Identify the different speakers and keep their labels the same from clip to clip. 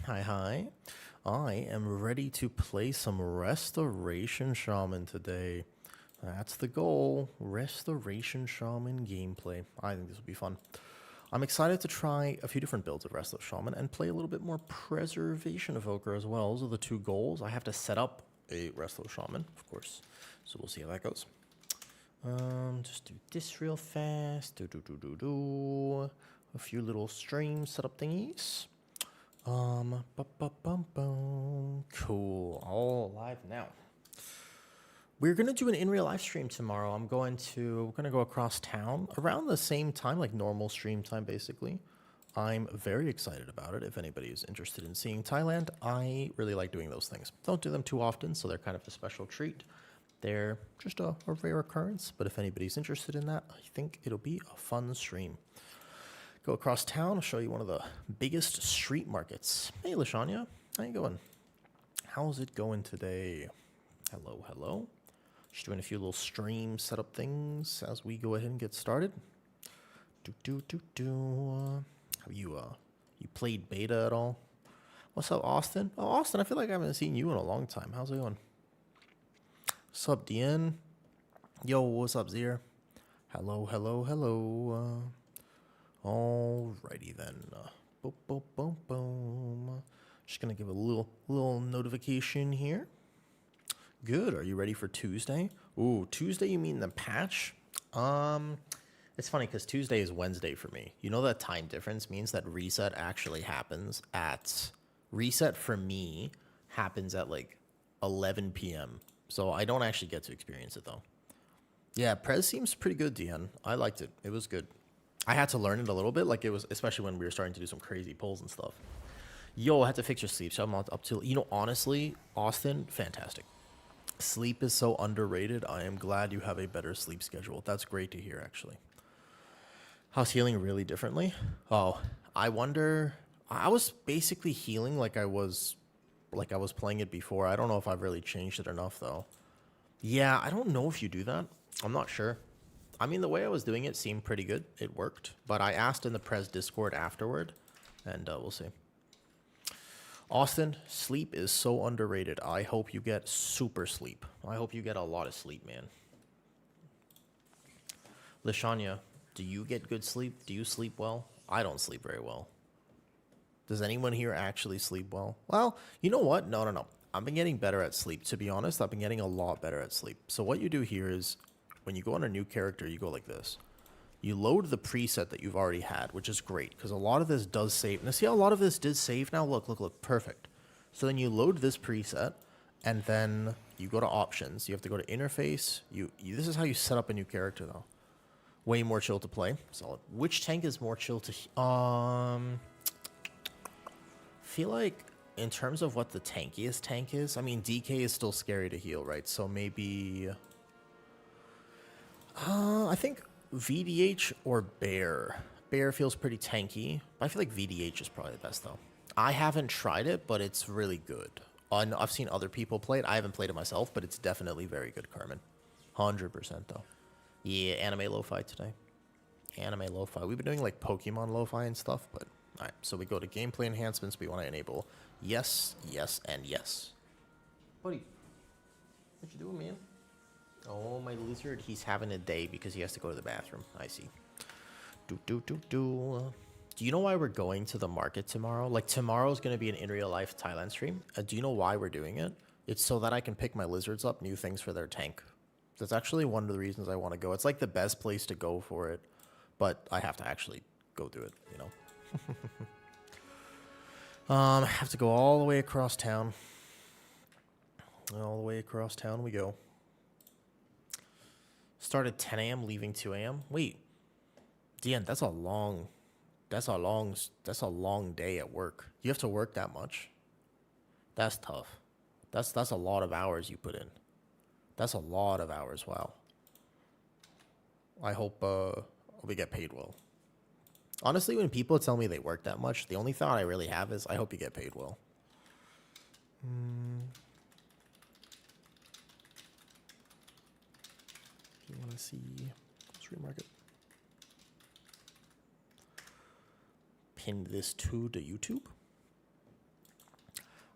Speaker 1: Hi. I am ready to play some Restoration Shaman today. That's the goal. Restoration Shaman gameplay. I think this will be fun. I'm excited to try a few different builds of Resto Shaman and play a little bit more Preservation Evoker as well. Those are the two goals. I have to set up a Resto Shaman, of course. So we'll see how that goes. Just do this real fast. A few little stream setup thingies. Cool. All live now. We're gonna do an in real life stream tomorrow. We're gonna go across town around the same time, like normal stream time, basically. I'm very excited about it. If anybody is interested in seeing Thailand, I really like doing those things. Don't do them too often, so they're kind of a special treat. They're just a rare occurrence, but if anybody's interested in that, I think it'll be a fun stream. Go across town, I'll show you one of the biggest street markets. Hey, Lashanya, how you going? How's it going today? Hello, hello. Just doing a few little stream setup things as we go ahead and get started. Have you played beta at all? What's up, Austin? Oh, Austin, I feel like I haven't seen you in a long time. How's it going? What's up, DN? Yo, what's up, Zier? Hello, hello, hello. Alrighty then. Boom, boom, boom, boom. Just gonna give a little notification here. Good. Are you ready for Tuesday? Ooh, Tuesday? You mean the patch? It's funny because Tuesday is Wednesday for me. You know that time difference means that reset actually happens at reset for me happens at like 11 p.m. So I don't actually get to experience it though. Yeah, Prez seems pretty good, DN. I liked it. It was good. I had to learn it a little bit, like it was, especially when we were starting to do some crazy pulls and stuff. Yo, I had to fix your sleep, so I'm up to, honestly, Austin, fantastic. Sleep is so underrated. I am glad you have a better sleep schedule. That's great to hear, actually. How's healing really differently? Oh, I wonder, I was basically healing like I was playing it before. I don't know if I've really changed it enough, though. Yeah, I don't know if you do that. I'm not sure. I mean, the way I was doing it seemed pretty good. It worked. But I asked in the Prez Discord afterward, and we'll see. Austin, sleep is so underrated. I hope you get super sleep. I hope you get a lot of sleep, man. Lashanya, do you get good sleep? Do you sleep well? I don't sleep very well. Does anyone here actually sleep well? Well, you know what? No. I've been getting better at sleep. To be honest, I've been getting a lot better at sleep. So what you do here is, when you go on a new character, you go like this. You load the preset that you've already had, which is great, because a lot of this does save. Now, see how a lot of this did save now? Look, perfect. So then you load this preset, and then you go to options. You have to go to interface. This is how you set up a new character, though. Way more chill to play. Solid. Which tank is more chill to... feel like, in terms of what the tankiest tank is, I mean, DK is still scary to heal, right? So maybe... I think VDH or Bear. Bear feels pretty tanky. I feel like VDH is probably the best, though. I haven't tried it, but it's really good. I've seen other people play it. I haven't played it myself, but it's definitely very good, Carmen. 100%, though. Yeah, anime lo-fi today. Anime lo-fi. We've been doing, like, Pokemon lo-fi and stuff, but... Alright, so we go to gameplay enhancements. We want to enable yes, yes, and yes. Buddy, what you doing, man? Oh, my lizard, he's having a day because he has to go to the bathroom. I see. Do you know why we're going to the market tomorrow? Like, tomorrow's going to be an in real life Thailand stream. Do you know why we're doing it? It's so that I can pick my lizards up new things for their tank. That's actually one of the reasons I want to go. It's like the best place to go for it, but I have to actually go do it, you know? I have to go all the way across town. All the way across town we go. Start at 10 a.m., leaving 2 a.m. Wait, DN, that's a long day at work. You have to work that much. That's tough. That's a lot of hours you put in. That's a lot of hours. Wow. I hope we get paid well. Honestly, when people tell me they work that much, the only thought I really have is I hope you get paid well. You want to see stream market? Pin this to the YouTube.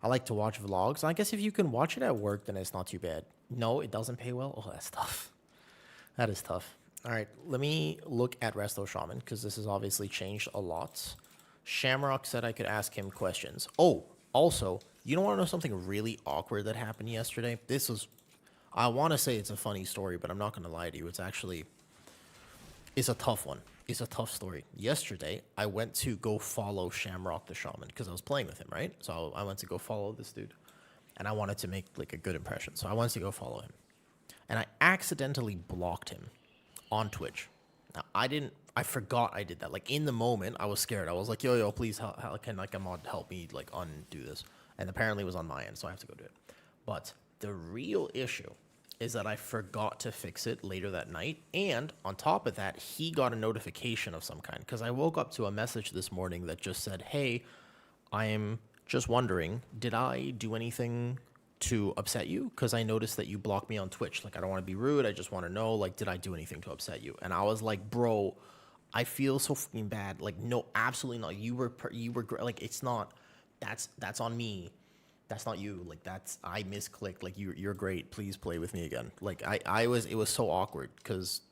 Speaker 1: I like to watch vlogs. I guess if you can watch it at work, then it's not too bad. No, it doesn't pay well. Oh, that's tough. That is tough. All right, let me look at Resto Shaman because this has obviously changed a lot. Shamrock said I could ask him questions. Oh, also, you don't want to know something really awkward that happened yesterday? This was, I want to say it's a funny story, but I'm not going to lie to you. It's a tough one. It's a tough story. Yesterday, I went to go follow Shamrock the Shaman because I was playing with him, right? So I went to go follow this dude, and I wanted to make like a good impression. So I wanted to go follow him, and I accidentally blocked him on Twitch. Now, I forgot I did that. Like, in the moment, I was scared. I was like, yo, please, how can, like, a mod help me, like, undo this? And apparently it was on my end, so I have to go do it. But the real issue is that I forgot to fix it later that night. And on top of that, he got a notification of some kind. Because I woke up to a message this morning that just said, hey, I'm just wondering, did I do anything to upset you? Because I noticed that you blocked me on Twitch. Like, I don't want to be rude. I just want to know, like, did I do anything to upset you? And I was like, bro, I feel so fucking bad. Like, no, absolutely not. You were like, it's not, that's on me. That's not you. Like, I misclicked. Like, you're great. Please play with me again. Like, it was so awkward because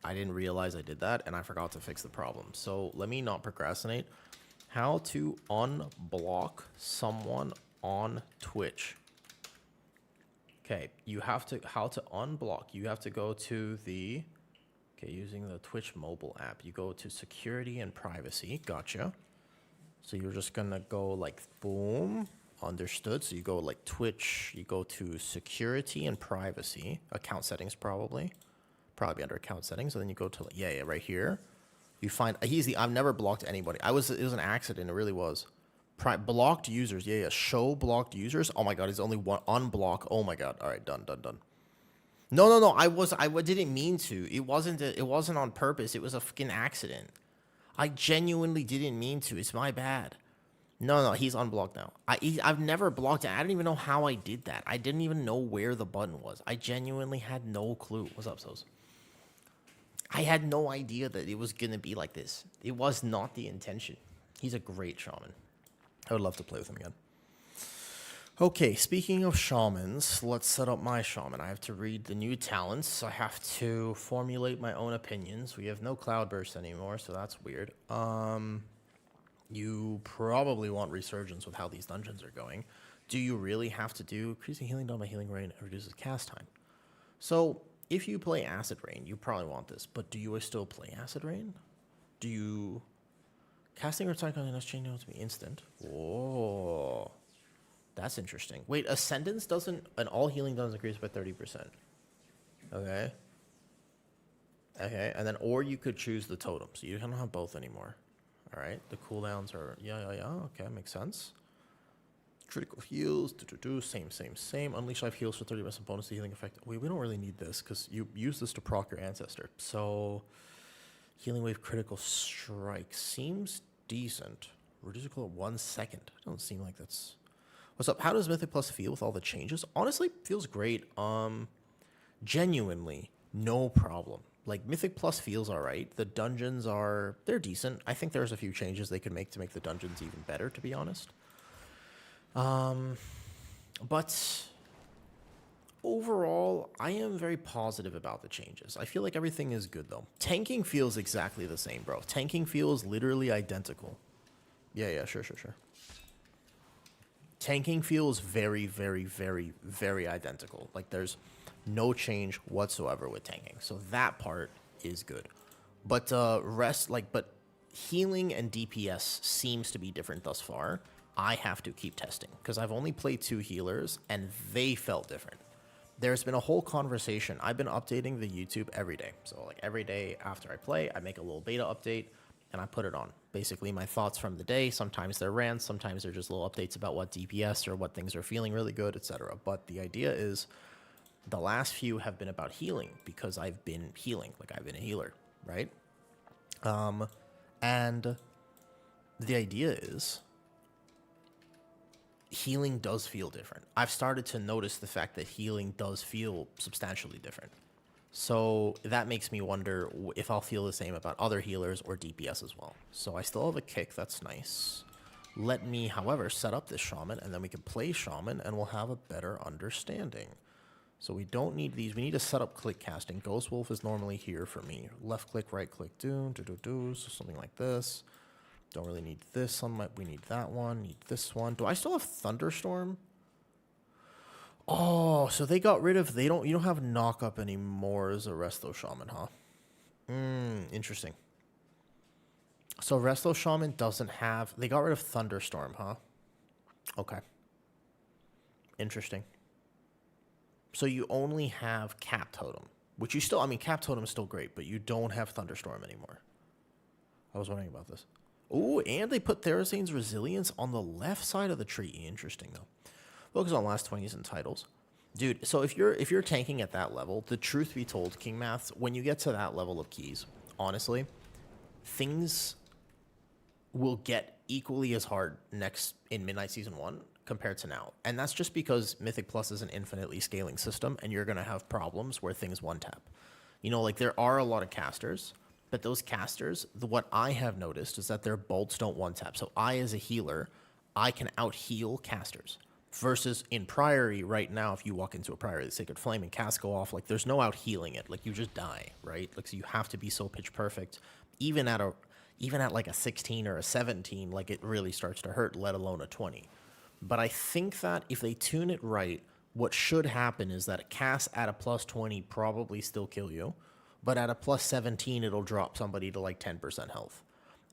Speaker 1: I didn't realize I did that and I forgot to fix the problem. So let me not procrastinate. How to unblock someone on Twitch. Okay, how to unblock. You have to go to the, okay, using the Twitch mobile app, you go to security and privacy. Gotcha. So you're just gonna go like, boom, understood. So you go like Twitch, you go to security and privacy, account settings probably under account settings. And then you go to, yeah, right here. You find, I've never blocked anybody. It was an accident, it really was. Blocked users, yeah, show blocked users. Oh my god, it's only one, unblock. Oh my god, all right, done. No, I didn't mean to. It wasn't on purpose. It was a fucking accident. I genuinely didn't mean to. It's my bad. No, he's unblocked now. I've never blocked it. I don't even know how I did that. I didn't even know where the button was. I genuinely had no clue. What's up, Sos? I had no idea that it was gonna be like this. It was not the intention. He's a great shaman. I would love to play with him again. Okay, speaking of shamans, let's set up my shaman. I have to read the new talents. I have to formulate my own opinions. We have no cloudburst anymore, so that's weird. You probably want resurgence with how these dungeons are going. Do you really have to do increasing healing done by healing rain and reduces cast time? So if you play acid rain, you probably want this, but do you still play acid rain? Do you... Casting or attacking on the next chain to be instant. Whoa. That's interesting. Wait, Ascendance doesn't... And all healing doesn't increase by 30%. Okay. Okay, and then... Or you could choose the totem. So you don't have both anymore. Alright, the cooldowns are... Yeah. Okay, makes sense. Critical heals. Same. Unleash life heals for 30% bonus to healing effect. Wait, we don't really need this because you use this to proc your ancestor. So... Healing wave critical strike seems decent. Reduce it at 1 second. Don't seem like that's... What's up? How does Mythic Plus feel with all the changes? Honestly, feels great. Genuinely, no problem. Like, Mythic Plus feels alright. The dungeons they're decent. I think there's a few changes they could make to make the dungeons even better, to be honest. But overall, I am very positive about the changes. I feel like everything is good, though. Tanking feels exactly the same, bro. Tanking feels literally identical. Yeah, sure. Tanking feels very, very, very, very identical. Like, there's no change whatsoever with tanking. So that part is good. But but healing and DPS seems to be different thus far. I have to keep testing because I've only played 2 healers and they felt different. There's been a whole conversation. I've been updating the YouTube every day. So like every day after I play, I make a little beta update and I put it on. Basically my thoughts from the day. Sometimes they're rants, sometimes they're just little updates about what DPS or what things are feeling really good, etc. But the idea is the last few have been about healing because I've been healing. Like I've been a healer, right? And the idea is healing does feel different. I've started to notice the fact that healing does feel substantially different. So that makes me wonder if I'll feel the same about other healers or DPS as well. So I still have a kick, that's nice. Let me, however, set up this shaman, and then we can play shaman, and we'll have a better understanding. So we don't need these. We need to set up click casting. Ghost Wolf is normally here for me. Left click, right click, so something like this. Don't really need this on my, we need that one, need this one. Do I still have Thunderstorm? Oh, so they got rid of, you don't have knock up anymore as a Resto Shaman, huh? Interesting. So Resto Shaman doesn't have, they got rid of Thunderstorm, huh? Okay. Interesting. So you only have Cap Totem, which you still, I mean, Cap Totem is still great, but you don't have Thunderstorm anymore. I was wondering about this. Oh, and they put Therazane's Resilience on the left side of the tree. Interesting, though. Focus on last 20s and titles. Dude, so if you're tanking at that level, the truth be told, King Maths, when you get to that level of keys, honestly, things will get equally as hard in Midnight Season 1 compared to now. And that's just because Mythic Plus is an infinitely scaling system, and you're going to have problems where things one-tap. You know, like, there are a lot of casters, but those casters, what I have noticed is that their bolts don't one-tap. So I, as a healer, I can out-heal casters. Versus in Priory right now, if you walk into a Priory of the Sacred Flame and cast go off, like, there's no out-healing it. Like, you just die, right? Like, so you have to be so pitch perfect. Even at like a 16 or a 17, like, it really starts to hurt, let alone a 20. But I think that if they tune it right, what should happen is that a cast at a plus 20 probably still kill you, but at a plus 17, it'll drop somebody to like 10% health.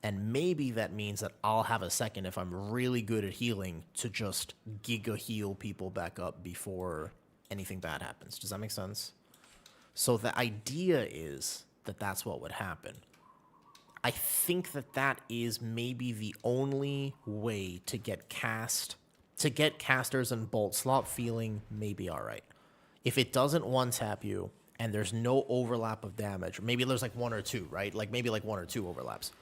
Speaker 1: And maybe that means that I'll have a second, if I'm really good at healing, to just giga heal people back up before anything bad happens. Does that make sense? So the idea is that that's what would happen. I think that that is maybe the only way to get casters and bolt slot feeling maybe all right. If it doesn't one-tap you and there's no overlap of damage, maybe there's like one or two, right? Like maybe like one or two overlaps.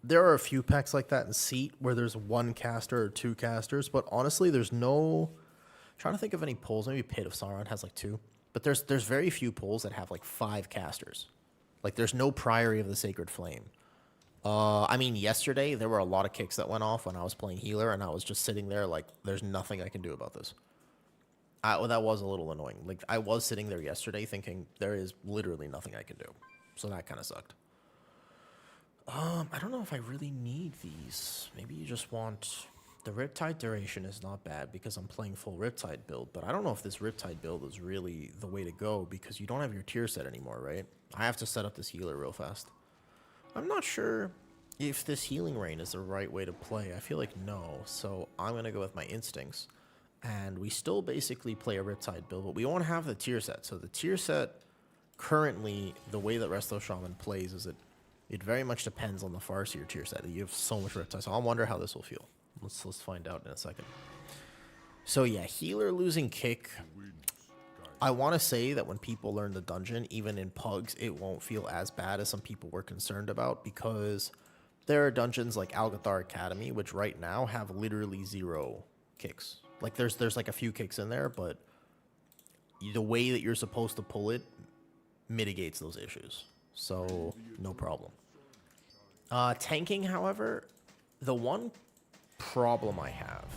Speaker 1: There are a few packs like that in Seat where there's one caster or two casters, but honestly, there's no... I'm trying to think of any pulls. Maybe Pit of Sauron has like two, but there's very few pulls that have like 5 casters. Like, there's no Priory of the Sacred Flame. I mean, yesterday, there were a lot of kicks that went off when I was playing healer, and I was just sitting there like, there's nothing I can do about this. That was a little annoying. Like, I was sitting there yesterday thinking, there is literally nothing I can do. So that kind of sucked. I don't know if I really need these. Maybe you just want... The Riptide duration is not bad because I'm playing full Riptide build, but I don't know if this Riptide build is really the way to go because you don't have your tier set anymore, right? I have to set up this healer real fast. I'm not sure if this healing rain is the right way to play. I feel like no, so I'm going to go with my instincts. And we still basically play a Riptide build, but we won't have the tier set. So the tier set, currently, the way that Resto Shaman plays is it very much depends on the Farseer tier set. You have so much Riptide, so I wonder how this will feel. Let's find out in a second. So yeah, healer losing kick. I want to say that when people learn the dungeon, even in Pugs, it won't feel as bad as some people were concerned about because there are dungeons like Algathar Academy, which right now have literally 0 kicks. Like there's like a few kicks in there, but the way that you're supposed to pull it mitigates those issues. So no problem. Tanking, however, the one problem I have,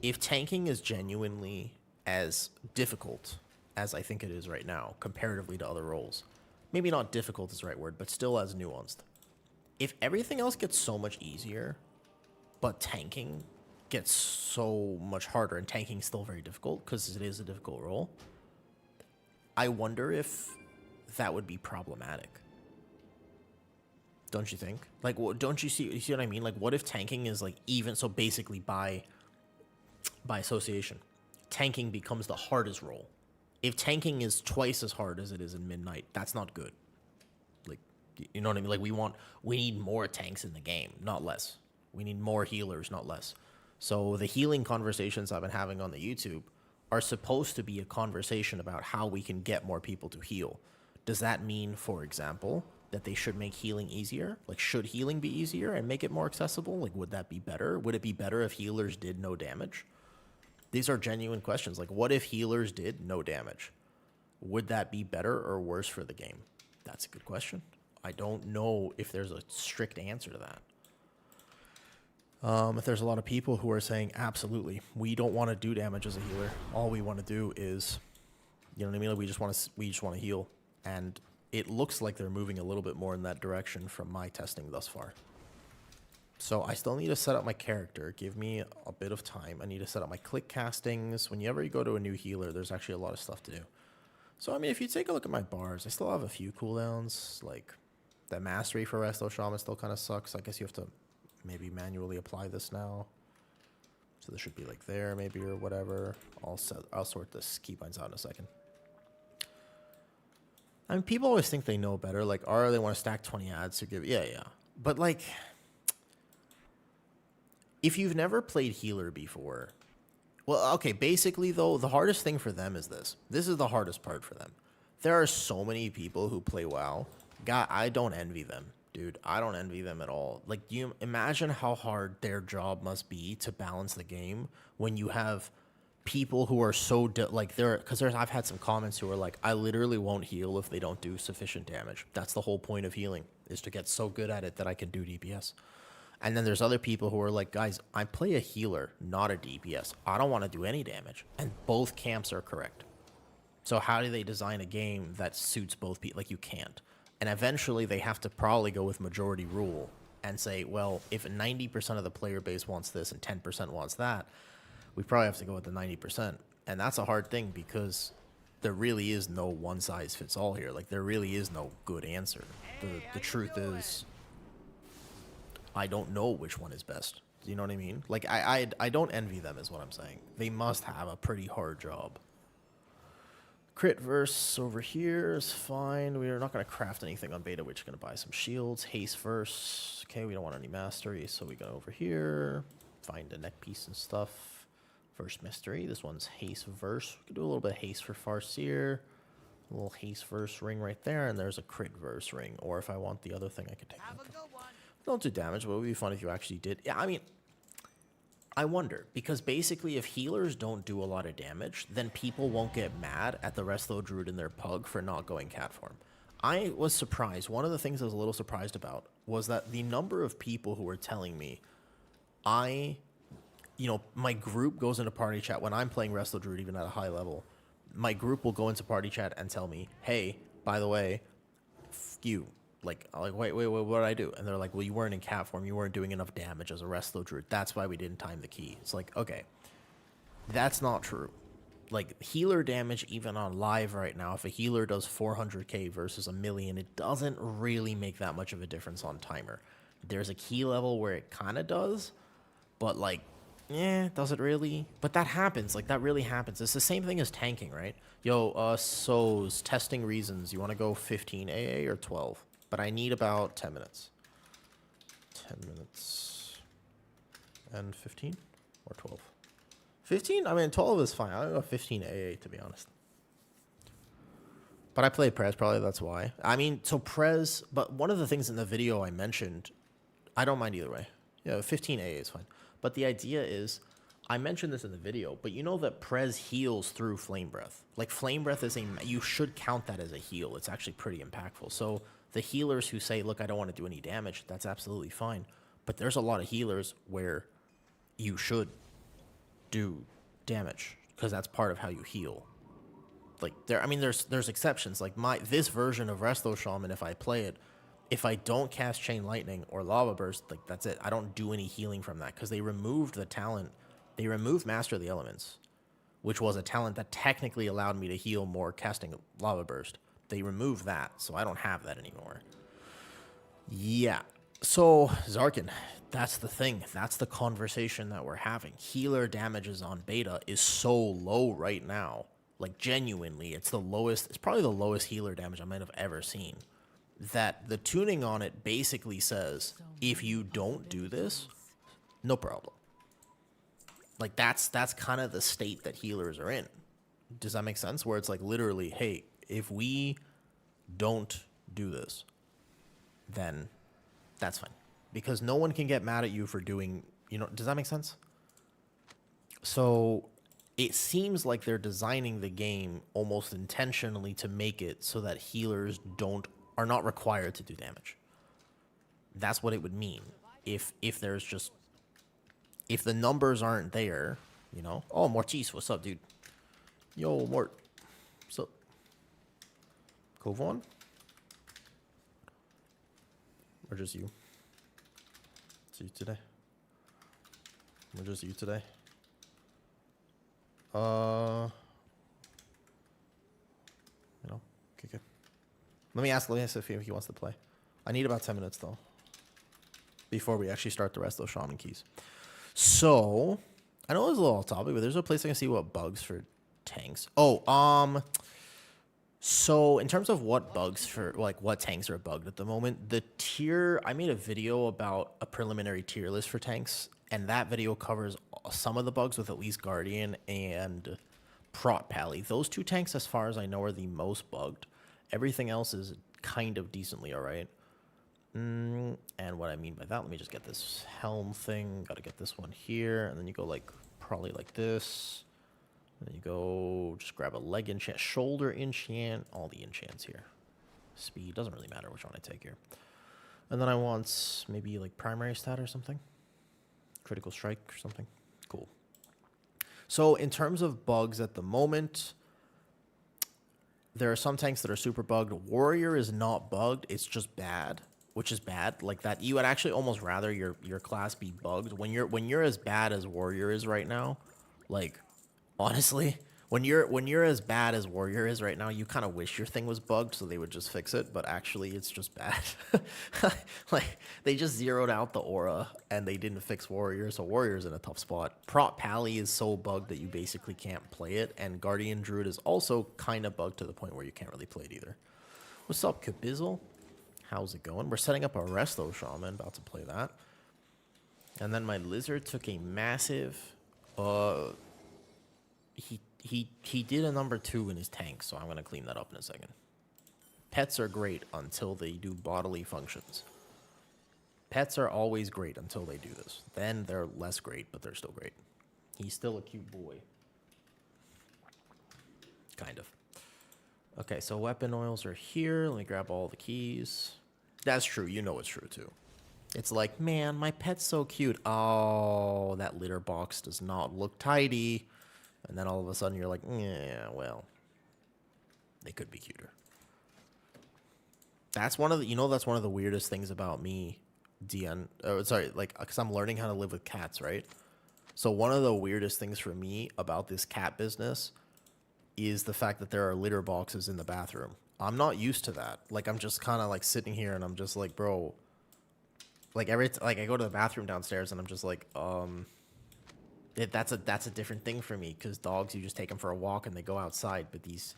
Speaker 1: if tanking is genuinely as difficult as I think it is right now, comparatively to other roles, maybe not difficult is the right word, but still as nuanced. If everything else gets so much easier, but tanking gets so much harder, and tanking is still very difficult because it is a difficult role, I wonder if that would be problematic. Don't you think? Like, don't you see what I mean? Like, what if tanking is like even, so basically by association, tanking becomes the hardest role. If tanking is twice as hard as it is in Midnight, that's not good. Like, you know what I mean? Like, we need more tanks in the game, not less. We need more healers, not less. So the healing conversations I've been having on the YouTube are supposed to be a conversation about how we can get more people to heal. Does that mean, for example, that they should make healing easier? Like, should healing be easier and make it more accessible? Like, would that be better? Would it be better if healers did no damage? These are genuine questions. Like, what if healers did no damage? Would that be better or worse for the game? That's a good question. I don't know if there's a strict answer to that. If there's a lot of people who are saying, absolutely, we don't want to do damage as a healer. All we want to do is, you know what I mean? Like we just want to heal. And it looks like they're moving a little bit more in that direction from my testing thus far. So I still need to set up my character. Give me a bit of time. I need to set up my click castings. Whenever you go to a new healer, there's actually a lot of stuff to do. So, I mean, if you take a look at my bars, I still have a few cooldowns. Like, the mastery for Resto Shaman still kind of sucks. I guess you have to maybe manually apply this now. So this should be like there maybe or whatever. I'll sort this keybinds out in a second. I mean, people always think they know better. Like, they want to stack 20 ads to give... Yeah. But, like... If you've never played healer before, well, okay, basically, though, the hardest thing for them is this. This is the hardest part for them. There are so many people who play WoW. God, I don't envy them, dude. I don't envy them at all. Like, you imagine how hard their job must be to balance the game when you have people who are so, because I've had some comments who are like, I literally won't heal if they don't do sufficient damage. That's the whole point of healing, is to get so good at it that I can do DPS. And then there's other people who are like, guys, I play a healer, not a DPS. I don't want to do any damage. And both camps are correct. So how do they design a game that suits both people? Like, you can't. And eventually they have to probably go with majority rule and say, well, if 90% of the player base wants this and 10% wants that, we probably have to go with the 90%. And that's a hard thing because there really is no one size fits all here. Like, there really is no good answer. The truth is... I don't know which one is best. Do you know what I mean? Like, I don't envy them is what I'm saying. They must have a pretty hard job. Crit verse over here is fine. We're not going to craft anything on beta. We're just going to buy some shields. Haste verse. Okay, we don't want any mastery, so we go over here. Find a neck piece and stuff. First mystery. This one's haste verse. We can do a little bit of haste for Farseer. A little haste verse ring right there, and there's a crit verse ring. Or if I want the other thing, I could take that. Don't do damage, but it would be fun if you actually did. Yeah, I mean, I wonder, because basically if healers don't do a lot of damage, then people won't get mad at the Resto Druid in their pug for not going cat form. I was surprised. One of the things I was a little surprised about was that the number of people who were telling me, my group goes into party chat when I'm playing Resto Druid, even at a high level. My group will go into party chat and tell me, hey, by the way, f you. Like, wait, what did I do? And they're like, well, you weren't in cat form. You weren't doing enough damage as a Resto Druid. That's why we didn't time the key. It's like, okay, that's not true. Like, healer damage, even on live right now, if a healer does 400k versus 1,000,000, it doesn't really make that much of a difference on timer. There's a key level where it kind of does, but, like, does it really? But that happens. Like, that really happens. It's the same thing as tanking, right? Yo, So's testing reasons. You want to go 15 AA or 12? But I need about 10 minutes. 10 minutes. And 15? Or 12? 15? I mean, 12 is fine. I'll go 15 AA, to be honest. But I played Prez, probably that's why. I mean, so Prez... But one of the things in the video I mentioned... I don't mind either way. Yeah, 15 AA is fine. But the idea is... I mentioned this in the video, but you know that Prez heals through Flame Breath. Like, Flame Breath is a... You should count that as a heal. It's actually pretty impactful. So... The healers who say, look, I don't want to do any damage, that's absolutely fine. But there's a lot of healers where you should do damage because that's part of how you heal. Like, there's exceptions. Like, this version of Resto Shaman, if I play it, if I don't cast Chain Lightning or Lava Burst, like, that's it. I don't do any healing from that because they removed the talent. They removed Master of the Elements, which was a talent that technically allowed me to heal more casting Lava Burst. They removed that, so I don't have that anymore. Yeah. So, Zarkin, that's the thing. That's the conversation that we're having. Healer damages on beta is so low right now. Like, genuinely, it's the lowest. It's probably the lowest healer damage I might have ever seen. That the tuning on it basically says, if you don't do this, no problem. Like, that's kind of the state that healers are in. Does that make sense? Where it's like, literally, hey, if we don't do this, then that's fine. Because no one can get mad at you for doing, does that make sense? So it seems like they're designing the game almost intentionally to make it so that healers are not required to do damage. That's what it would mean if there's just if the numbers aren't there, you know. Oh, Mortis, what's up, dude? Yo, Mort, what's up? Kovon? Or just you? It's you today. Or just you today? You know, okay, good. Let me ask if he wants to play. I need about 10 minutes though, before we actually start the rest of those shaman keys. So, I know it's a little off topic, but there's a place I can see what bugs for tanks. Oh, so in terms of what bugs for, like what tanks are bugged at the moment, the tier, I made a video about a preliminary tier list for tanks, and that video covers some of the bugs with at least Guardian and Prot Pally. Those two tanks, as far as I know, are the most bugged. Everything else is kind of decently all right. And what I mean by that, let me just get this helm thing. Got to get this one here, and then you go like probably like this. And then you go just grab a leg enchant, shoulder enchant, all the enchants here. Speed doesn't really matter which one I take here. And then I want maybe like primary stat or something, critical strike or something. Cool. So in terms of bugs at the moment, there are some tanks that are super bugged. Warrior is not bugged, it's just bad, which is bad. Like that, you would actually almost rather your class be bugged when you're as bad as Warrior is right now. Like honestly, when you're as bad as Warrior is right now, you kind of wish your thing was bugged so they would just fix it, but actually it's just bad. Like they just zeroed out the aura and they didn't fix Warrior, so Warrior's in a tough spot. Prot Pally is so bugged that you basically can't play it, and Guardian Druid is also kind of bugged to the point where you can't really play it either. What's up, Kabizzle? How's it going? We're setting up a Resto Shaman, about to play that. And then my Lizard took a massive He did a number 2 in his tank, so I'm going to clean that up in a second. Pets are great until they do bodily functions. Pets are always great until they do this. Then they're less great, but they're still great. He's still a cute boy. Kind of. Okay, so weapon oils are here. Let me grab all the keys. That's true. You know it's true, too. It's like, man, my pet's so cute. Oh, that litter box does not look tidy. And then all of a sudden you're like, yeah, well, they could be cuter. That's one of the, that's one of the weirdest things about me, because I'm learning how to live with cats, right? So one of the weirdest things for me about this cat business is the fact that there are litter boxes in the bathroom. I'm not used to that. Like, I'm just kind of like sitting here and I'm just like, bro, like I go to the bathroom downstairs and I'm just like, that's a different thing for me, because dogs, you just take them for a walk and they go outside. But these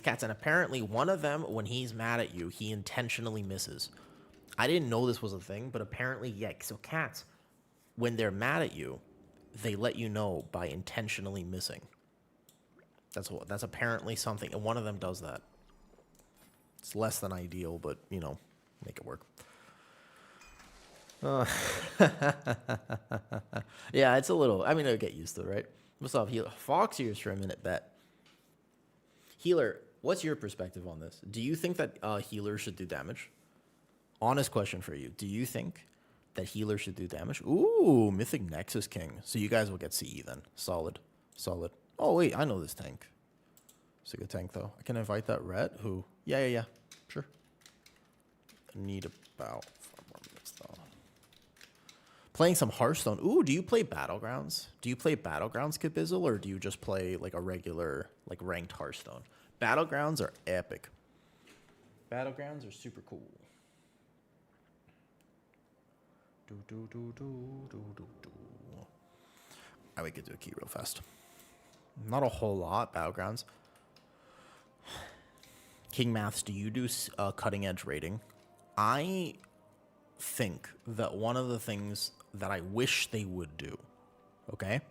Speaker 1: cats, and apparently one of them, when he's mad at you, he intentionally misses. I didn't know this was a thing, but apparently, yeah. So cats, when they're mad at you, they let you know by intentionally missing. That's apparently something, and one of them does that. It's less than ideal, but make it work. Yeah, it's a little. I mean, I'll get used to it, right? What's up, Healer? Fox ears for a minute, bet. Healer, what's your perspective on this? Do you think that healers should do damage? Honest question for you. Do you think that healers should do damage? Ooh, Mythic Nexus King. So you guys will get CE then. Solid. Solid. Oh, wait, I know this tank. It's a good tank, though. I can invite that Rhett, who... Yeah. Sure. I need about 4 more minutes, though. Playing some Hearthstone. Ooh, do you play Battlegrounds? Do you play Battlegrounds, Kabizzle, or do you just play like a regular, like ranked Hearthstone? Battlegrounds are epic. Battlegrounds are super cool. I would get to a key real fast. Not a whole lot, Battlegrounds. King Maths, do you do cutting edge rating? I think that one of the things that I wish they would do, okay?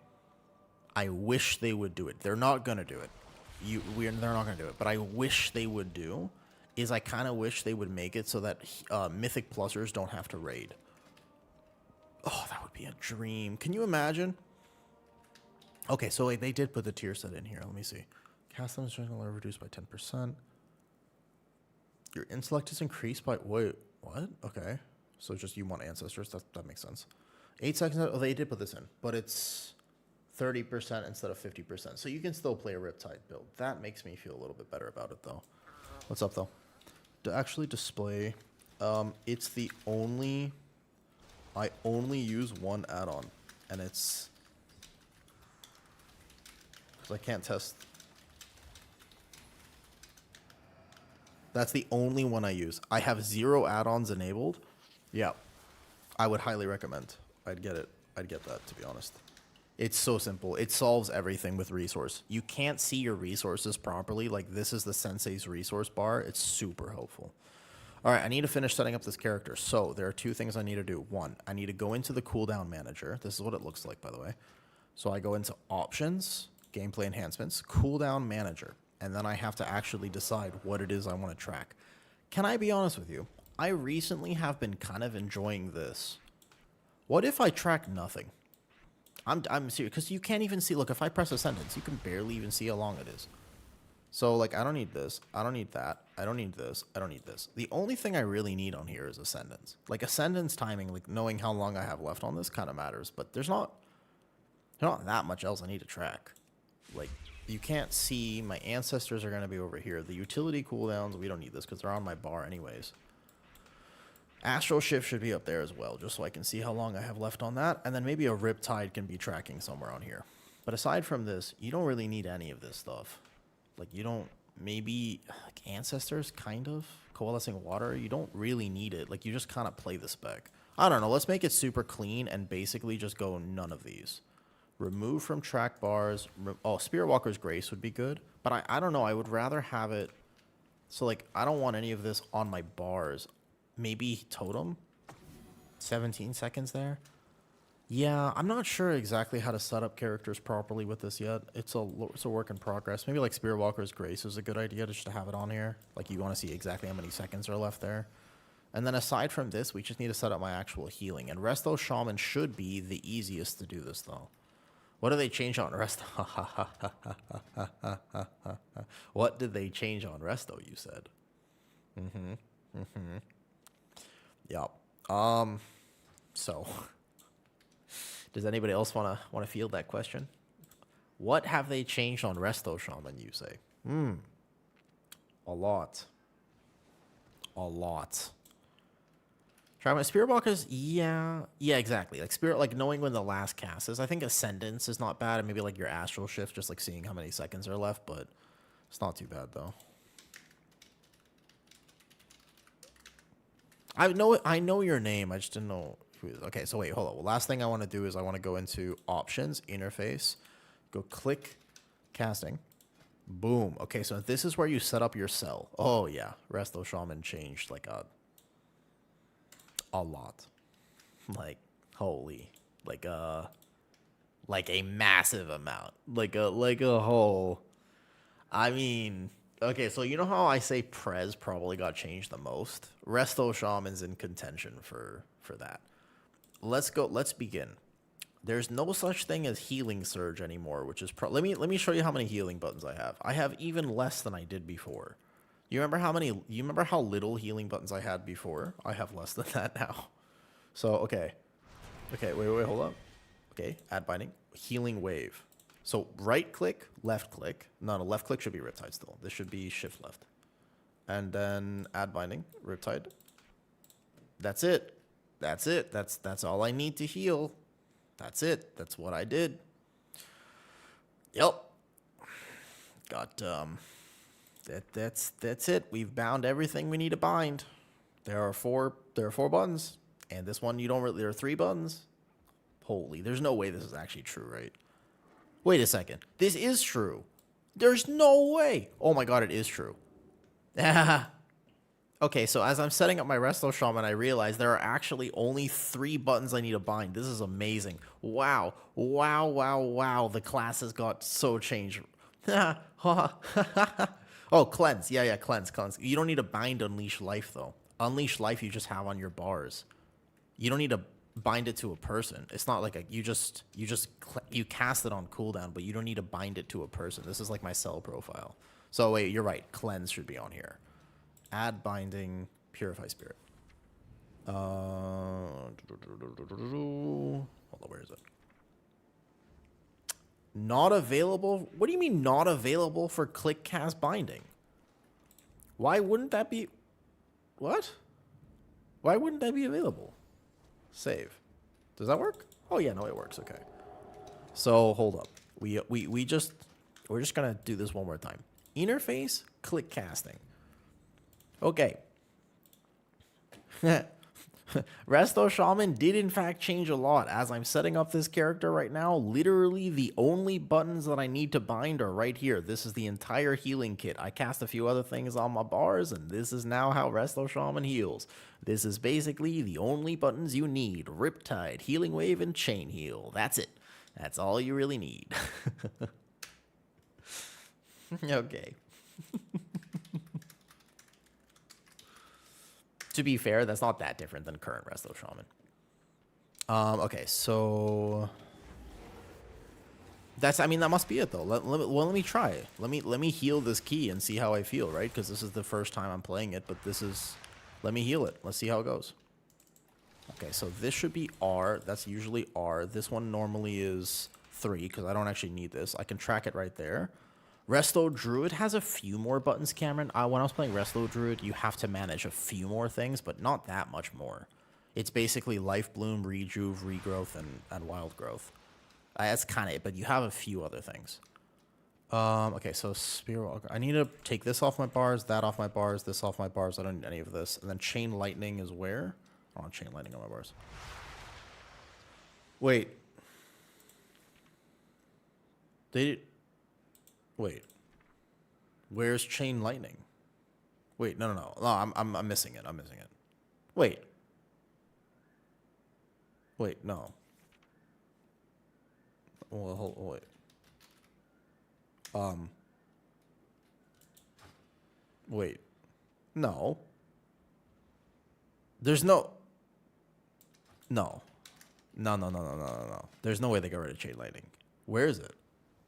Speaker 1: I wish they would do it. They're not going to do it. They're not going to do it. But I wish they would do is I kind of wish they would make it so that Mythic Plusers don't have to raid. Oh, that would be a dream. Can you imagine? Okay, so they did put the tier set in here. Let me see. Cast them strength level reduced by 10%. Your intellect is increased by... Wait, what? Okay. So just you want ancestors. That makes sense. 8 seconds. Oh, they did put this in, but it's 30% instead of 50%. So you can still play a Riptide build. That makes me feel a little bit better about it, though. What's up, though? To actually display, it's the only... I only use one add-on, and it's... because I can't test... That's the only one I use. I have 0 add-ons enabled. Yeah. I would highly recommend. I'd get it. I'd get that, to be honest. It's so simple. It solves everything with resource. You can't see your resources properly. Like, this is the Sensei's resource bar. It's super helpful. All right, I need to finish setting up this character. So there are 2 things I need to do. 1, I need to go into the cooldown manager. This is what it looks like, by the way. So I go into options, gameplay enhancements, cooldown manager. And then I have to actually decide what it is I want to track. Can I be honest with you? I recently have been kind of enjoying this. What if I track nothing? I'm serious, because you can't even see. Look, if I press Ascendance, you can barely even see how long it is. So, like, I don't need this. I don't need that. I don't need this. I don't need this. The only thing I really need on here is Ascendance. Like, Ascendance timing, like, knowing how long I have left on this kind of matters. But there's not that much else I need to track. Like, you can't see. My ancestors are going to be over here. The utility cooldowns, we don't need this because they're on my bar anyways. Astral Shift should be up there as well, just so I can see how long I have left on that. And then maybe a Riptide can be tracking somewhere on here. But aside from this, you don't really need any of this stuff. Like, you don't, maybe, like, Ancestors, kind of. Coalescing Water, you don't really need it. Like, you just kind of play the spec. I don't know, let's make it super clean and basically just go none of these. Remove from track bars. Oh, Spirit Walker's Grace would be good. But I don't know, I would rather have it, so, like, I don't want any of this on my bars. Maybe Totem? 17 seconds there? Yeah, I'm not sure exactly how to set up characters properly with this yet. It's a work in progress. Maybe like Spirit Walker's Grace is a good idea just to have it on here. Like, you want to see exactly how many seconds are left there. And then aside from this, we just need to set up my actual healing. And Resto Shaman should be the easiest to do this, though. What do they change on Resto? What did they change on Resto, you said? Yep. So... does anybody else want to field that question? What have they changed on Resto Shaman, you say? A lot. A lot. Try my Spirit Walkers? Yeah, exactly. Like, Spirit, like, knowing when the last cast is. I think Ascendance is not bad, and maybe, like, your Astral Shift, just, like, seeing how many seconds are left, but it's not too bad, though. I know your name, I just didn't know... Okay, so wait, hold on. Well, last thing I want to do is I want to go into options, interface, go click casting. Boom. Okay, so this is where you set up your cell. Oh, yeah. Resto Shaman changed like a lot. Like, holy. Like a massive amount. Like a whole. I mean, okay, so you know how I say Prez probably got changed the most? Resto Shaman's in contention for that. Let's begin. There's no such thing as Healing Surge anymore, which is let me show you how many healing buttons I have. I have even less than I did before. You remember how little healing buttons I had before? I have less than that now. So, okay, wait, hold up. Okay, add binding, healing wave. So right click, left click. No, left click should be Riptide still. This should be shift left. And then add binding, Riptide. That's it. That's all I need to heal. That's it. That's what I did. Yep. Got that's it. We've bound everything we need to bind. There are four buttons, and this one there are 3 buttons. Holy, there's no way this is actually true, right? Wait a second. This is true. There's no way. Oh my god, it is true. Okay, so as I'm setting up my Resto Shaman, I realize there are actually only 3 buttons I need to bind. This is amazing. Wow. The classes got so changed. Oh, cleanse. Yeah, cleanse. You don't need to bind Unleash Life, though. Unleash Life you just have on your bars. You don't need to bind it to a person. It's not like you cast it on cooldown, but you don't need to bind it to a person. This is like my cell profile. So wait, you're right. Cleanse should be on here. Add binding, purify spirit. Hold on, where is it? Not available? What do you mean not available for click cast binding? Why wouldn't that be... What? Why wouldn't that be available? Save. Does that work? Oh yeah, no, it works. Okay. So hold up. We're just gonna do this one more time. Interface, click casting. Okay. Resto Shaman did in fact change a lot. As I'm setting up this character right now, literally the only buttons that I need to bind are right here. This is the entire healing kit. I cast a few other things on my bars, and this is now how Resto Shaman heals. This is basically the only buttons you need. Riptide, Healing Wave, and Chain Heal. That's it. That's all you really need. Okay. To be fair, that's not that different than current Resto Shaman. Okay, so that's, I mean, that must be it though. Let me try it. Let me heal this key and see how I feel, right? Because this is the first time I'm playing it, but this is, let me heal it. Let's see how it goes. Okay, so this should be R. That's usually R. This one normally is 3 because I don't actually need this. I can track it right there. Resto Druid has a few more buttons, Cameron. When I was playing Resto Druid, you have to manage a few more things, but not that much more. It's basically Life Bloom, Rejuve, Regrowth, and Wild Growth. That's kind of it, but you have a few other things. Okay, so Spear Walker. I need to take this off my bars, that off my bars, this off my bars. I don't need any of this. And then Chain Lightning is where? I don't want Chain Lightning on my bars. Wait. Wait. Where's Chain Lightning? Wait, no. No, I'm missing it. I'm missing it. Wait. Wait, no. Well, wait. Wait. No. There's no. No. No. There's no way they got rid of Chain Lightning. Where is it?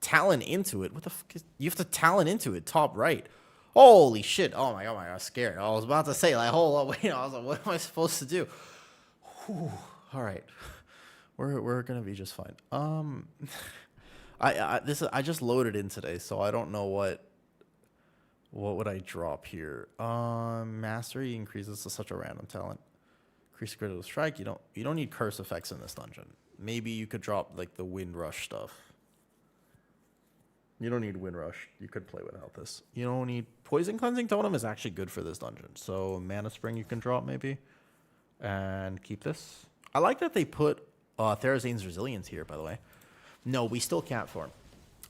Speaker 1: Talon into it. What the fuck is... You have to Talon into it. Top right. Holy shit. Oh my god, I got scared. I was about to say, like, hold up, wait. I was like, what am I supposed to do? Whew. All right. We're gonna be just fine. I just loaded in today, so I don't know what would I drop here. Mastery increases to such a random talent. Increase critical strike. You don't need curse effects in this dungeon. Maybe you could drop like the Wind Rush stuff. You don't need Wind Rush. You could play without this. You don't need... Poison Cleansing Totem is actually good for this dungeon. So Mana Spring you can drop maybe. And keep this. I like that they put Therazane's Resilience here, by the way. No, we still cat form.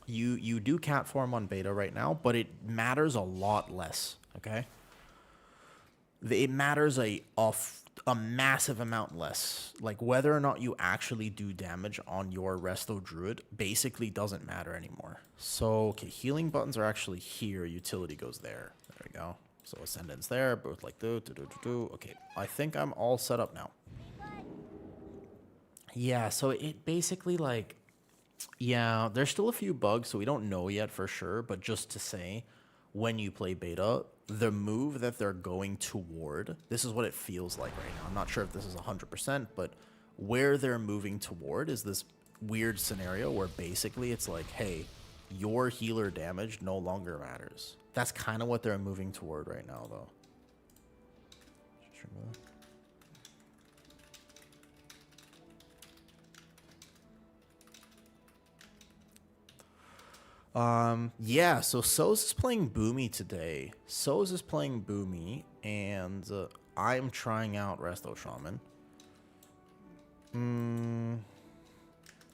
Speaker 1: You do cat form on beta right now, but it matters a lot less, okay? It matters a massive amount less. Like, whether or not you actually do damage on your Resto Druid basically doesn't matter anymore. So, okay, healing buttons are actually here. Utility goes there. There we go. So, Ascendant's there, both like do. Okay, I think I'm all set up now. Yeah, so it basically, like... Yeah, there's still a few bugs, so we don't know yet for sure, but just to say, when you play beta, the move that they're going toward, this is what it feels like right now. I'm not sure if this is 100%, but where they're moving toward is this weird scenario where basically it's like, hey, your healer damage no longer matters. That's kind of what they're moving toward right now, though. Yeah, so Soz is playing Boomy today. Soz is playing Boomy, and I'm trying out Resto Shaman.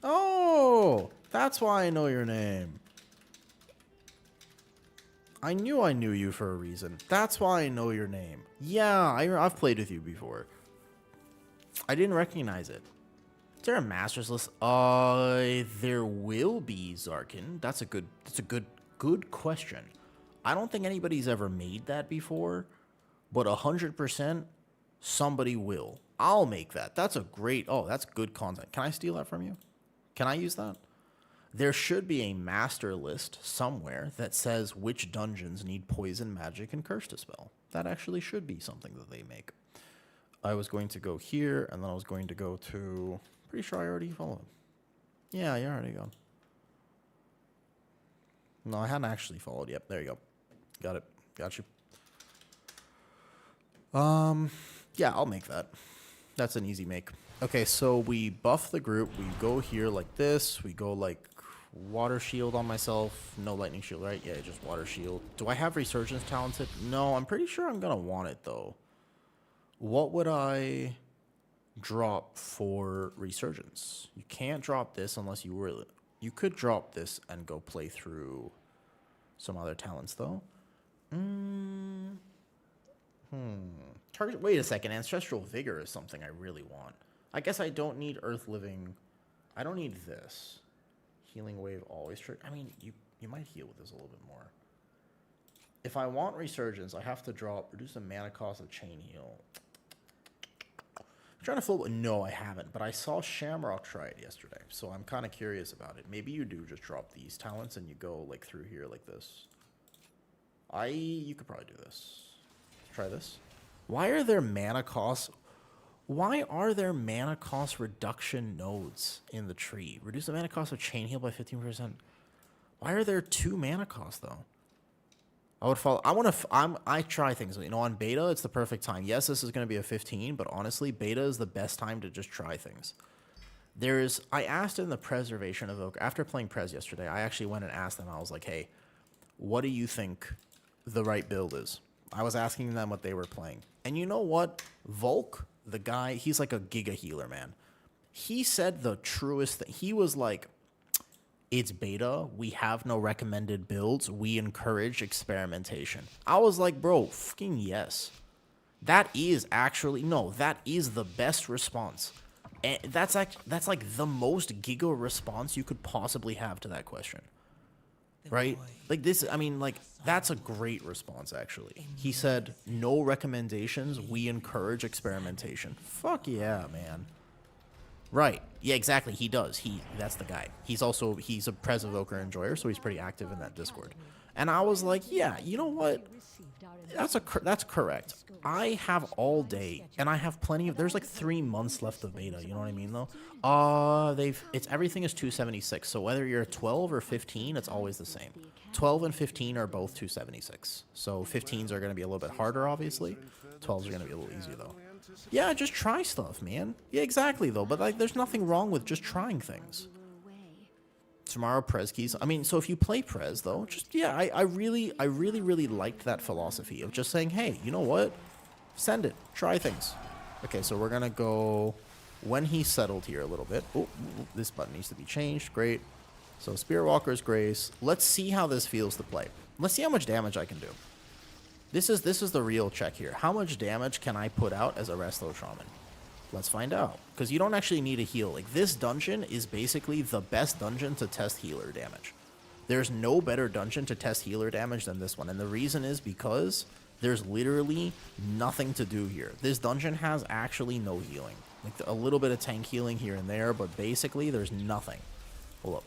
Speaker 1: Oh, that's why I know your name. I knew you for a reason. That's why I know your name. Yeah, I've played with you before. I didn't recognize it. Is there a Masters list? There will be, Zarkin. That's a good question. I don't think anybody's ever made that before, but 100% somebody will. I'll make that. That's a great... Oh, that's good content. Can I steal that from you? Can I use that? There should be a master list somewhere that says which dungeons need poison, magic, and curse to spell. That actually should be something that they make. I was going to go here, and then I was going to go to... Pretty sure I already followed. Yeah, you're already gone. No, I hadn't actually followed. Yep, there you go. Got it. Got you. Yeah, I'll make that. That's an easy make. Okay, so we buff the group. We go here like this. We go like water shield on myself. No lightning shield, right? Yeah, just water shield. Do I have resurgence talented? No, I'm pretty sure I'm gonna want it though. What would I drop for resurgence? You can't drop this unless you really... You could drop this and go play through some other talents though. Target. Wait a second. Ancestral Vigor is something I really want. I guess I don't need Earth Living. I don't need this. Healing Wave always trigger. I mean, you might heal with this a little bit more. If I want Resurgence, I have to drop, reduce the mana cost of Chain Heal. I'm trying to flip. No, I haven't. But I saw Shamrock try it yesterday, so I'm kind of curious about it. Maybe you do just drop these talents and you go like through here like this. You could probably do this. Let's try this. Why are there mana costs? Why are there mana cost reduction nodes in the tree? Reduce the mana cost of Chain Heal by 15%. Why are there 2 mana costs though? I would follow. I try things. You know, on beta, it's the perfect time. Yes, this is going to be a 15, but honestly, beta is the best time to just try things. I asked in the preservation of Evoker, after playing Prez yesterday, I actually went and asked them. I was like, hey, what do you think the right build is? I was asking them what they were playing. And you know what? Volk, the guy, he's like a giga healer, man. He said the truest thing. He was like, it's beta. We have no recommended builds. We encourage experimentation. I was like, bro, fucking yes. That is actually, no, that is the best response. And that's like the most giga response you could possibly have to that question. Right? Like this, I mean, like, that's a great response, actually. He said, no recommendations. We encourage experimentation. Fuck yeah, man. Right. Yeah, exactly. He does. That's the guy. He's a Prez Evoker enjoyer, so he's pretty active in that Discord. And I was like, yeah, you know what? That's correct. I have all day, and I have plenty of... There's like 3 months left of beta, you know what I mean, though? Everything is 276, so whether you're 12 or 15, it's always the same. 12 and 15 are both 276. So 15s are going to be a little bit harder, obviously. 12s are going to be a little easier, though. Yeah, just try stuff, man. Yeah, exactly, though. But like, there's nothing wrong with just trying things. Tomorrow, Prez keys. I mean, so if you play Prez, though, just, yeah, I really liked that philosophy of just saying, hey, you know what? Send it. Try things. Okay, so we're going to go when he settled here a little bit. Oh, this button needs to be changed. Great. So Spearwalker's Grace. Let's see how this feels to play. Let's see how much damage I can do. This is the real check here. How much damage can I put out as a Resto Shaman? Let's find out. Because you don't actually need a heal. Like, this dungeon is basically the best dungeon to test healer damage. There's no better dungeon to test healer damage than this one. And the reason is because there's literally nothing to do here. This dungeon has actually no healing. Like, a little bit of tank healing here and there, but basically there's nothing. Hold up.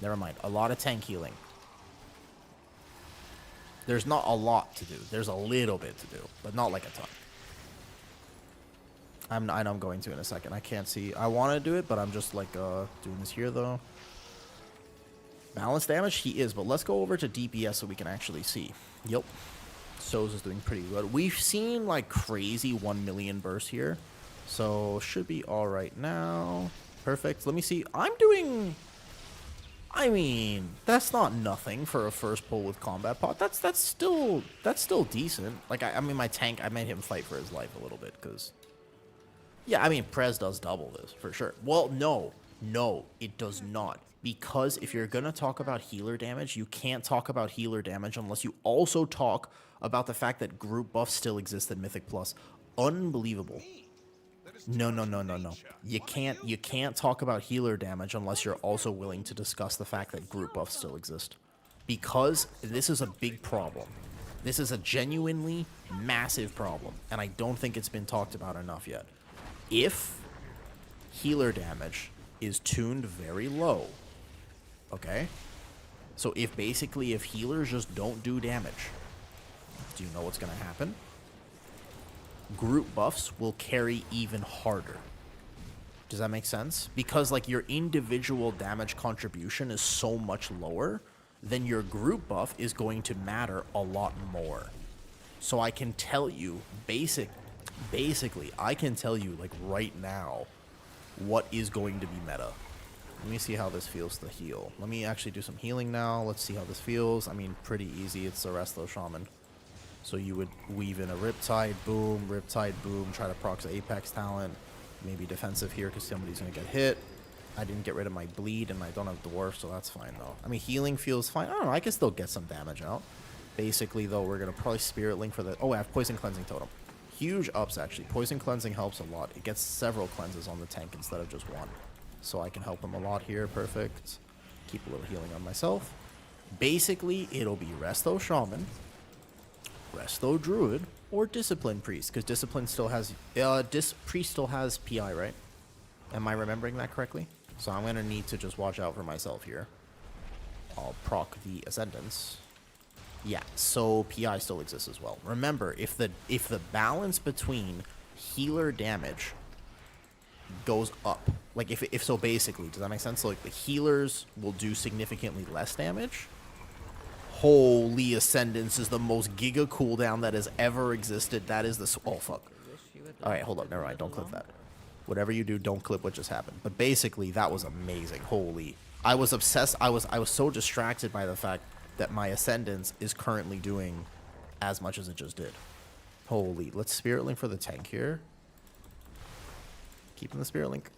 Speaker 1: Never mind. A lot of tank healing. There's not a lot to do. There's a little bit to do, but not like a ton. I know I'm going to in a second. I can't see. I want to do it, but I'm just like doing this here though. Balance damage, he is, but let's go over to DPS so we can actually see. Yep. Soz is doing pretty good. We've seen like crazy 1 million bursts here, so should be all right now. Perfect. Let me see. I'm doing... I mean, that's not nothing for a first pull with combat pot. That's still decent. Like, I mean, my tank, I made him fight for his life a little bit, because... Yeah, I mean, Prez does double this, for sure. Well, no, it does not. Because if you're going to talk about healer damage, you can't talk about healer damage unless you also talk about the fact that group buffs still exist in Mythic Plus. Unbelievable. No. You can't talk about healer damage unless you're also willing to discuss the fact that group buffs still exist. Because this is a big problem. This is a genuinely massive problem, and I don't think it's been talked about enough yet. If healer damage is tuned very low, okay? So if healers just don't do damage, do you know what's going to happen? group buffs will carry even harder. Does that make sense? Because like your individual damage contribution is so much lower, then your group buff is going to matter a lot more. So I can tell you, basically, I can tell you like right now what is going to be meta. Let me see how this feels to heal. Let me actually do some healing now. Let's see how this feels. I mean, pretty easy. It's the Resto Shaman. So you would weave in a Riptide, boom, try to proc the Apex talent. Maybe defensive here because somebody's going to get hit. I didn't get rid of my bleed and I don't have Dwarf, so that's fine though. I mean, healing feels fine. I don't know. I can still get some damage out. Basically, though, we're going to probably Spirit Link for the... Oh, I have Poison Cleansing Totem. Huge ups, actually. Poison Cleansing helps a lot. It gets several cleanses on the tank instead of just one. So I can help him a lot here. Perfect. Keep a little healing on myself. Basically, it'll be Resto Shaman, Resto Druid, or Discipline Priest, because Discipline still has... Priest still has PI, right? Am I remembering that correctly? So I'm going to need to just watch out for myself here. I'll proc the Ascendance. Yeah, so PI still exists as well. Remember, if the balance between healer damage goes up, like if so basically, does that make sense? So like the healers will do significantly less damage. Holy, Ascendance is the most giga cooldown that has ever existed. That is the... Oh, fuck. Alright, hold up. Never mind. Don't clip that. Whatever you do, don't clip what just happened. But basically, that was amazing. Holy. I was obsessed. I was so distracted by the fact that my Ascendance is currently doing as much as it just did. Holy. Let's Spirit Link for the tank here. Keeping the Spirit Link.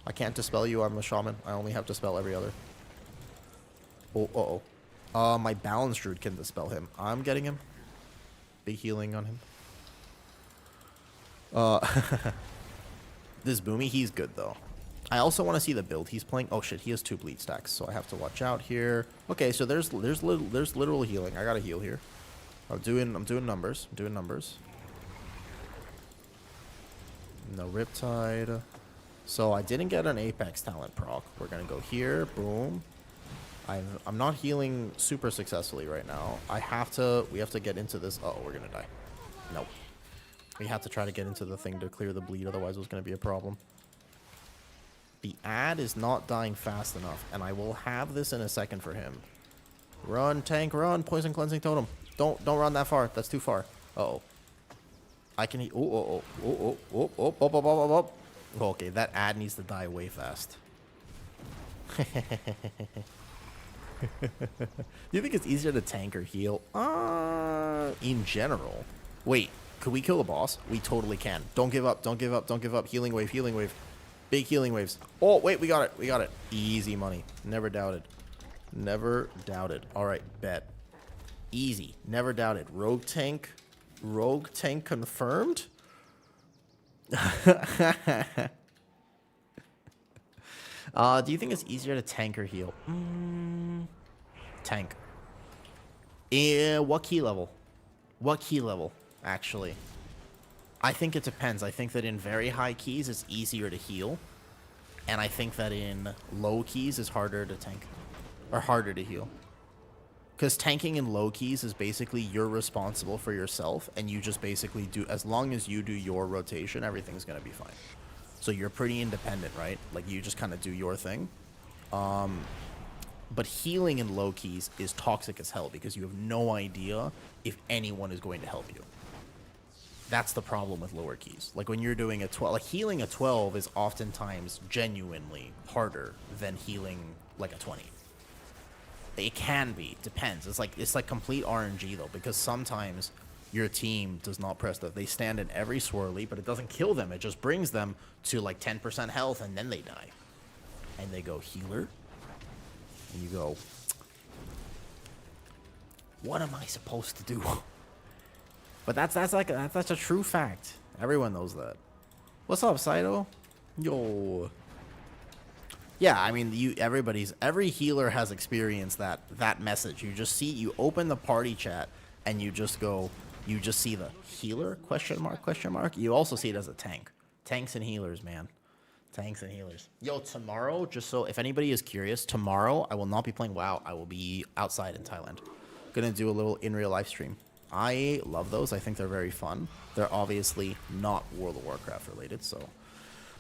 Speaker 1: I can't dispel you. I'm a Shaman. I only have to spell every other. Oh, uh-oh. My Balance Druid can dispel him. I'm getting him. Big healing on him. This Boomy, he's good, though. I also want to see the build he's playing. Oh, shit, he has 2 bleed stacks, so I have to watch out here. Okay, so there's literal healing. I gotta heal here. I'm doing numbers. I'm doing numbers. No Riptide. So I didn't get an Apex talent proc. We're gonna go here. Boom. I'm not healing super successfully right now. We have to get into this. Oh, we're gonna die. Nope. We have to try to get into the thing to clear the bleed, otherwise it was gonna be a problem. The ad is not dying fast enough, and I will have this in a second for him. Run, tank, run! Poison Cleansing Totem. Don't run that far. That's too far. Uh-oh. I can... Oh. Okay, that ad needs to die way fast. You think it's easier to tank or heal? In general. Wait, could we kill the boss? We totally can. Don't give up. Don't give up. Don't give up. Healing wave. Healing wave. Big healing waves. Oh, wait, we got it. We got it. Easy money. Never doubted. Never doubted. All right, bet. Easy. Never doubted. Rogue tank. Rogue tank confirmed. Do you think it's easier to tank or heal? Tank. What key level? What key level, actually? I think it depends. I think that in very high keys, it's easier to heal. And I think that in low keys, it's harder to tank. Or harder to heal. Because tanking in low keys is basically you're responsible for yourself. And you just basically do... As long as you do your rotation, everything's going to be fine. So you're pretty independent, right? Like, you just kind of do your thing. But healing in low keys is toxic as hell. Because you have no idea if anyone is going to help you. That's the problem with lower keys. Like when you're doing a 12, like healing a 12 is oftentimes genuinely harder than healing like a 20. It can be, depends. It's like complete RNG though, because sometimes your team does not press that. They stand in every swirly, but it doesn't kill them. It just brings them to like 10% health and then they die. And they go healer. And you go, what am I supposed to do? But that's a true fact. Everyone knows that. What's up, Saito? Yo. Yeah, I mean, every healer has experienced that message. You just see, you open the party chat, and you just see the healer, question mark. You also see it as a tank. Tanks and healers, man. Tanks and healers. Yo, tomorrow, just so, if anybody is curious, tomorrow, I will not be playing WoW. I will be outside in Thailand. Gonna do a little in real live stream. I love those. I think they're very fun. They're obviously not World of Warcraft related, so.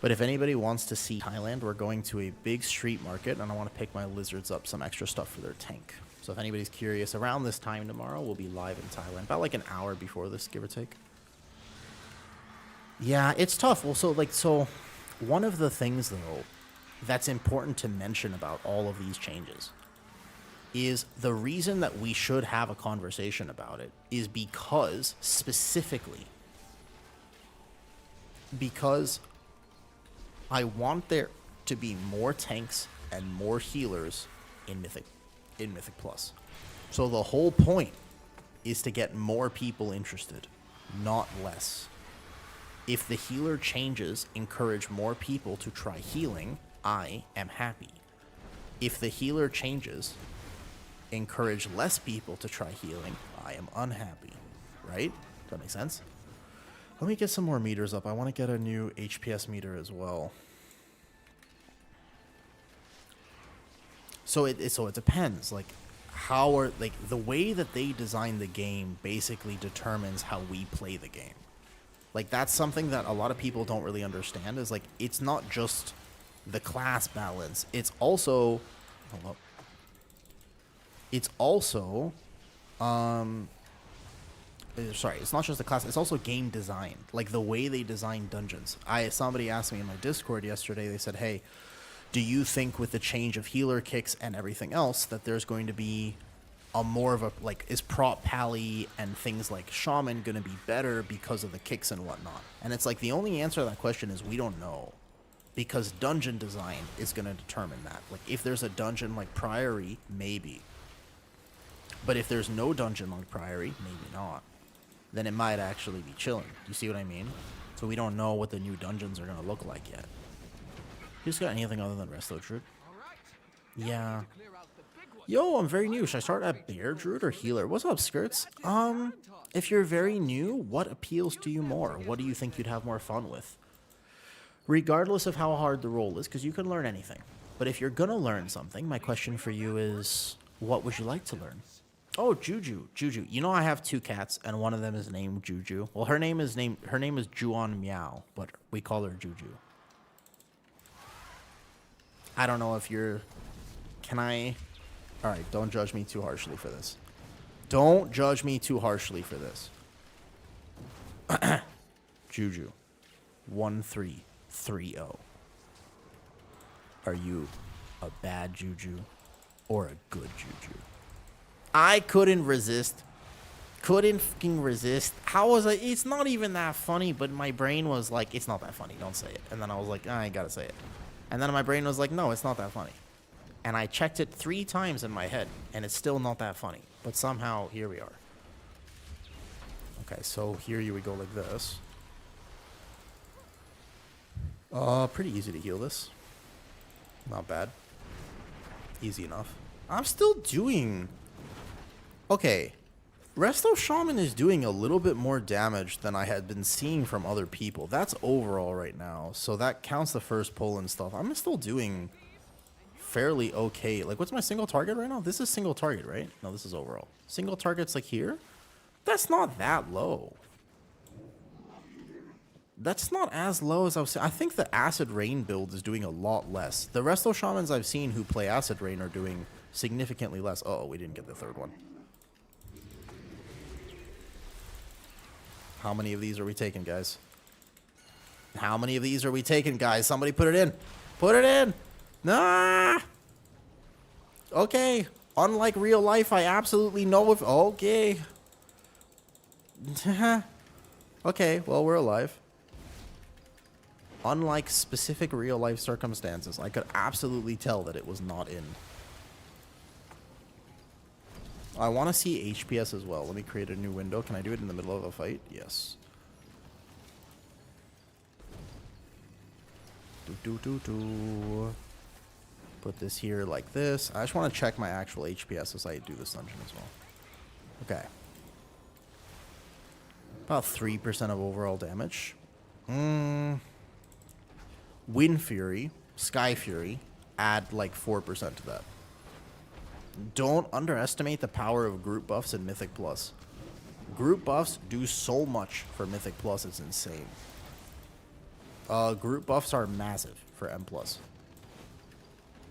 Speaker 1: But if anybody wants to see Thailand, we're going to a big street market, and I want to pick my lizards up some extra stuff for their tank. So if anybody's curious, around this time tomorrow, we'll be live in Thailand. About like an hour before this, give or take. Yeah, it's tough. Well, so one of the things, though, that's important to mention about all of these changes is the reason that we should have a conversation about it is because, specifically, because I want there to be more tanks and more healers in Mythic Plus. So the whole point is to get more people interested, not less. If the healer changes encourage more people to try healing, I am happy. If the healer changes encourage less people to try healing, I am unhappy. Right? Does that make sense? Let me get some more meters up. I want to get a new HPS meter as well. So it depends. Like, the way that they design the game basically determines how we play the game. Like, that's something that a lot of people don't really understand, is like, it's not just the class balance. It's also, it's not just the class, it's also game design. Like, the way they design dungeons. Somebody asked me in my Discord yesterday, they said, hey, do you think with the change of healer kicks and everything else that there's going to be a more of a, like, is prop pally and things like shaman going to be better because of the kicks and whatnot? And it's like, the only answer to that question is we don't know, because dungeon design is going to determine that. Like, if there's a dungeon like Priory, maybe. But if there's no dungeon like Priory, maybe not. Then it might actually be chilling. Do you see what I mean? So we don't know what the new dungeons are going to look like yet. You just got anything other than Resto Druid? Yeah. Yo, I'm very new. Should I start at Bear Druid or Healer? What's up, Skirts? If you're very new, what appeals to you more? What do you think you'd have more fun with? Regardless of how hard the role is, because you can learn anything. But if you're gonna learn something, my question for you is, what would you like to learn? Oh, Juju. Juju. You know I have two cats, and one of them is named Juju. Well, her name is Juan Meow, but we call her Juju. I don't know if you're... Can I... Alright, don't judge me too harshly for this. Don't judge me too harshly for this. Juju. 1330. Are you a bad Juju or a good Juju? I couldn't resist. Couldn't fucking resist. How was I? It's not even that funny, but my brain was like, it's not that funny. Don't say it. And then I was like, I ain't gotta say it. And then my brain was like, no, it's not that funny. And I checked it 3 times in my head, and it's still not that funny. But somehow, here we are. Okay, so here we go like this. Pretty easy to heal this. Not bad. Easy enough. I'm still doing... Okay. Resto Shaman is doing a little bit more damage than I had been seeing from other people. That's overall right now. So that counts the first pull and stuff. I'm still doing fairly okay. Like, what's my single target right now? This is single target, right? No, this is overall. Single target's like here? That's not that low. That's not as low as I was saying. I think the Acid Rain build is doing a lot less. The Resto Shamans I've seen who play Acid Rain are doing significantly less. Oh, we didn't get the third one. How many of these are we taking, guys? How many of these are we taking, guys? Somebody put it in. Put it in. Nah. Okay. Unlike real life, I absolutely know if... Okay. Okay, well, we're alive. Unlike specific real life circumstances, I could absolutely tell that it was not in. I want to see HPS as well. Let me create a new window. Can I do it in the middle of a fight? Yes. Put this here like this. I just want to check my actual HPS as I do this dungeon as well. Okay. About 3% of overall damage. Wind Fury, Sky Fury, add like 4% to that. Don't underestimate the power of group buffs in Mythic Plus. Group buffs do so much for Mythic Plus, it's insane. Group buffs are massive for M+.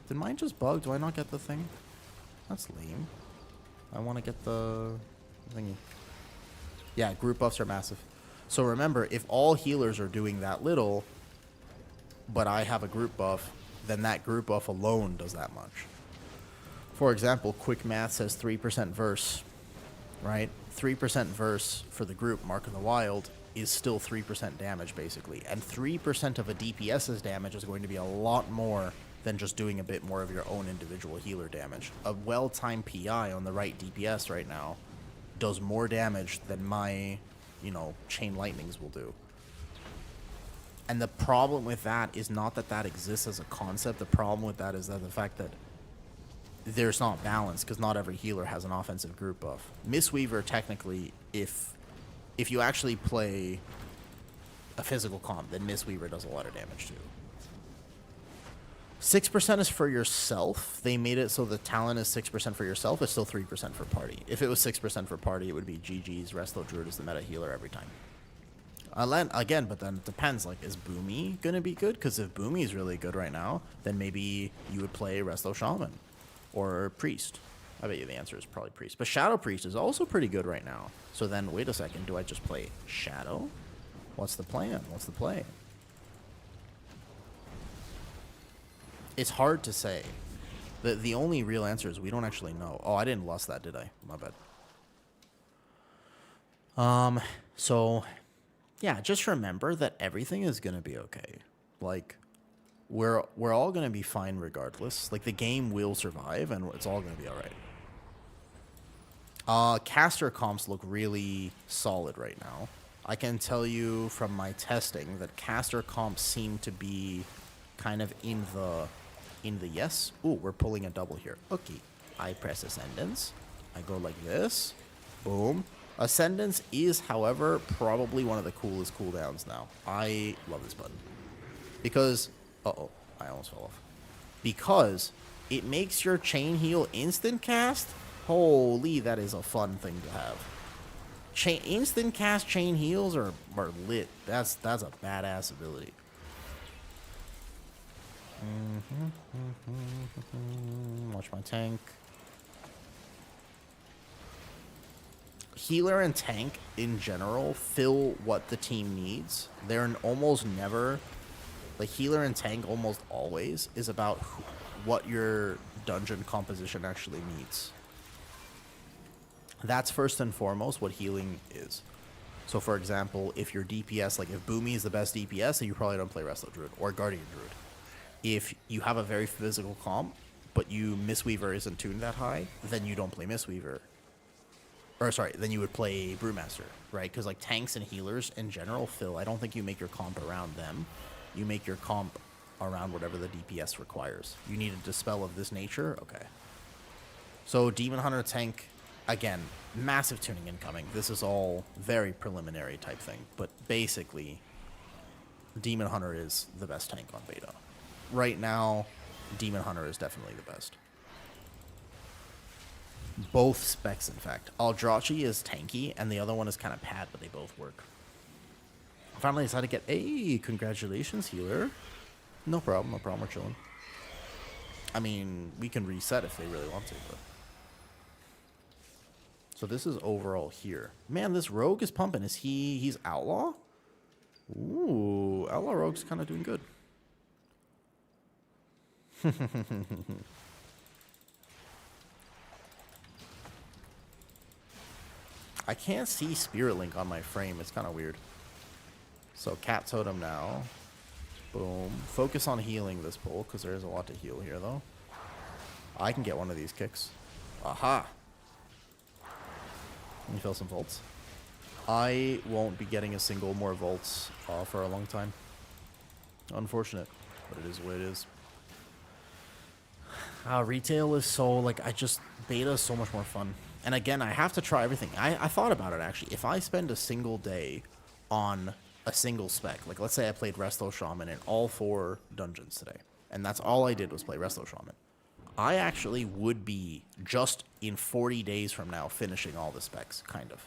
Speaker 1: Did mine just bug? Do I not get the thing? That's lame. I want to get the thingy. Yeah, group buffs are massive. So remember, if all healers are doing that little, but I have a group buff, then that group buff alone does that much. For example, quick math says 3% verse, right? 3% verse for the group, Mark of the Wild, is still 3% damage, basically. And 3% of a DPS's damage is going to be a lot more than just doing a bit more of your own individual healer damage. A well-timed PI on the right DPS right now does more damage than my, chain lightnings will do. And the problem with that is not that that exists as a concept. The problem with that is that the fact that there's not balance, because not every healer has an offensive group buff. Mistweaver, technically, if you actually play a physical comp, then Mistweaver does a lot of damage too. 6% is for yourself. They made it so the talent is 6% for yourself. It's still 3% for party. If it was 6% for party, it would be GG's. Resto Druid is the meta healer every time. Again, but then it depends. Like, is Boomy going to be good? Because if Boomy is really good right now, then maybe you would play Resto Shaman or Priest. I bet you the answer is probably Priest. But Shadow Priest is also pretty good right now. So then, wait a second. Do I just play Shadow? What's the plan? What's the play? It's hard to say. The only real answer is we don't actually know. Oh, I didn't lust that, did I? My bad. So, yeah, just remember that everything is going to be okay. Like, we're all going to be fine regardless. Like, the game will survive, and it's all going to be all right. Caster comps look really solid right now. I can tell you from my testing that caster comps seem to be kind of in the yes. Ooh, we're pulling a double here. Okay. I press Ascendance. I go like this. Boom. Ascendance is, however, probably one of the coolest cooldowns now. I love this button. Because... Uh-oh. I almost fell off. Because it makes your chain heal instant cast. Holy, that is a fun thing to have. Instant cast chain heals are lit. That's a badass ability. Watch my tank. Healer and tank in general fill what the team needs. They're almost never... Like, healer and tank almost always is about what your dungeon composition actually needs. That's first and foremost what healing is. So, for example, if your DPS, like if Boomy is the best DPS, then you probably don't play Resto Druid or Guardian Druid. If you have a very physical comp, but Mistweaver isn't tuned that high, then you don't play Mistweaver. Or, sorry, then you would play Brewmaster, right? Because, like, tanks and healers in general, I don't think you make your comp around them. You make your comp around whatever the DPS requires. You need a Dispel of this nature? Okay. So, Demon Hunter tank, again, massive tuning incoming. This is all very preliminary type thing. But basically, Demon Hunter is the best tank on beta. Right now, Demon Hunter is definitely the best. Both specs, in fact. Aldrachi is tanky, and the other one is kind of pad, but they both work. Finally decided to get... Hey, congratulations, healer. No problem, we're chilling. I mean, we can reset if they really want to, but... So this is overall here. Man, this rogue is pumping. He's outlaw? Ooh, outlaw rogue's kind of doing good. I can't see Spirit Link on my frame. It's kind of weird. So Cat Totem now. Boom. Focus on healing this pull, because there is a lot to heal here, though. I can get one of these kicks. Aha! Let me fill some volts. I won't be getting a single more volts for a long time. Unfortunate, but it is what it is. Retail is so, like, beta is so much more fun. And again, I have to try everything. I thought about it, actually. If I spend a single day on a single spec, like let's say I played Resto Shaman in all 4 dungeons today, and that's all I did was play Resto Shaman, I actually would be, just in 40 days from now, finishing all the specs, kind of.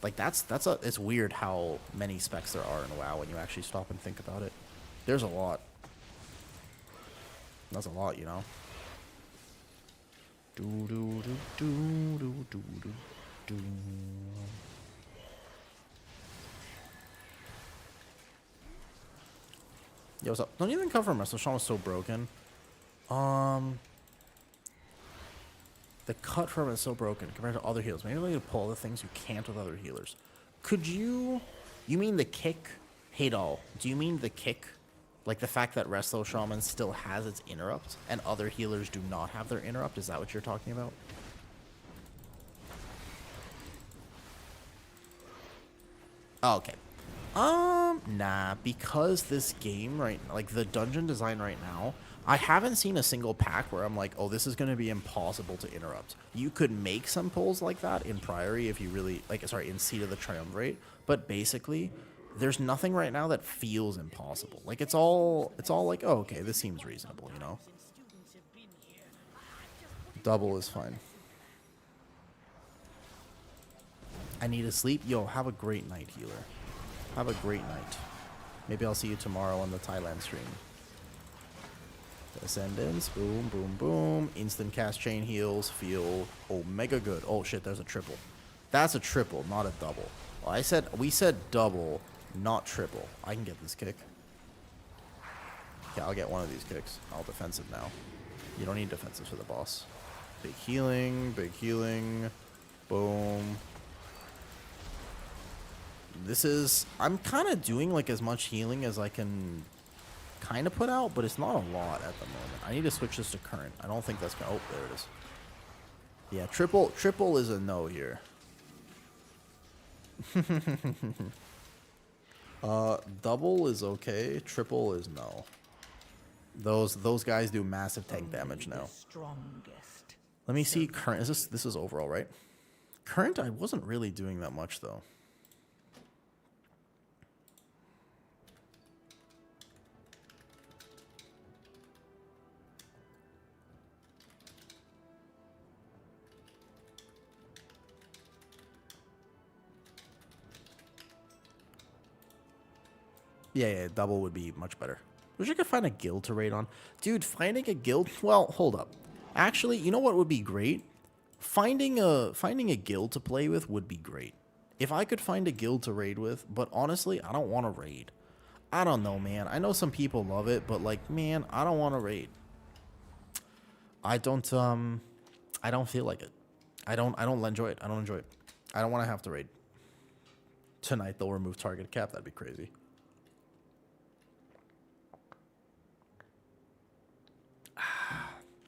Speaker 1: Like, it's weird how many specs there are in WoW when you actually stop and think about it. There's a lot. That's a lot, you know? Yo, what's up? Don't even cover him. So Sean was so broken. The cut from it is so broken compared to other healers. Maybe we could pull the things you can't with other healers. Could you... You mean the kick? Hey, doll. Do you mean the kick? Like the fact that Resto Shaman still has its interrupt and other healers do not have their interrupt? Is that what you're talking about? Oh, okay. Nah, because this game like the dungeon design right now, I haven't seen a single pack where I'm like, oh, this is going to be impossible to interrupt. You could make some pulls like that in Priory if you really, in Seat of the Triumvirate, but basically, there's nothing right now that feels impossible. Like, it's all like, oh, okay, this seems reasonable, you know? Double is fine. I need to sleep. Yo, have a great night, healer. Have a great night. Maybe I'll see you tomorrow on the Thailand stream. Ascendance, boom, boom, boom. Instant cast chain heals, feel omega good. Oh shit, there's a triple. That's a triple, not a double. Well, we said double, not triple. I can get this kick. Yeah, I'll get one of these kicks. I'll defensive now. You don't need defensive for the boss. Big healing, boom. I'm kind of doing like as much healing as I can kind of put out, but it's not a lot at the moment. I need to switch this to current. I don't think that's gonna, oh, there it is. Yeah, triple is a no here. Double is okay, triple is no. Those guys do massive tank damage now. Let me see current. This is overall, right? Current, I wasn't really doing that much though. Yeah, double would be much better. Wish I could find a guild to raid on. Dude, finding a guild... Well, hold up. Actually, you know what would be great? Finding a guild to play with would be great. If I could find a guild to raid with, but honestly, I don't want to raid. I don't know, man. I know some people love it, but like, man, I don't want to raid. I don't feel like it. I don't enjoy it. I don't enjoy it. I don't want to have to raid. Tonight they'll remove target cap. That'd be crazy.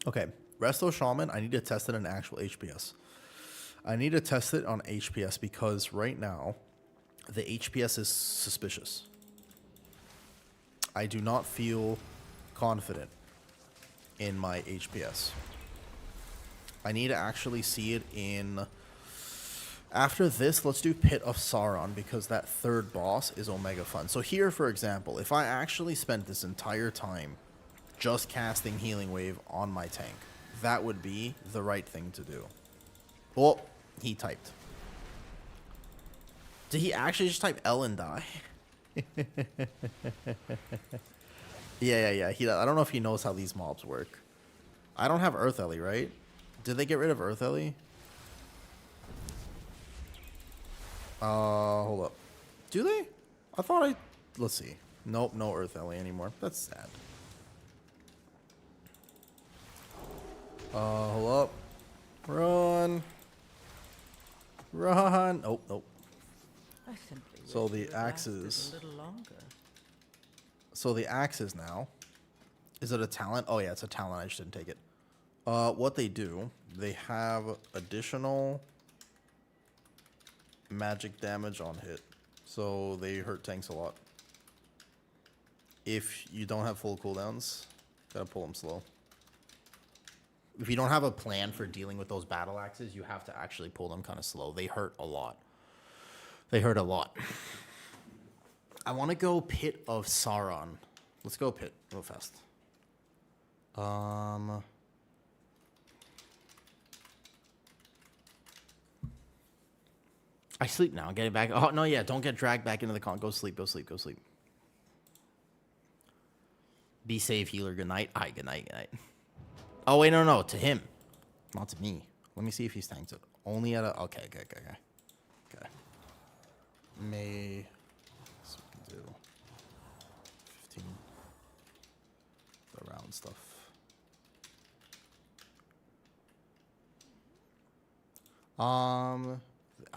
Speaker 1: Okay, Resto Shaman, I need to test it on actual HPS. I need to test it on HPS because right now, the HPS is suspicious. I do not feel confident in my HPS. I need to actually see it in... After this, let's do Pit of Sauron because that third boss is Omega fun. So here, for example, if I actually spent this entire time just casting Healing Wave on my tank, that would be the right thing to do. Well, he typed. Did he actually just type L and die? Yeah. I don't know if he knows how these mobs work. I don't have Earth Ellie, right? Did they get rid of Earth Ellie? Hold up. Do they? I thought let's see. Nope, no Earth Ellie anymore. That's sad. Hold up. Run. Oh, nope. So the axes. So the axes now. Is it a talent? Oh yeah, it's a talent. I just didn't take it. What they do, they have additional magic damage on hit. So they hurt tanks a lot. If you don't have full cooldowns, gotta pull them slow. If you don't have a plan for dealing with those battle axes, you have to actually pull them kind of slow. They hurt a lot. They hurt a lot. I want to go Pit of Sauron. Let's go Pit real fast. I sleep now. Getting back. Oh, no, yeah. Don't get dragged back into the con. Go sleep. Go sleep. Go sleep. Be safe, healer. Good night. All right, good night. Good night. Oh, wait, no. To him. Not to me. Let me see if he's tanked it. Only at a... Okay. Okay. May... So we can do 15. The round stuff.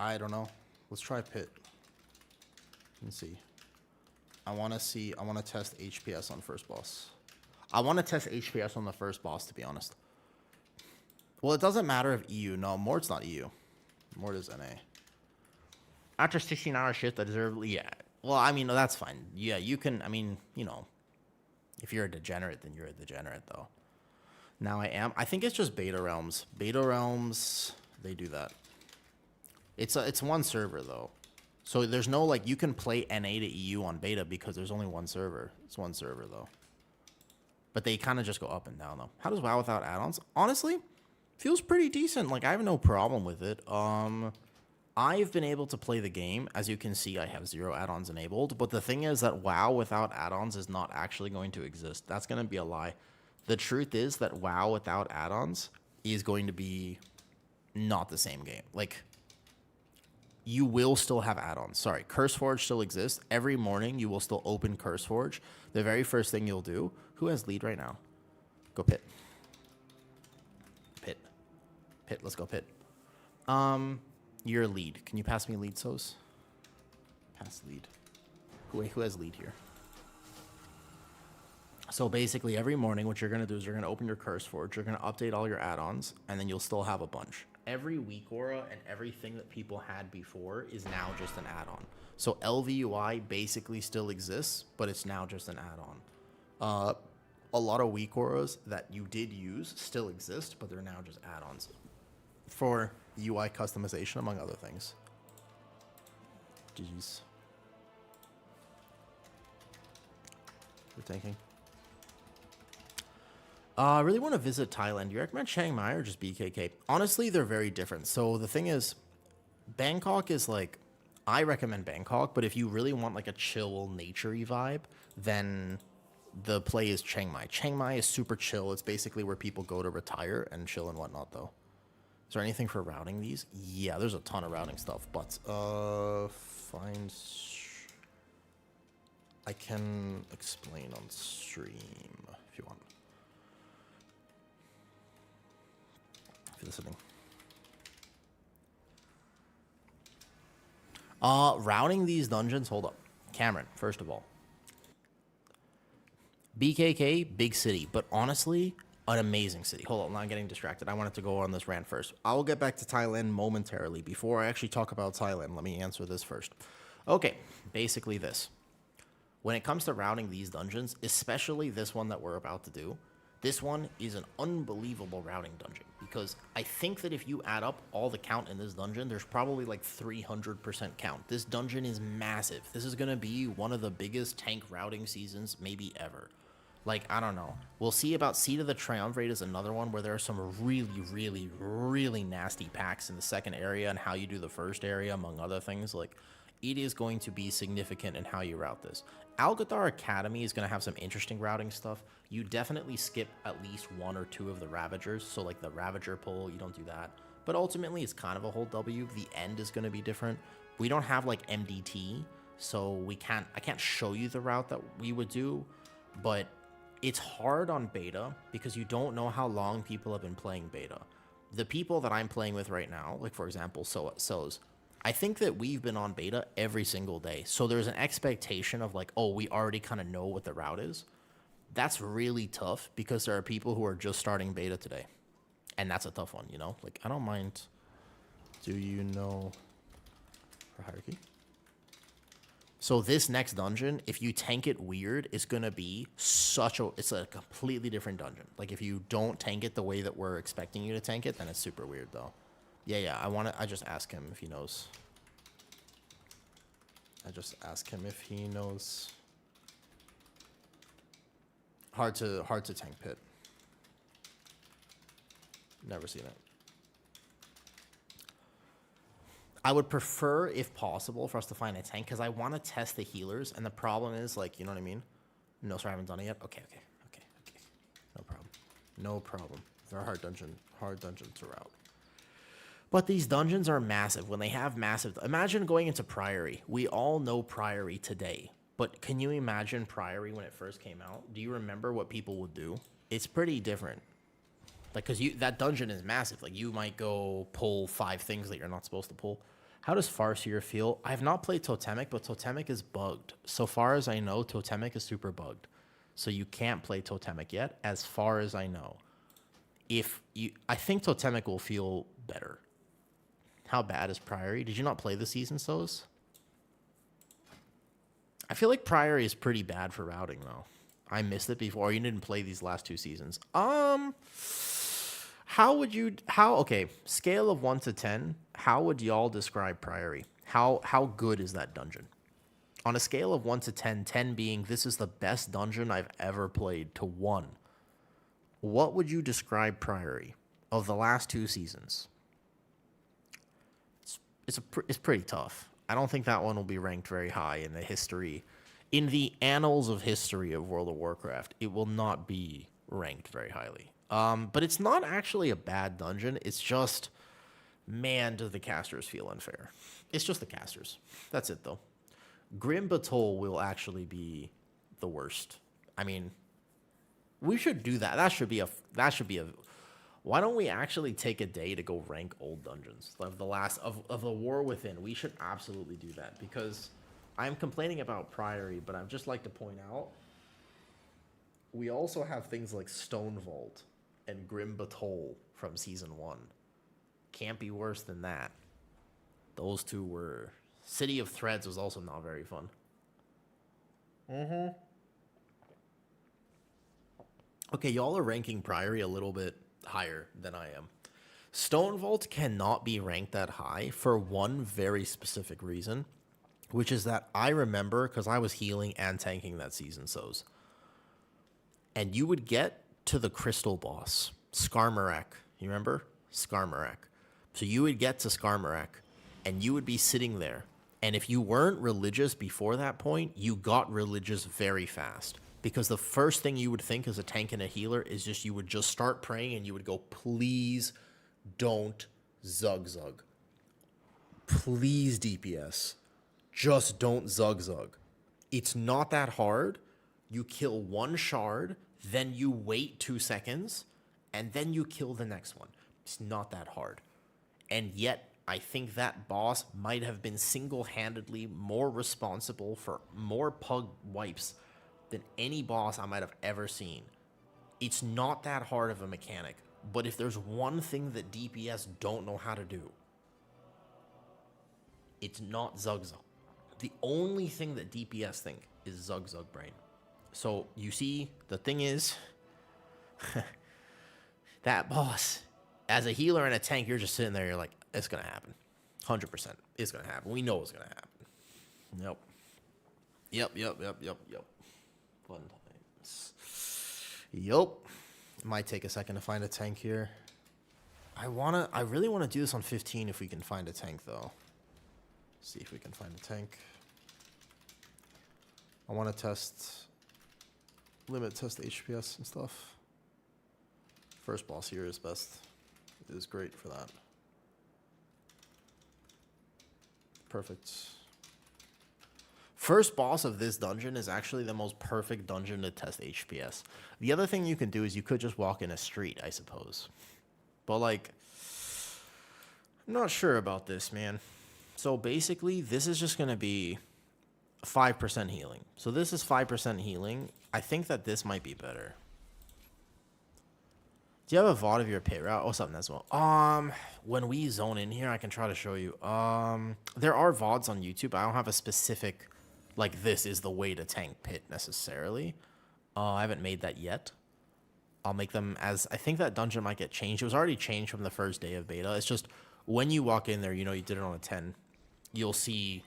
Speaker 1: I don't know. Let's try pit. Let's see. I want to test HPS on first boss. I want to test HPS on the first boss, to be honest. Well, it doesn't matter if EU. No, Mort's not EU. Mort is NA. After 16-hour shift, I deserve... Yeah. Well, I mean, that's fine. Yeah, you can... I mean, you know, if you're a degenerate, then you're a degenerate, though. Now I am. I think it's just Beta Realms. Beta Realms, they do that. It's one server, though. So there's no, like, you can play NA to EU on Beta because there's only one server. It's one server, though. But they kind of just go up and down, though. How does WoW without add-ons? Honestly, feels pretty decent. Like, I have no problem with it. I've been able to play the game. As you can see, I have 0 add-ons enabled. But the thing is that WoW without add-ons is not actually going to exist. That's going to be a lie. The truth is that WoW without add-ons is going to be not the same game. Like, you will still have add-ons. Sorry, CurseForge still exists. Every morning, you will still open CurseForge. The very first thing you'll do... Who has lead right now? Go pit. Pit. Let's go pit. Your lead. Can you pass me lead, Sos? Pass lead. Who has lead here? So basically, every morning, what you're going to do is you're going to open your CurseForge. You're going to update all your add-ons, and then you'll still have a bunch. Every weak aura and everything that people had before is now just an add-on. So LVUI basically still exists, but it's now just an add-on. A lot of weak auras that you did use still exist, but they're now just add-ons for UI customization, among other things. GG's. We're tanking. I really want to visit Thailand. Do you recommend Chiang Mai or just BKK? Honestly, they're very different. So the thing is, Bangkok is like, I recommend Bangkok, but if you really want like a chill, nature-y vibe, then the play is Chiang Mai. Chiang Mai is super chill. It's basically where people go to retire and chill and whatnot, though. Is there anything for routing these? Yeah, there's a ton of routing stuff, but find... I can explain on stream if you want. If you're listening. Routing these dungeons, hold up. Cameron, first of all. BKK, big city, but honestly, an amazing city. Hold on, I'm not getting distracted. I wanted to go on this rant first. I'll get back to Thailand momentarily. Before I actually talk about Thailand, let me answer this first. Okay, basically this. When it comes to routing these dungeons, especially this one that we're about to do, this one is an unbelievable routing dungeon because I think that if you add up all the count in this dungeon, there's probably like 300% count. This dungeon is massive. This is going to be one of the biggest tank routing seasons maybe ever. Like, I don't know. We'll see about Seed of the Triumvirate is another one where there are some really nasty packs in the second area and how you do the first area, among other things. Like, it is going to be significant in how you route this. Algathar Academy is going to have some interesting routing stuff. You definitely skip at least 1 or 2 of the Ravagers. So, like, the Ravager pull, you don't do that. But ultimately, it's kind of a whole W. The end is going to be different. We don't have, like, MDT, so I can't show you the route that we would do. But it's hard on beta because you don't know how long people have been playing beta. The people that I'm playing with right now, like, for example, So's, I think that we've been on beta every single day. So there's an expectation of like, oh, we already kind of know what the route is. That's really tough because there are people who are just starting beta today. And that's a tough one, you know? Like, I don't mind. Do you know for hierarchy? So this next dungeon, if you tank it weird, it's going to be it's a completely different dungeon. Like, if you don't tank it the way that we're expecting you to tank it, then it's super weird, though. Yeah, I just ask him if he knows. Hard to tank pit. Never seen it. I would prefer, if possible, for us to find a tank because I want to test the healers. And the problem is, like, you know what I mean? No, sorry, I haven't done it yet. Okay. No problem. No problem. They're a hard dungeon to route. But these dungeons are massive. When they have massive... Imagine going into Priory. We all know Priory today. But can you imagine Priory when it first came out? Do you remember what people would do? It's pretty different. Like, because that dungeon is massive. Like, you might go pull 5 things that you're not supposed to pull. How does Farseer feel? I have not played Totemic, but Totemic is bugged. So far as I know, Totemic is super bugged. So you can't play Totemic yet, as far as I know. I think Totemic will feel better. How bad is Priory? Did you not play the season so's? I feel like Priory is pretty bad for routing, though. I missed it before. You didn't play these last 2 seasons. Okay, scale of 1 to 10, how would y'all describe Priory? How good is that dungeon? On a scale of 1 to 10, 10 being this is the best dungeon I've ever played, to 1, what would you describe Priory of the last 2 seasons? It's pretty tough. I don't think that one will be ranked very high in the annals of history of World of Warcraft. It will not be ranked very highly. But it's not actually a bad dungeon. It's just, man, do the casters feel unfair. It's just the casters. That's it, though. Grim Batol will actually be the worst. I mean, we should do that. That should be a. Why don't we actually take a day to go rank old dungeons of the War Within? We should absolutely do that because I'm complaining about Priory, but I'd just like to point out we also have things like Stone Vault and Grim Batol from Season 1. Can't be worse than that. Those 2 were... City of Threads was also not very fun. Okay, y'all are ranking Priory a little bit higher than I am. Stone Vault cannot be ranked that high for one very specific reason, which is that I remember, because I was healing and tanking that season so's, and you would get to the crystal boss, Skarmorak. You remember? Skarmorak. So you would get to Skarmorak, and you would be sitting there. And if you weren't religious before that point, you got religious very fast. Because the first thing you would think as a tank and a healer is just you would just start praying and you would go, please don't Zug Zug. Please DPS. Just don't Zug Zug. It's not that hard. You kill 1 shard, then you wait 2 seconds, and then you kill the next one. It's not that hard. And yet, I think that boss might have been single-handedly more responsible for more pug wipes than any boss I might have ever seen. It's not that hard of a mechanic, but if there's one thing that DPS don't know how to do, it's not Zug Zug. The only thing that DPS think is Zug Zug brain. So you see, the thing is, that boss, as a healer and a tank, you're just sitting there, you're like, it's going to happen. 100%. It's going to happen. We know it's going to happen. Yep. Fun times. Yep. It might take a second to find a tank here. I really want to do this on 15 if we can find a tank, though. See if we can find a tank. I want to limit test HPS and stuff. First boss here is best. It is great for that. Perfect. First boss of this dungeon is actually the most perfect dungeon to test HPS. The other thing you can do is you could just walk in a street, I suppose. But, like, I'm not sure about this, man. So, basically, this is just going to be 5% healing. So, this is 5% healing. I think that this might be better. Do you have a VOD of your pit route? Oh, something as well. When we zone in here, I can try to show you. There are VODs on YouTube. I don't have a specific, like, this is the way to tank pit necessarily. I haven't made that yet. I'll make them as, I think that dungeon might get changed. It was already changed from the first day of beta. It's just, when you walk in there, you know you did it on a 10. You'll see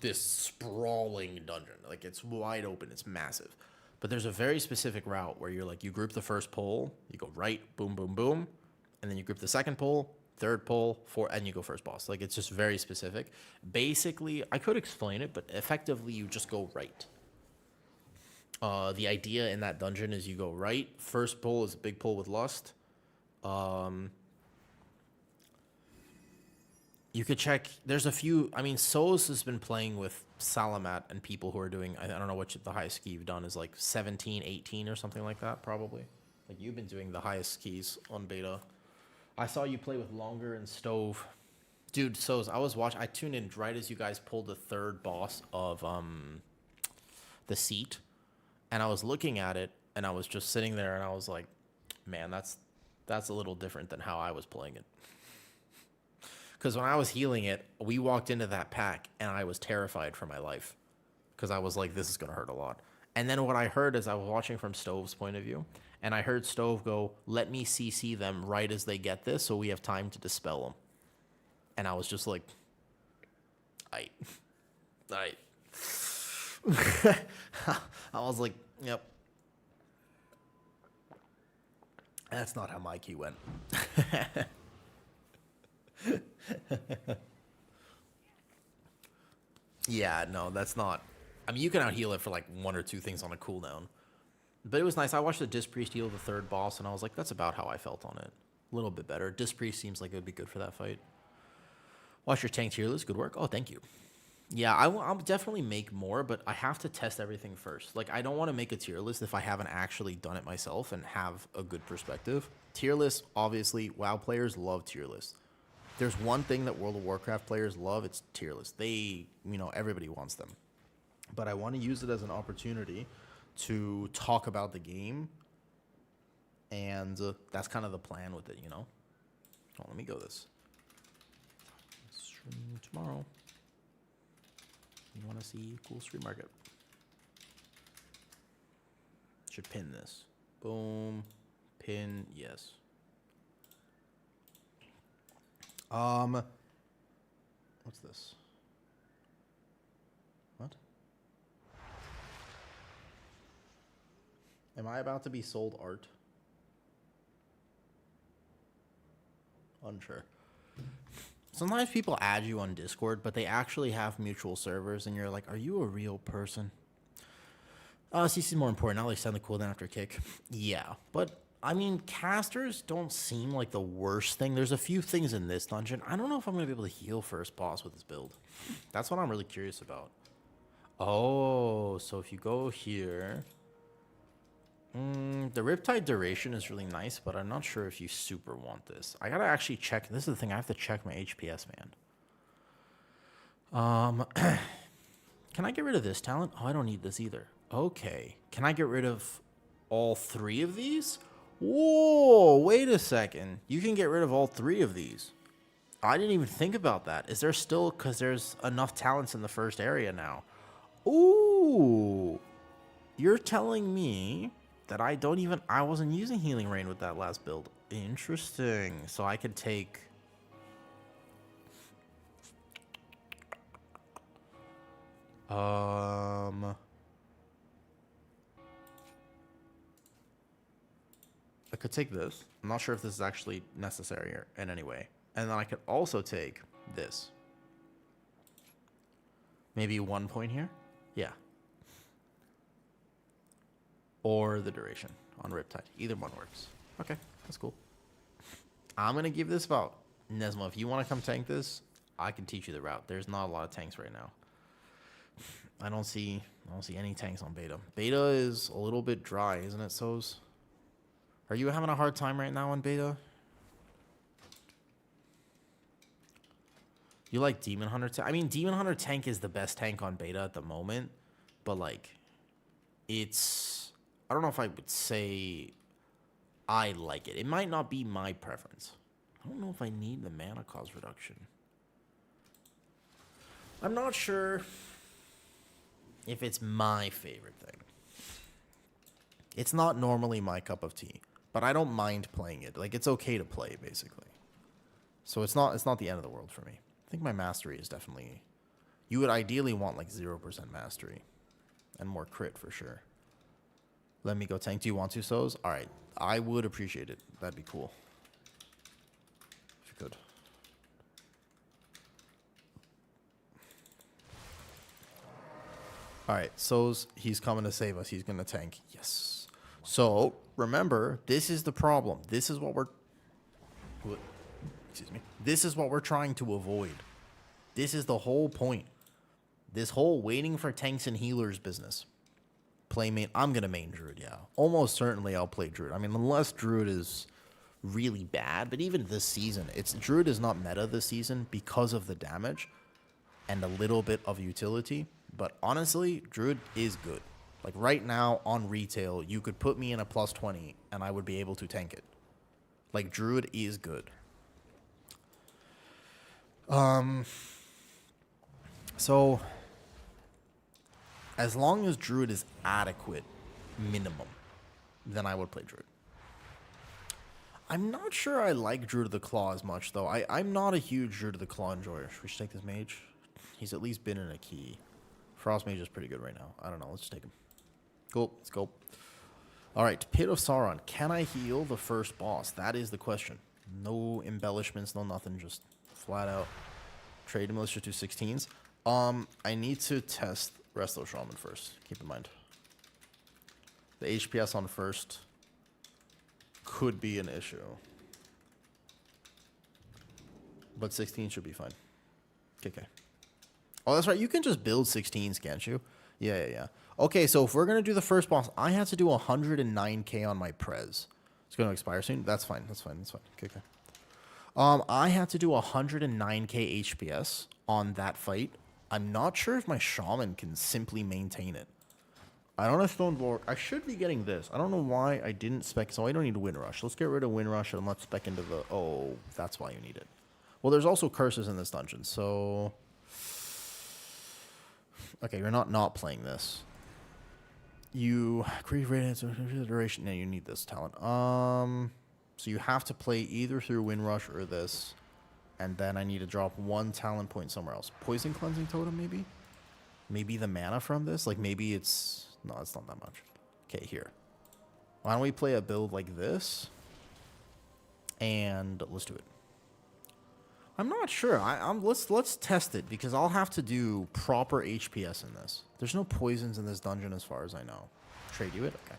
Speaker 1: this sprawling dungeon. Like, it's wide open. It's massive. But there's a very specific route where you're like, you group the first pole, you go right, boom, boom, boom, and then you group the second pole, third pull, and you go first boss. Like, it's just very specific. Basically, I could explain it, but effectively, you just go right. The idea in that dungeon is you go right. First pull is a big pull with Lust. You could check. There's a few. I mean, Souls has been playing with Salamat and people who are doing. I don't know what the highest key you've done is, like 17, 18 or something like that, probably. Like, you've been doing the highest keys on beta. I saw you play with Longer and Stove. Dude, Souls, I tuned in right as you guys pulled the third boss of the seat. And I was looking at it, and I was just sitting there, and I was like, man, that's a little different than how I was playing it. Because when I was healing it, we walked into that pack, and I was terrified for my life. Because I was like, this is going to hurt a lot. And then what I heard is I was watching from Stove's point of view, and I heard Stove go, let me CC them right as they get this so we have time to dispel them. And I was just like, I was like, yep. That's not how my key went. Yeah, no, that's not. I mean, you can out-heal it for like one or two things on a cooldown. But it was nice. I watched the Disc Priest heal the third boss, and I was like, that's about how I felt on it. A little bit better. Disc Priest seems like it would be good for that fight. Watch your tank tier list. Good work. Oh, thank you. Yeah, I'll definitely make more, but I have to test everything first. Like, I don't want to make a tier list if I haven't actually done it myself and have a good perspective. Tier lists, obviously, WoW players love tier lists. There's one thing that World of Warcraft players love, it's tier lists. They, everybody wants them. But I want to use it as an opportunity to talk about the game, and that's kind of the plan with it, Oh, let me go this. Stream tomorrow. You want to see cool stream market? Should pin this. Boom. Pin, yes. What's this? What? Am I about to be sold art? Unsure. Sometimes people add you on Discord, but they actually have mutual servers, and you're like, are you a real person? CC is more important. I'll extend the cooldown after kick. Yeah, but, I mean, casters don't seem like the worst thing. There's a few things in this dungeon. I don't know if I'm going to be able to heal first boss with this build. That's what I'm really curious about. Oh, so if you go here... the Riptide duration is really nice, but I'm not sure if you super want this. I gotta actually check. This is the thing. I have to check my HPS, man. Can I get rid of this talent? Oh, I don't need this either. Okay. Can I get rid of all three of these? Whoa, wait a second. You can get rid of all three of these. I didn't even think about that. Is there still... Because there's enough talents in the first area now. Ooh. You're telling me... that I wasn't using Healing Rain with that last build. Interesting. So I could take... I could take this. I'm not sure if this is actually necessary in any way. And then I could also take this. Maybe 1 point here? Yeah. Or the duration on Riptide. Either one works. Okay, that's cool. I'm going to give this about... Nesma, if you want to come tank this, I can teach you the route. There's not a lot of tanks right now. I don't see any tanks on beta. Beta is a little bit dry, isn't it, Soz? Are you having a hard time right now on beta? You like Demon Hunter tank? I mean, Demon Hunter tank is the best tank on beta at the moment. But, like, it's... I don't know if I would say I like it. It might not be my preference. I don't know if I need the mana cost reduction. I'm not sure if it's my favorite thing. It's not normally my cup of tea, but I don't mind playing it. Like, it's okay to play, basically. So it's not the end of the world for me. I think my mastery is definitely... You would ideally want, like, 0% mastery. And more crit, for sure. Let me go tank. Do you want to, Soz? All right. I would appreciate it. That'd be cool. If you could. All right, so he's coming to save us. He's going to tank. Yes. So, remember, this is the problem. This is what we're... Excuse me. This is what we're trying to avoid. This is the whole point. This whole waiting for tanks and healers business. Play main... I'm going to main Druid, yeah. Almost certainly I'll play Druid. I mean, unless Druid is really bad. But even this season, Druid is not meta this season because of the damage and a little bit of utility. But honestly, Druid is good. Like right now on retail, you could put me in a +20 and I would be able to tank it. Like Druid is good. So as long as Druid is adequate minimum, then I would play Druid. I'm not sure I like Druid of the Claw as much though. I'm not a huge Druid of the Claw enjoyer. Should we just take this mage? He's at least been in a key. Frost Mage is pretty good right now. I don't know. Let's just take him. Cool. Let's go. All right. Pit of Sauron. Can I heal the first boss? That is the question. No embellishments. No nothing. Just flat out. Trade Militia to 16s. I need to test Resto Shaman first. Keep in mind. The HPS on first could be an issue. But 16 should be fine. Okay. Oh, that's right. You can just build 16s, can't you? Yeah. Okay, so if we're going to do the first boss, I had to do 109k on my Prez. It's going to expire soon. That's fine. Okay. I had to do 109k HPS on that fight. I'm not sure if my Shaman can simply maintain it. I don't have Stone Lord. I should be getting this. I don't know why I didn't spec. So I don't need Wind Rush. Let's get rid of Wind Rush and let's spec into the... Oh, that's why you need it. Well, there's also curses in this dungeon, so... Okay, you're not playing this. You create radiance duration. No, you need this talent. So you have to play either through Wind Rush or this, and then I need to drop 1 talent point somewhere else. Poison Cleansing Totem, maybe. Maybe the mana from this. Like maybe it's no, it's not that much. Okay, here. Why don't we play a build like this? And let's do it. I'm not sure. Let's test it because I'll have to do proper HPS in this. There's no poisons in this dungeon as far as I know. Trade you it? Okay.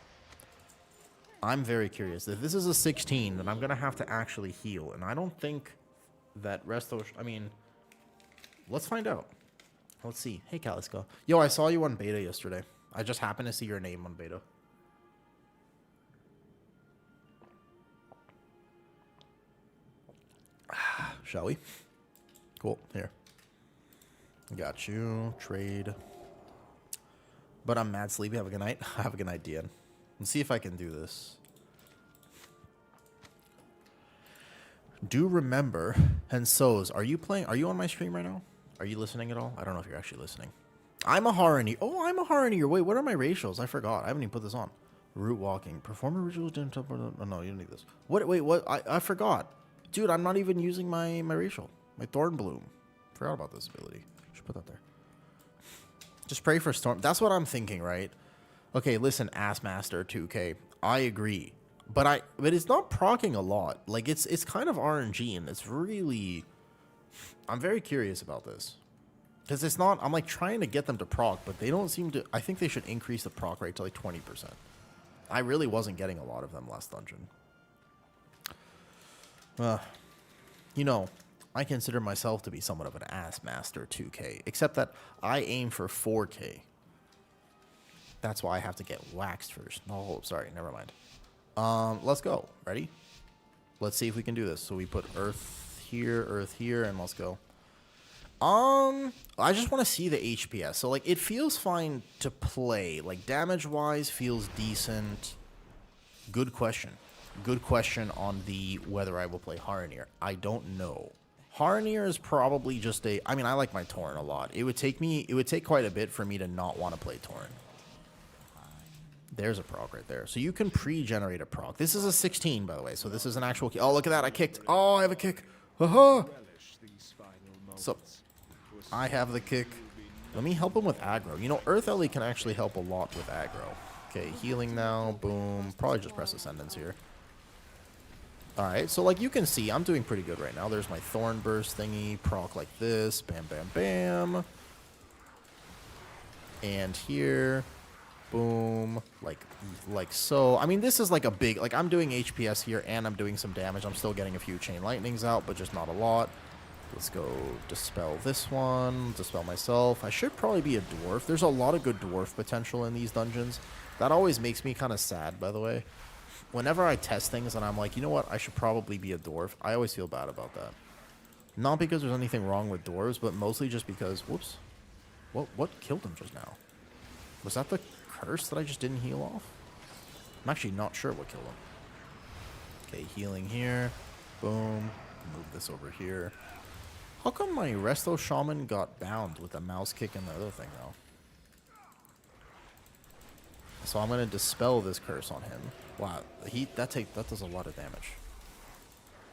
Speaker 1: I'm very curious. If this is a 16, then I'm going to have to actually heal. And I don't think that Resto... I mean, let's find out. Let's see. Hey, Kalisko. Yo, I saw you on beta yesterday. I just happened to see your name on beta. Shall we? Cool. Here. Got you. Trade. But I'm mad sleepy. Have a good night. Have a good night, Dian. Let's see if I can do this. Do remember, and so's, are you on my stream right now? Are you listening at all? I don't know if you're actually listening. I'm a Harani. Oh, I'm a Harani. Wait, what are my racials? I forgot. I haven't even put this on. Route walking. Performer rituals didn't... Oh, no, you don't need this. What? Wait, what? I forgot. Dude, I'm not even using my racial. My Thorn Bloom. Forgot about this ability. Should put that there. Just pray for Storm. That's what I'm thinking, right? Okay, listen, Assmaster 2K. I agree. But it's not proccing a lot. Like, it's kind of RNG, and it's really... I'm very curious about this. Because it's not... I'm, like, trying to get them to proc, but they don't seem to... I think they should increase the proc rate to, like, 20%. I really wasn't getting a lot of them last dungeon. You know, I consider myself to be somewhat of an ass master 2K, except that I aim for 4K. That's why I have to get waxed first. Oh, sorry, never mind. Let's go. Ready? Let's see if we can do this. So we put earth here, and let's go. I just want to see the HPS. So, like, it feels fine to play. Like, damage-wise, feels decent. Good question. Good question on the whether I will play Haranir. I don't know. Haranir is probably just a... I mean, I like my Tauren a lot. It would take quite a bit for me to not want to play Tauren. There's a proc right there. So you can pre-generate a proc. This is a 16, by the way. So this is an actual... Oh, look at that. I kicked. Oh, I have a kick. Haha. So I have the kick. Let me help him with aggro. You know, Earth Ellie can actually help a lot with aggro. Okay, healing now. Boom. Probably just press Ascendance here. Alright, so like you can see, I'm doing pretty good right now. There's my Thorn Burst thingy, proc like this, bam, bam, bam. And here, boom, like so. I mean, this is like a big, like I'm doing HPS here and I'm doing some damage. I'm still getting a few chain lightnings out, but just not a lot. Let's go dispel this one, dispel myself. I should probably be a dwarf. There's a lot of good dwarf potential in these dungeons. That always makes me kind of sad, by the way. Whenever I test things and I'm like, you know what, I should probably be a dwarf, I always feel bad about that. Not because there's anything wrong with dwarves, but mostly just because, whoops. What killed him just now? Was that the curse that I just didn't heal off? I'm actually not sure what killed him. Okay, healing here. Boom. Move this over here. How come my Resto Shaman got bound with a mouse kick and the other thing, though? So I'm going to dispel this curse on him. Wow, that does a lot of damage.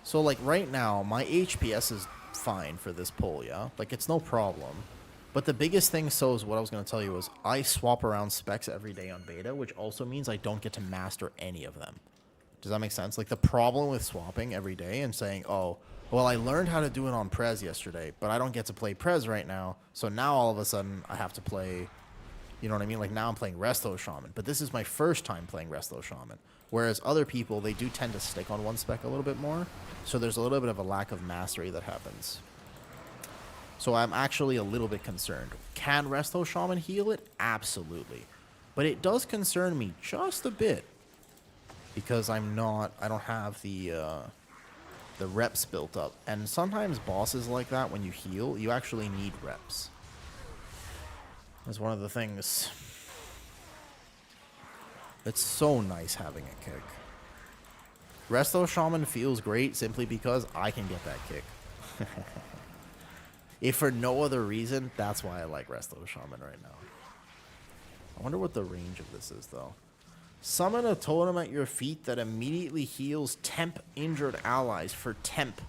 Speaker 1: So, like, right now, my HPS is fine for this pull, yeah? Like, it's no problem. But the biggest thing, so is what I was going to tell you, is I swap around specs every day on beta, which also means I don't get to master any of them. Does that make sense? Like, the problem with swapping every day and saying, oh, well, I learned how to do it on Prez yesterday, but I don't get to play Prez right now, so now all of a sudden I have to play, you know what I mean? Like, now I'm playing Resto Shaman, but this is my first time playing Resto Shaman. Whereas other people, they do tend to stick on one spec a little bit more, so there's a little bit of a lack of mastery that happens. So I'm actually a little bit concerned. Can Resto Shaman heal it? Absolutely. But it does concern me just a bit, because I don't have the reps built up. And sometimes bosses like that, when you heal, you actually need reps. That's one of the things. It's so nice having a kick. Resto Shaman feels great simply because I can get that kick. If for no other reason, that's why I like Resto Shaman right now. I wonder what the range of this is, though. Summon a totem at your feet that immediately heals temp injured allies for temp.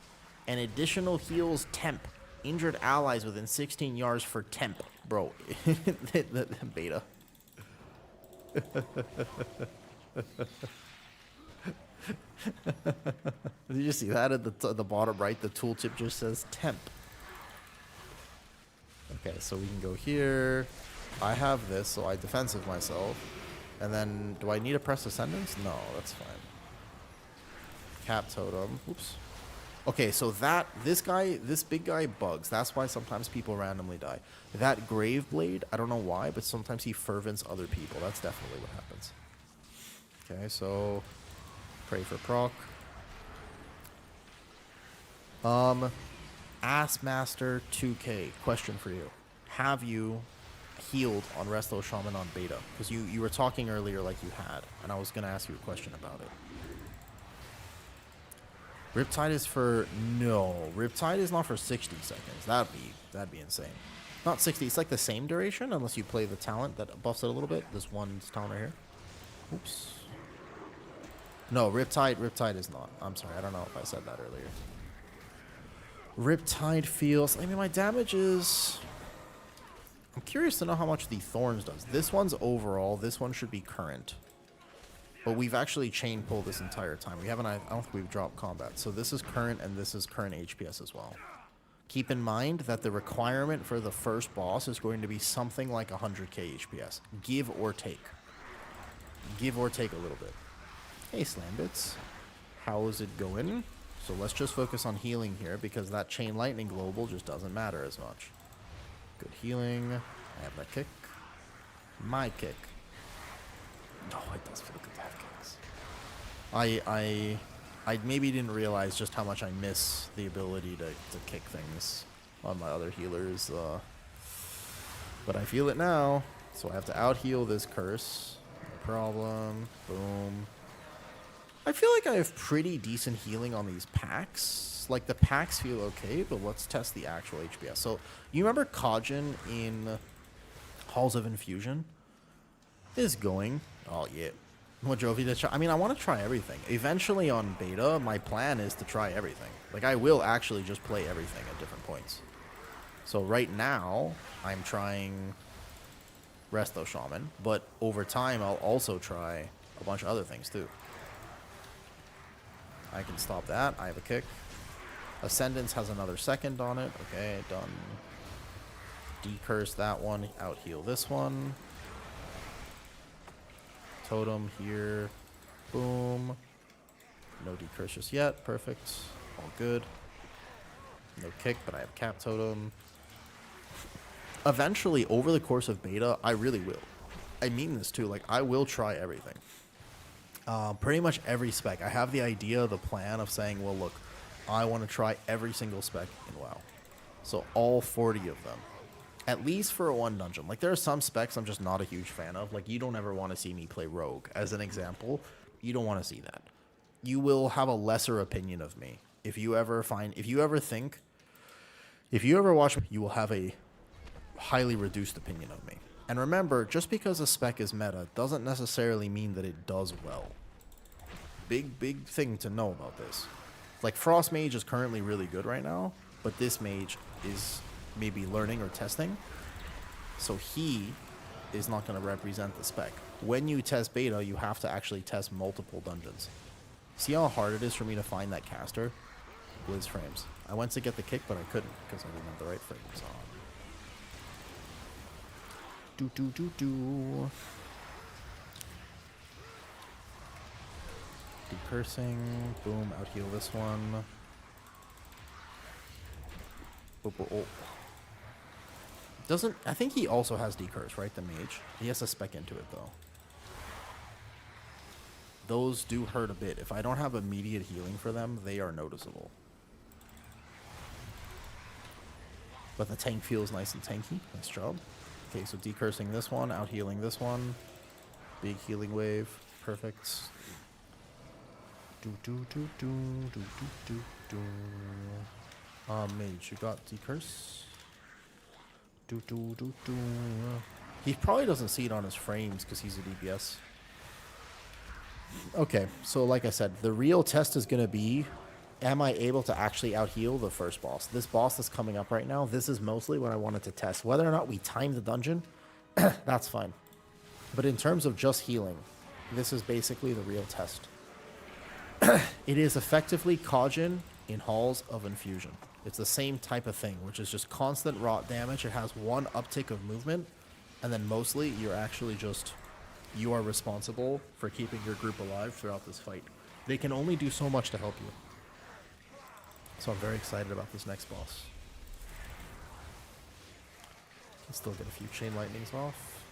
Speaker 1: And additional heals temp injured allies within 16 yards for temp. Bro, the beta. Did you see that at the bottom right? The tooltip just says temp. Okay, so we can go here. I have this, so I defensive myself. And then, do I need to press Ascendance? No, that's fine. Cap Totem. Oops. Okay, so this big guy bugs. That's why sometimes people randomly die. That Grave Blade, I don't know why, but sometimes he fervents other people. That's definitely what happens. Okay, so pray for proc. Assmaster 2K, question for you. Have you healed on Resto Shaman on beta? Because you were talking earlier like you had, and I was going to ask you a question about it. Riptide is for... No, Riptide is not for 60 seconds. That'd be insane. Not 60, it's like the same duration, unless you play the talent that buffs it a little bit. This one talent right here. Oops. No, Riptide is not. I'm sorry, I don't know if I said that earlier. Riptide feels... I mean, my damage is... I'm curious to know how much the Thorns does. This one's overall. This one should be current. But we've actually chain pulled this entire time. I don't think we've dropped combat. So this is current, and this is current HPS as well. Keep in mind that the requirement for the first boss is going to be something like 100k HPS. Give or take. Give or take a little bit. Hey, Slambits. How's it going? So let's just focus on healing here, because that Chain Lightning Global just doesn't matter as much. Good healing. I have that kick. My kick. No, it does feel good to have kicks. I maybe didn't realize just how much I miss the ability to kick things on my other healers. But I feel it now. So I have to out-heal this curse. No problem. Boom. I feel like I have pretty decent healing on these packs. Like, the packs feel okay, but let's test the actual HPS. So, you remember Kajin in Halls of Infusion? Is going. Oh, yeah. What drove you to try? I mean, I want to try everything. Eventually on beta, my plan is to try everything. Like, I will actually just play everything at different points. So, right now, I'm trying Resto Shaman, but over time, I'll also try a bunch of other things, too. I can stop that. I have a kick. Ascendance has another second on it. Okay, done. Decurse that one, out heal this one. Totem here. Boom. No decurse just yet. Perfect. All good. No kick, but I have cap totem. Eventually, over the course of beta, I really will. I mean this too. Like, I will try everything. Pretty much every spec. I have the idea, the plan of saying, well, look, I want to try every single spec in WoW. So all 40 of them. At least for one dungeon. Like, there are some specs I'm just not a huge fan of. Like, you don't ever want to see me play Rogue, as an example. You don't want to see that. You will have a lesser opinion of me. If you ever watch me, you will have a highly reduced opinion of me. And remember, just because a spec is meta doesn't necessarily mean that it does well. Big thing to know about this. Like, Frost Mage is currently really good right now, but this mage is maybe learning or testing. So he is not going to represent the spec. When you test beta, you have to actually test multiple dungeons. See how hard it is for me to find that caster? Blizz frames. I went to get the kick, but I couldn't because I didn't have the right frames on. Decursing. Boom. Out heal this one. Oh. Doesn't... I think he also has decurse, right? The mage. He has to spec into it, though. Those do hurt a bit. If I don't have immediate healing for them, they are noticeable. But the tank feels nice and tanky. Nice job. Okay, so decursing this one, out healing this one. Big healing wave. Perfect. Mage, you got decurse. He probably doesn't see it on his frames because he's a DPS. Okay, so like I said, the real test is going to be, am I able to actually out-heal the first boss? This boss that's coming up right now, this is mostly what I wanted to test. Whether or not we time the dungeon, that's fine. But in terms of just healing, this is basically the real test. It is effectively Kajin in Halls of Infusion. It's the same type of thing, which is just constant rot damage. It has one uptick of movement, and then mostly you're actually just... you are responsible for keeping your group alive throughout this fight. They can only do so much to help you. So I'm very excited about this next boss. Can still get a few chain lightnings off.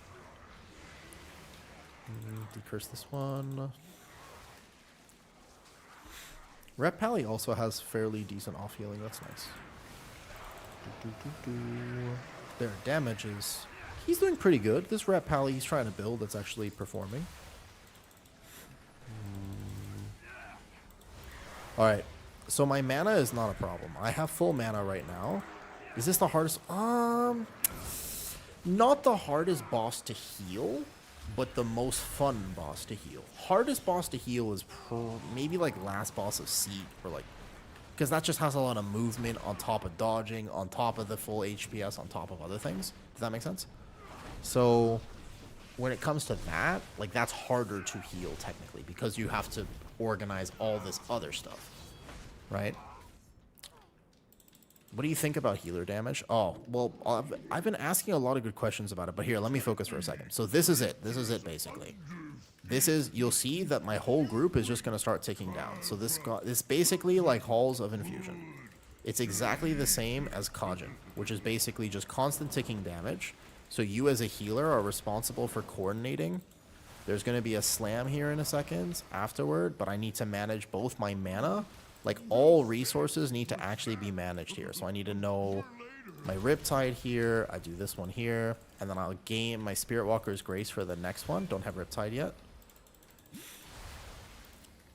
Speaker 1: Decurse this one. Rep Pally also has fairly decent off healing. That's nice. Their damage is... he's doing pretty good. This Rep Pally he's trying to build that's actually performing. Alright. So my mana is not a problem. I have full mana right now. Is this the hardest? Not the hardest boss to heal, but the most fun boss to heal. Hardest boss to heal is maybe like last boss of Seed, or like... because that just has a lot of movement on top of dodging, on top of the full HPS, on top of other things. Does that make sense? So, when it comes to that, like, that's harder to heal, technically, because you have to organize all this other stuff, right? What do you think about healer damage? Oh, well, I've been asking a lot of good questions about it, but here, let me focus for a second. So this is it. This is it, basically. This is, you'll see that my whole group is just going to start ticking down. So this basically like Halls of Infusion. It's exactly the same as Kajin, which is basically just constant ticking damage. So you as a healer are responsible for coordinating. There's going to be a slam here in a second afterward, but I need to manage both my mana. Like, all resources need to actually be managed here. So I need to know my Riptide here. I do this one here. And then I'll gain my Spirit Walker's Grace for the next one. Don't have Riptide yet.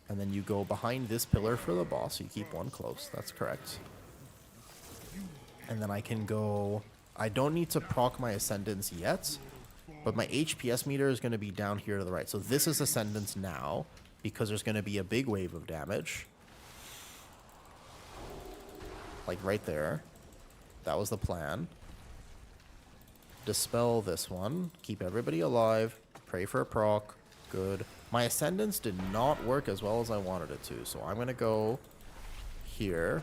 Speaker 1: And then you go behind this pillar for the boss. So you keep one close. That's correct. And then I can go... I don't need to proc my Ascendance yet, but my HPS meter is going to be down here to the right. So this is Ascendance now, because there's going to be a big wave of damage. Like right there. That was the plan. Dispel this one. Keep everybody alive. Pray for a proc. Good. My Ascendance did not work as well as I wanted it to, so I'm going to go here.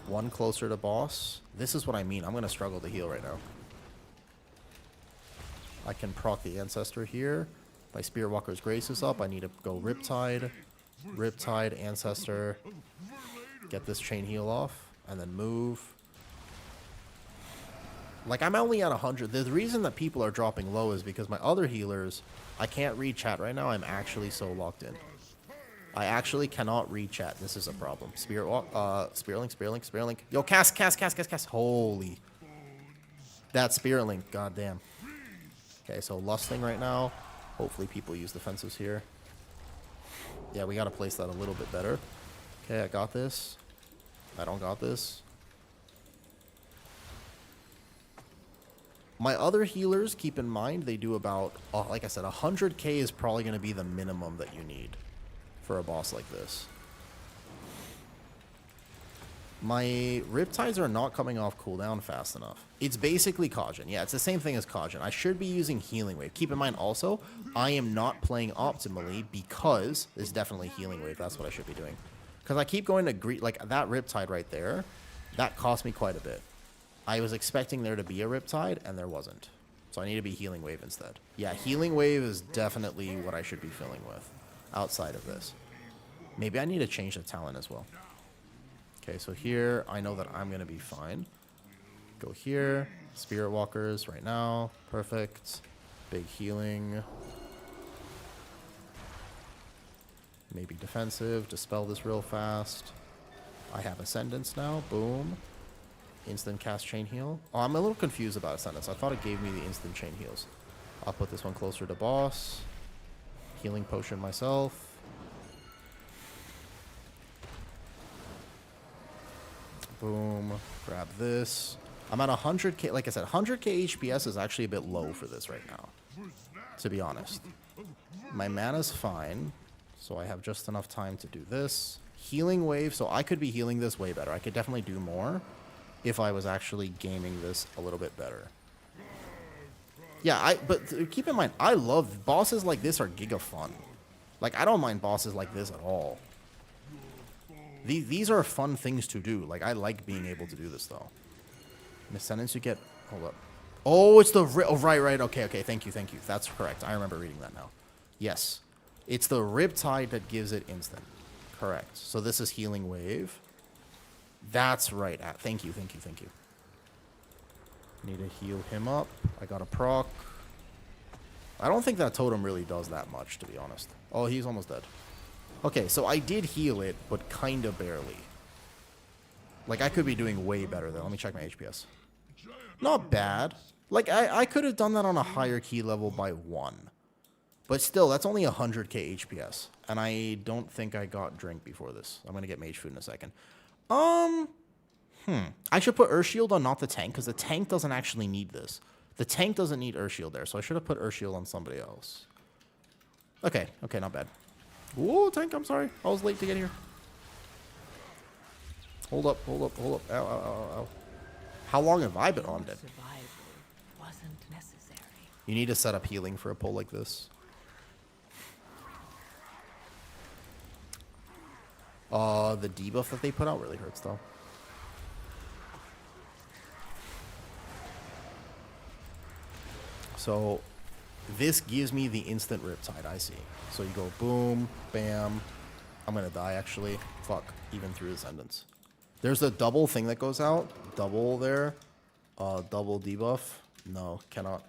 Speaker 1: One closer to boss. This is what I mean. I'm going to struggle to heal right now. I can proc the Ancestor here. My Spirit Walker's Grace is up. I need to go Riptide. Riptide, Ancestor. Get this chain heal off. And then move. Like, I'm only at 100. The reason that people are dropping low is because my other healers... I can't read chat right now. I'm actually so locked in. I actually cannot read chat. This is a problem. Spirit Walk, Spirit Link. Yo, cast. Holy. That Spirit Link, goddamn. Okay, so lusting right now. Hopefully people use defensives here. Yeah, we gotta place that a little bit better. Okay, I got this. I don't got this. My other healers, keep in mind, they do about, like I said, 100k is probably going to be the minimum that you need for a boss like this. My Riptides are not coming off cooldown fast enough. It's basically Kajin. Yeah, it's the same thing as Kajin. I should be using Healing Wave. Keep in mind also, I am not playing optimally because there's definitely Healing Wave. That's what I should be doing. Because I keep going to like that Riptide right there, that cost me quite a bit. I was expecting there to be a Riptide, and there wasn't. So I need to be Healing Wave instead. Yeah, Healing Wave is definitely what I should be filling with outside of this. Maybe I need to change the talent as well. Okay, so here, I know that I'm going to be fine. Go here. Spirit Walkers right now. Perfect. Big healing. Maybe defensive. Dispel this real fast. I have Ascendance now. Boom. Instant cast chain heal. Oh, I'm a little confused about Ascendance. I thought it gave me the instant chain heals. I'll put this one closer to boss. Healing potion myself. Boom. Grab this. I'm at 100k. Like I said, 100k HPS is actually a bit low for this right now, to be honest. My mana's fine, so I have just enough time to do this. Healing Wave, so I could be healing this way better. I could definitely do more if I was actually gaming this a little bit better. Yeah, but keep in mind, I love bosses like this are giga fun. Like, I don't mind bosses like this at all. These are fun things to do. Like, I like being able to do this, though. Ascendance, you get... Hold up. Oh, it's the... Oh, right. Okay. Thank you. That's correct. I remember reading that now. Yes. It's the Riptide that gives it instant. Correct. So this is Healing Wave. That's right. Thank you. Need to heal him up. I got a proc. I don't think that totem really does that much, to be honest. Oh, he's almost dead. Okay, so I did heal it, but kind of barely. Like, I could be doing way better, though. Let me check my HPS. Not bad. Like, I could have done that on a higher key level by 1. But still, that's only 100k HPS. And I don't think I got drink before this. I'm going to get mage food in a second. I should put Earth Shield on not the tank, because the tank doesn't actually need this. The tank doesn't need Earth Shield there, so I should have put Earth Shield on somebody else. Okay, not bad. Whoa, tank, I'm sorry. I was late to get here. Hold up. Ow. How long have I been on it? You need to set up healing for a pull like this. The debuff that they put out really hurts, though. So, this gives me the instant Riptide, I see. So you go boom, bam. I'm gonna die, actually. Fuck, even through Ascendance. There's a double thing that goes out. Double there. Double debuff. No, cannot.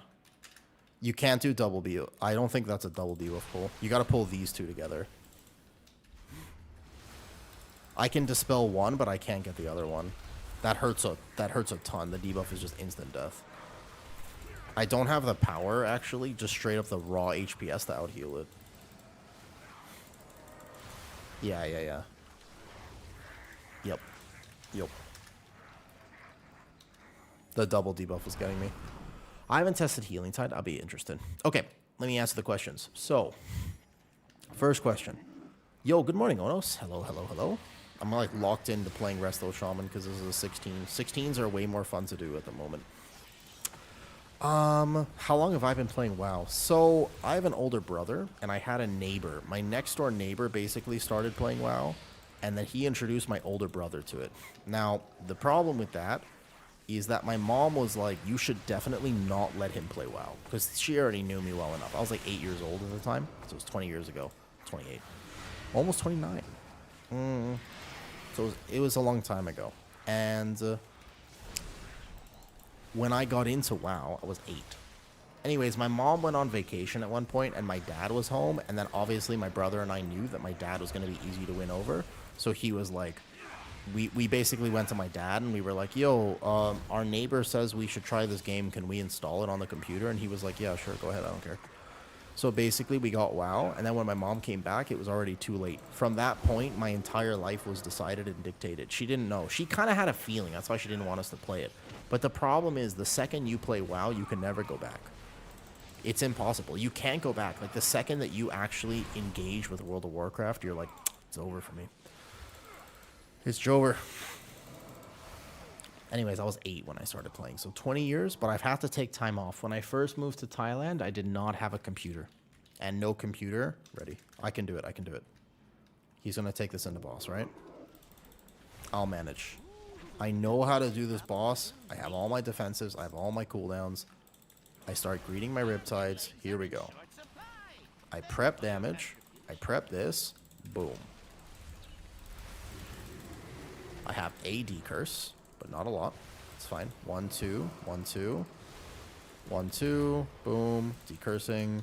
Speaker 1: You can't do double B. I don't think that's a double debuff pull. You gotta pull these two together. I can dispel one, but I can't get the other one. That hurts a ton. The debuff is just instant death. I don't have the power, actually, just straight up the raw HPS to out-heal it. Yeah. Yep. The double debuff was getting me. I haven't tested Healing Tide. I'll be interested. Okay, let me answer the questions. So, first question. Yo, good morning, Onos. Hello. I'm like locked into playing Resto Shaman because this is a 16. 16s are way more fun to do at the moment. How long have I been playing WoW? So, I have an older brother, and I had a neighbor. My next door neighbor basically started playing WoW. and then he introduced my older brother to it. Now, the problem with that is that my mom was like, you should definitely not let him play WoW, because she already knew me well enough. I was like 8 years old at the time, so it was 20 years ago. 28. Almost 29. So it was a long time ago. And when I got into WoW, I was 8. Anyways, my mom went on vacation at one point, and my dad was home, and then obviously my brother and I knew that my dad was going to be easy to win over, so he was like, we basically went to my dad, and we were like, yo, our neighbor says we should try this game, can we install it on the computer? And he was like, yeah, sure, go ahead, I don't care. So basically, we got WoW, and then when my mom came back, it was already too late. From that point, my entire life was decided and dictated. She didn't know. She kind of had a feeling, that's why she didn't want us to play it. But the problem is, the second you play WoW, you can never go back. It's impossible. You can't go back. Like, the second that you actually engage with World of Warcraft, you're like, it's over for me. It's over. Anyways, I was 8 when I started playing, so 20 years, but I've had to take time off. When I first moved to Thailand, I did not have a computer. And no computer. Ready. I can do it. I can do it. He's going to take this into boss, right? I'll manage. I know how to do this boss. I have all my defensives. I have all my cooldowns. I start greeting my riptides. Here we go. I prep damage. I prep this. Boom. I have a decurse, but not a lot. It's fine. 1, 2, 1, 2. 1, 2. Boom. Decursing.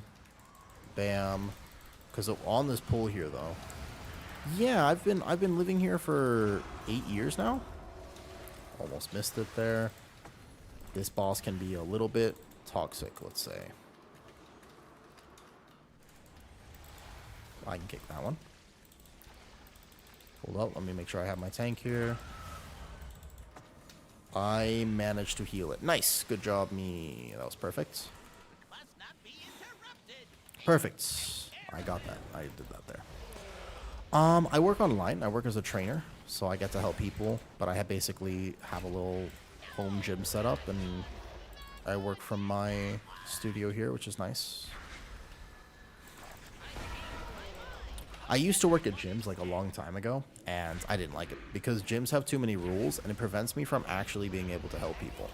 Speaker 1: Bam. Because on this pool here, though. Yeah, I've been living here for 8 years now. Almost missed it there. This boss can be a little bit toxic, let's say. I can kick that one. Hold up, let me make sure I have my tank here. I managed to heal it. Nice, good job, me. That was perfect. Perfect. I got that. I did that there. I work online. I work as a trainer, so I get to help people. But I basically have a little home gym set up, and I work from my studio here, which is nice. I used to work at gyms like a long time ago, and I didn't like it because gyms have too many rules, and it prevents me from actually being able to help people.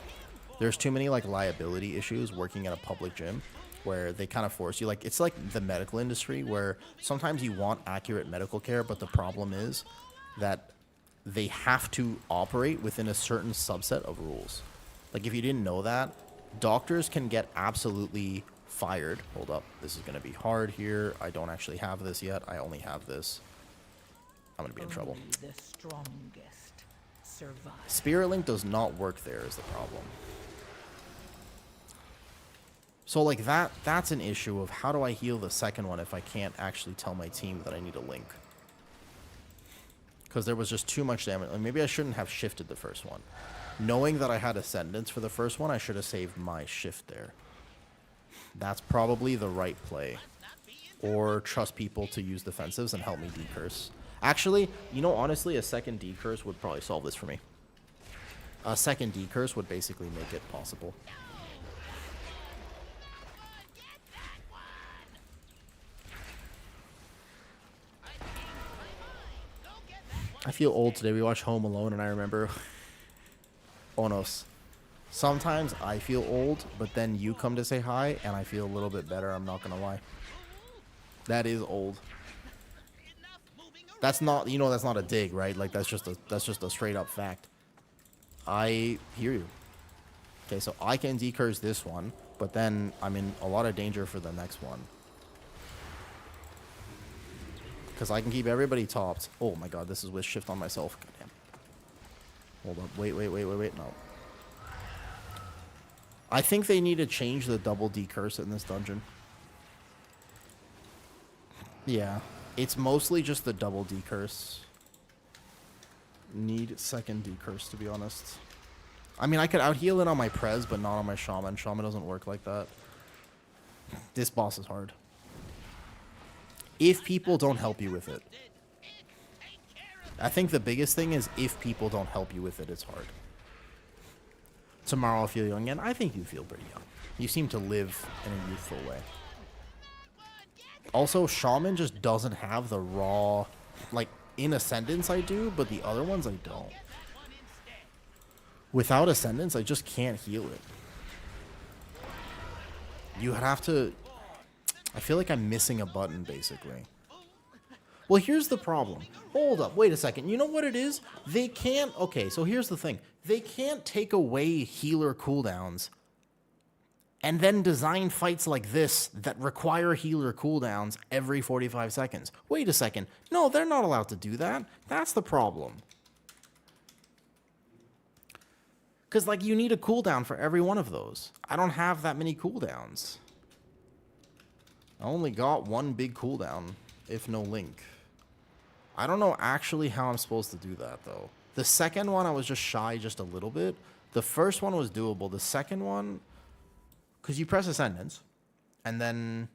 Speaker 1: There's too many like liability issues working at a public gym where they kind of force you. Like, it's like the medical industry where sometimes you want accurate medical care, but the problem is that they have to operate within a certain subset of rules. Like, if you didn't know that, doctors can get absolutely fired. Hold up. This is going to be hard here. I don't actually have this yet. I only have this. I'm going to be in trouble.
Speaker 2: The strongest survive.
Speaker 1: Spirit Link does not work there is the problem. So, like, that's an issue of how do I heal the second one if I can't actually tell my team that I need a link? Because there was just too much damage. Like, maybe I shouldn't have shifted the first one. Knowing that I had Ascendance for the first one, I should have saved my shift there. That's probably the right play. Or trust people to use defensives and help me decurse. Actually, you know, honestly, a second decurse would probably solve this for me. A second decurse would basically make it possible. I feel old today. We watched Home Alone, and I remember... Onos. Sometimes I feel old, but then you come to say hi, and I feel a little bit better, I'm not gonna lie. That is old. That's not, you know, that's not a dig, right? Like, that's just a straight up fact. I hear you. Okay, so I can decurse this one, but then I'm in a lot of danger for the next one. Because I can keep everybody topped. Oh my god, this is with shift on myself. Goddamn. Hold up. Wait. No. I think they need to change the double decurse in this dungeon. Yeah. It's mostly just the double decurse. Need second decurse, to be honest. I mean, I could out heal it on my Prez, but not on my Shaman. Shaman doesn't work like that. This boss is hard. If people don't help you with it. I think the biggest thing is if people don't help you with it, it's hard. Tomorrow I'll feel young again. I think you feel pretty young. You seem to live in a youthful way. Also, Shaman just doesn't have the raw... Like, In Ascendance I do, but the other ones I don't. Without Ascendance, I just can't heal it. You have to... I feel like I'm missing a button, basically. Well, here's the problem. Hold up, wait a second. You know what it is? They can't... Okay, so here's the thing. They can't take away healer cooldowns and then design fights like this that require healer cooldowns every 45 seconds. Wait a second. No, they're not allowed to do that. That's the problem. Because, like, you need a cooldown for every one of those. I don't have that many cooldowns. I only got one big cooldown, if no link. I don't know actually how I'm supposed to do that, though. The second one, I was just shy just a little bit. The first one was doable. The second one, because you press Ascendance, and then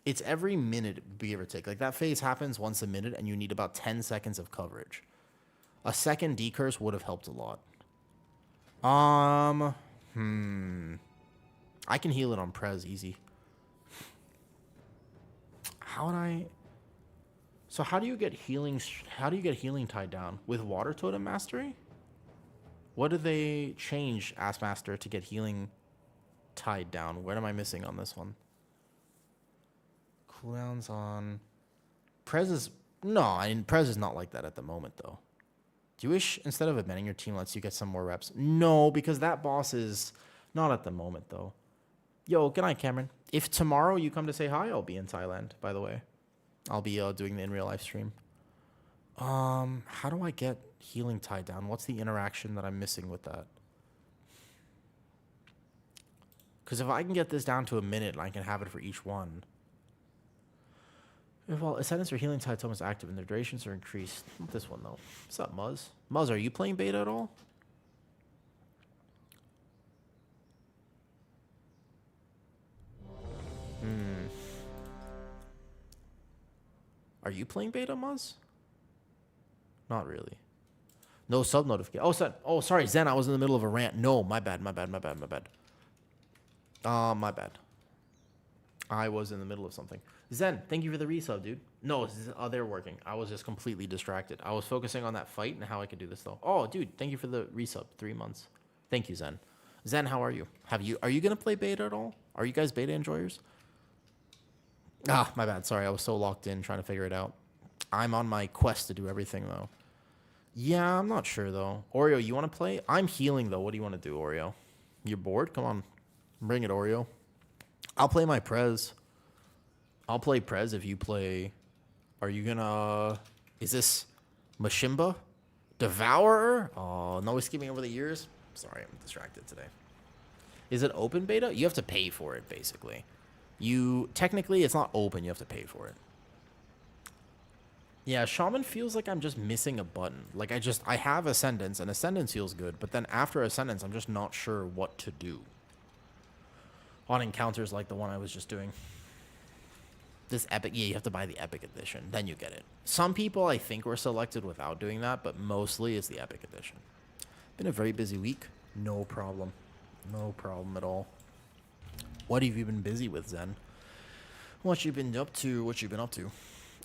Speaker 1: it's every minute, give or take. Like, that phase happens once a minute, and you need about 10 seconds of coverage. A second decurse would have helped a lot. I can heal it on Prez easy. How would I... So how do you get healing tied down? With Water Totem Mastery? What did they change, Master, to get healing tied down? What am I missing on this one? Cooldowns on... Prez is... No, I mean, Prez is not like that at the moment, though. Do you wish, instead of amending your team, lets you get some more reps? No, because that boss is... Not at the moment, though. Yo, good night, Cameron. If tomorrow you come to say hi, I'll be in Thailand, by the way. I'll be doing the in real life stream. How do I get healing tied down? What's the interaction that I'm missing with that? Because if I can get this down to a minute, I can have it for each one. Well, Ascendance or healing tied totem is active and their durations are increased. Not this one, though. What's up, Muzz? Muzz, are you playing beta at all? Are you playing beta, Muzz? Not really. No sub notification. Oh, sorry, Zen. I was in the middle of a rant. No, my bad. My bad. I was in the middle of something. Zen, thank you for the resub, dude. No, they're working. I was just completely distracted. I was focusing on that fight and how I could do this though. Oh, dude, thank you for the resub. 3 months. Thank you, Zen. Zen, how are you? Are you gonna play beta at all? Are you guys beta enjoyers? Ah, my bad. Sorry, I was so locked in trying to figure it out. I'm on my quest to do everything, though. Yeah, I'm not sure, though. Oreo, you want to play? I'm healing, though. What do you want to do, Oreo? You're bored? Come on. Bring it, Oreo. I'll play my Prez. I'll play Prez if you play... Are you gonna... Is this Mashimba? Devourer? Oh, no skipping over the years? Sorry, I'm distracted today. Is it open beta? You have to pay for it, basically. Technically, it's not open. You have to pay for it. Yeah, Shaman feels like I'm just missing a button. Like, I have Ascendance, and Ascendance feels good, but then after Ascendance, I'm just not sure what to do. On encounters like the one I was just doing. This epic, yeah, you have to buy the epic edition, then you get it. Some people, I think, were selected without doing that, but mostly it's the epic edition. Been a very busy week. No problem. No problem at all. What have you been busy with, Zen? What you been up to?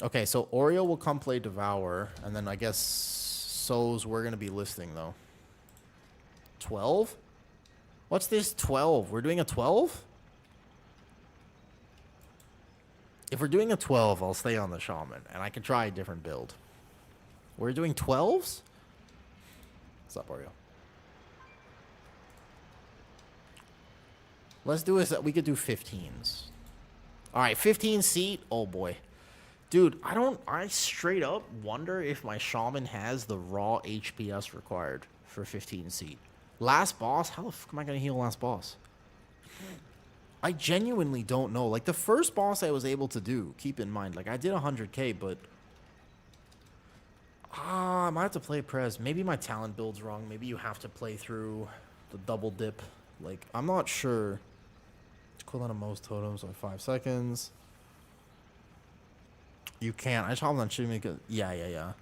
Speaker 1: Okay, so Oreo will come play Devour, and then I guess So's we're going to be listing, though. 12? What's this 12? We're doing a 12? If we're doing a 12, I'll stay on the Shaman, and I can try a different build. We're doing 12s? What's up, Oreo? Let's do is that we could do 15s. All right, 15 seat. Oh boy, dude, I straight up wonder if my Shaman has the raw HPS required for 15 seat. Last boss. How the fuck am I gonna heal last boss? I genuinely don't know. Like the first boss I was able to do. Keep in mind, like I did 100k, but I might have to play Prez. Maybe my talent build's wrong. Maybe you have to play through the double dip. Like I'm not sure. Cooldown of most totems on 5 seconds. You can't. I told them shouldn't make it. Yeah.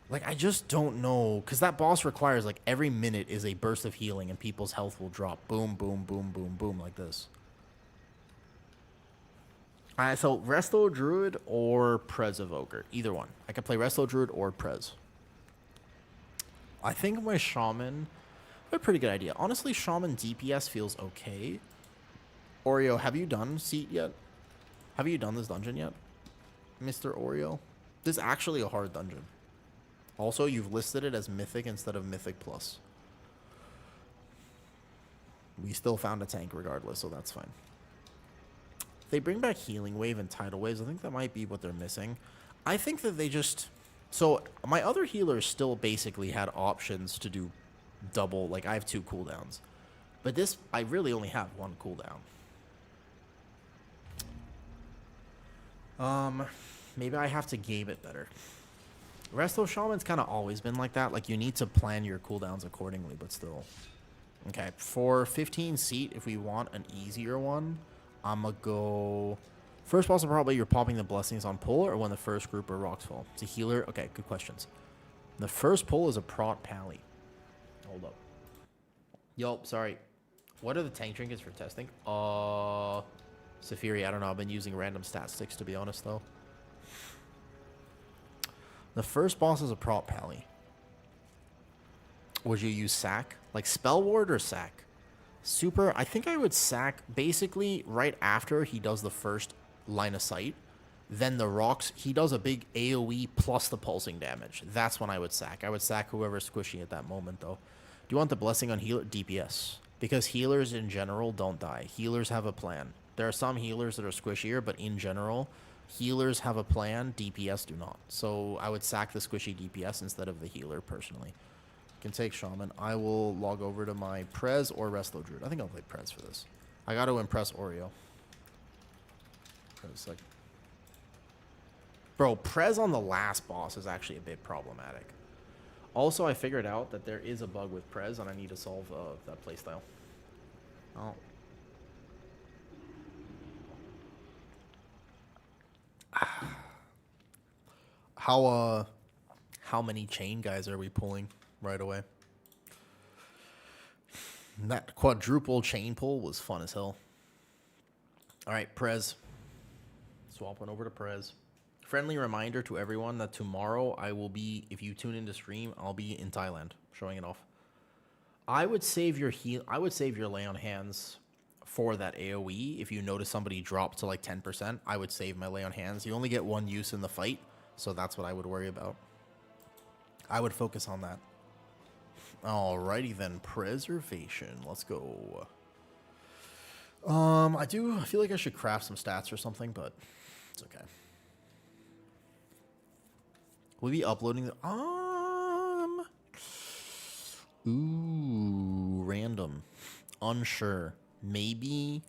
Speaker 1: Like I just don't know, because that boss requires like every minute is a burst of healing and people's health will drop. Boom, boom, boom, boom, boom, like this. So Resto Druid or Prez Evoker. Either one. I can play Resto Druid or Prez. I think my Shaman... a pretty good idea. Honestly, Shaman DPS feels okay. Oreo, have you done Seat yet? Have you done this dungeon yet? Mr. Oreo? This is actually a hard dungeon. Also, you've listed it as Mythic instead of Mythic Plus. We still found a tank regardless, so that's fine. If they bring back Healing Wave and Tidal Waves, I think that might be what they're missing. I think that they just... So, my other healers still basically had options to do double. Like, I have 2 cooldowns. But this, I really only have 1 cooldown. Maybe I have to game it better. Resto Shaman's kind of always been like that. Like, you need to plan your cooldowns accordingly, but still. Okay, for 15 seat, if we want an easier one, I'm going to go... First boss, probably you're popping the blessings on pull or when the first group or rocks fall. It's a healer. Okay, good questions. The first pull is a prot pally. Hold up. Yo, sorry. What are the tank trinkets for testing? Saphiri, I don't know. I've been using random stat sticks, to be honest, though. The first boss is a prot pally. Would you use sack? Like spell ward or sack? Super, I think I would sack basically right after he does the first line of sight. Then the rocks, he does a big AoE plus the pulsing damage. That's when I would sack. I would sack whoever's squishy at that moment, though. Do you want the blessing on healer? DPS. Because healers in general don't die. Healers have a plan. There are some healers that are squishier, but in general, healers have a plan. DPS do not. So I would sack the squishy DPS instead of the healer, personally. Can take Shaman. I will log over to my Prez or Resto Druid. I think I'll play Prez for this. I got to impress Oreo. Like, bro, Prez on the last boss is actually a bit problematic. Also, I figured out that there is a bug with Prez, and I need to solve that playstyle. Oh. How many chain guys are we pulling right away? That quadruple chain pull was fun as hell. All right, Prez. Swapping over to Prez. Friendly reminder to everyone that tomorrow I will be, if you tune into stream, I'll be in Thailand, showing it off. I would save your I would save your lay on hands for that AoE. If you notice somebody drop to like 10%, I would save my lay on hands. You only get 1 use in the fight, so that's what I would worry about. I would focus on that. Alrighty then, preservation. Let's go. I feel like I should craft some stats or something, but it's okay. Will we be uploading the random. Unsure. Maybe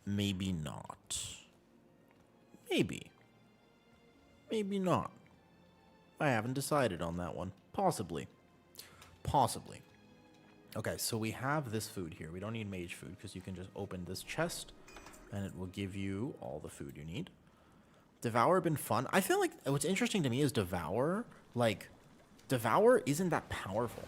Speaker 1: not. Maybe not. I haven't decided on that one. Possibly. Okay, so we have this food here. We don't need mage food because you can just open this chest and it will give you all the food you need. Devour been fun. I feel like what's interesting to me is Devour. Like, Devour isn't that powerful.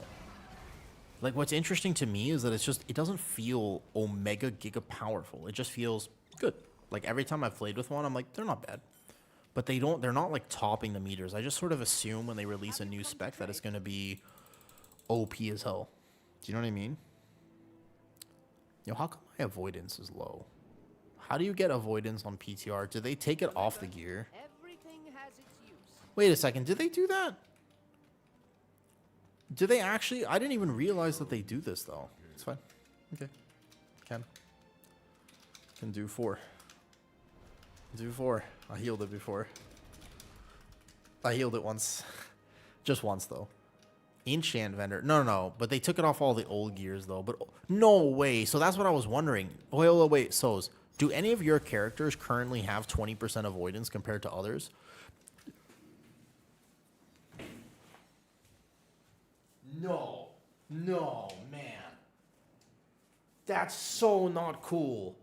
Speaker 1: Like, what's interesting to me is that it doesn't feel omega giga powerful. It just feels good. Like, every time I've played with one, I'm like, they're not bad. But they're not like topping the meters. I just sort of assume when they release a new spec that it's going to be OP as hell. Do you know what I mean? Yo, how come my avoidance is low? How do you get avoidance on PTR? Do they take it off the gear? Wait a second. Did they do that? Do they actually? I didn't even realize that they do this, though. It's fine. Okay. Can do 4. Do 4. I healed it before. I healed it once. Just once, though. Enchant vendor. No. But they took it off all the old gears, though. But no way. So that's what I was wondering. Wait. Soz, do any of your characters currently have 20% avoidance compared to others? No, man. That's so not cool.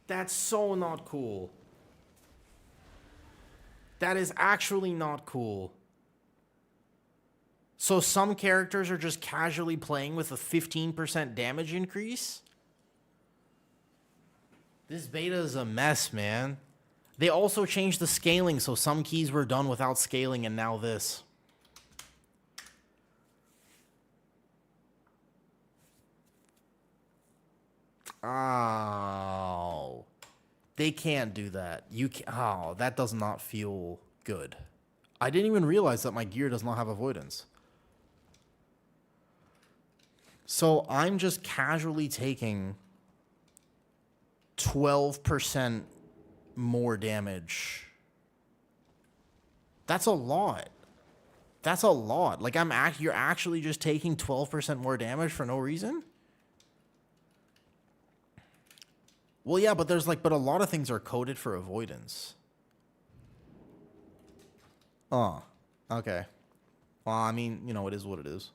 Speaker 1: That is actually not cool. So some characters are just casually playing with a 15% damage increase? This beta is a mess, man. They also changed the scaling, so some keys were done without scaling, and now this. Oh. They can't do that. Oh, that does not feel good. I didn't even realize that my gear does not have avoidance. So I'm just casually taking 12% more damage. That's a lot. That's a lot. Like you're actually just taking 12% more damage for no reason? Well, yeah, but but a lot of things are coded for avoidance. Oh, okay. Well, I mean, it is what it is.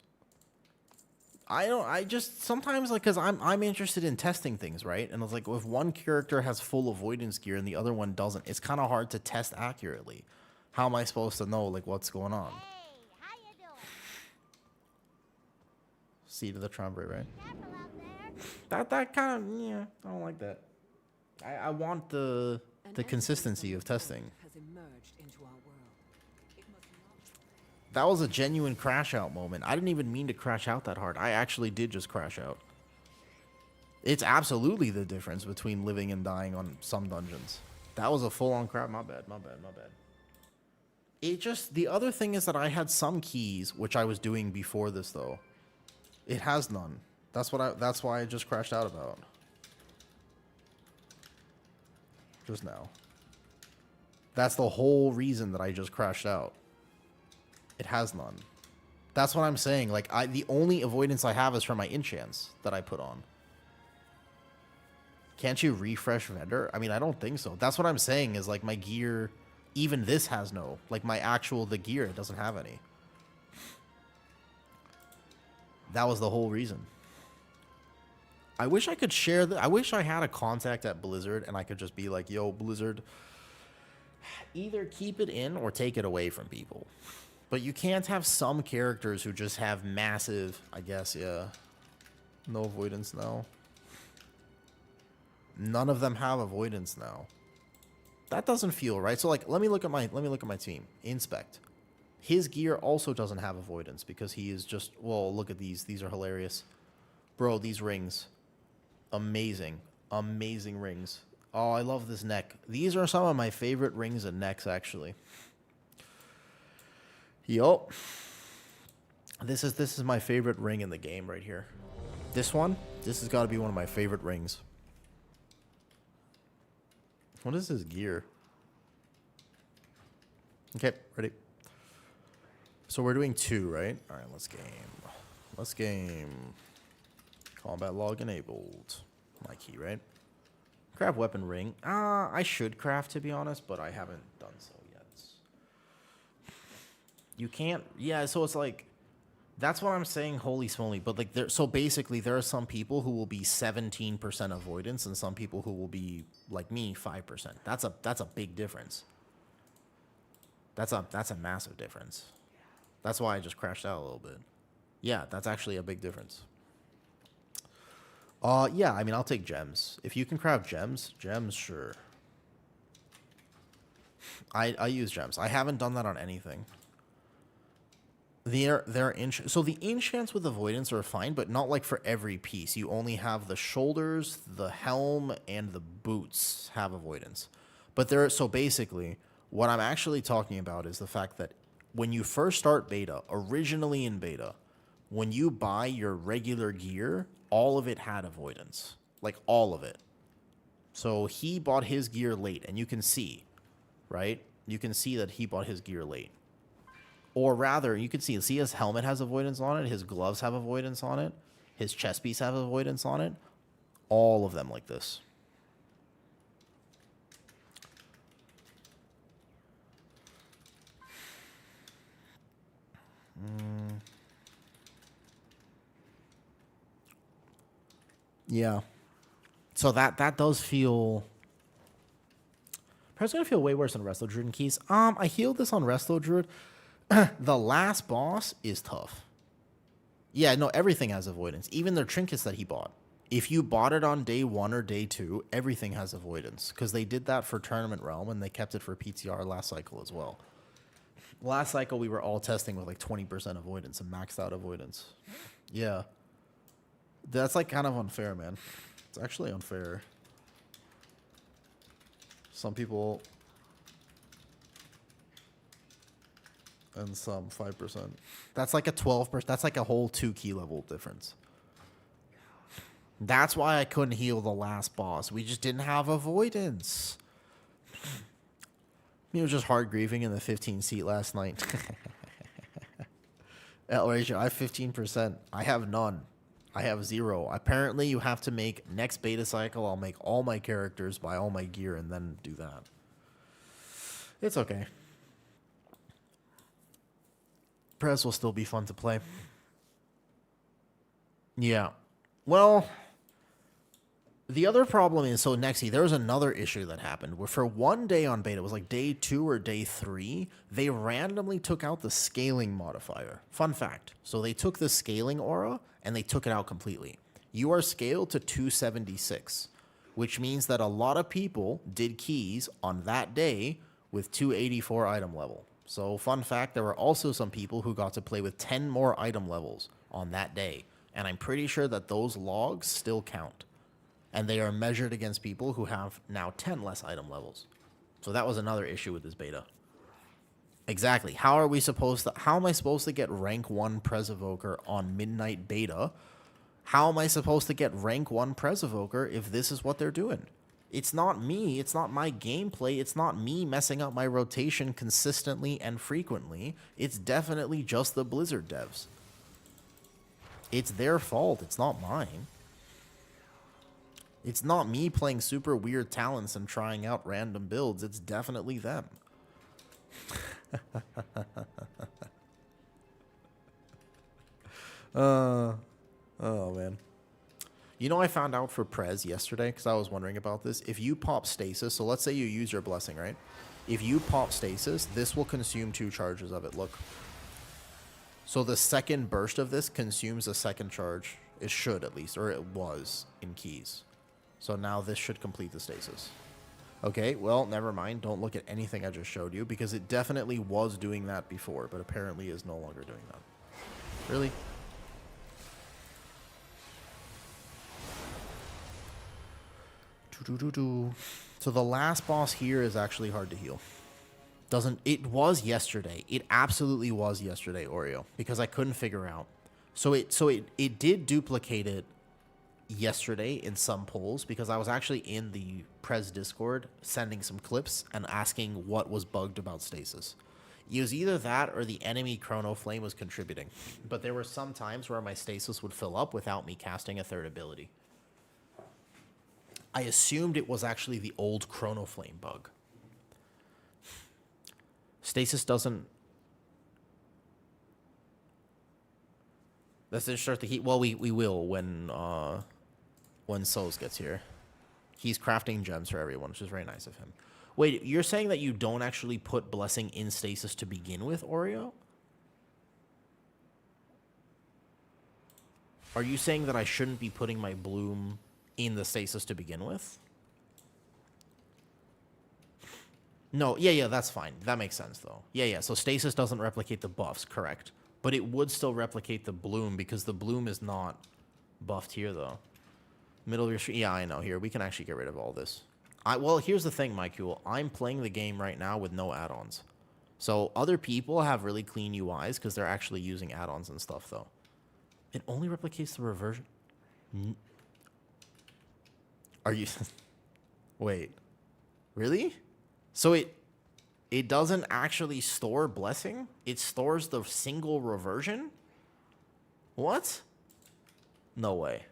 Speaker 1: I just sometimes because I'm interested in testing things, right? And it's like if one character has full avoidance gear and the other one doesn't, it's kind of hard to test accurately. How am I supposed to know what's going on?
Speaker 3: Hey, how you doing?
Speaker 1: Seed of the Trombre, right?
Speaker 3: Careful out there.
Speaker 1: That kind of I don't like that. I want the consistency of testing.
Speaker 2: Has emerged into our world. It must not.
Speaker 1: That was a genuine crash out moment. I didn't even mean to crash out that hard. I actually did just crash out. It's absolutely the difference between living and dying on some dungeons. That was a full-on crap. My bad. It just, the other thing is that I had some keys, which I was doing before this though. It has none. That's why I just crashed out about. Just now. That's the whole reason that I just crashed out. It has none. That's what I'm saying. The only avoidance I have is from my enchants that I put on. Can't you refresh vendor? I mean, I don't think so. That's what I'm saying is my gear, even this has no. The gear, it doesn't have any. That was the whole reason. I wish I could share I wish I had a contact at Blizzard and I could just be like, yo, Blizzard, either keep it in or take it away from people. But you can't have some characters who just have massive, I guess, yeah. No avoidance now. None of them have avoidance now. That doesn't feel right. So let me look at my team. Inspect. His gear also doesn't have avoidance because he is just, well, look at these. These are hilarious. Bro, these rings. Amazing. Amazing rings. Oh, I love this neck. These are some of my favorite rings and necks, actually. Yup. This is my favorite ring in the game right here. This has got to be one of my favorite rings. What is his gear? Okay, ready. So we're doing 2, right? All right, let's game. Combat log enabled. My key, right? Craft weapon ring. I should craft, to be honest, but I haven't done so yet. You can't. Yeah, so it's that's what I'm saying. Holy smoly! But so basically, there are some people who will be 17% avoidance, and some people who will be like me, 5%. That's a big difference. That's a massive difference. That's why I just crashed out a little bit. Yeah, that's actually a big difference. Yeah, I mean, I'll take gems. If you can craft gems, sure. I use gems. I haven't done that on anything. So the enchants with avoidance are fine, but not for every piece. You only have the shoulders, the helm, and the boots have avoidance. But so basically, what I'm actually talking about is the fact that when you first start beta, originally in beta, when you buy your regular gear, all of it had avoidance. All of it. So he bought his gear late, and you can see, right? You can see that he bought his gear late. Or rather, you can see his helmet has avoidance on it, his gloves have avoidance on it, his chest piece have avoidance on it. All of them like this. Yeah. So that does feel... Perhaps gonna feel way worse than Resto Druid and keys. I healed this on Resto Druid. The last boss is tough. Yeah, no, everything has avoidance. Even their trinkets that he bought. If you bought it on day 1 or day 2, everything has avoidance. Because they did that for Tournament Realm, and they kept it for PTR last cycle as well. Last cycle, we were all testing with like 20% avoidance and maxed out avoidance. Yeah. That's like kind of unfair, man. It's actually unfair. Some people... and some 5%. That's like a 12%. That's like a whole 2 key level difference. That's why I couldn't heal the last boss. We just didn't have avoidance. It was just hard grieving in the 15 seat last night. L ratio, I have 15%. I have none. I have 0. Apparently, you have to make next beta cycle. I'll make all my characters, buy all my gear, and then do that. It's okay. Prez will still be fun to play. Yeah. Well, the other problem is, so Nexi, there was another issue that happened where for one day on beta, it was like day 2 or day 3, they randomly took out the scaling modifier. Fun fact. So they took the scaling aura and they took it out completely. You are scaled to 276, which means that a lot of people did keys on that day with 284 item level. So fun fact, there were also some people who got to play with 10 more item levels on that day. And I'm pretty sure that those logs still count. And they are measured against people who have now 10 less item levels. So that was another issue with this beta. Exactly. How am I supposed to get rank 1 Prez Evoker on midnight beta? How am I supposed to get rank 1 Prez Evoker if this is what they're doing? It's not me. It's not my gameplay. It's not me messing up my rotation consistently and frequently. It's definitely just the Blizzard devs. It's their fault. It's not mine. It's not me playing super weird talents and trying out random builds. It's definitely them. Oh, man. You know, I found out for Prez yesterday, because I was wondering about this. If you pop stasis, so let's say you use your blessing, right? If you pop stasis, this will consume 2 charges of it. Look. So the second burst of this consumes a second charge. It should, at least, or it was in keys. So now this should complete the stasis. Okay, well, never mind. Don't look at anything I just showed you, because it definitely was doing that before, but apparently is no longer doing that. Really? So the last boss here is actually hard to heal. It was yesterday. It absolutely was yesterday, Oreo, because I couldn't figure out. So it did duplicate it yesterday in some polls, because I was actually in the Prez Discord sending some clips and asking what was bugged about stasis. It was either that or the enemy Chrono Flame was contributing. But there were some times where my stasis would fill up without me casting a third ability. I assumed it was actually the old Chrono Flame bug. Stasis doesn't... Let's just start the heat. Well, we will when Souls gets here. He's crafting gems for everyone, which is very nice of him. Wait, you're saying that you don't actually put Blessing in stasis to begin with, Oreo? Are you saying that I shouldn't be putting my Bloom in the stasis to begin with? No, yeah, that's fine. That makes sense, though. Yeah, so stasis doesn't replicate the buffs, correct. But it would still replicate the Bloom, because the Bloom is not buffed here, though. Middle of your stream. Yeah, I know. Here, we can actually get rid of all this. Well, here's the thing, Mycool. I'm playing the game right now with no add-ons. So other people have really clean UIs because they're actually using add-ons and stuff, though. It only replicates the reversion. Are you... Wait. Really? So it doesn't actually store Blessing? It stores the single reversion? What? No way.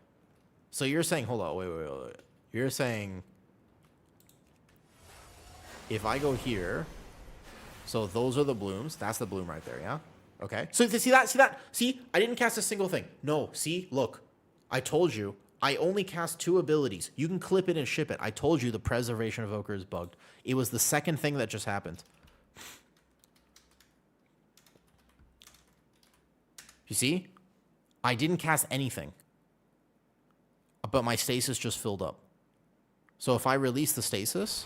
Speaker 1: So you're saying... Hold on. Wait. You're saying... If I go here... So those are the blooms. That's the bloom right there, yeah? Okay. So see that? See? I didn't cast a single thing. No. See? Look. I told you. I only cast 2 abilities. You can clip it and ship it. I told you the Preservation Evoker is bugged. It was the second thing that just happened. You see? I didn't cast anything. but my stasis just filled up. So if I release the stasis,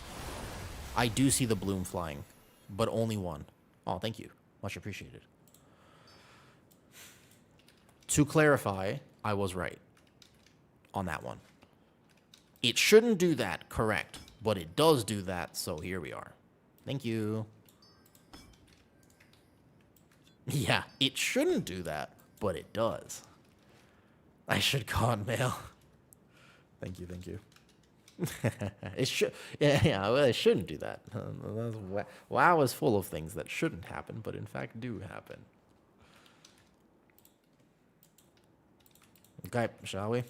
Speaker 1: I do see the bloom flying, but only one. Oh, thank you. Much appreciated. To clarify, I was right on that one. It shouldn't do that, correct, but it does do that, so here we are. Thank you. Yeah, it shouldn't do that, but it does. I should con mail. Thank you, thank you. It should, yeah, well, it shouldn't do that. WoW is full of things that shouldn't happen, but in fact do happen. Okay, shall we?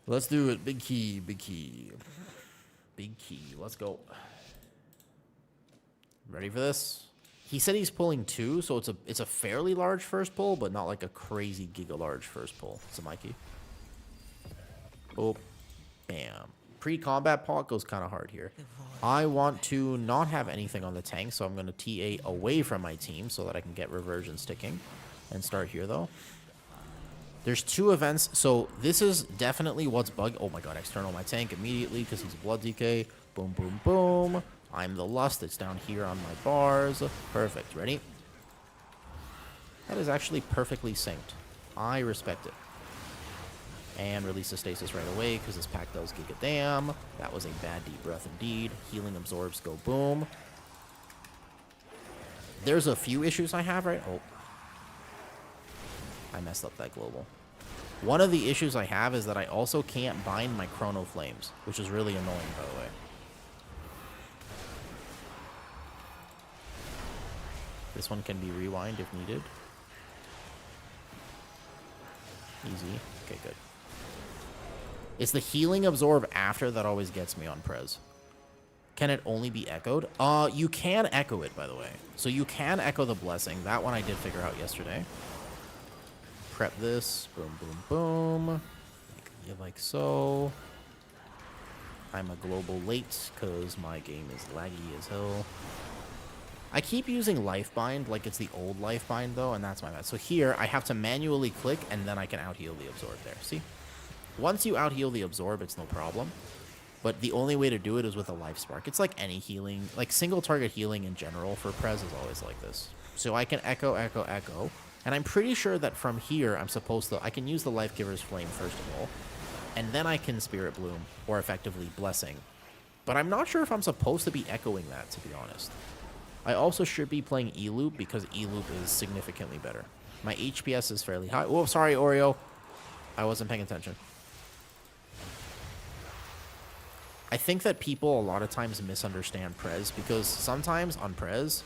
Speaker 1: Let's do it. Big key, big key. Big key. Let's go. Ready for this? He said he's pulling 2, so it's a fairly large first pull, but not like a crazy giga large first pull. It's a my key. Oh, bam. Pre-combat pot goes kind of hard here. I want to not have anything on the tank, so I'm going to TA away from my team so that I can get reversion sticking and start here, though. There's 2 events, so this is definitely what's bug. Oh my god, external my tank immediately because he's blood DK. Boom, boom, boom. I'm the lust that's down here on my bars. Perfect. Ready? That is actually perfectly synced. I respect it. And release the stasis right away because this pack does giga damn. That was a bad deep breath indeed. Healing absorbs, go boom. There's a few issues I have, right? Oh. I messed up that global. One of the issues I have is that I also can't bind my chrono flames, which is really annoying, by the way. This one can be rewind if needed. Easy. Okay, good. It's the healing absorb after that always gets me on Prez. Can it only be echoed? You can echo it, by the way. So you can echo the blessing. That one I did figure out yesterday. Prep this. Boom, boom, boom. Like so. I'm a global late because my game is laggy as hell. I keep using life bind like it's the old life bind though, and that's my bad. So here I have to manually click and then I can out heal the absorb there. See? Once you out heal the absorb, it's no problem. But the only way to do it is with a life spark. It's like any healing, like single target healing in general for Prez is always like this. So I can echo, echo, echo. And I'm pretty sure that from here I'm supposed to, I can use the Life Giver's Flame first of all. And then I can Spirit Bloom or effectively Blessing. But I'm not sure if I'm supposed to be echoing that, to be honest. I also should be playing E-Loop because E-Loop is significantly better. My HPS is fairly high. Oh, sorry, Oreo. I wasn't paying attention. I think that people a lot of times misunderstand Prez because sometimes on Prez,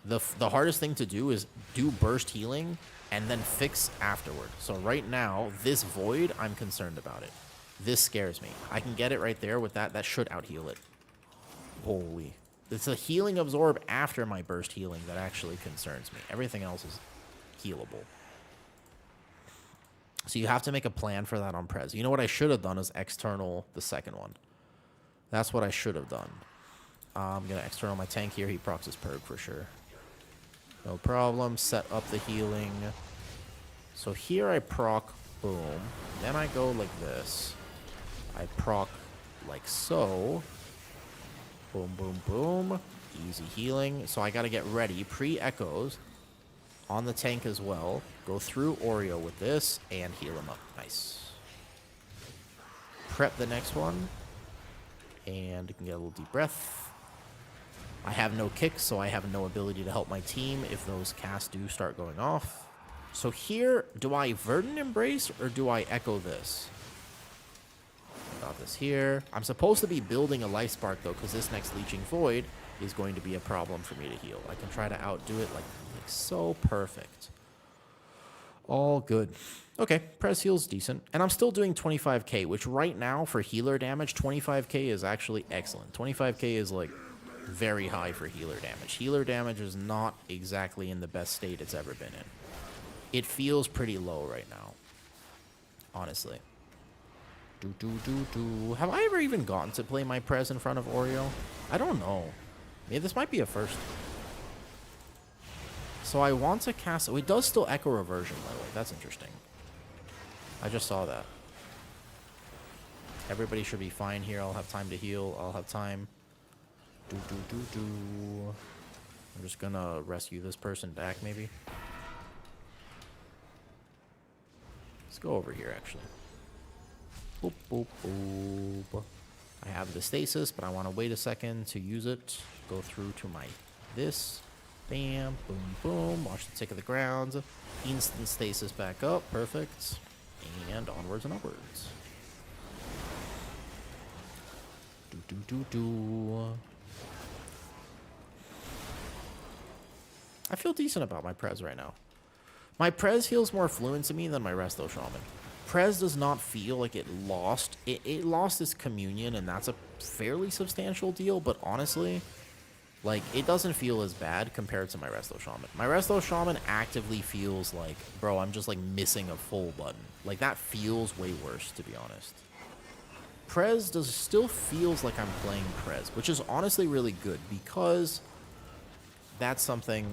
Speaker 1: the hardest thing to do is do burst healing and then fix afterward. So right now, this Void, I'm concerned about it. This scares me. I can get it right there with that. That should out heal it. Holy. It's a healing absorb after my burst healing that actually concerns me. Everything else is healable. So you have to make a plan for that on Prez. You know what I should have done is external the second one. That's what I should have done. I'm going to external my tank here. He procs his perk for sure. No problem. Set up the healing. So here I proc, boom. Then I go like this. I proc like so. Boom, boom, boom. Easy healing. So I got to get ready. Pre-echoes on the tank as well. Go through Oreo with this and heal him up. Nice. Prep the next one. And you can get a little deep breath. I have no kick, so I have no ability to help my team if those casts do start going off. So here, do I Verdant Embrace or do I echo this? Got this here. I'm supposed to be building a Life Spark, though, because this next Leeching Void is going to be a problem for me to heal. I can try to outdo it like so perfect. All good. Okay, Prez heal's decent. And I'm still doing 25k, which right now for healer damage, 25k is actually excellent. 25k is like very high for healer damage. Healer damage is not exactly in the best state it's ever been in. It feels pretty low right now, honestly. Have I ever even gotten to play my Prez in front of Oreo? I don't know. Maybe this might be a first. So I want to cast... Oh, it does still echo reversion, by the way. That's interesting. I just saw that. Everybody should be fine here. I'll have time to heal. I'll have time. I'm just gonna rescue this person back, maybe. Let's go over here, actually. Boop, boop, boop. I have the stasis, but I want to wait a second to use it. Go through to my this. Bam, boom, boom. Watch the tick of the ground. Instant stasis back up. Perfect. And onwards and upwards. I feel decent about my Prez right now. My Prez feels more fluent to me than my Resto Shaman. Prez does not feel like it lost. It lost its communion, and that's a fairly substantial deal, but honestly, like, it doesn't feel as bad compared to my Resto Shaman. My Resto Shaman actively feels like, bro, I'm just, like, missing a full button. Like, that feels way worse, to be honest. Prez still feels like I'm playing Prez, which is honestly really good, because that's something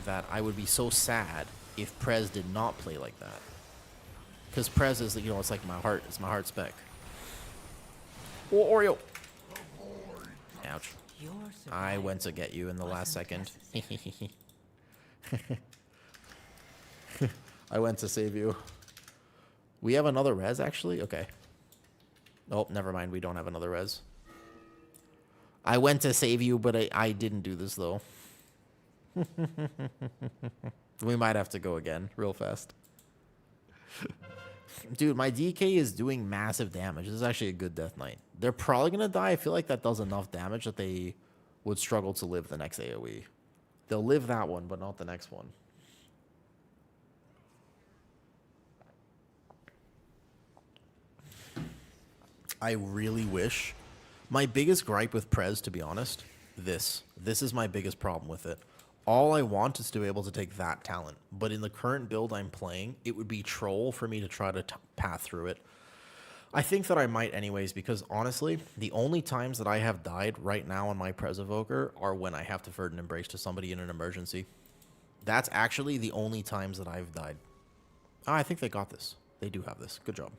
Speaker 1: that I would be so sad if Prez did not play like that. Because Prez is, you know, it's like my heart. It's my heart spec. Oh, Oreo. Ouch. I went to get you in the last second. I went to save you. We have another res, actually? Okay. Oh, never mind. We don't have another res. I went to save you, but I didn't do this, though. We might have to go again real fast. Dude, my DK is doing massive damage. This is actually a good Death Knight. They're probably going to die. I feel like that does enough damage that they would struggle to live the next AoE. They'll live that one, but not the next one. I really wish. My biggest gripe with Prez, to be honest, this is my biggest problem with it. All I want is to be able to take that talent. But in the current build I'm playing, it would be troll for me to try to path through it. I think that I might anyways, because honestly, the only times that I have died right now on my Prez Evoker are when I have to Verdant Embrace to somebody in an emergency. That's actually the only times that I've died. Ah, I think they got this. They do have this. Good job.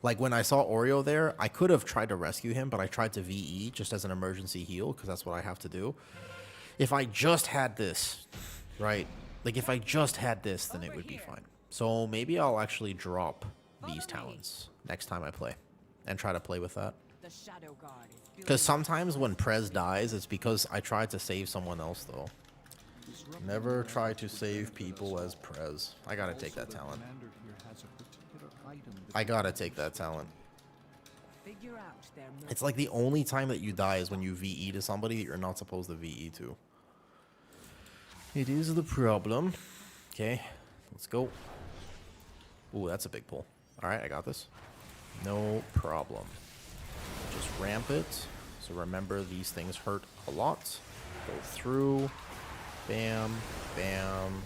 Speaker 1: Like, when I saw Oreo there, I could have tried to rescue him, but I tried to VE just as an emergency heal, because that's what I have to do. If I just had this, right? Like, if I just had this, then it would be fine. So maybe I'll actually drop these talents next time I play and try to play with that. Because sometimes when Prez dies, it's because I tried to save someone else, though. Never try to save people as Prez. I gotta take that talent. I gotta take that talent. It's like the only time that you die is when you VE to somebody that you're not supposed to VE to. It is the problem. Okay, let's go. Ooh, that's a big pull. Alright, I got this. No problem. Just ramp it. So remember, these things hurt a lot. Go through. Bam. Bam.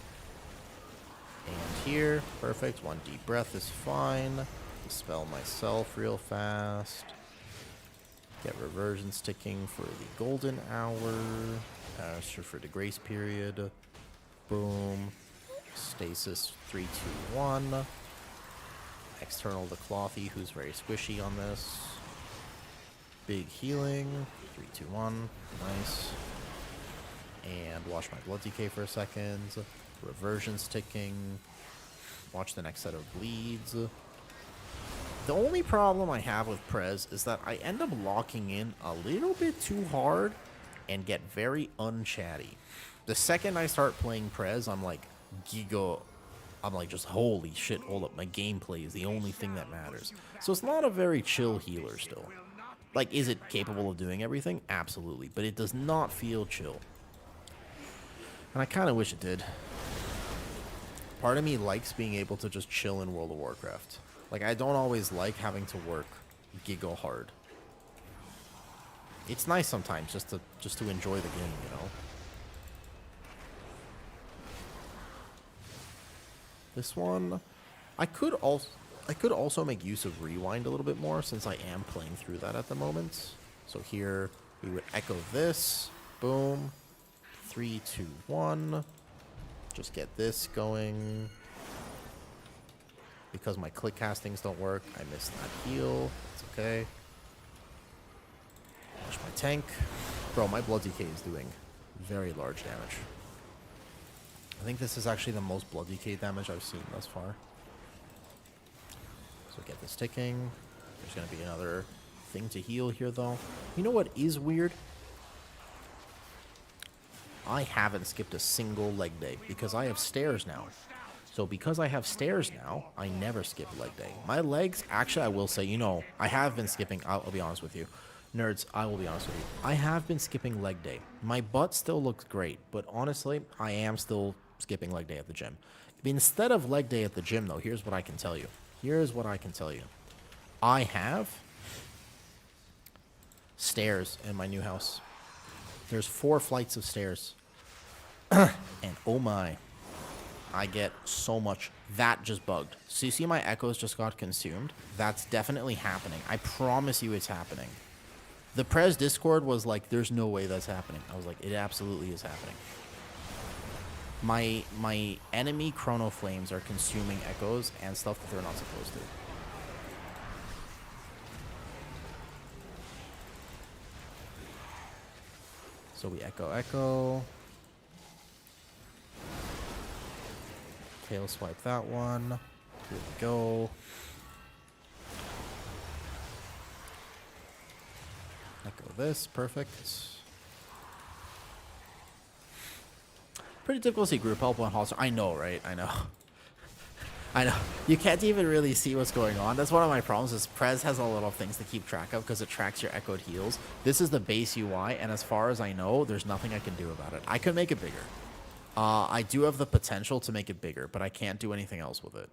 Speaker 1: And here. Perfect. One deep breath is fine. Dispel myself real fast. Get reversions ticking for the golden hour. For the grace period. Boom. Stasis 3, 2, 1. External the Clothy, who's very squishy on this. Big healing. 3, 2, 1. Nice. And watch my blood decay for a second. Reversions ticking. Watch the next set of bleeds. The only problem I have with Prez is that I end up locking in a little bit too hard and get very unchatty. The second I start playing Prez, I'm like, giga. I'm like, just holy shit, hold up. My gameplay is the only thing that matters. So it's not a very chill healer still. Like, is it capable of doing everything? Absolutely. But it does not feel chill. And I kind of wish it did. Part of me likes being able to just chill in World of Warcraft. Like, I don't always like having to work giga hard. It's nice sometimes just to enjoy the game, you know? This one, I could also make use of rewind a little bit more since I am playing through that at the moment. So here we would echo this. Boom. 3, 2, 1. Just get this going. Because my click castings don't work, I missed that heal. It's okay. Push my tank. Bro, my Blood Decay is doing very large damage. I think this is actually the most Blood Decay damage I've seen thus far. So get this ticking. There's going to be another thing to heal here, though. You know what is weird? I haven't skipped a single leg day because I have stairs now. So because I have stairs now, I never skip leg day. My legs, actually, I will say, you know, I have been skipping, I'll be honest with you. Nerds, I will be honest with you. I have been skipping leg day. My butt still looks great, but honestly, I am still skipping leg day at the gym. Instead of leg day at the gym, though, here's what I can tell you. Here's what I can tell you. I have stairs in my new house. There's 4 flights of stairs. And oh my, I get so much. That just bugged. So you see my echoes just got consumed? That's definitely happening. I promise you it's happening. The Prez Discord was like, there's no way that's happening. I was like, it absolutely is happening. My enemy Chrono Flames are consuming echoes and stuff that they're not supposed to. So we echo. Tail swipe that one. Here we go. Echo this. Perfect. Pretty difficult to see group help on Holster. I know, right? I know. I know. You can't even really see what's going on. That's one of my problems is Prez has a lot of things to keep track of because it tracks your echoed heals. This is the base UI, and as far as I know, there's nothing I can do about it. I could make it bigger. I do have the potential to make it bigger, but I can't do anything else with it.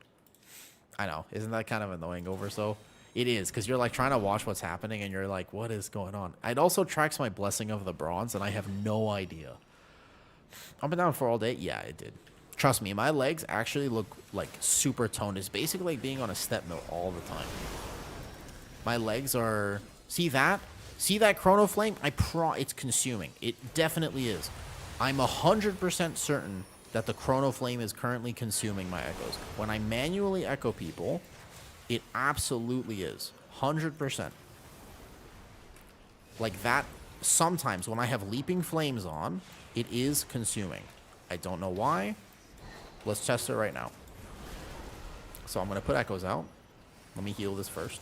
Speaker 1: I know. Isn't that kind of annoying over so? It is, because you're like trying to watch what's happening, and you're like, what is going on? It also tracks my Blessing of the Bronze, and I have no idea. Up and down for all day? Yeah, it did. Trust me, my legs actually look like super toned. It's basically like being on a step mill all the time. My legs are... See that? See that Chrono Flame? It's consuming. It definitely is. I'm 100% certain that the Chrono Flame is currently consuming my echoes. When I manually echo people, it absolutely is. 100%. Like that, sometimes when I have Leaping Flames on, it is consuming. I don't know why. Let's test it right now. So I'm going to put echoes out. Let me heal this first.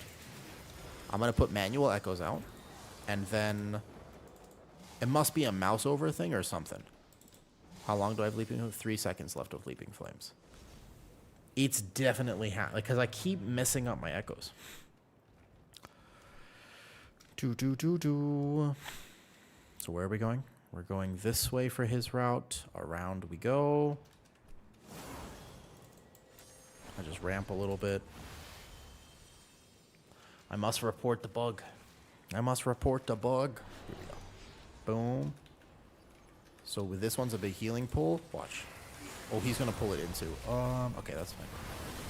Speaker 1: I'm going to put manual echoes out. And then... It must be a mouse over thing or something. How long do I have Leaping? 3 seconds left of Leaping Flames. It's definitely because I keep messing up my echoes. So where are we going? We're going this way for his route. Around we go. I just ramp a little bit. I must report the bug. I must report the bug. Here we go. Boom. So with this one's a big healing pull. Watch. Oh, he's gonna pull it into. Okay, that's fine.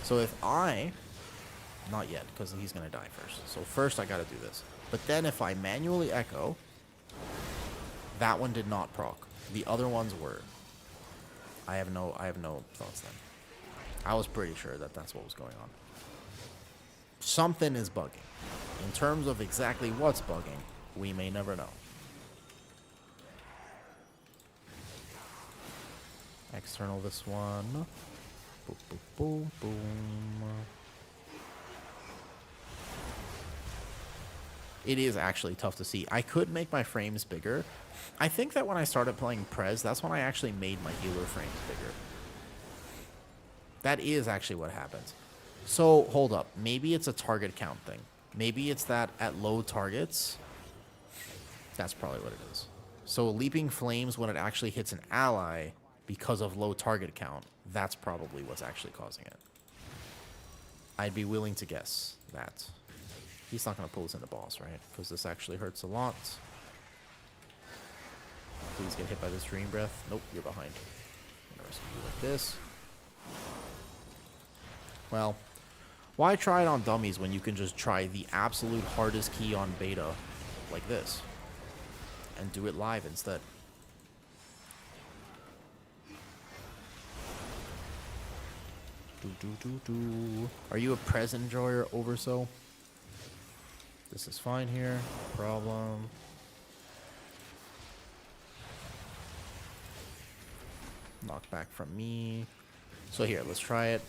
Speaker 1: So if not yet, because he's gonna die first. So first I gotta do this. But then if I manually echo, that one did not proc. The other ones were. I have no thoughts then. I was pretty sure that that's what was going on. Something is bugging. In terms of exactly what's bugging, we may never know. External this one. Boom, boom, boom, boom. It is actually tough to see. I could make my frames bigger. I think that when I started playing Prez, that's when I actually made my healer frames bigger. That is actually what happens. So, hold up. Maybe it's a target count thing. Maybe it's that at low targets, that's probably what it is. So, Leaping Flames, when it actually hits an ally, because of low target count, that's probably what's actually causing it. I'd be willing to guess that. He's not going to pull us into boss, right? Because this actually hurts a lot. Please get hit by this Dream Breath. Nope, you're behind. I'm going to rescue you like this. Well, why try it on dummies when you can just try the absolute hardest key on beta like this and do it live instead? Are you a Prez enjoyer, Overso? This is fine here. No problem. Knockback from me. So here, let's try it.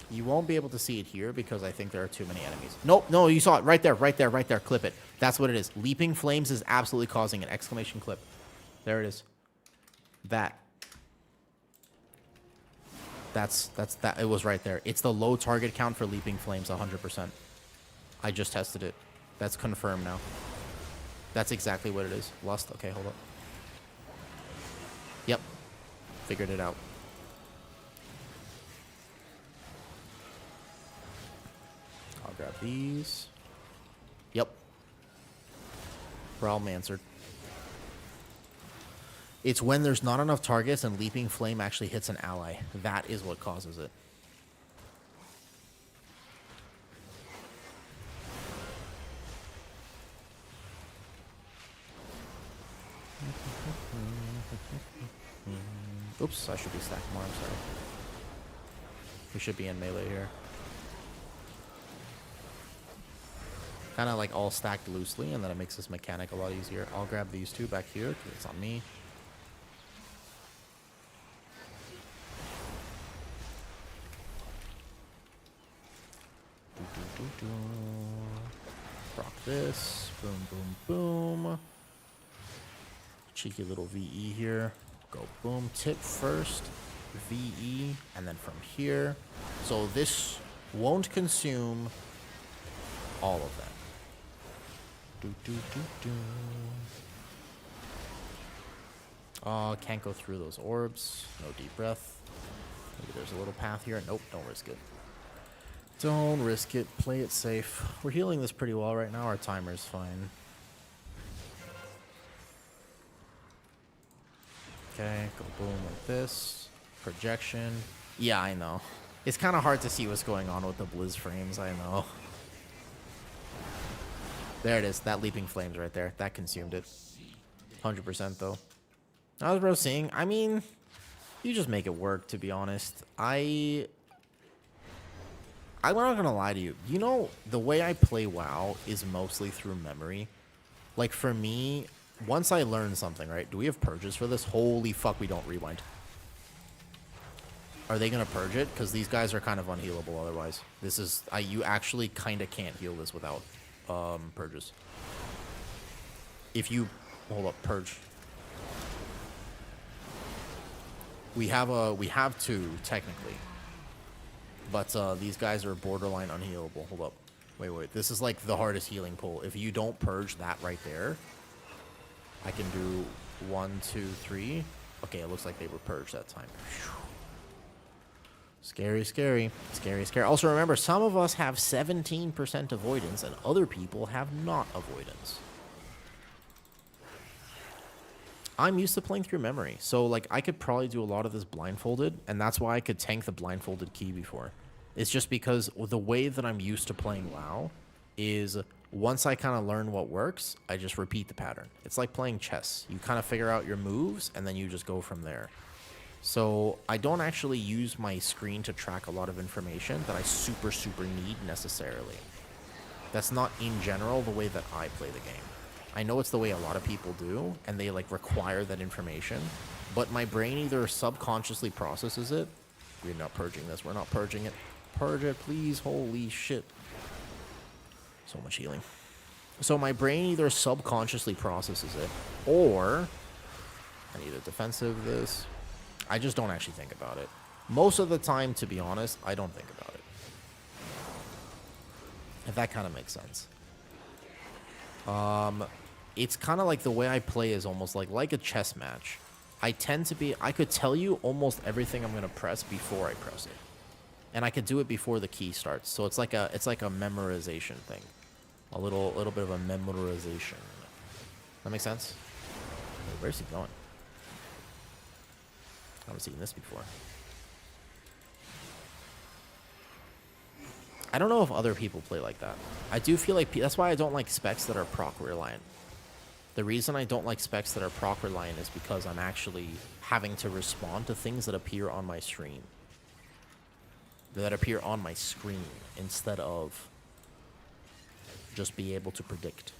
Speaker 1: You won't be able to see it here because I think there are too many enemies. Nope, no, you saw it right there, right there, right there. Clip it. That's what it is. Leaping Flames is absolutely causing an exclamation clip. There it is. That. That's that. It was right there. It's the low target count for Leaping Flames, 100%. I just tested it. That's confirmed now. That's exactly what it is. Lust. Okay, hold up. Yep. Figured it out. I'll grab these. Yep. Problem answered. It's when there's not enough targets and Leaping Flame actually hits an ally. That is what causes it. Oops, I should be stacked more, I'm sorry. We should be in melee here. Kind of like all stacked loosely, and then it makes this mechanic a lot easier. I'll grab these two back here, because it's on me. Rock this. Boom, boom, boom. Cheeky little VE here. Go boom. Tip first. VE. And then from here. So this won't consume all of that. Can't go through those orbs. No deep breath. Maybe there's a little path here. Nope, don't risk it. Don't risk it. Play it safe. We're healing this pretty well right now. Our timer's fine. Okay, go boom like this. Projection. Yeah, I know. It's kind of hard to see what's going on with the Blizz frames, I know. There it is. That Leaping Flames right there. That consumed it. 100% though. I was bro saying, I mean, you just make it work, to be honest. I'm not gonna lie to you. You know, the way I play WoW is mostly through memory. Like, for me, once I learn something, right? Do we have purges for this? Holy fuck, we don't rewind. Are they gonna purge it? Because these guys are kind of unhealable otherwise. This is... you actually kind of can't heal this without purges. If you... Hold up, purge. We have two, technically. But these guys are borderline unhealable. Hold up. Wait. This is like the hardest healing pull. If you don't purge that right there, I can do 1, 2, 3. Okay, it looks like they were purged that time. Scary, scary. Scary, scary. Also remember, some of us have 17% avoidance and other people have not avoidance. I'm used to playing through memory, so like I could probably do a lot of this blindfolded, and that's why I could tank the blindfolded key before. It's just because the way that I'm used to playing WoW is once I kind of learn what works, I just repeat the pattern. It's like playing chess. You kind of figure out your moves, and then you just go from there. So I don't actually use my screen to track a lot of information that I super need necessarily. That's not in general the way that I play the game. I know it's the way a lot of people do, and they like require that information, but my brain either subconsciously processes it. We're not purging this. We're not purging it. Purge it, please. Holy shit. So much healing. So my brain either subconsciously processes it, or I need a defensive this. I just don't actually think about it. Most of the time, to be honest, I don't think about it. If that kind of makes sense. It's kind of like the way I play is almost like a chess match. I could tell you almost everything I'm going to press before I press it. And I could do it before the key starts. So it's like a memorization thing. A little bit of a memorization. That makes sense? Wait, where's he going? I haven't seen this before. I don't know if other people play like that. I do feel like... That's why I don't like specs that are proc reliant. The reason I don't like specs that are proc reliant is because I'm actually having to respond to things that appear on my stream. that appear on my screen instead of just be able to predict.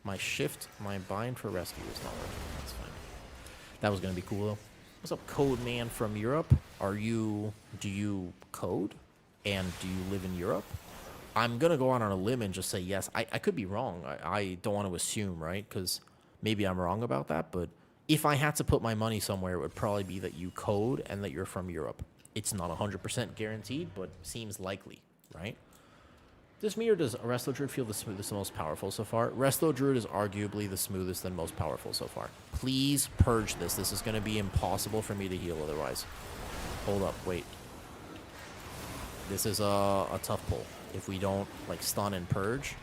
Speaker 1: My shift, my bind for rescue is not working. That's fine. That was going to be cool, though. What's up, Code Man from Europe? Do you code? And do you live in Europe? I'm going to go out on a limb and just say yes. I could be wrong. I don't want to assume, right? Because maybe I'm wrong about that. But if I had to put my money somewhere, it would probably be that you code and that you're from Europe. It's not 100% guaranteed, but seems likely, right? This mirror, does Resto Druid feel the smoothest and most powerful so far? Resto Druid is arguably the smoothest and most powerful so far. Please purge this. This is going to be impossible for me to heal otherwise. Hold up, wait. This is a tough pull. If we don't, like, stun and purge.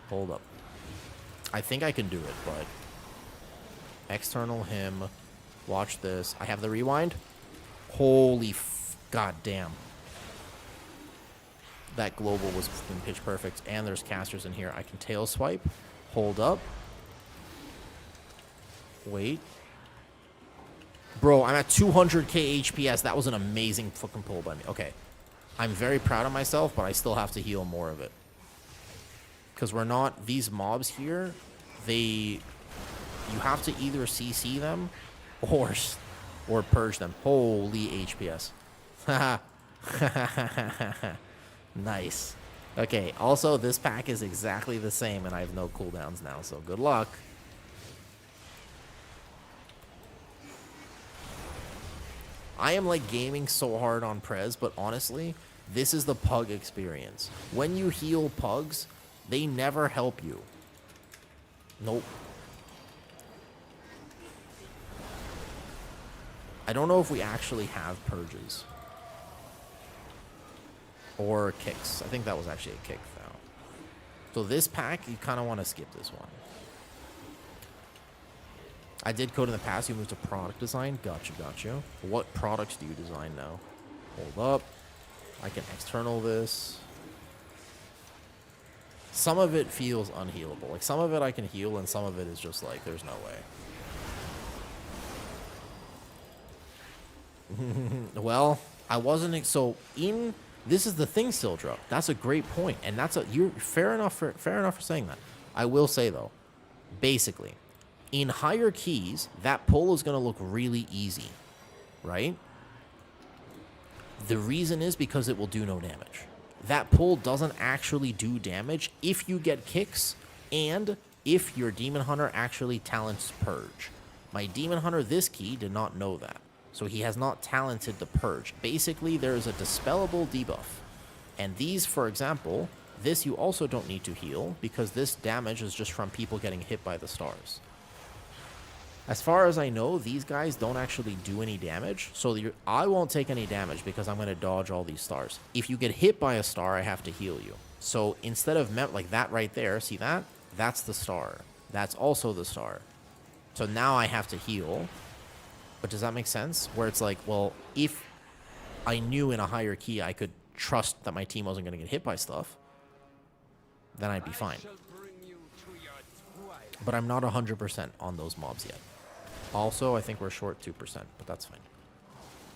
Speaker 1: Hold up. I think I can do it, but... External him. Watch this. I have the rewind. Holy god damn. That global was pitch perfect. And there's casters in here. I can tail swipe. Hold up. Wait. Bro, I'm at 200k HPS. That was an amazing fucking pull by me. Okay. I'm very proud of myself, but I still have to heal more of it. Because we're not... These mobs here, they... You have to either CC them or purge them. Holy HPS. Haha. Nice. Okay, also, this pack is exactly the same, and I have no cooldowns now, so good luck. I am, like, gaming so hard on Prez, but honestly, this is the pug experience. When you heal pugs, they never help you. Nope. I don't know if we actually have purges. Or kicks. I think that was actually a kick, though. So this pack, you kind of want to skip this one. I did code in the past. You moved to product design. Gotcha, gotcha. What products do you design now? Hold up. I can external this. Some of it feels unhealable. Like, some of it I can heal, and some of it is just like, there's no way. Well, I wasn't... So, in... This is the thing, Sildra. That's a great point, and that's a... You're fair enough for saying that. I will say, though, basically, in higher keys, that pull is going to look really easy, right? The reason is because it will do no damage. That pull doesn't actually do damage if you get kicks and if your Demon Hunter actually talents Purge. My Demon Hunter this key did not know that, so he has not talented the Purge. Basically, there is a dispellable debuff. And these, for example, this you also don't need to heal because this damage is just from people getting hit by the stars. As far as I know, these guys don't actually do any damage, so I won't take any damage because I'm going to dodge all these stars. If you get hit by a star, I have to heal you. So instead of like that right there, see that? That's the star. That's also the star. So now I have to heal. But does that make sense? Where it's like, well, if I knew in a higher key I could trust that my team wasn't going to get hit by stuff, then I'd be fine. But I'm not 100% on those mobs yet. Also, I think we're short 2%, but that's fine.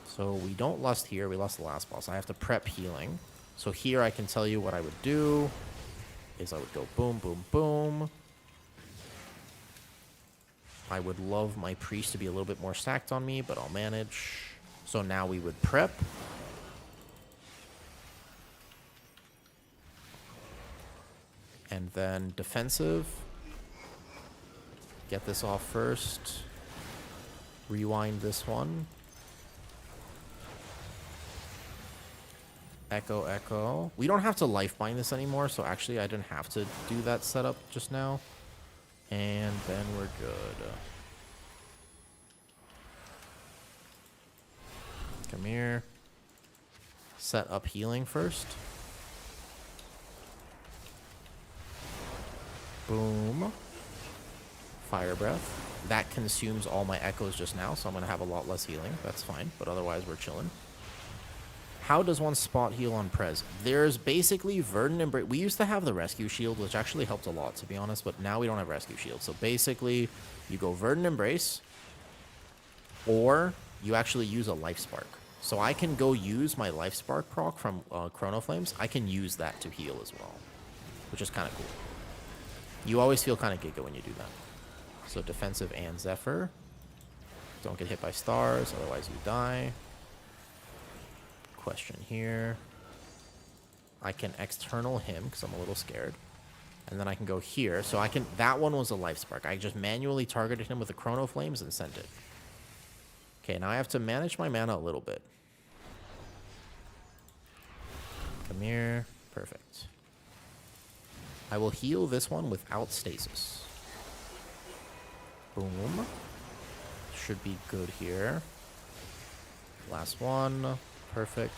Speaker 1: So we don't lust here. We lost the last boss. I have to prep healing. So here I can tell you what I would do is I would go boom, boom, boom. I would love my priest to be a little bit more stacked on me, but I'll manage. So now we would prep. And then defensive. Get this off first. Rewind this one. Echo, echo. We don't have to life bind this anymore, so actually I didn't have to do that setup just now. And then we're good. Come here. Set up healing first. Boom. Fire breath. That consumes all my echoes just now, so I'm going to have a lot less healing. That's fine, but otherwise we're chilling. How does one spot heal on Prez? There's basically Verdant Embrace. We used to have the Rescue Shield, which actually helped a lot, to be honest, but now we don't have Rescue Shield. So basically, you go Verdant Embrace, or you actually use a life spark. So I can go use my life spark proc from Chrono Flames. I can use that to heal as well, which is kind of cool. You always feel kind of giga when you do that. So defensive and Zephyr. Don't get hit by stars, otherwise you die. Question here. I can external him because I'm a little scared. And then I can go here. So I can... That one was a life spark. I just manually targeted him with the Chrono Flames and sent it. Okay, now I have to manage my mana a little bit. Come here. Perfect. I will heal this one without stasis. Boom. Should be good here. Last one. Perfect.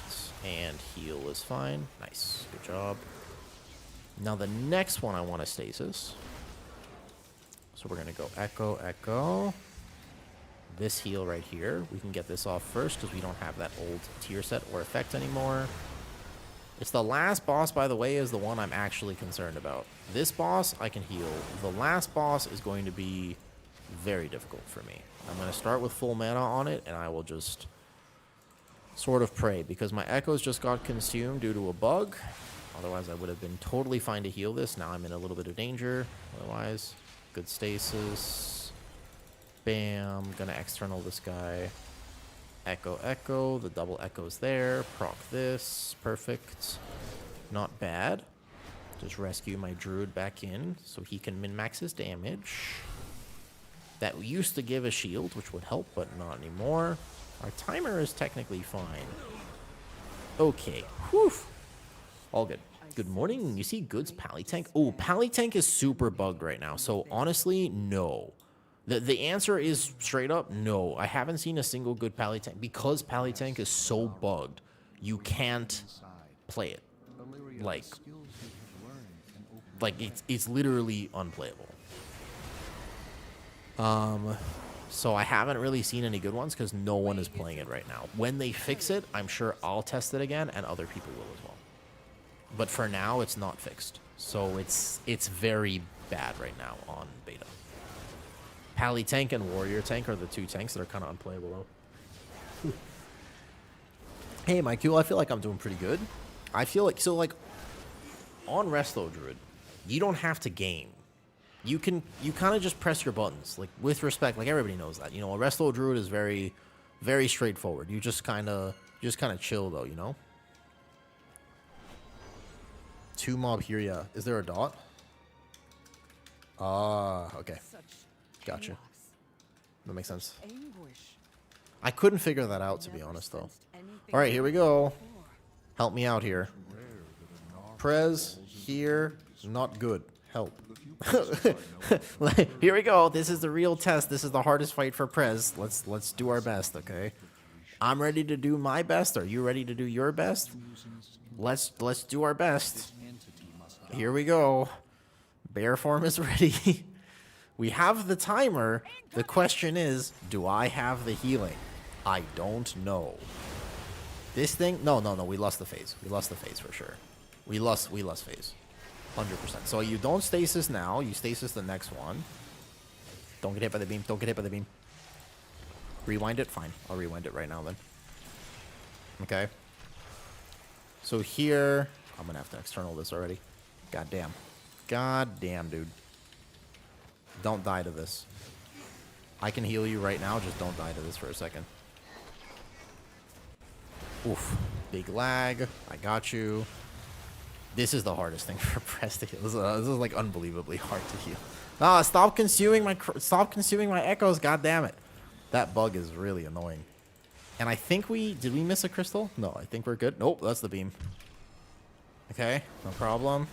Speaker 1: And heal is fine. Nice. Good job. Now the next one I want to stasis. So we're going to go Echo, Echo. This heal right here. We can get this off first because we don't have that old tier set or effect anymore. It's the last boss, by the way, is the one I'm actually concerned about. This boss, I can heal. The last boss is going to be very difficult for me. I'm going to start with full mana on it, and I will just sort of pray, because my echoes just got consumed due to a bug. Otherwise, I would have been totally fine to heal this. Now I'm in a little bit of danger. Otherwise, good stasis. Bam. Gonna external this guy. Echo, echo. The double echo's there. Proc this. Perfect. Not bad. Just rescue my druid back in so he can min-max his damage. That used to give a shield, which would help, but not anymore. Our timer is technically fine. Okay. Whew. All good. Good morning. You see Good's Pally Tank? Oh, Pally Tank is super bugged right now. So honestly, no. The answer is straight up no. I haven't seen a single good Pally Tank. Because Pally Tank is so bugged, you can't play it. Like it's literally unplayable. So I haven't really seen any good ones because no one is playing it right now. When they fix it, I'm sure I'll test it again and other people will as well. But for now, it's not fixed. So it's very bad right now on beta. Pally Tank and Warrior Tank are the two tanks that are kind of unplayable though. Hey, Michael, I feel like I'm doing pretty good. I feel like, so like, on Resto Druid, you don't have to game. You kind of just press your buttons, like, with respect, like, everybody knows that. You know, a Resto Druid is very, very straightforward. You just kind of chill, though, you know? 2 mob here, yeah. Is there a dot? Ah, okay. Gotcha. That makes sense. I couldn't figure that out, to be honest, though. All right, here we go. Help me out here. Prez, here, not good. Help. Here we go. This is the real test. This is the hardest fight for Prez. Let's do our best, okay? I'm ready to do my best. Are you ready to do your best? Let's do our best. Here we go. Bear form is ready. We have the timer. The question is, do I have the healing? I don't know. This thing, no, we lost the phase. We lost the phase for sure. We lost phase. 100%. So you don't stasis now. You stasis the next one. Don't get hit by the beam. Don't get hit by the beam. Rewind it? Fine. I'll rewind it right now then. Okay. So here, I'm going to have to external this already. God damn. God damn, dude. Don't die to this. I can heal you right now. Just don't die to this for a second. Oof. Big lag. I got you. This is the hardest thing for Press to heal. This is like unbelievably hard to heal. Ah, stop consuming my echoes. God damn it. That bug is really annoying. And I think did we miss a crystal? No, I think we're good. Nope, that's the beam. Okay, no problem.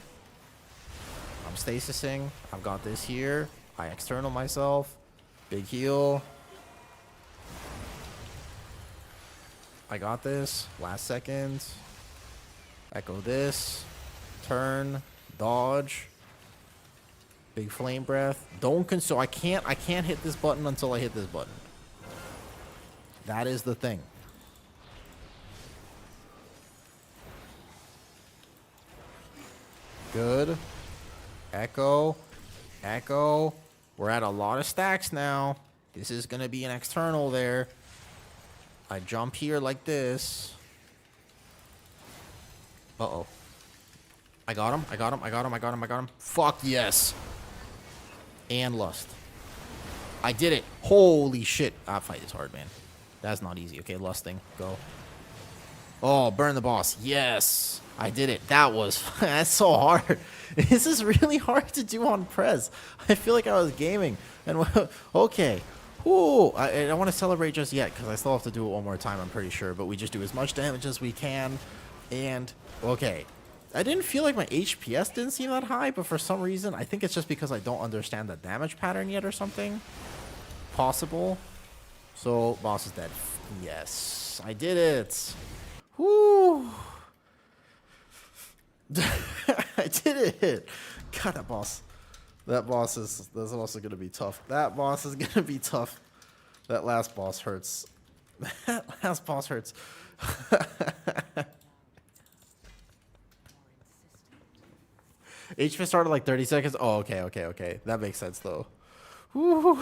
Speaker 1: I'm stasising. I've got this here. I external myself. Big heal. I got this. Last second. Echo this. Turn. Dodge. Big flame breath. Don't consume. I can't hit this button until I hit this button. That is the thing. Good. Echo. Echo. We're at a lot of stacks now. This is going to be an external there. I jump here like this. Uh-oh. I got him. I got him. I got him. I got him. I got him. Fuck yes. And lust. I did it. Holy shit. That fight is hard, man. That's not easy. Okay, lusting. Go. Oh, burn the boss. Yes. I did it. That was... That's so hard. This is really hard to do on Prez. I feel like I was gaming. And okay. Ooh. I don't want to celebrate just yet because I still have to do it one more time, I'm pretty sure. But we just do as much damage as we can. And... Okay. I didn't feel like my HPS didn't seem that high, but for some reason, I think it's just because I don't understand the damage pattern yet or something. Possible. So, boss is dead. Yes, I did it. Woo! I did it. God, that boss. That's also going to be tough. That boss is going to be tough. That last boss hurts. That last boss hurts. HP started like 30 seconds. Oh, okay. That makes sense, though. Woo.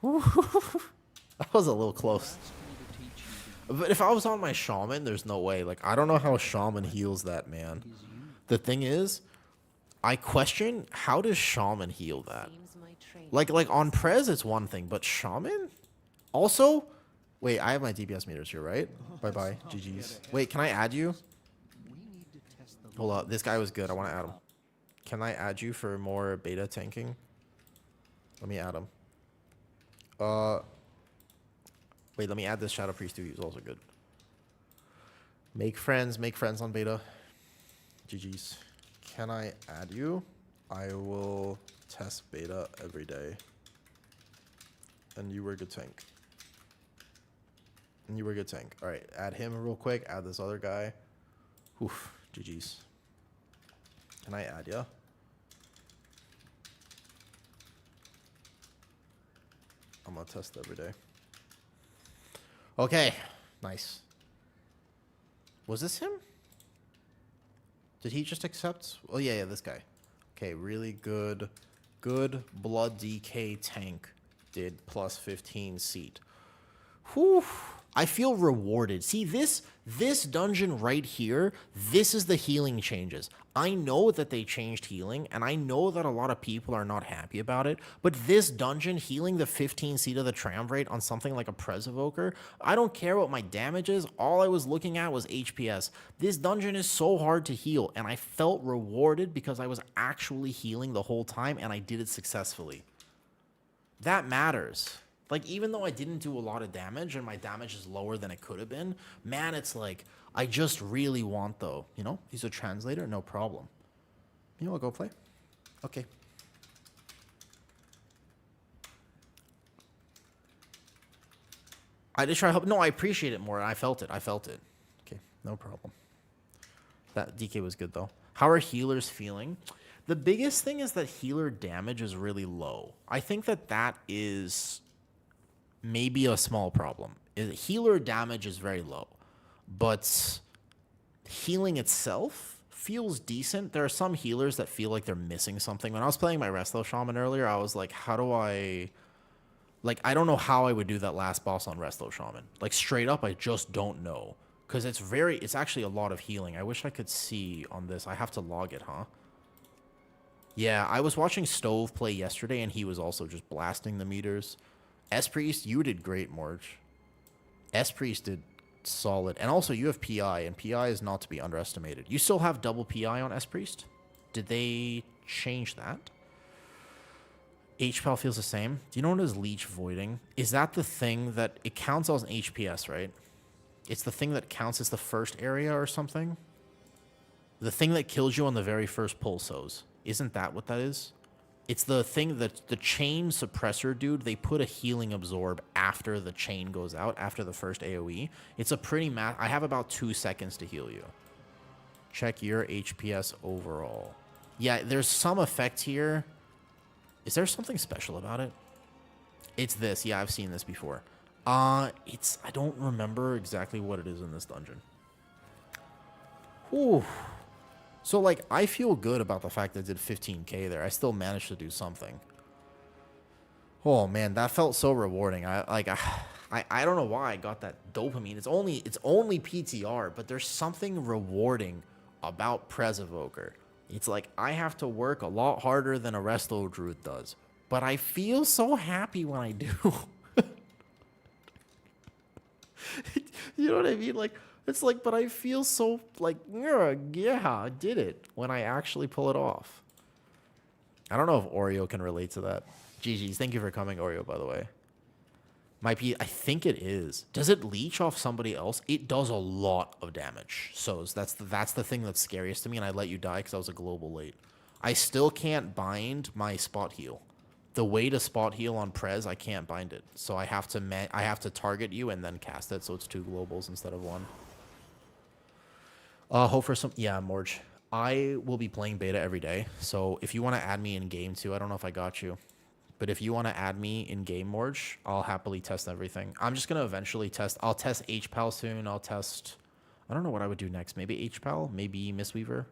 Speaker 1: That was a little close. But if I was on my shaman, there's no way. Like, I don't know how shaman heals that, man. The thing is, I question, how does shaman heal that? Like on Prez, it's one thing, but shaman? Also, wait, I have my DPS meters here, right? Bye-bye. GG's. Wait, can I add you? Hold up. This guy was good. I want to add him. Can I add you for more beta tanking? Let me add him. Wait, let me add this Shadow Priest too. He's also good. Make friends on beta. GG's. Can I add you? I will test beta every day. And you were a good tank. Alright, add him real quick. Add this other guy. Oof. GG's. Can I add ya? I'm gonna test every day. Okay, nice. Was this him? Did he just accept? Oh yeah, this guy. Okay, really good blood DK tank. Did plus 15 seat. Whew. I feel rewarded. See, this dungeon right here, this is the healing changes. I know that they changed healing, and I know that a lot of people are not happy about it, but this dungeon, healing the 15 seat of the Triumvirate on something like a Prez Evoker, I don't care what my damage is, all I was looking at was HPS. This dungeon is so hard to heal, and I felt rewarded because I was actually healing the whole time, and I did it successfully. That matters. Like, even though I didn't do a lot of damage and my damage is lower than it could have been, man, it's like, I just really want, though, you know, he's a translator, no problem. You know what, go play? Okay. I just try to help. No, I appreciate it more. I felt it. Okay, no problem. That DK was good, though. How are healers feeling? The biggest thing is that healer damage is really low. I think that is maybe a small problem. Healer damage is very low, but healing itself feels decent. There are some healers that feel like they're missing something. When I was playing my Resto Shaman earlier, I was like, how do I... Like, I don't know how I would do that last boss on Resto Shaman. Like, straight up, I just don't know. Because it's actually a lot of healing. I wish I could see on this. I have to log it, huh? Yeah, I was watching Stove play yesterday, and he was also just blasting the meters. S-Priest, you did great, Morge. S-Priest did solid. And also, you have PI, and PI is not to be underestimated. You still have double PI on S-Priest? Did they change that? HPAL feels the same. Do you know what is Leech Voiding? Is that the thing that... It counts as an HPS, right? It's the thing that counts as the first area or something? The thing that kills you on the very first pulsos. Isn't that what that is? It's the thing that the chain suppressor dude, they put a healing absorb after the chain goes out, after the first AoE. It's a pretty I have about 2 seconds to heal you. Check your HPS overall. Yeah, there's some effect here. Is there something special about it? It's this. Yeah, I've seen this before. I don't remember exactly what it is in this dungeon. Ooh. So, like, I feel good about the fact that I did 15k there. I still managed to do something. Oh, man, that felt so rewarding. I I don't know why I got that dopamine. It's only PTR, but there's something rewarding about Prez Evoker. It's like I have to work a lot harder than a Resto Druid does, but I feel so happy when I do. You know what I mean? Like it's like, but I feel so like yeah, I did it when I actually pull it off. I don't know if Oreo can relate to that. GG's, thank you for coming, Oreo. By the way. Might be, I think it is. Does it leech off somebody else? It does a lot of damage. So that's the thing that's scariest to me, and I let you die because I was a global late. I still can't bind my spot heal. The way to spot heal on Prez, I can't bind it. So I have to target you and then cast it, so it's 2 globals instead of 1. Hope for some... Yeah, Morge. I will be playing beta every day, so if you want to add me in game too, I don't know if I got you. But if you want to add me in game, Morge, I'll happily test everything. I'm just going to eventually test. I'll test HPAL soon. I'll test... I don't know what I would do next. Maybe HPAL? Maybe Mistweaver?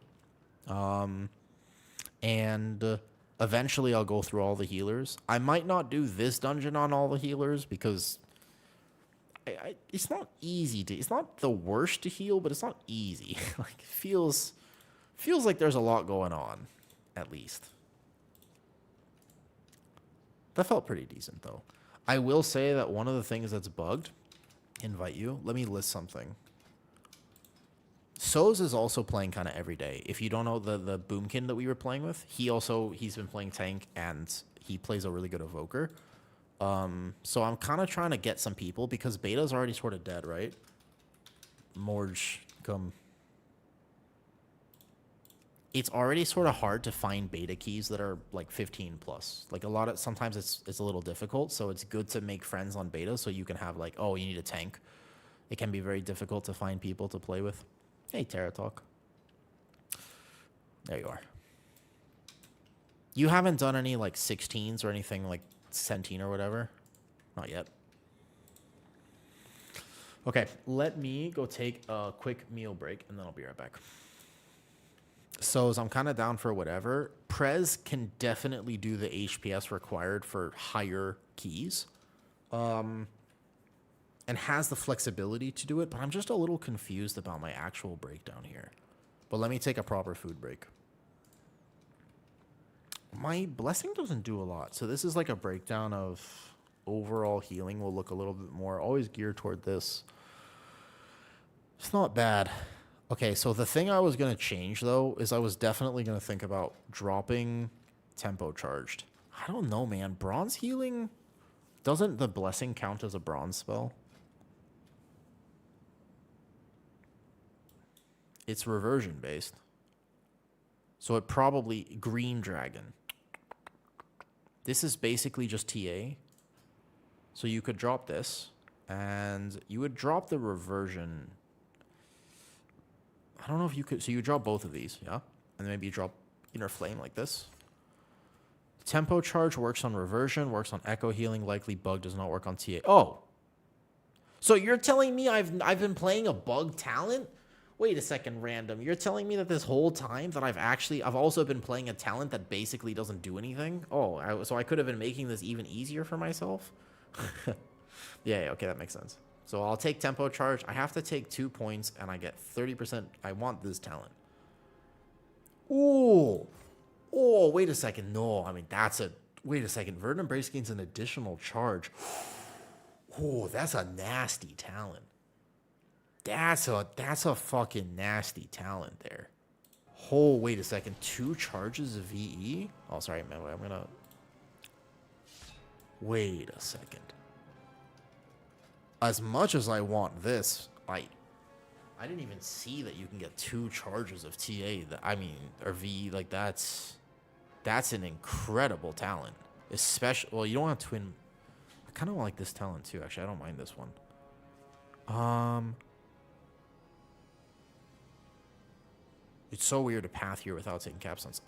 Speaker 1: And eventually I'll go through all the healers. I might not do this dungeon on all the healers because... it's not easy to... It's not the worst to heal, but it's not easy. Like, it feels like there's a lot going on, at least. That felt pretty decent, though. I will say that one of the things that's bugged... Invite you. Let me list something. Soz is also playing kind of every day. If you don't know the Boomkin that we were playing with, he's been playing tank, and he plays a really good Evoker. So I'm kind of trying to get some people, because beta's already sort of dead, right? Morge, come... It's already sort of hard to find beta keys that are like 15 plus. Like sometimes it's a little difficult, so it's good to make friends on beta so you can have like, oh, you need a tank. It can be very difficult to find people to play with. Hey, Terra Talk. There you are. You haven't done any like 16s or anything like Centene or whatever? Not yet. Okay, let me go take a quick meal break and then I'll be right back. So as I'm kind of down for whatever, Prez can definitely do the HPS required for higher keys. And has the flexibility to do it, but I'm just a little confused about my actual breakdown here. But let me take a proper food break. My blessing doesn't do a lot. So this is like a breakdown of overall healing will look a little bit more, always geared toward this. It's not bad. Okay, so the thing I was going to change, though, is I was definitely going to think about dropping tempo charged. I don't know, man. Bronze healing, doesn't the blessing count as a bronze spell? It's reversion based. So it probably... Green Dragon. This is basically just TA. So you could drop this, and you would drop the reversion... I don't know if you could... So you drop both of these, yeah? And then maybe you drop Inner Flame like this. Tempo charge works on reversion, works on echo healing, likely bug does not work on TA. Oh! So you're telling me I've been playing a bug talent? Wait a second, random. You're telling me that this whole time that I've also been playing a talent that basically doesn't do anything? Oh, so I could have been making this even easier for myself? Yeah, okay, that makes sense. So I'll take tempo charge. I have to take 2 points, and I get 30%. I want this talent. Ooh. Oh, wait a second. No, I mean, wait a second. Verdant Embrace gains an additional charge. Oh, that's a nasty talent. That's a fucking nasty talent there. Oh, wait a second. 2 charges of VE? Oh, sorry, man. I'm gonna... Wait a second. As much as I want this, I didn't even see that you can get 2 charges of TA. Or VE. Like, that's an incredible talent. Especially... Well, you don't have twin... I kind of like this talent, too. Actually, I don't mind this one. It's so weird to path here without taking capstones.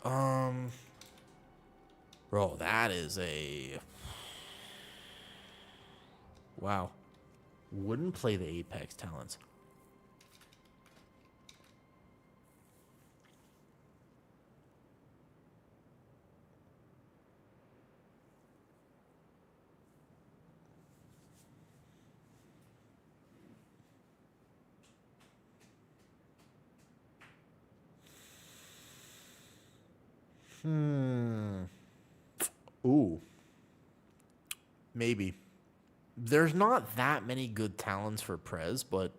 Speaker 1: Bro, that is a... Wow. Wouldn't play the Apex talents. Ooh. Maybe. There's not that many good talents for Prez, but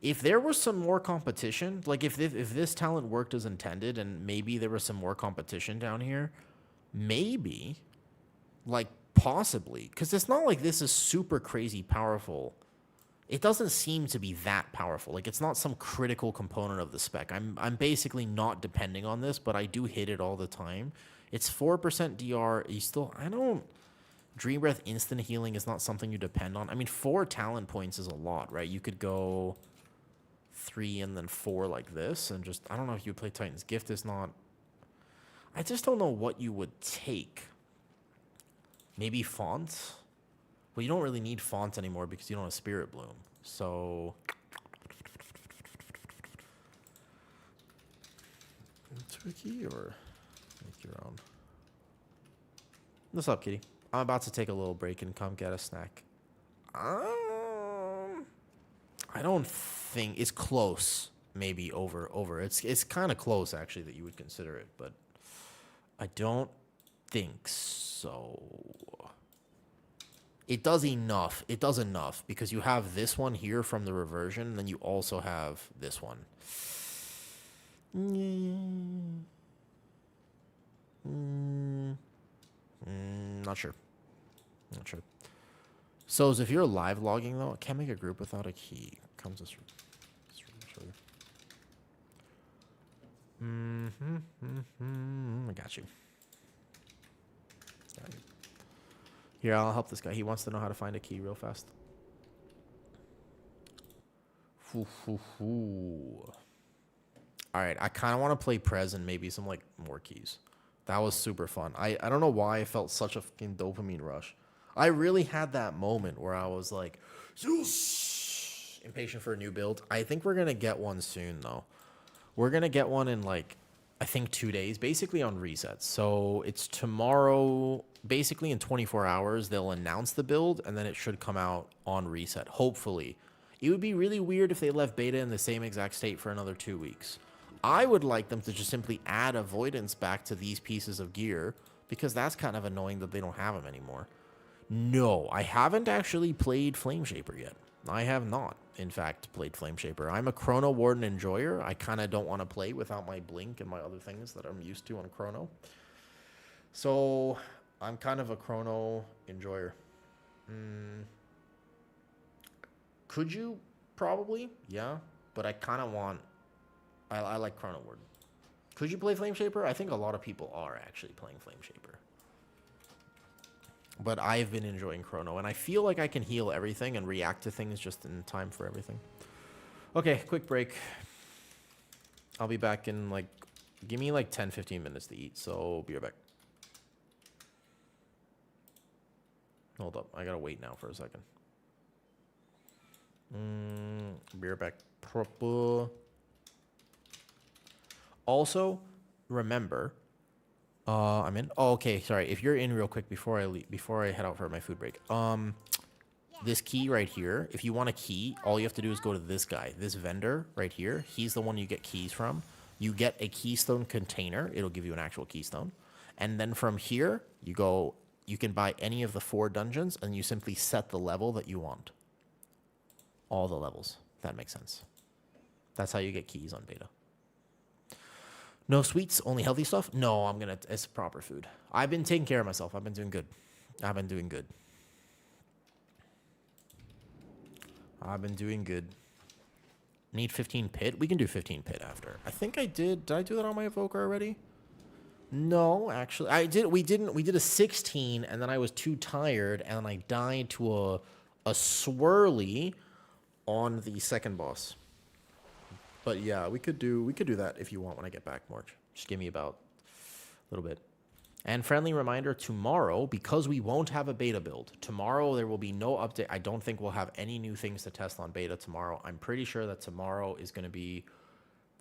Speaker 1: if there was some more competition, like if this talent worked as intended and maybe there was some more competition down here, maybe, like possibly, because it's not like this is super crazy powerful. It doesn't seem to be that powerful. Like it's not some critical component of the spec. I'm basically not depending on this, but I do hit it all the time. It's 4% DR. You still, I don't. Dream Breath instant healing is not something you depend on. I mean, 4 talent points is a lot, right? You could go 3 and then 4 like this, and just, I don't know if you would play Titan's Gift is not. I just don't know what you would take. Maybe font? Well, you don't really need font anymore because you don't have Spirit Bloom. So Turkey or make your own. What's up, kitty? I'm about to take a little break and come get a snack. I don't think it's close. Maybe over. It's kind of close actually that you would consider it, but I don't think so. It does enough. It does enough because you have this one here from the reversion, and then you also have this one. Not sure. Not sure. So if you're live logging though, I can't make a group without a key. Comes this. I got you. Got you. Here, I'll help this guy. He wants to know how to find a key real fast. Alright, I kind of want to play Prez and maybe some, like, more keys. That was super fun. I don't know why I felt such a fucking dopamine rush. I really had that moment where I was like, impatient for a new build. I think we're going to get one soon, though. We're going to get one in, like, I think 2 days, basically on resets. So it's tomorrow, basically in 24 hours, they'll announce the build, and then it should come out on reset, hopefully. It would be really weird if they left beta in the same exact state for another 2 weeks. I would like them to just simply add avoidance back to these pieces of gear, because that's kind of annoying that they don't have them anymore. No, I haven't actually played Flameshaper yet. I have not, in fact, played Flameshaper. I'm a Chrono Warden enjoyer. I kind of don't want to play without my Blink and my other things that I'm used to on Chrono. So, I'm kind of a Chrono enjoyer. Could you? Probably, yeah. But I kind of want... I like Chrono Warden. Could you play Flameshaper? I think a lot of people are actually playing Flameshaper. But I've been enjoying Chrono, and I feel like I can heal everything and react to things just in time for everything. Okay, quick break. I'll be back in, like, give me, like, 10-15 minutes to eat, so be right back. Hold up, I gotta wait now for a second. Be right back. Proper. Also, remember... I'm in. Oh, okay. Sorry. If you're in real quick before I leave, before I head out for my food break. This key right here. If you want a key, all you have to do is go to this guy, this vendor right here. He's the one you get keys from. You get a keystone container. It'll give you an actual keystone, and then from here you go. You can buy any of the 4 dungeons, and you simply set the level that you want. All the levels. If that makes sense. That's how you get keys on beta. No sweets, only healthy stuff? No, it's proper food. I've been taking care of myself. I've been doing good. Need 15 pit? We can do 15 pit after. I think I did. Did I do that on my Evoker already? No, actually. I did. We did a 16, and then I was too tired, and I died to a swirly on the second boss. But yeah, we could do that if you want when I get back, March. Just give me about a little bit. And friendly reminder, tomorrow, because we won't have a beta build, tomorrow there will be no update. I don't think we'll have any new things to test on beta tomorrow. I'm pretty sure that tomorrow is going to be,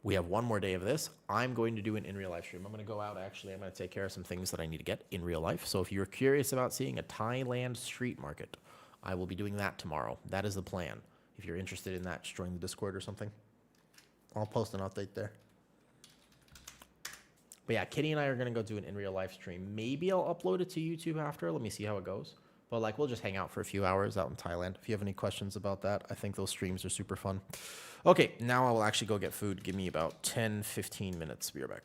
Speaker 1: we have one more day of this. I'm going to do an in real life stream. I'm going to go out, actually. I'm going to take care of some things that I need to get in real life. So if you're curious about seeing a Thailand street market, I will be doing that tomorrow. That is the plan. If you're interested in that, just join the Discord or something. I'll post an update there. But yeah, Kitty and I are gonna go do an in real life stream. Maybe I'll upload it to YouTube after. Let me see how it goes. But like, we'll just hang out for a few hours out in Thailand. If you have any questions about that, I think those streams are super fun. Okay, now I will actually go get food. Give me about 10, 15 minutes. Be right back.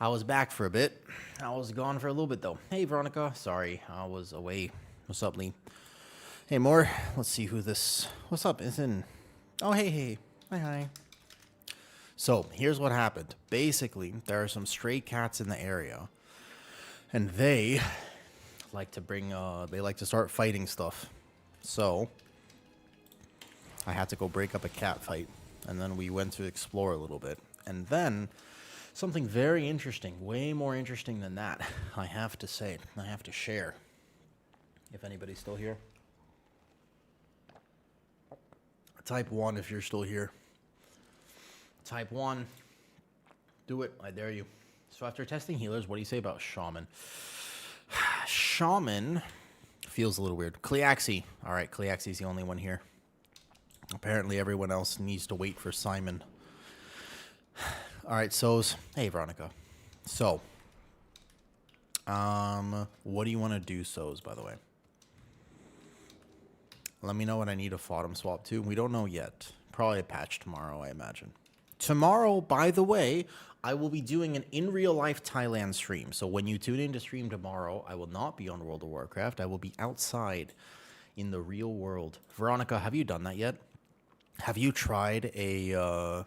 Speaker 1: I was back for a bit. I was gone for a little bit, though. Hey, Veronica. Sorry, I was away. What's up, Lee? Hey, more. Let's see who this... What's up? It's in... Oh, hey. Hi. So, here's what happened. Basically, there are some stray cats in the area. And they like to bring... they like to start fighting stuff. So, I had to go break up a cat fight. And then we went to explore a little bit. And then... something very interesting, way more interesting than that, I have to say, I have to share. If anybody's still here. Type 1 if you're still here. Type 1. Do it, I dare you. So after testing healers, what do you say about Shaman? Shaman feels a little weird. Cleaxy. All right, Cleaxy's the only one here. Apparently everyone else needs to wait for Simon. All right, So's. Hey, Veronica. So, what do you want to do, So's, by the way? Let me know what I need a Fodum swap to. We don't know yet. Probably a patch tomorrow, I imagine. Tomorrow, by the way, I will be doing an in real life Thailand stream. So when you tune in to stream tomorrow, I will not be on World of Warcraft. I will be outside in the real world. Veronica, have you done that yet? Have you tried an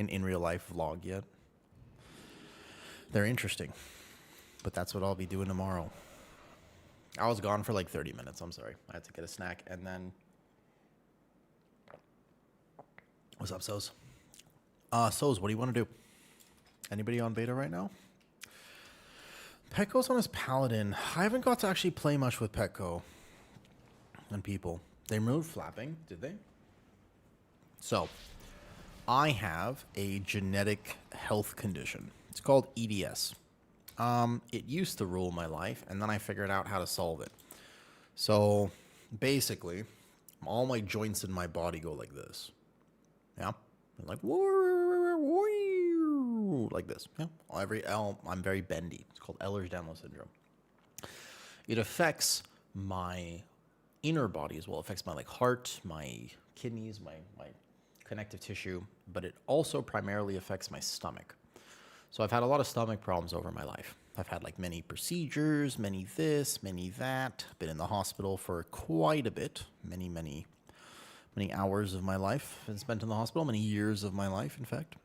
Speaker 1: in real life vlog yet? They're interesting, but that's what I'll be doing tomorrow. I was gone for like 30 minutes. I'm sorry. I had to get a snack and then... What's up, So's? So's, what do you want to do? Anybody on beta right now? Petco's on his paladin. I haven't got to actually play much with Petco and people. They removed flapping, did they? So, I have a genetic health condition. It's called EDS. It used to rule my life, and then I figured out how to solve it. So, basically, all my joints in my body go like this. Yeah? Like, like this. Yeah? I'm very bendy. It's called Ehlers-Danlos syndrome. It affects my inner body as well. It affects my heart, my kidneys, my connective tissue, but it also primarily affects my stomach. So I've had a lot of stomach problems over my life. I've had many procedures, many this, many that. Been in the hospital for quite a bit. Many hours of my life have been spent in the hospital. Many years of my life, in fact.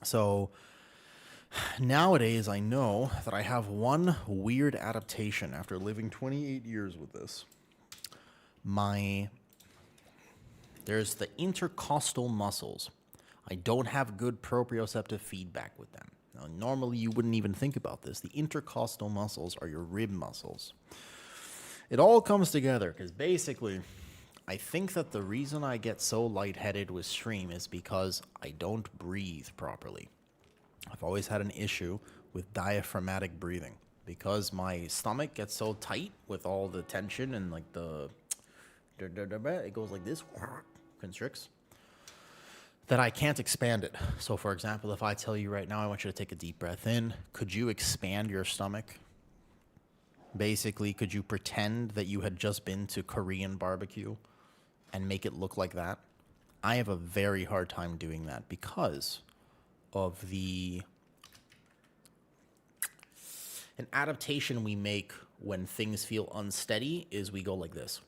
Speaker 1: So nowadays I know that I have one weird adaptation after living 28 years with this. There's the intercostal muscles. I don't have good proprioceptive feedback with them. Now, normally you wouldn't even think about this. The intercostal muscles are your rib muscles. It all comes together because basically, I think that the reason I get so lightheaded with stream is because I don't breathe properly. I've always had an issue with diaphragmatic breathing because my stomach gets so tight with all the tension and it goes like this, constricts, that I can't expand it. So for example, if I tell you right now, I want you to take a deep breath in, could you expand your stomach? Basically, could you pretend that you had just been to Korean barbecue and make it look like that? I have a very hard time doing that because of an adaptation we make when things feel unsteady is we go like this.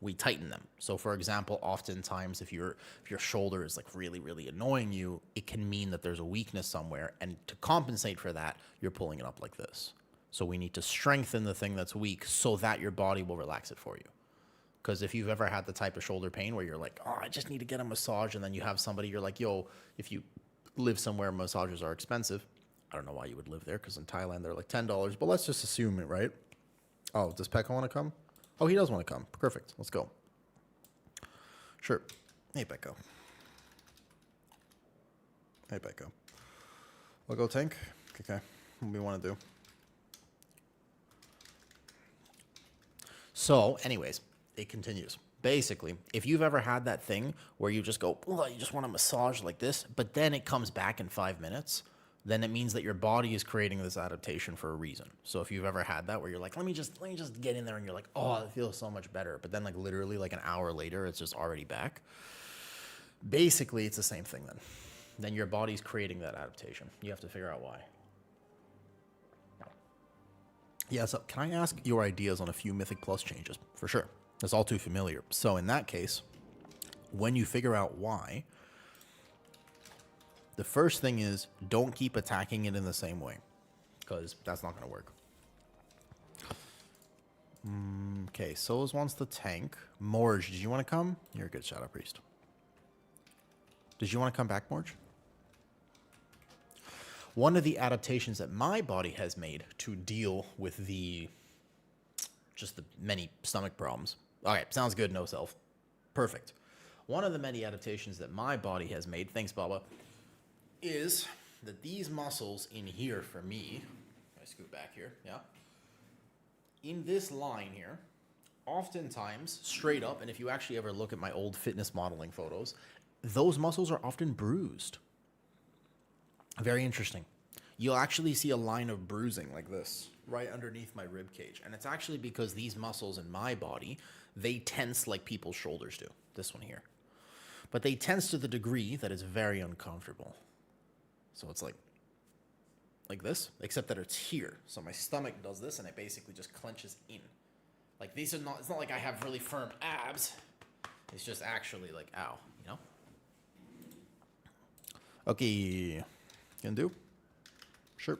Speaker 1: We tighten them. So for example, oftentimes if your shoulder is really, really annoying you, it can mean that there's a weakness somewhere. And to compensate for that, you're pulling it up like this. So we need to strengthen the thing that's weak so that your body will relax it for you. Because if you've ever had the type of shoulder pain where you're like, oh, I just need to get a massage. And then you have somebody, you're like, yo, if you live somewhere massages are expensive. I don't know why you would live there because in Thailand they're like $10. But let's just assume it, right? Oh, does Pekka want to come? Oh, he does want to come. Perfect. Let's go. Sure. Hey, Pekka. Hey, Pekka. We'll go tank? Okay. What do we want to do? So, anyways, it continues. Basically, if you've ever had that thing where you just go, oh, you just want a massage like this, but then it comes back in 5 minutes, then it means that your body is creating this adaptation for a reason. So if you've ever had that where you're like, let me just get in there and you're like, oh, it feels so much better. But then literally an hour later, it's just already back. Basically, it's the same thing then. Then your body's creating that adaptation. You have to figure out why. Yeah, so can I ask your ideas on a few Mythic Plus changes? For sure. That's all too familiar. So in that case, when you figure out why, the first thing is don't keep attacking it in the same way, because that's not going to work. Okay, Souls wants the tank. Morge, did you want to come? You're a good Shadow Priest. Did you want to come back, Morge? One of the adaptations that my body has made to deal with just the many stomach problems. All right, sounds good, no self. Perfect. One of the many adaptations that my body has made, thanks, Baba, is that these muscles in here for me, I scoot back here, yeah, in this line here, oftentimes straight up, and if you actually ever look at my old fitness modeling photos, those muscles are often bruised. Very interesting. You'll actually see a line of bruising like this right underneath my rib cage. And it's actually because these muscles in my body, they tense like people's shoulders do. This one here. But they tense to the degree that it's very uncomfortable. So it's like this, except that it's here. So my stomach does this and it basically just clenches in. Like these are not, it's not like I have really firm abs. It's just actually like, ow, you know? Okay. Can do? Sure.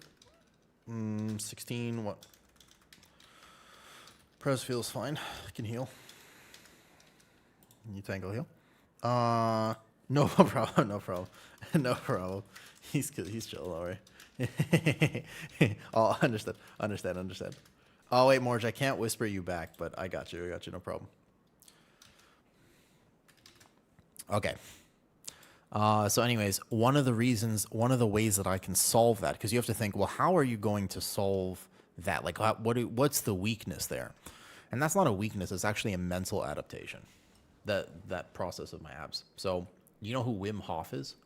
Speaker 1: 16, what? Press feels fine. Can heal. You tank will heal. No problem, no problem. No problem. He's chill, alright. Oh, understand. Oh, wait, Morge, I can't whisper you back, but I got you, no problem. Okay. So anyways, one of the ways that I can solve that, because you have to think, well, how are you going to solve that? Like, what's the weakness there? And that's not a weakness. It's actually a mental adaptation, that process of my abs. So you know who Wim Hof is?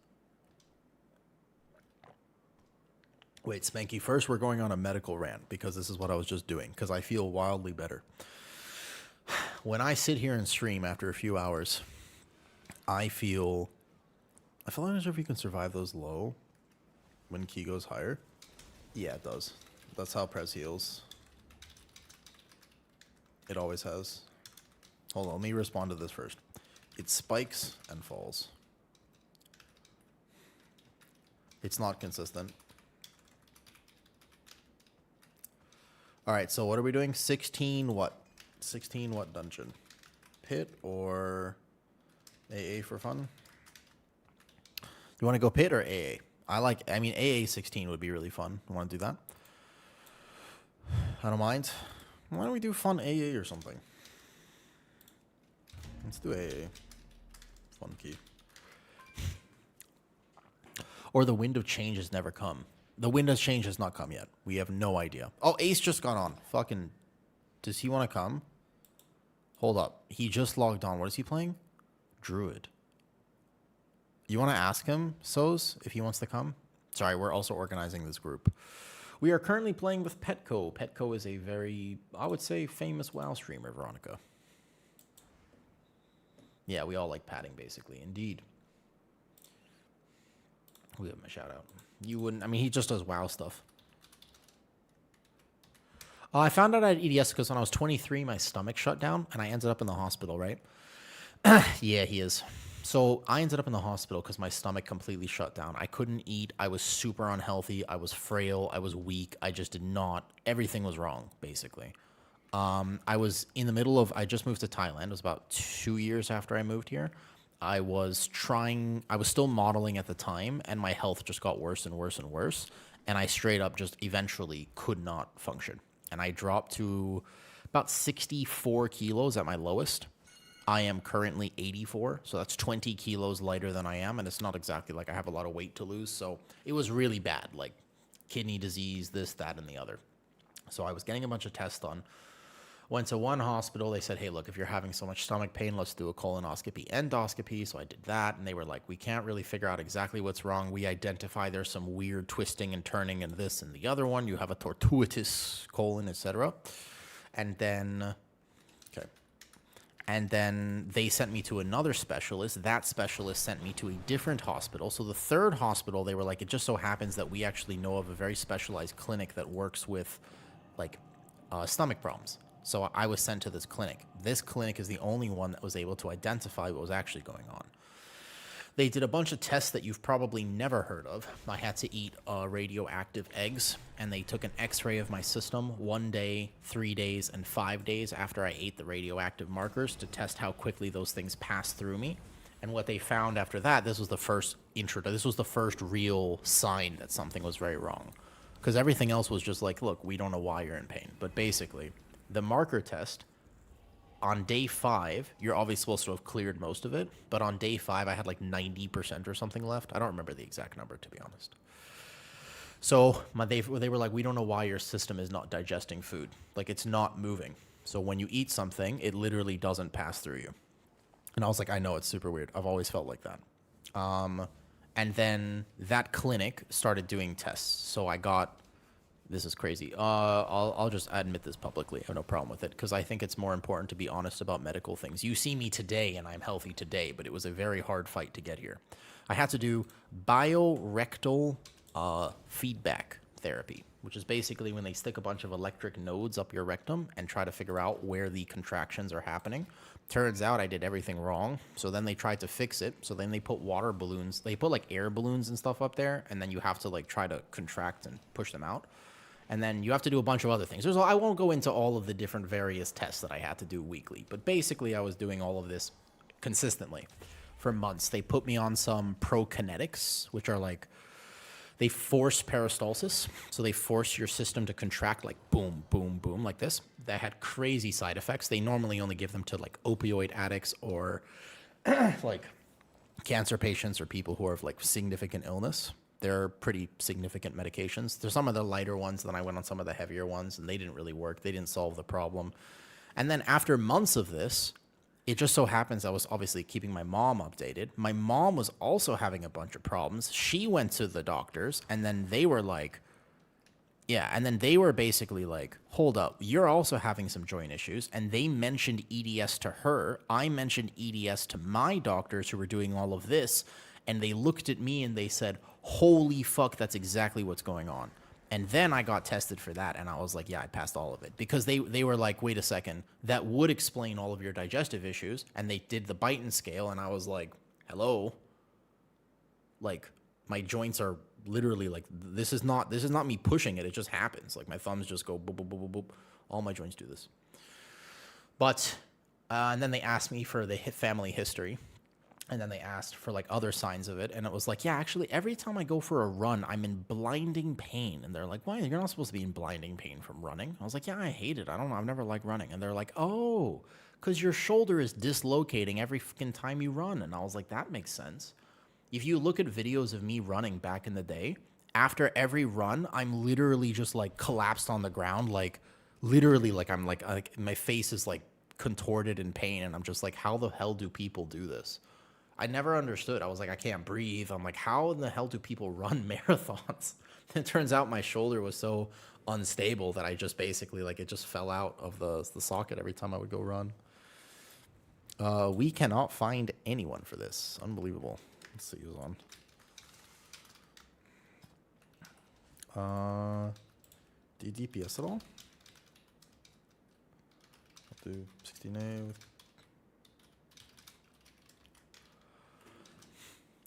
Speaker 1: Wait, Spanky, first we're going on a medical rant because this is what I was just doing because I feel wildly better. When I sit here and stream after a few hours, I feel I'm not sure if you can survive those low when ki goes higher. Yeah, it does. That's how Prez heals. It always has. Hold on, let me respond to this first. It spikes and falls. It's not consistent. All right, so what are we doing? 16 what? 16 what dungeon? Pit or AA for fun? You want to go pit or AA? I mean, AA 16 would be really fun. You want to do that? I don't mind. Why don't we do fun AA or something? Let's do AA. Fun key. Or the wind of change has never come. The wind of change has not come yet. We have no idea. Oh, Ace just got on. Fucking, does he want to come? Hold up. He just logged on. What is he playing? Druid. You want to ask him, Soz, if he wants to come? Sorry, we're also organizing this group. We are currently playing with Petco. Petco is a very, I would say, famous WoW streamer, Veronica. Yeah, we all like padding, basically. Indeed. We give him a shout out. You wouldn't, I mean, he just does WoW stuff. I found out I had EDS because when I was 23, my stomach shut down, and I ended up in the hospital, right? Yeah, he is. So I ended up in the hospital because my stomach completely shut down. I couldn't eat. I was super unhealthy. I was frail. I was weak. I just did not. Everything was wrong, basically. I was in the middle of, I just moved to Thailand. It was about 2 years after I moved here. I was still modeling at the time, and my health just got worse and worse and worse. And I straight up just eventually could not function. And I dropped to about 64 kilos at my lowest. I am currently 84, so that's 20 kilos lighter than I am, and it's not exactly like I have a lot of weight to lose, so it was really bad, like kidney disease, this, that, and the other. So I was getting a bunch of tests done. Went to one hospital. They said, hey, look, if you're having so much stomach pain, let's do a colonoscopy endoscopy. So I did that, and they were like, we can't really figure out exactly what's wrong. We identify there's some weird twisting and turning in this and the other one. You have a tortuous colon, etc. And then... And then they sent me to another specialist. That specialist sent me to a different hospital. So the third hospital, they were like, it just so happens that we actually know of a very specialized clinic that works with, like, stomach problems. So I was sent to this clinic. This clinic is the only one that was able to identify what was actually going on. They did a bunch of tests that you've probably never heard of. I had to eat radioactive eggs, and they took an x-ray of my system 1 day, 3 days, and 5 days after I ate the radioactive markers to test how quickly those things passed through me. And what they found after that, this was the first real sign that something was very wrong. Because everything else was just like, look, we don't know why you're in pain. But basically, the marker test, on day 5, you're obviously supposed to have cleared most of it, but on day 5, I had like 90% or something left. I don't remember the exact number, to be honest. So they were like, we don't know why your system is not digesting food. Like, it's not moving. So when you eat something, it literally doesn't pass through you. And I was like, I know, it's super weird. I've always felt like that. And then that clinic started doing tests. So I got... This is crazy. I'll just admit this publicly. I have no problem with it because I think it's more important to be honest about medical things. You see me today and I'm healthy today, but it was a very hard fight to get here. I had to do biorectal feedback therapy, which is basically when they stick a bunch of electric nodes up your rectum and try to figure out where the contractions are happening. Turns out I did everything wrong. So then they tried to fix it. So then they put water balloons. They put like air balloons and stuff up there, and then you have to like try to contract and push them out. And then you have to do a bunch of other things. I won't go into all of the different various tests that I had to do weekly, but basically I was doing all of this consistently for months. They put me on some prokinetics, which are like, they force peristalsis. So they force your system to contract like boom, boom, boom, like this. That had crazy side effects. They normally only give them to like opioid addicts or like cancer patients or people who have like significant illness. They're pretty significant medications. There's some of the lighter ones, then I went on some of the heavier ones, and they didn't really work. They didn't solve the problem. And then after months of this, it just so happens I was obviously keeping my mom updated. My mom was also having a bunch of problems. She went to the doctors, and then they were like, basically like, hold up, you're also having some joint issues. And they mentioned EDS to her. I mentioned EDS to my doctors who were doing all of this. And they looked at me and they said, holy fuck, that's exactly what's going on. And then I got tested for that, and I was like, yeah, I passed all of it. Because they were like, wait a second, that would explain all of your digestive issues. And they did the Beighton scale, and I was like, hello? Like, my joints are literally like, this is not me pushing it, it just happens. Like, my thumbs just go boop, boop, boop, boop, boop. All my joints do this. But, and then they asked me for the family history. And then they asked for like other signs of it. And it was like, yeah, actually, every time I go for a run, I'm in blinding pain. And they're like, why? You're not supposed to be in blinding pain from running. I was like, yeah, I hate it. I don't know. I've never liked running. And they're like, oh, because your shoulder is dislocating every fucking time you run. And I was like, that makes sense. If you look at videos of me running back in the day, after every run, I'm literally just like collapsed on the ground. Like literally like I'm like my face is like contorted in pain. And I'm just like, how the hell do people do this? I never understood. I was like, I can't breathe. I'm like, how in the hell do people run marathons? It turns out my shoulder was so unstable that I just basically, like, it just fell out of the socket every time I would go run. We cannot find anyone for this. Unbelievable. Let's see who's on. DPS at all? I'll do 16A with...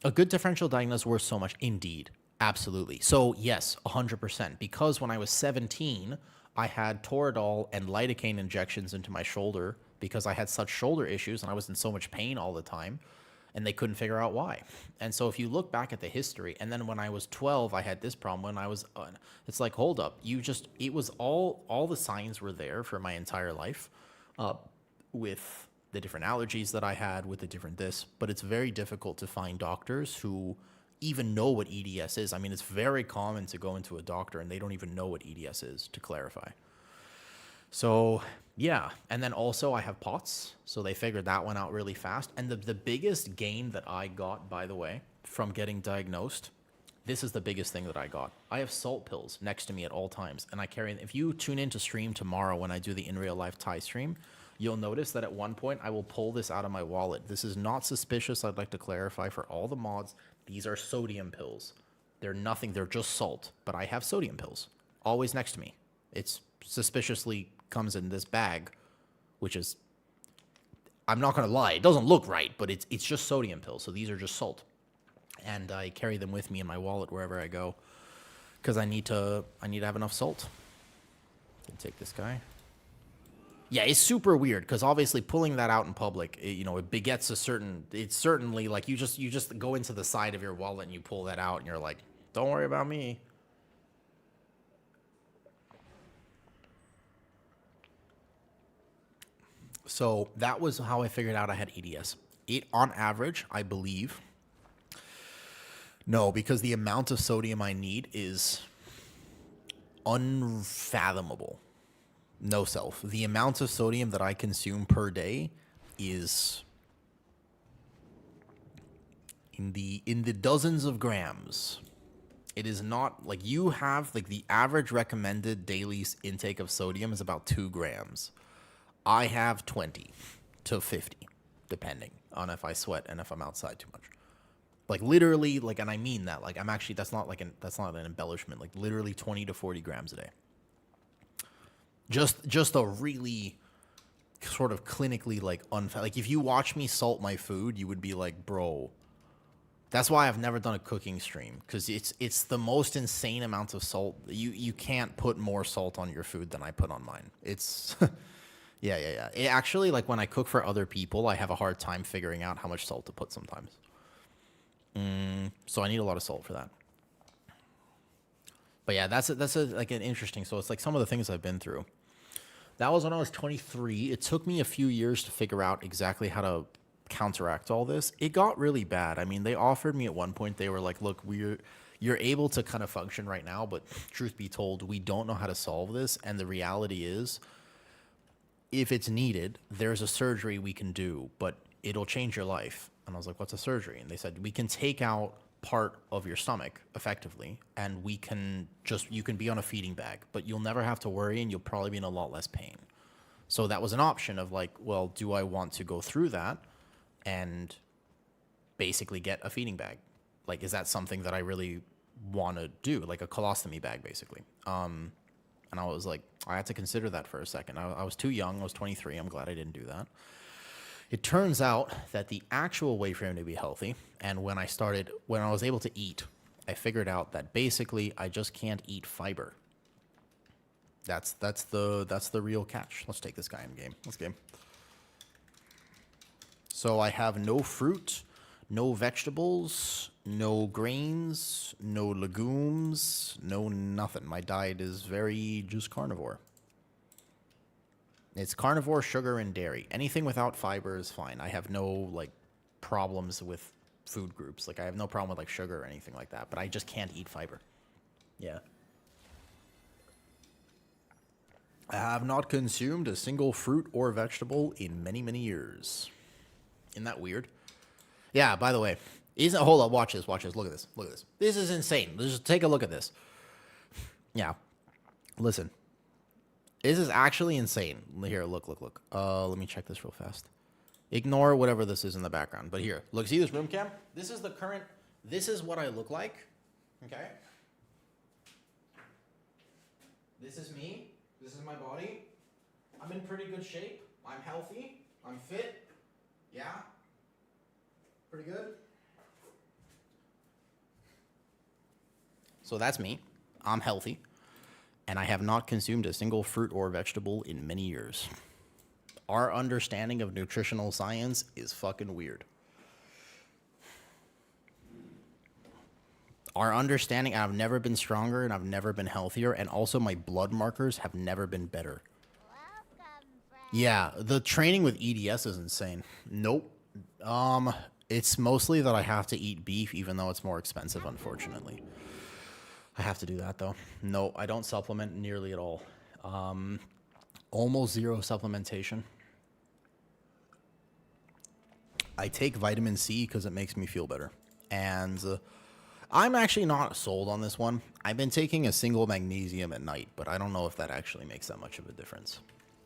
Speaker 1: A good differential diagnosis worth so much. Indeed. Absolutely. So yes, 100%. Because when I was 17, I had Toradol and lidocaine injections into my shoulder because I had such shoulder issues and I was in so much pain all the time and they couldn't figure out why. And so if you look back at the history, and then when I was 12, I had this problem. When I was, it's like, hold up. It was all the signs were there for my entire life with the different allergies that I had, with the different this, but it's very difficult to find doctors who even know what EDS is. I mean, it's very common to go into a doctor and they don't even know what EDS is, to clarify. So yeah, and then also I have POTS, so they figured that one out really fast. And the biggest gain that I got, by the way, from getting diagnosed, this is the biggest thing that I got. I have salt pills next to me at all times, and I carry them. If you tune into stream tomorrow when I do the In Real Life Thai stream, you'll notice that at one point I will pull this out of my wallet. This is not suspicious. I'd like to clarify for all the mods. These are sodium pills. They're nothing. They're just salt. But I have sodium pills always next to me. It's suspiciously comes in this bag, which is, I'm not going to lie, it doesn't look right, but it's just sodium pills. So these are just salt. And I carry them with me in my wallet wherever I go because I need to have enough salt. Take this guy. Yeah, it's super weird because obviously pulling that out in public, it begets a certain. It's certainly like you just go into the side of your wallet and you pull that out and you're like, don't worry about me. So that was how I figured out I had EDS. On average, I believe. No, because the amount of sodium I need is unfathomable. No self. The amount of sodium that I consume per day is in the dozens of grams. It is not like you have like the average recommended daily intake of sodium is about 2 grams. I have 20 to 50, depending on if I sweat and if I'm outside too much. Like literally, like, and I mean that, like, I'm actually, that's not an embellishment. Like literally 20 to 40 grams a day. Just a really sort of clinically like like if you watch me salt my food, you would be like, bro. That's why I've never done a cooking stream because it's the most insane amount of salt. You can't put more salt on your food than I put on mine. It's yeah. It actually, like when I cook for other people, I have a hard time figuring out how much salt to put sometimes. So I need a lot of salt for that. But yeah, that's like an interesting. So it's like some of the things I've been through. That was when I was 23. It took me a few years to figure out exactly how to counteract all this. It got really bad. I mean, they offered me at one point. They were like, "Look, you're able to kind of function right now, but truth be told, we don't know how to solve this. And the reality is, if it's needed, there's a surgery we can do, but it'll change your life." And I was like, "What's a surgery?" And they said, "We can take out part of your stomach effectively, and you can be on a feeding bag, but you'll never have to worry, and you'll probably be in a lot less pain." So that was an option of like, well, do I want to go through that and basically get a feeding bag? Like, is that something that I really want to do? Like a colostomy bag, basically. And I was like, I had to consider that for a second. I was too young. I was 23. I'm glad I didn't do that. It turns out that the actual way for him to be healthy, and when I was able to eat, I figured out that basically I just can't eat fiber. That's the real catch. Let's take this guy in game. Let's game. So I have no fruit, no vegetables, no grains, no legumes, no nothing. My diet is very just carnivore. It's carnivore, sugar, and dairy. Anything without fiber is fine. I have no like problems with food groups. Like I have no problem with like sugar or anything like that, but I just can't eat fiber. Yeah. I have not consumed a single fruit or vegetable in many, many years. Isn't that weird? Yeah, by the way, hold up, watch this, look at this. This is insane. Just take a look at this. Yeah. Listen. This is actually insane. Here, look. Let me check this real fast. Ignore whatever this is in the background. But here, look, see this room cam? This is what I look like. Okay? This is me. This is my body. I'm in pretty good shape. I'm healthy. I'm fit. Yeah? Pretty good. So that's me. I'm healthy. And I have not consumed a single fruit or vegetable in many years. Our understanding of nutritional science is fucking weird. Our understanding, I've never been stronger and I've never been healthier, and also my blood markers have never been better.
Speaker 3: Welcome, friend.
Speaker 1: Yeah, the training with EDS is insane. Nope. It's mostly that I have to eat beef, even though it's more expensive, unfortunately. I have to do that, though. No, I don't supplement nearly at all. Almost zero supplementation. I take vitamin C because it makes me feel better. And I'm actually not sold on this one. I've been taking a single magnesium at night, but I don't know if that actually makes that much of a difference.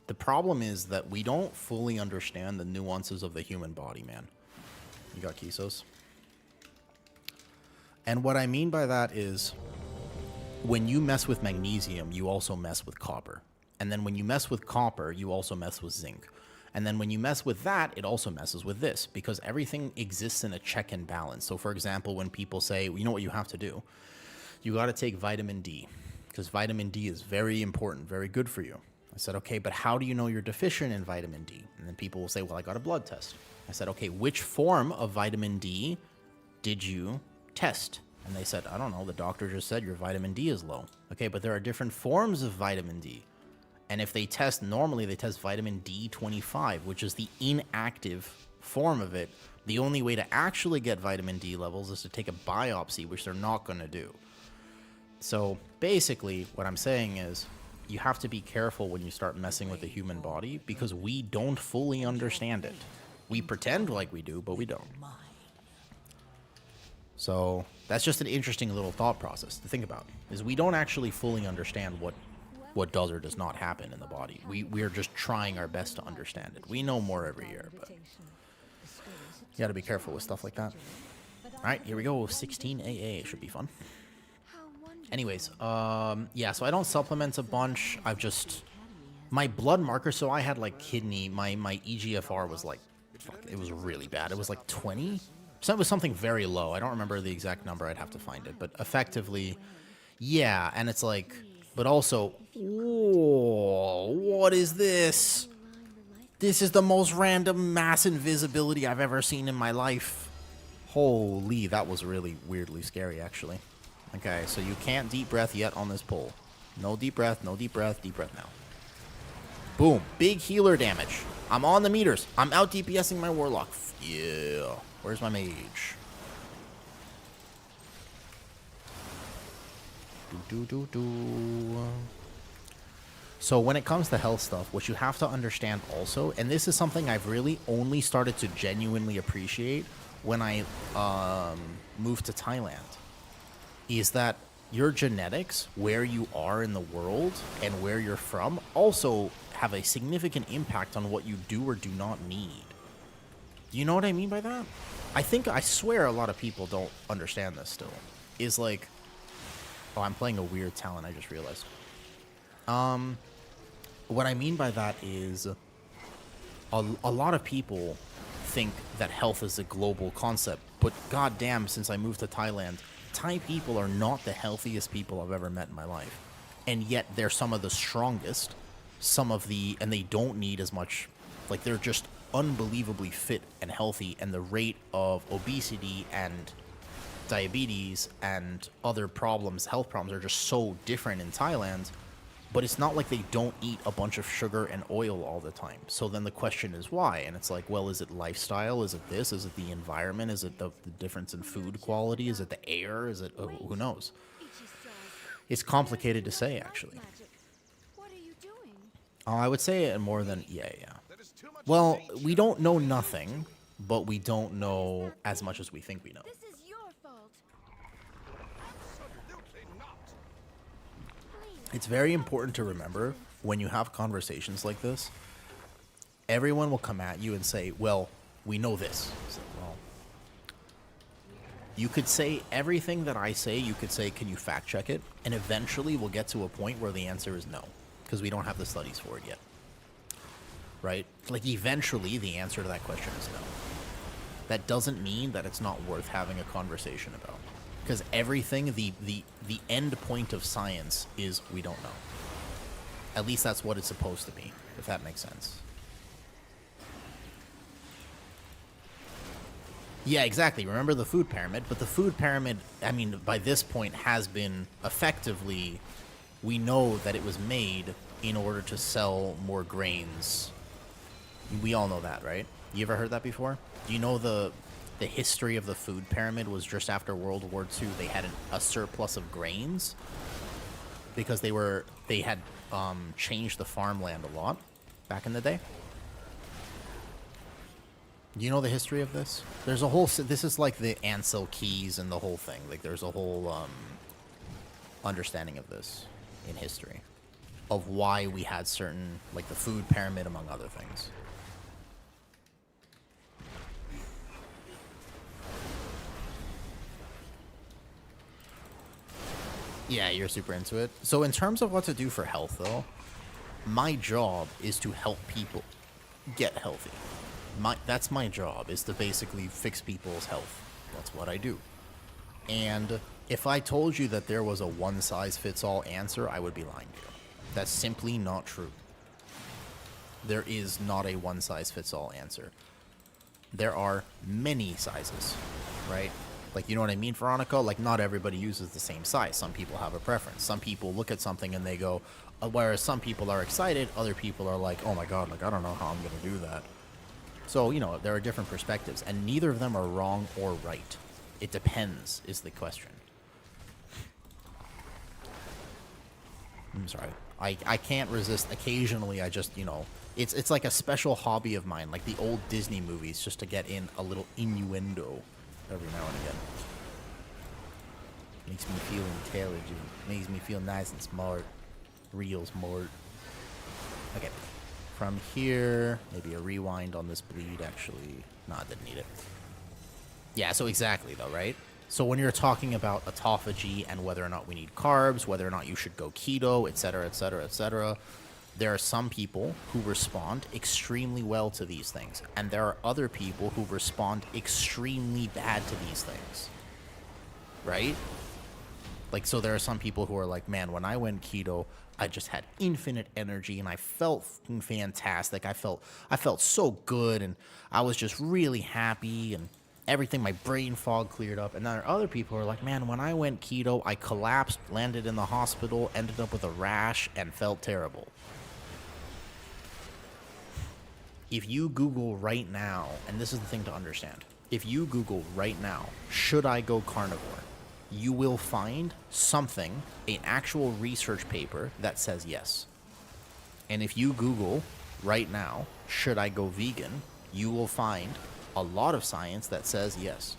Speaker 1: The problem is that we don't fully understand the nuances of the human body, man. You got Kisos? And what I mean by that is, when you mess with magnesium, you also mess with copper. And then when you mess with copper, you also mess with zinc. And then when you mess with that, it also messes with this, because everything exists in a check and balance. So for example, when people say, well, you know what you have to do? You got to take vitamin D, because vitamin D is very important, very good for you. I said, okay, but how do you know you're deficient in vitamin D? And then people will say, well, I got a blood test. I said, okay, which form of vitamin D did you test? And they said, I don't know, the doctor just said your vitamin D is low. Okay, but there are different forms of vitamin D. And if they test, normally they test vitamin D25, which is the inactive form of it. The only way to actually get vitamin D levels is to take a biopsy, which they're not going to do. So basically, what I'm saying is, you have to be careful when you start messing with the human body, because we don't fully understand it. We pretend like we do, but we don't. So that's just an interesting little thought process to think about, is we don't actually fully understand what does or does not happen in the body. We are just trying our best to understand it. We know more every year, but you got to be careful with stuff like that. All right, here we go. 16 AA should be fun. Anyways, yeah, so I don't supplement a bunch. I've just, my blood marker, so I had like kidney, my EGFR was like, fuck, it was really bad. It was like 20. So it was something very low. I don't remember the exact number. I'd have to find it. But effectively, yeah, and it's like, but also, whoa, what is this? This is the most random mass invisibility I've ever seen in my life. Holy, that was really weirdly scary, actually. Okay, so you can't deep breath yet on this pole. No deep breath, no deep breath, deep breath now. Boom, big healer damage. I'm on the meters. I'm out DPSing my warlock. Yeah, where's my mage? So when it comes to health stuff, what you have to understand also, and this is something I've really only started to genuinely appreciate when I moved to Thailand, is that your genetics, where you are in the world and where you're from, also have a significant impact on what you do or do not need. Do you know what I mean by that? I swear a lot of people don't understand this still. Is like, oh, I'm playing a weird talent, I just realized. What I mean by that is a lot of people think that health is a global concept, but goddamn, since I moved to Thailand, Thai people are not the healthiest people I've ever met in my life. And yet they're some of the strongest, and they don't need as much, like they're just unbelievably fit and healthy, and the rate of obesity and diabetes and other problems, health problems, are just so different in Thailand. But it's not like they don't eat a bunch of sugar and oil all the time. So then the question is why? And it's like, well, is it lifestyle? Is it this? Is it the environment? Is it the difference in food quality? Is it the air? Is it, who knows? It's complicated to say, actually.
Speaker 2: What are you doing?
Speaker 1: I would say it more than, yeah. Well, we don't know nothing, but we don't know as much as we think we know.
Speaker 2: This is your fault.
Speaker 1: It's very important to remember when you have conversations like this, everyone will come at you and say, well, we know this. It's like, well, you could say everything that I say, you could say, can you fact check it? And eventually we'll get to a point where the answer is no, because we don't have the studies for it yet. Right? Like, eventually the answer to that question is no. That doesn't mean that it's not worth having a conversation about. Because everything, the end point of science is we don't know. At least that's what it's supposed to be, if that makes sense. Yeah, exactly. Remember the food pyramid? But the food pyramid, I mean, by this point has been effectively, we know that it was made in order to sell more grains. We all know that, right? You ever heard that before? Do you know the history of the food pyramid was just after World War II? They had a surplus of grains because they had changed the farmland a lot back in the day. Do you know the history of this? There's a whole, this is like the Ansel keys and the whole thing. Like, there's a whole understanding of this in history of why we had certain, like the food pyramid, among other things. Yeah, you're super into it. So in terms of what to do for health, though, My job is to help people get healthy. That's my job, is to basically fix people's health. That's what I do. And if I told you that there was a one-size-fits-all answer, I would be lying to you. That's simply not true. There is not a one-size-fits-all answer. There are many sizes, right? Like, you know what I mean, Veronica? Like, not everybody uses the same size. Some people have a preference. Some people look at something and they go, whereas some people are excited, other people are like, oh my god, like, I don't know how I'm going to do that. So, you know, there are different perspectives, and neither of them are wrong or right. It depends, is the question. I'm sorry. I can't resist. Occasionally, I just, you know, it's like a special hobby of mine, like the old Disney movies, just to get in a little innuendo every now and again. Makes me feel intelligent. Makes me feel nice and smart. Real smart. Okay. From here, maybe a rewind on this bleed, actually. No, I didn't need it. Yeah, so exactly, though, right? So when you're talking about autophagy and whether or not we need carbs, whether or not you should go keto, etc., etc., etc., there are some people who respond extremely well to these things, and there are other people who respond extremely bad to these things, right? Like, so there are some people who are like, man, when I went keto, I just had infinite energy and I felt fantastic. I felt so good, and I was just really happy, and everything, my brain fog cleared up. And then there are other people who are like, man, when I went keto, I collapsed, landed in the hospital, ended up with a rash, and felt terrible. If you Google right now, and this is the thing to understand, if you Google right now, should I go carnivore, you will find something, an actual research paper that says yes. And if you Google right now, should I go vegan, you will find a lot of science that says yes.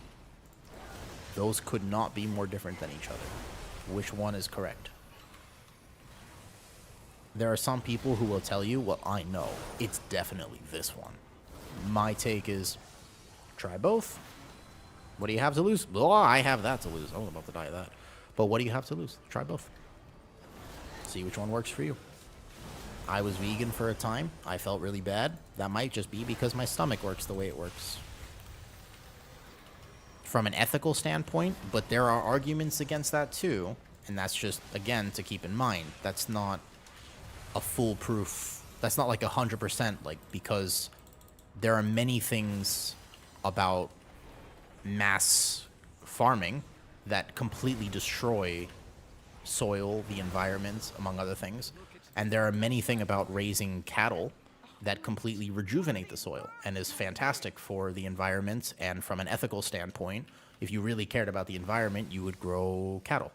Speaker 1: Those could not be more different than each other. Which one is correct? There are some people who will tell you, well, I know, it's definitely this one. My take is, try both. What do you have to lose? Oh, I have that to lose. I'm about to die of that. But what do you have to lose? Try both. See which one works for you. I was vegan for a time. I felt really bad. That might just be because my stomach works the way it works. From an ethical standpoint, but there are arguments against that too. And that's just, again, to keep in mind. That's not a foolproof. That's not like 100%, like, because there are many things about mass farming that completely destroy soil, the environment, among other things. And there are many things about raising cattle that completely rejuvenate the soil and is fantastic for the environment. And from an ethical standpoint, if you really cared about the environment, you would grow cattle.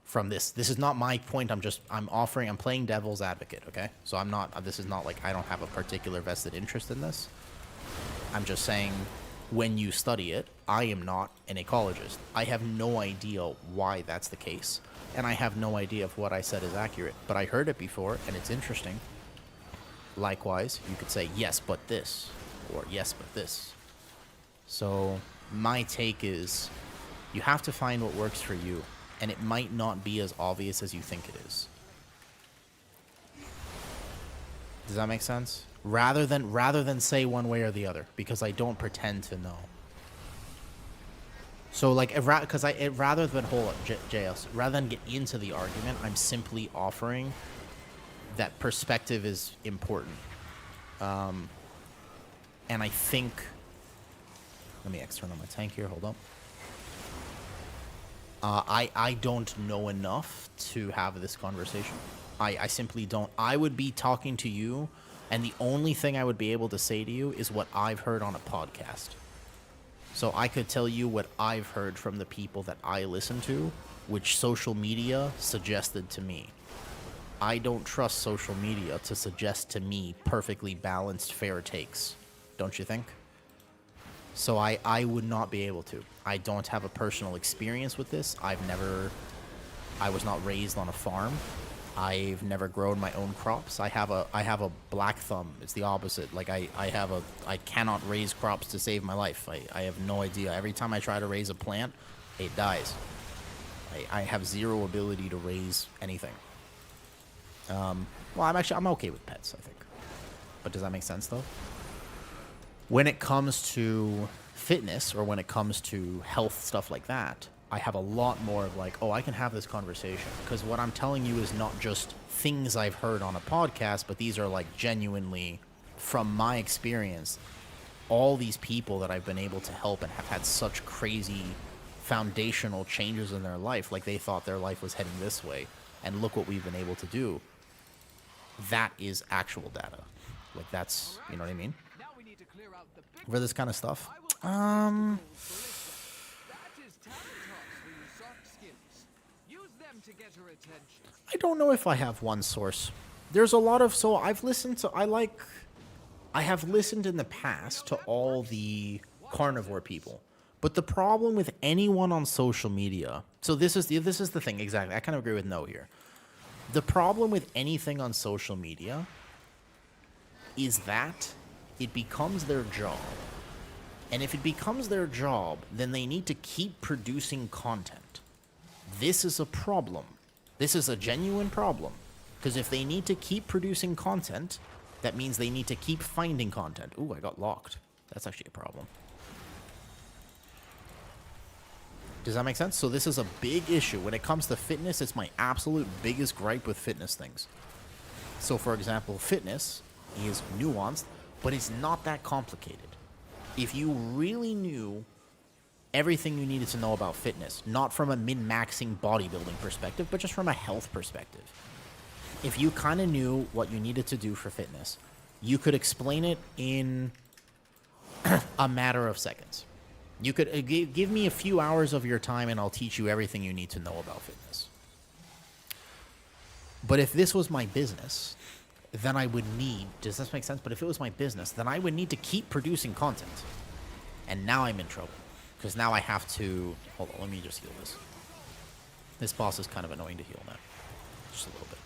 Speaker 1: From this is not my point. I'm playing devil's advocate, okay? So this is not like I don't have a particular vested interest in this. I'm just saying, when you study it, I am not an ecologist. I have no idea why that's the case. And I have no idea if what I said is accurate. But I heard it before, and it's interesting. Likewise, you could say, yes, but this. Or yes, but this. So my take is, you have to find what works for you. And it might not be as obvious as you think it is. Does that make sense? Rather than say one way or the other, because I don't pretend to know. So like, rather than get into the argument, I'm simply offering that perspective is important. And I think, let me turn on my tank here. Hold up. I don't know enough to have this conversation. I simply don't. I would be talking to you, and the only thing I would be able to say to you is what I've heard on a podcast. So I could tell you what I've heard from the people that I listen to, which social media suggested to me. I don't trust social media to suggest to me perfectly balanced, fair takes. Don't you think? So I would not be able to. I don't have a personal experience with this. I was not raised on a farm. I've never grown my own crops. I have a black thumb. It's the opposite. Like I cannot raise crops to save my life. I have no idea. Every time I try to raise a plant, it dies. I have zero ability to raise anything. Well, I'm okay with pets, I think. But does that make sense, though? When it comes to fitness or when it comes to health, stuff like that, I have a lot more of like, oh, I can have this conversation. Because what I'm telling you is not just things I've heard on a podcast, but these are like genuinely, from my experience, all these people that I've been able to help and have had such crazy foundational changes in their life. Like they thought their life was heading this way. And look what we've been able to do. That is actual data. Like that's, you know what I mean? For this kind of stuff. I don't know if I have one source. There's a lot of, so I've listened to, I have listened in the past to all the carnivore people. But the problem with anyone on social media, so this is the thing, exactly. I kind of agree with No here. The problem with anything on social media is that it becomes their job. And if it becomes their job, then they need to keep producing content. This is a problem. This is a genuine problem. Because if they need to keep producing content, that means they need to keep finding content. Ooh, I got locked. That's actually a problem. Does that make sense? So this is a big issue. When it comes to fitness, it's my absolute biggest gripe with fitness things. So for example, fitness is nuanced, but it's not that complicated. If you really knew everything you needed to know about fitness, not from a min-maxing bodybuilding perspective, but just from a health perspective. If you kind of knew what you needed to do for fitness, you could explain it in a matter of seconds. You could give me a few hours of your time and I'll teach you everything you need to know about fitness. But if this was my business, then I would need, does this make sense? But if it was my business, then I would need to keep producing content. And now I'm in trouble. Because now I have to, hold on, let me just heal this. This boss is kind of annoying to heal now. Just a little bit.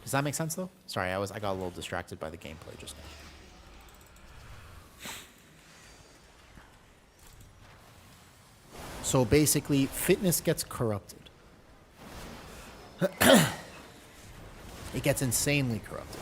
Speaker 1: Does that make sense though? Sorry, I got a little distracted by the gameplay just now. So basically, fitness gets corrupted. It gets insanely corrupted.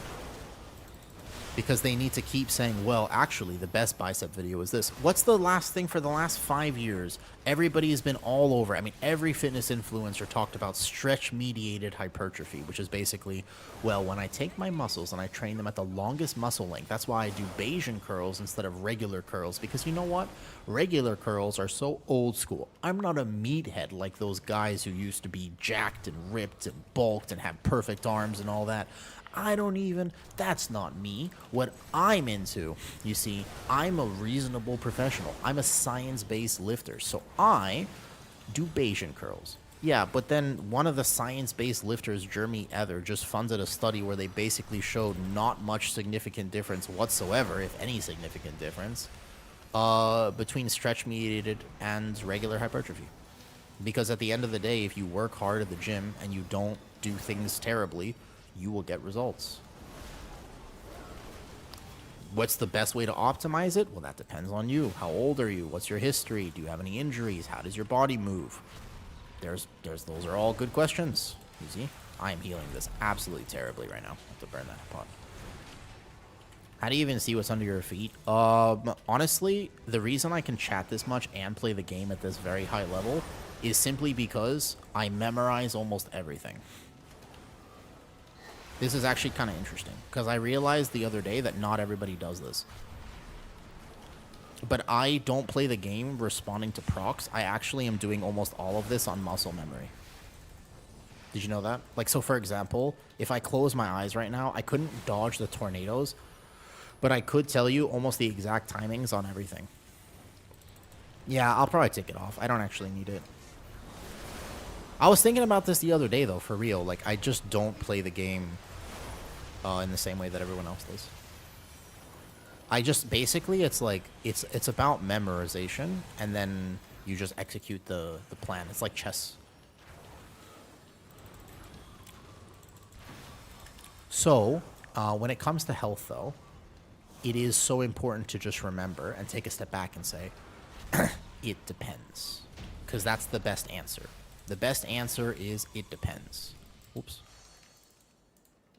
Speaker 1: Because they need to keep saying, well, actually, the best bicep video is this. What's the last thing for the last 5 years? Everybody has been all over. I mean, every fitness influencer talked about stretch-mediated hypertrophy, which is basically, well, when I take my muscles and I train them at the longest muscle length, that's why I do Bayesian curls instead of regular curls. Because you know what? Regular curls are so old school. I'm not a meathead like those guys who used to be jacked and ripped and bulked and have perfect arms and all that. That's not me. What I'm into, you see, I'm a reasonable professional. I'm a science-based lifter, so I do Bayesian curls. Yeah, but then one of the science-based lifters, Jeremy Ether, just funded a study where they basically showed not much significant difference whatsoever, if any significant difference, between stretch-mediated and regular hypertrophy. Because at the end of the day, if you work hard at the gym and you don't do things terribly, you will get results. What's the best way to optimize it? Well, that depends on you. How old are you? What's your history? Do you have any injuries? How does your body move? Those are all good questions. You see? I am healing this absolutely terribly right now. I have to burn that pot. How do you even see what's under your feet? Honestly, the reason I can chat this much and play the game at this very high level is simply because I memorize almost everything. This is actually kind of interesting, because I realized the other day that not everybody does this. But I don't play the game responding to procs. I actually am doing almost all of this on muscle memory. Did you know that? Like, so for example, if I close my eyes right now, I couldn't dodge the tornadoes, but I could tell you almost the exact timings on everything. Yeah, I'll probably take it off. I don't actually need it. I was thinking about this the other day, though, for real. Like, I just don't play the game in the same way that everyone else does. I just, basically, it's like, it's about memorization, and then you just execute the plan. It's like chess. So, when it comes to health, though, it is so important to just remember and take a step back and say, it depends. Because that's the best answer. The best answer is it depends. Oops.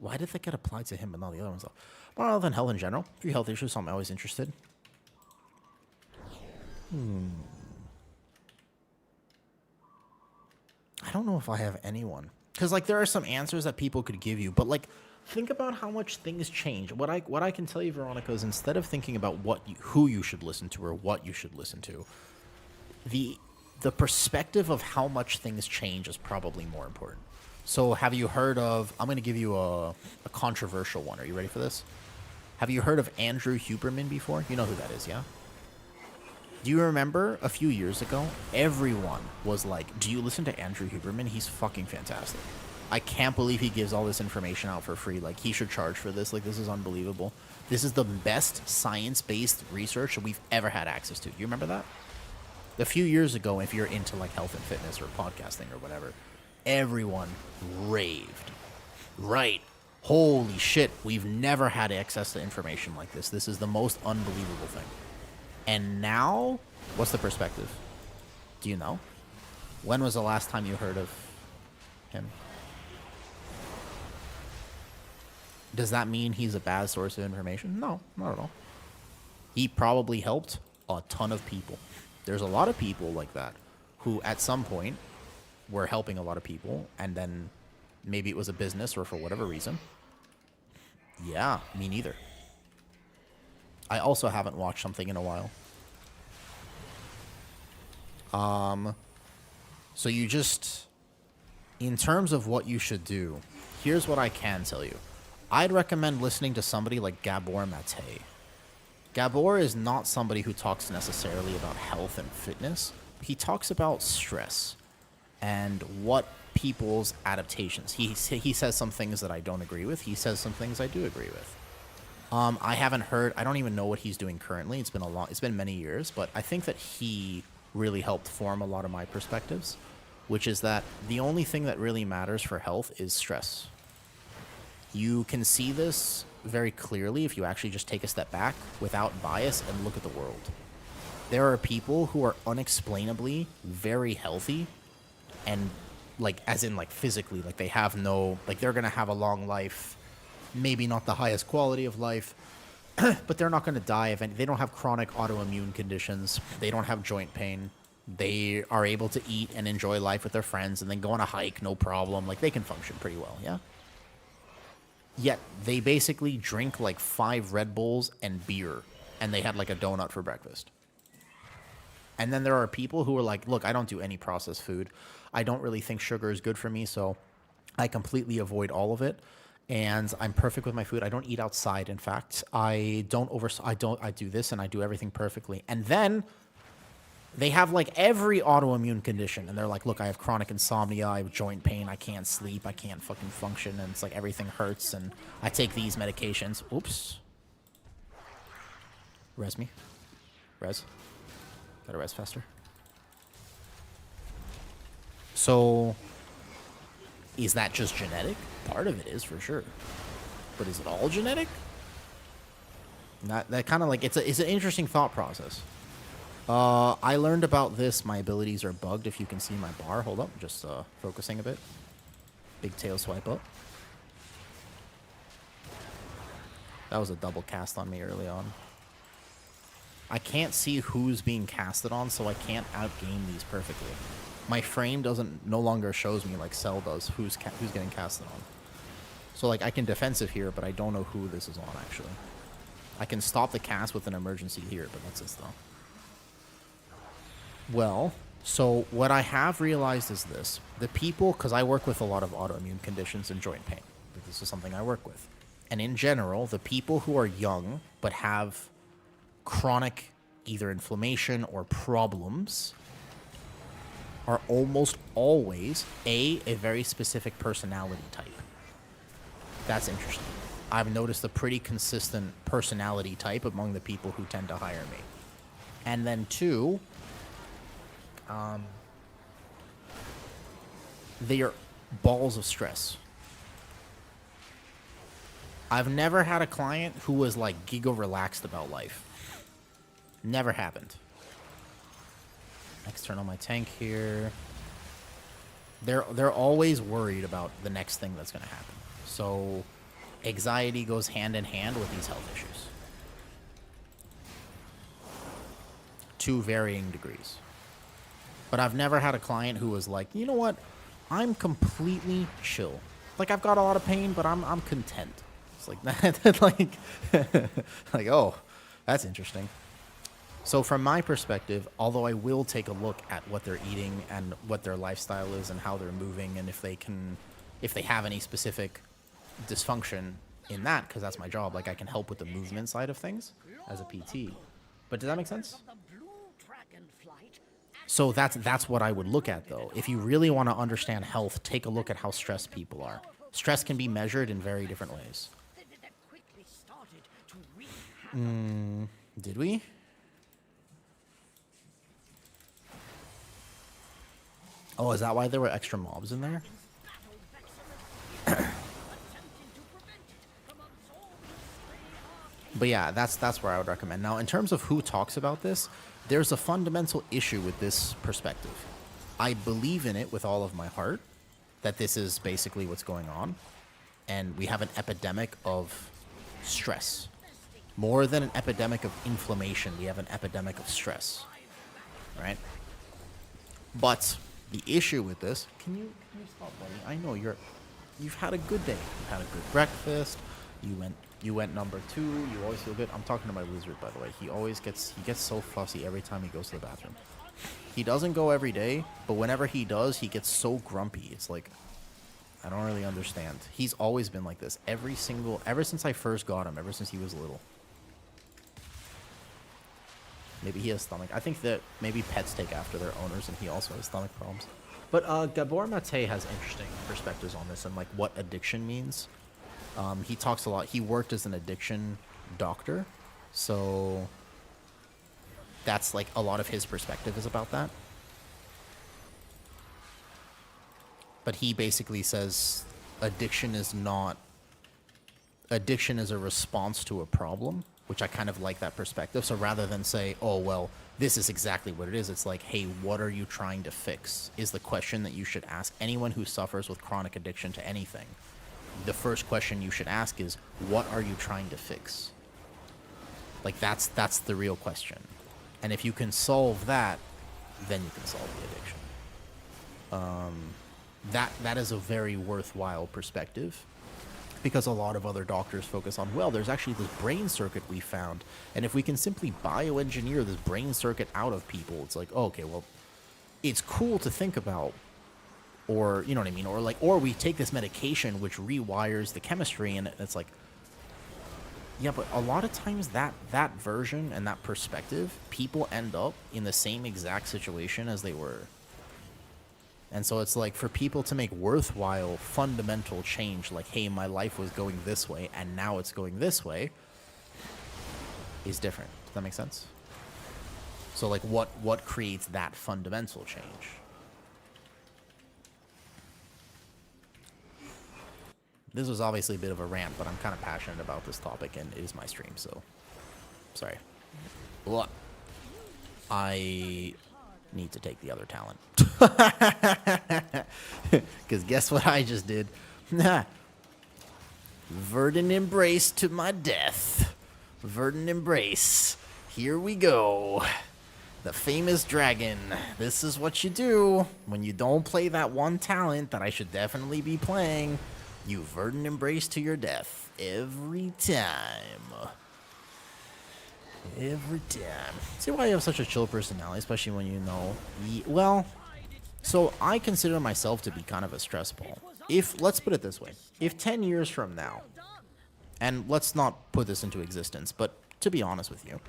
Speaker 1: Why did that get applied to him but not the other ones though? Well, other than health in general, a few health issues, so I'm always interested. I don't know if I have anyone. Because, like, there are some answers that people could give you, but, like, think about how much things change. What I can tell you, Veronica, is instead of thinking about who you should listen to or what you should listen to, the perspective of how much things change is probably more important. So have you heard of, I'm going to give you a controversial one. Are you ready for this? Have you heard of Andrew Huberman before? You know who that is, yeah? Do you remember a few years ago, everyone was like, do you listen to Andrew Huberman? He's fucking fantastic. I can't believe he gives all this information out for free. Like, he should charge for this. Like, this is unbelievable. This is the best science-based research that we've ever had access to. Do you remember that? A few years ago, if you're into, like, health and fitness or podcasting or whatever, everyone raved. Right. Holy shit. We've never had access to information like this. This is the most unbelievable thing. And now, what's the perspective? Do you know? When was the last time you heard of him? Does that mean he's a bad source of information? No, not at all. He probably helped a ton of people. There's a lot of people like that who at some point were helping a lot of people, and then maybe it was a business or for whatever reason. Yeah, me neither. I also haven't watched something in a while. So you just, in terms of what you should do, here's what I can tell you. I'd recommend listening to somebody like Gabor Mate. Gabor is not somebody who talks necessarily about health and fitness. He talks about stress and what people's adaptations. He says some things that I don't agree with. He says some things I do agree with. I haven't heard, I don't even know what he's doing currently. It's been many years, but I think that he really helped form a lot of my perspectives, which is that the only thing that really matters for health is stress. You can see this very clearly if you actually just take a step back without bias and look at the world. There are people who are unexplainably very healthy and, like, as in, like, physically, like, they have no, like, they're going to have a long life, maybe not the highest quality of life, but they're not going to die if any. They don't have chronic autoimmune conditions. They don't have joint pain. They are able to eat and enjoy life with their friends and then go on a hike, no problem. Like, they can function pretty well, yeah? Yet they basically drink like 5 Red Bulls and beer, and they had like a donut for breakfast. And then there are people who are like, look, I don't do any processed food. I don't really think sugar is good for me, so I completely avoid all of it. And I'm perfect with my food. I don't eat outside, in fact. I do this and I do everything perfectly. And then they have like every autoimmune condition, and they're like, look, I have chronic insomnia, I have joint pain, I can't sleep, I can't fucking function, and it's like everything hurts, and I take these medications. Oops. Res me. Res. Gotta res faster. So, is that just genetic? Part of it is, for sure. But is it all genetic? That kind of like, it's an interesting thought process. I learned about this. My abilities are bugged. If you can see my bar, hold up, just focusing a bit. Big tail swipe up. That was a double cast on me early on. I can't see who's being casted on, so I can't outgame these perfectly. My frame no longer shows me like Cell does who's getting casted on. So like I can defensive here, but I don't know who this is on actually. I can stop the cast with an emergency here, but that's it though. Well, so what I have realized is this. The people, because I work with a lot of autoimmune conditions and joint pain. This is something I work with. And in general, the people who are young but have chronic either inflammation or problems are almost always a very specific personality type. That's interesting. I've noticed a pretty consistent personality type among the people who tend to hire me. And then 2, they are balls of stress. I've never had a client who was like giga relaxed about life. Never happened. Next turn on my tank here. They're always worried about the next thing that's going to happen. So anxiety goes hand in hand with these health issues. To varying degrees. But I've never had a client who was like, you know what? I'm completely chill. Like, I've got a lot of pain, but I'm content. It's like that. like, oh, that's interesting. So from my perspective, although I will take a look at what they're eating and what their lifestyle is and how they're moving and if they have any specific dysfunction in that, because that's my job. Like, I can help with the movement side of things as a PT. But does that make sense? So that's what I would look at, though. If you really want to understand health, take a look at how stressed people are. Stress can be measured in very different ways. Did we? Oh, is that why there were extra mobs in there? But yeah, that's where I would recommend. Now, in terms of who talks about this, there's a fundamental issue with this perspective. I believe in it with all of my heart, that this is basically what's going on. And we have an epidemic of stress. More than an epidemic of inflammation, we have an epidemic of stress. Right? But the issue with this, can you stop, buddy? I know you've had a good day. You've had a good breakfast. You went number 2. You always feel good. I'm talking to my lizard, by the way. He gets so fussy every time he goes to the bathroom. He doesn't go every day, but whenever he does, he gets so grumpy. It's like, I don't really understand. He's always been like this. Ever since I first got him, ever since he was little. Maybe he has stomach. I think that maybe pets take after their owners, and he also has stomach problems. But Gabor Mate has interesting perspectives on this and like what addiction means. He talks a lot. He worked as an addiction doctor, so that's like a lot of his perspective is about that. But he basically says addiction is a response to a problem, which I kind of like that perspective. So rather than say, oh, well, this is exactly what it is, it's like, hey, what are you trying to fix? Is the question that you should ask anyone who suffers with chronic addiction to anything. The first question you should ask is, what are you trying to fix? Like, that's the real question. And if you can solve that, then you can solve the addiction. That is a very worthwhile perspective, because a lot of other doctors focus on, well, there's actually this brain circuit we found, and if we can simply bioengineer this brain circuit out of people, it's like, oh, okay, well, it's cool to think about. Or, you know what I mean? Or we take this medication which rewires the chemistry, and it's like, yeah, but a lot of times that version and that perspective, people end up in the same exact situation as they were. And so it's like, for people to make worthwhile fundamental change, like, hey, my life was going this way and now it's going this way, is different. Does that make sense? So like, what creates that fundamental change? This was obviously a bit of a rant, but I'm kind of passionate about this topic, and it is my stream, so sorry. Well, I need to take the other talent. Because guess what I just did? Verdant Embrace to my death. Verdant Embrace. Here we go. The famous dragon. This is what you do when you don't play that one talent that I should definitely be playing. You Verdant Embrace to your death. Every time. Every time. See why you have such a chill personality, especially when you know... Well, so I consider myself to be kind of a stress ball. Let's put it this way. If 10 years from now, and let's not put this into existence, but to be honest with you,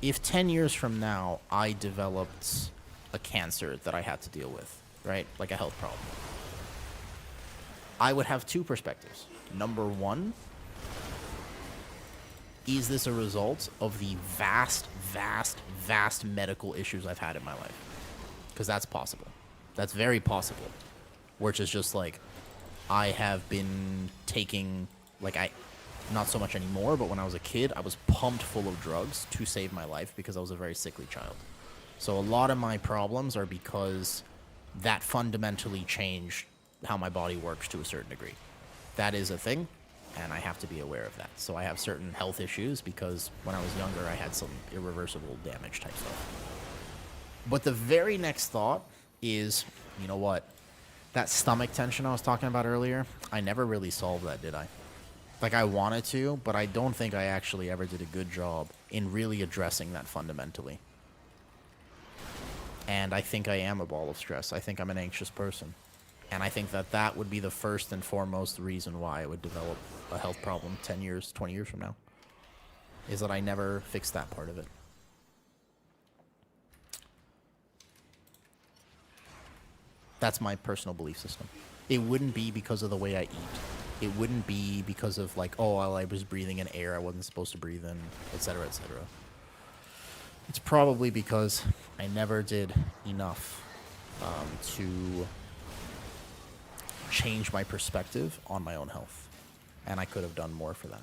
Speaker 1: if 10 years from now I developed a cancer that I had to deal with, right? Like a health problem. I would have two perspectives. Number one, is this a result of the vast, vast, vast medical issues I've had in my life? Because that's possible. That's very possible. Which is just like, I have been taking, not so much anymore, but when I was a kid, I was pumped full of drugs to save my life because I was a very sickly child. So a lot of my problems are because that fundamentally changed how my body works to a certain degree. That is a thing. and I have to be aware of that. So I have certain health issues because when I was younger, I had some irreversible damage type stuff. But the very next thought is, you know what? That stomach tension I was talking about earlier, I never really solved that, did I? Like, I wanted to, but I don't think I actually ever did a good job in really addressing that fundamentally. And I think I am a ball of stress. I think I'm an anxious person. And I think that that would be the first and foremost reason why I would develop a health problem 10 years, 20 years from now. Is that I never fixed that part of it. That's my personal belief system. It wouldn't be because of the way I eat. It wouldn't be because of like, oh, well, I was breathing in air I wasn't supposed to breathe in, etc., etc. It's probably because I never did enough to change my perspective on my own health. And I could have done more for that.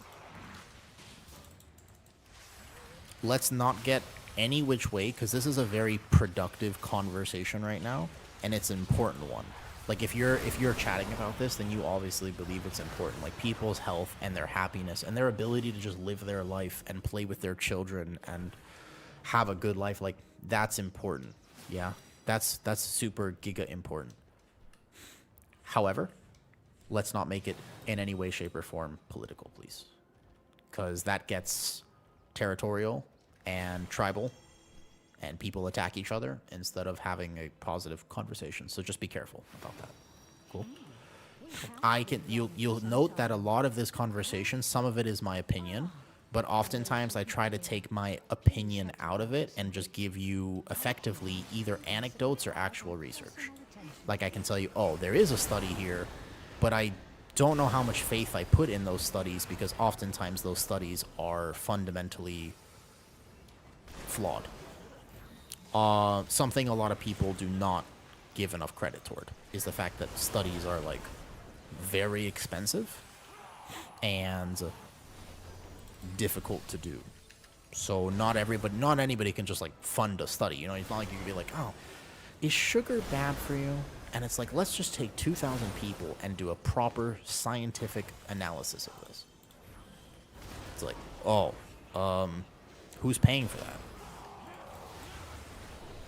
Speaker 1: Let's not get any which way, because this is a very productive conversation right now, and it's an important one. Like, if you're chatting about this, then you obviously believe it's important. Like, people's health and their happiness and their ability to just live their life and play with their children and have a good life, like, that's important. Yeah, that's super giga important. However, let's not make it in any way, shape, or form political, please. Because that gets territorial and tribal, and people attack each other instead of having a positive conversation. So just be careful about that. Cool. You'll note that a lot of this conversation, some of it is my opinion, but oftentimes I try to take my opinion out of it and just give you effectively either anecdotes or actual research. Like, I can tell you, oh, there is a study here, but I don't know how much faith I put in those studies, because oftentimes those studies are fundamentally flawed. Something a lot of people do not give enough credit toward is the fact that studies are, like, very expensive and difficult to do. So not anybody can just, like, fund a study. You know, it's not like you can be like, oh, is sugar bad for you? And it's like, let's just take 2,000 people and do a proper scientific analysis of this. It's like, oh, who's paying for that?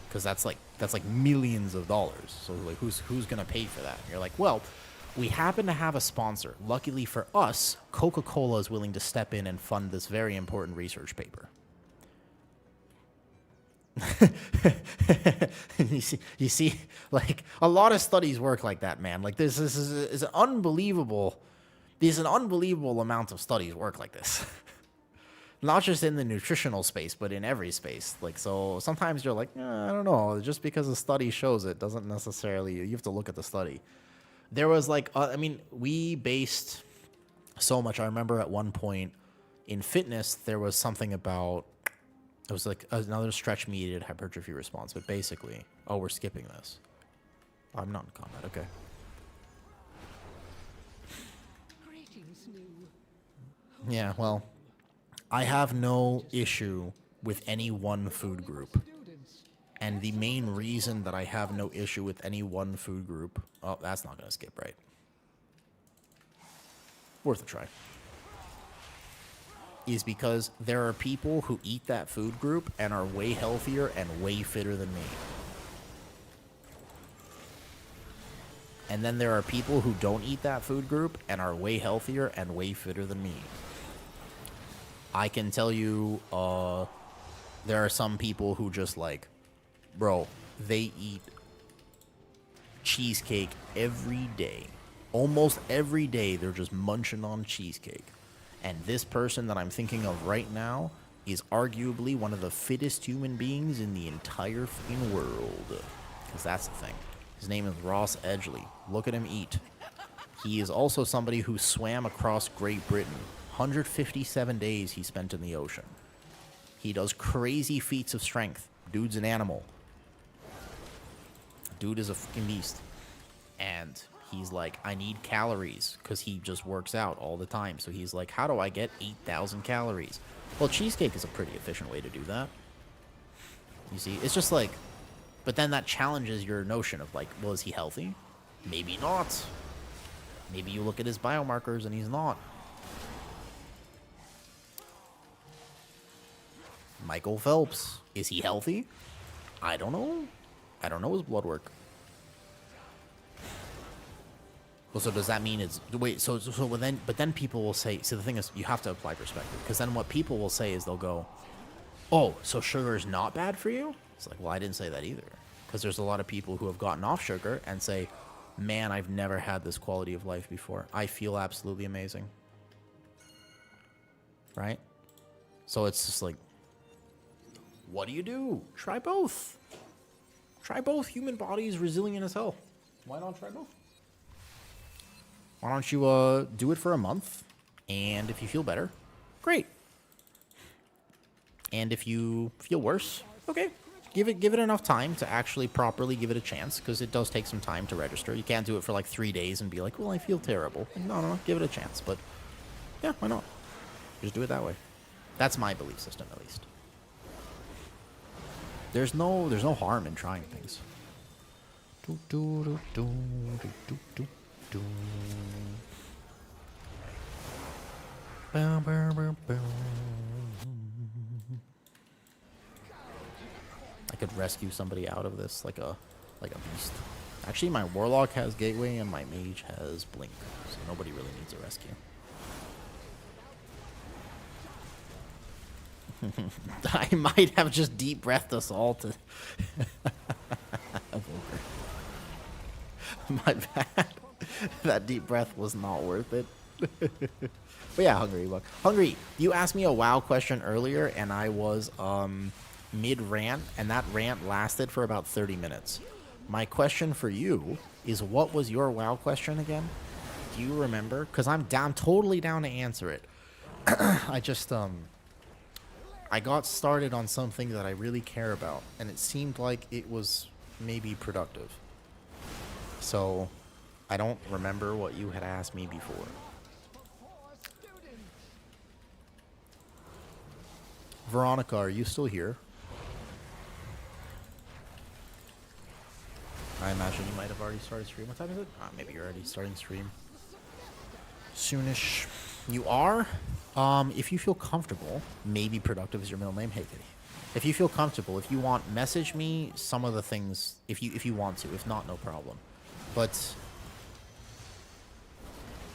Speaker 1: Because that's like millions of dollars. So, like, who's gonna pay for that? And you're like, well, we happen to have a sponsor. Luckily for us, Coca-Cola is willing to step in and fund this very important research paper. you see, like, a lot of studies work like that, man. Like, this is an unbelievable. There's an unbelievable amount of studies work like this. Not just in the nutritional space, but in every space. Like, so sometimes you're like, I don't know. Just because a study shows it doesn't necessarily. You have to look at the study. There was like, we based so much. I remember at one point in fitness, there was something about. It was like another stretch-mediated hypertrophy response, but basically, oh, we're skipping this. I'm not in combat. Okay. Yeah, well, I have no issue with any one food group. And the main reason that I have no issue with any one food group... Oh, that's not going to skip, right? Worth a try. Is because there are people who eat that food group and are way healthier and way fitter than me. And then there are people who don't eat that food group and are way healthier and way fitter than me. I can tell you, there are some people who just like, bro, they eat cheesecake every day. Almost every day they're just munching on cheesecake. And this person that I'm thinking of right now is arguably one of the fittest human beings in the entire fucking world. Because that's the thing. His name is Ross Edgley. Look at him eat. He is also somebody who swam across Great Britain. 157 days he spent in the ocean. He does crazy feats of strength. Dude's an animal. Dude is a fucking beast. And he's like, I need calories, because he just works out all the time. So he's like, how do I get 8,000 calories? Well, cheesecake is a pretty efficient way to do that. You see, it's just like, but then that challenges your notion of like, well, is he healthy? Maybe not. Maybe you look at his biomarkers and he's not. Michael Phelps. Is he healthy? I don't know. I don't know his blood work. Well, so does that mean it's wait? So but then people will say. So the thing is, you have to apply perspective, because then what people will say is they'll go, "Oh, so sugar is not bad for you?" It's like, well, I didn't say that either, because there's a lot of people who have gotten off sugar and say, "Man, I've never had this quality of life before. I feel absolutely amazing." Right? So it's just like, what do you do? Try both. Try both. Human body is resilient as hell. Why not try both? Why don't you do it for a month, and if you feel better, great. And if you feel worse, okay. Give it enough time to actually properly give it a chance, because it does take some time to register. You can't do it for like 3 days and be like, well, I feel terrible. No, give it a chance. But yeah, why not? Just do it that way. That's my belief system, at least. There's no harm in trying things. I could rescue somebody out of this like a beast. Actually, my warlock has gateway and my mage has blink, so nobody really needs a rescue. I might have just deep breathed us all to Evoker. My bad. That deep breath was not worth it. But yeah, Hungry, you asked me a WoW question earlier, and I was mid-rant, and that rant lasted for about 30 minutes. My question for you is, what was your WoW question again? Do you remember? Because I'm totally down to answer it. I just, I got started on something that I really care about, and it seemed like it was maybe productive. So, I don't remember what you had asked me before. Veronica, are you still here? I imagine you might have already started stream. What time is it? Maybe you're already starting stream. Soonish. You are? If you feel comfortable, maybe productive is your middle name. Hey, Kitty. If you feel comfortable, if you want, message me some of the things if you want to. If not, no problem. But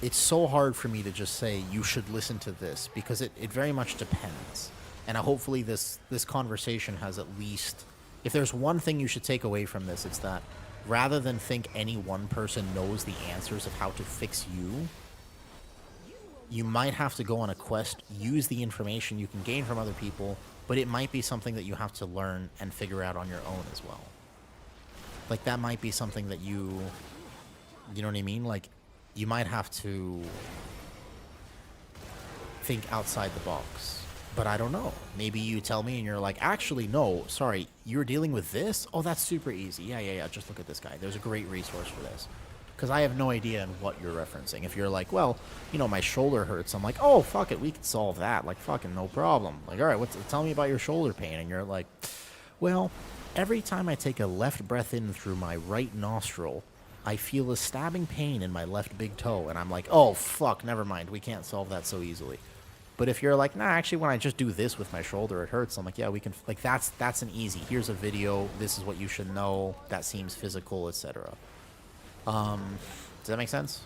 Speaker 1: it's so hard for me to just say you should listen to this, because it very much depends. And hopefully this conversation has at least, if there's one thing you should take away from this, it's that rather than think any one person knows the answers of how to fix you, you might have to go on a quest, use the information you can gain from other people, but it might be something that you have to learn and figure out on your own as well. Like, that might be something that you know what I mean? Like, you might have to think outside the box. But I don't know. Maybe you tell me and you're like, actually, no, sorry, you're dealing with this? Oh, that's super easy. Yeah, just look at this guy. There's a great resource for this. Because I have no idea in what you're referencing. If you're like, well, you know, my shoulder hurts, I'm like, oh, fuck it, we can solve that. Like, fucking no problem. Like, all right, tell me about your shoulder pain. And you're like, well, every time I take a left breath in through my right nostril, I feel a stabbing pain in my left big toe. And I'm like, oh, fuck, never mind. We can't solve that so easily. But if you're like, nah, actually, when I just do this with my shoulder, it hurts. I'm like, yeah, we can, like, that's an easy. Here's a video. This is what you should know. That seems physical, etc. Does that make sense?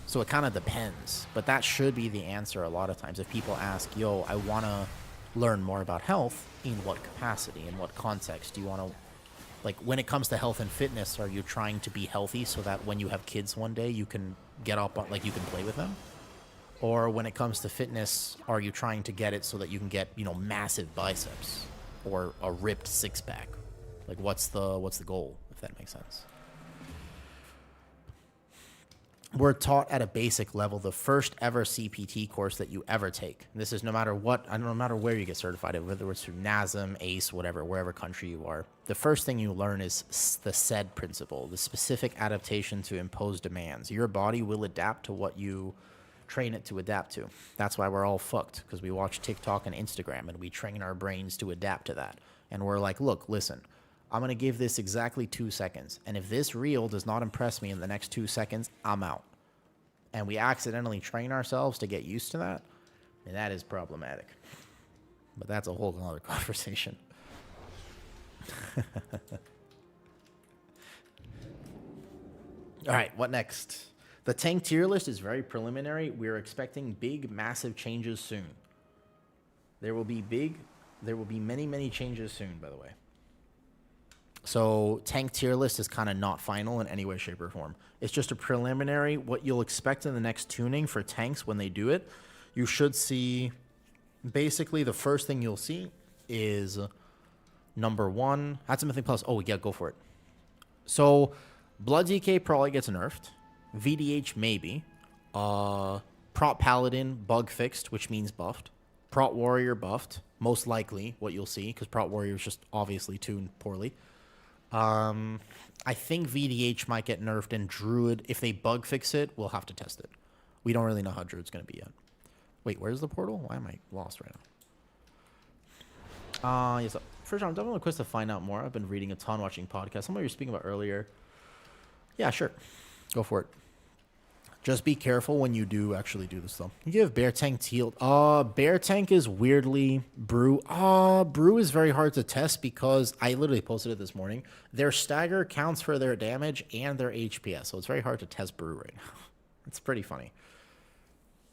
Speaker 1: So it kind of depends. But that should be the answer a lot of times. If people ask, yo, I want to learn more about health, in what capacity, in what context? Do you want to, like, when it comes to health and fitness, are you trying to be healthy so that when you have kids one day, you can get up, like, you can play with them? Or when it comes to fitness, are you trying to get it so that you can get, you know, massive biceps or a ripped six-pack? Like, what's the goal, if that makes sense? We're taught at a basic level the first ever CPT course that you ever take. And this is no matter what, no matter where you get certified, whether it's through NASM, ACE, whatever, wherever country you are. The first thing you learn is the SAID principle, the specific adaptation to imposed demands. Your body will adapt to what you train it to adapt to. That's why we're all fucked, because we watch TikTok and Instagram and we train our brains to adapt to that. And we're like, look, listen, I'm going to give this exactly 2 seconds. And if this reel does not impress me in the next 2 seconds, I'm out. And we accidentally train ourselves to get used to that. And that is problematic. But that's a whole other conversation. All right, what next? The tank tier list is very preliminary. We're expecting big, massive changes soon. There will be many, many changes soon, by the way. So tank tier list is kind of not final in any way, shape, or form. It's just a preliminary, what you'll expect in the next tuning for tanks when they do it. You should see, basically the first thing you'll see is number one. That's a Mythic Plus. Oh, yeah, go for it. So Blood DK probably gets nerfed. VDH maybe. Prot Paladin bug fixed, which means buffed. Prot Warrior buffed, most likely what you'll see, because Prot Warrior is just obviously tuned poorly. I think VDH might get nerfed, and Druid, if they bug fix it, we'll have to test it. We don't really know how Druid's going to be yet. Wait, where's the portal? Why am I lost right now? Yes. First, I'm definitely request to find out more. I've been reading a ton, watching podcasts. Some of you were speaking about earlier. Yeah, sure. Go for it. Just be careful when you do actually do this, though. You give Bear Tank Teal. Bear Tank is weirdly Brew. Brew is very hard to test because I literally posted it this morning. Their stagger counts for their damage and their HPS, so it's very hard to test Brew right now. It's pretty funny.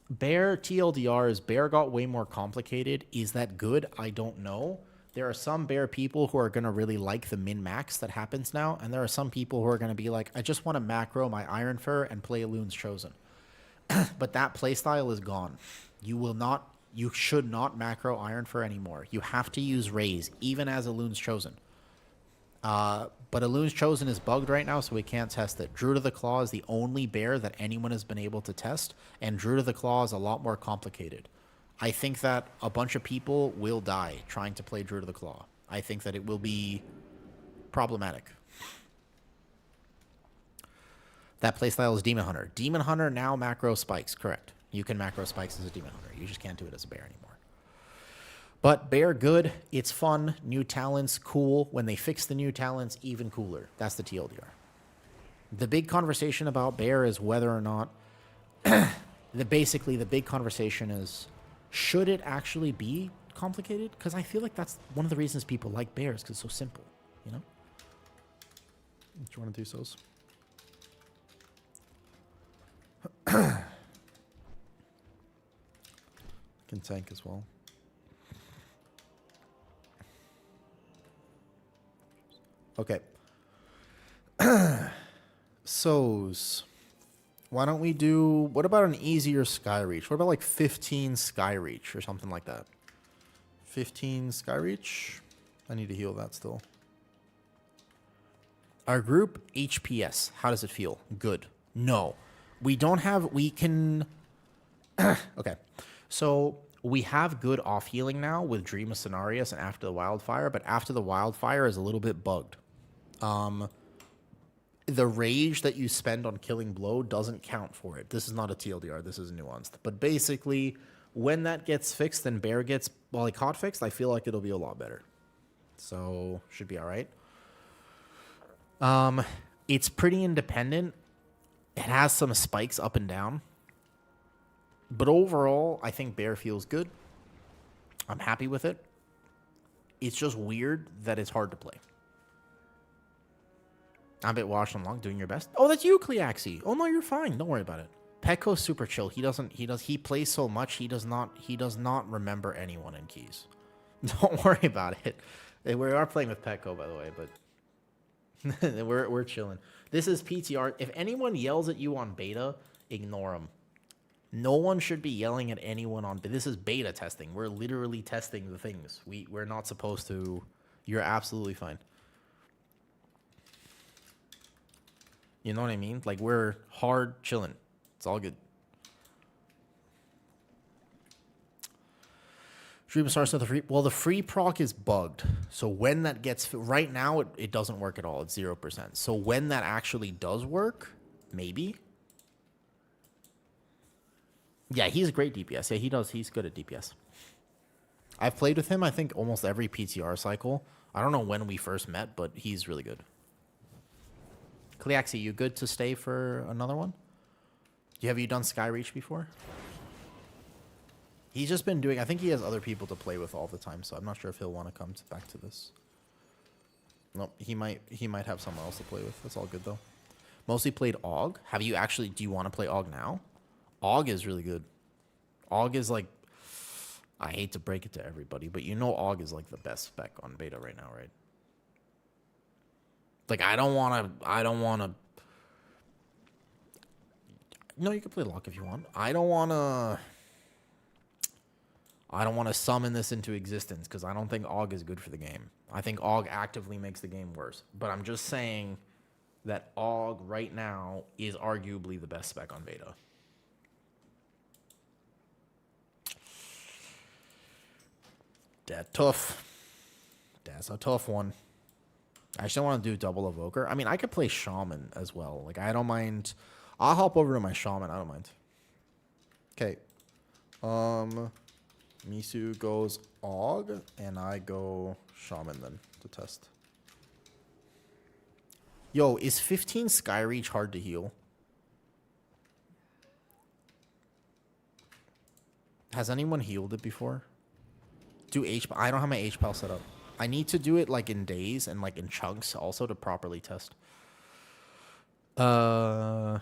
Speaker 1: Bear TLDR is Bear got way more complicated. Is that good? I don't know. There are some Bear people who are going to really like the min-max that happens now, and there are some people who are going to be like, I just want to macro my Iron Fur and play Loon's Chosen. But that playstyle is gone. You should not macro Iron Fur anymore. You have to use Raise, even as a Loon's Chosen. But a Loon's Chosen is bugged right now, so we can't test it. Druid of the Claw is the only Bear that anyone has been able to test, and Druid of the Claw is a lot more complicated. I think that a bunch of people will die trying to play Druid of the Claw. I think that it will be problematic. That playstyle is Demon Hunter. Demon Hunter now macro spikes, correct. You can macro spikes as a Demon Hunter. You just can't do it as a Bear anymore. But Bear good, it's fun, new talents, cool. When they fix the new talents, even cooler. That's the TLDR. The big conversation about Bear is whether or not... Basically, the big conversation is... Should it actually be complicated? Because I feel like that's one of the reasons people like Bears, because it's so simple, you know? Do you want to do those? Can tank as well. Okay. So's. Why don't we do... What about an easier Sky Reach? What about like 15 Sky Reach or something like that? 15 Sky Reach? I need to heal that still. Our group, HPS. How does it feel? Good. No. We don't have... We can... Okay. So we have good off healing now with Dream of Cenarius and After the Wildfire, but After the Wildfire is a little bit bugged. The rage that you spend on Killing Blow doesn't count for it. This is not a TLDR. This is nuanced. But basically, when that gets fixed and Bear gets hot fixed, I feel like it'll be a lot better. So, should be all right. It's pretty independent. It has some spikes up and down. But overall, I think Bear feels good. I'm happy with it. It's just weird that it's hard to play. I'm a bit washed and long, doing your best. Oh, that's you, Cleaxi. Oh no, you're fine. Don't worry about it. Petco's super chill. He plays so much, he does not remember anyone in keys. Don't worry about it. We are playing with Petco, by the way, but we're chilling. This is PTR. If anyone yells at you on beta, ignore them. No one should be yelling at anyone on... This is beta testing. We're literally testing the things. We're not supposed to... You're absolutely fine. You know what I mean? Like, we're hard chilling. It's all good. Dream Star said the free... Well, the free proc is bugged. So when that gets... Right now, it doesn't work at all. It's 0%. So when that actually does work, maybe... Yeah, he's a great DPS. Yeah, he does. He's good at DPS. I've played with him, I think, almost every PTR cycle. I don't know when we first met, but he's really good. Cleaxi, you good to stay for another one? Have you done Sky Reach before? He's just been doing... I think he has other people to play with all the time, so I'm not sure if he'll want to come back to this. Nope, he might have someone else to play with. That's all good, though. Mostly played AUG. Have you actually... Do you want to play AUG now? AUG is really good. AUG is like... I hate to break it to everybody, but you know AUG is like the best spec on beta right now, right? Like, I don't want to... No, you can play Lock if you want. I don't want to summon this into existence because I don't think AUG is good for the game. I think AUG actively makes the game worse. But I'm just saying that AUG right now is arguably the best spec on beta. That's tough. That's a tough one. I actually want to do double Evoker. I mean, I could play Shaman as well. Like, I don't mind. I'll hop over to my Shaman. I don't mind. Okay. Misu goes AUG, and I go Shaman then to test. Yo, is 15 Skyreach hard to heal? Has anyone healed it before? Do HP... I don't have my HPAL set up. I need to do it like in days and like in chunks also to properly test. I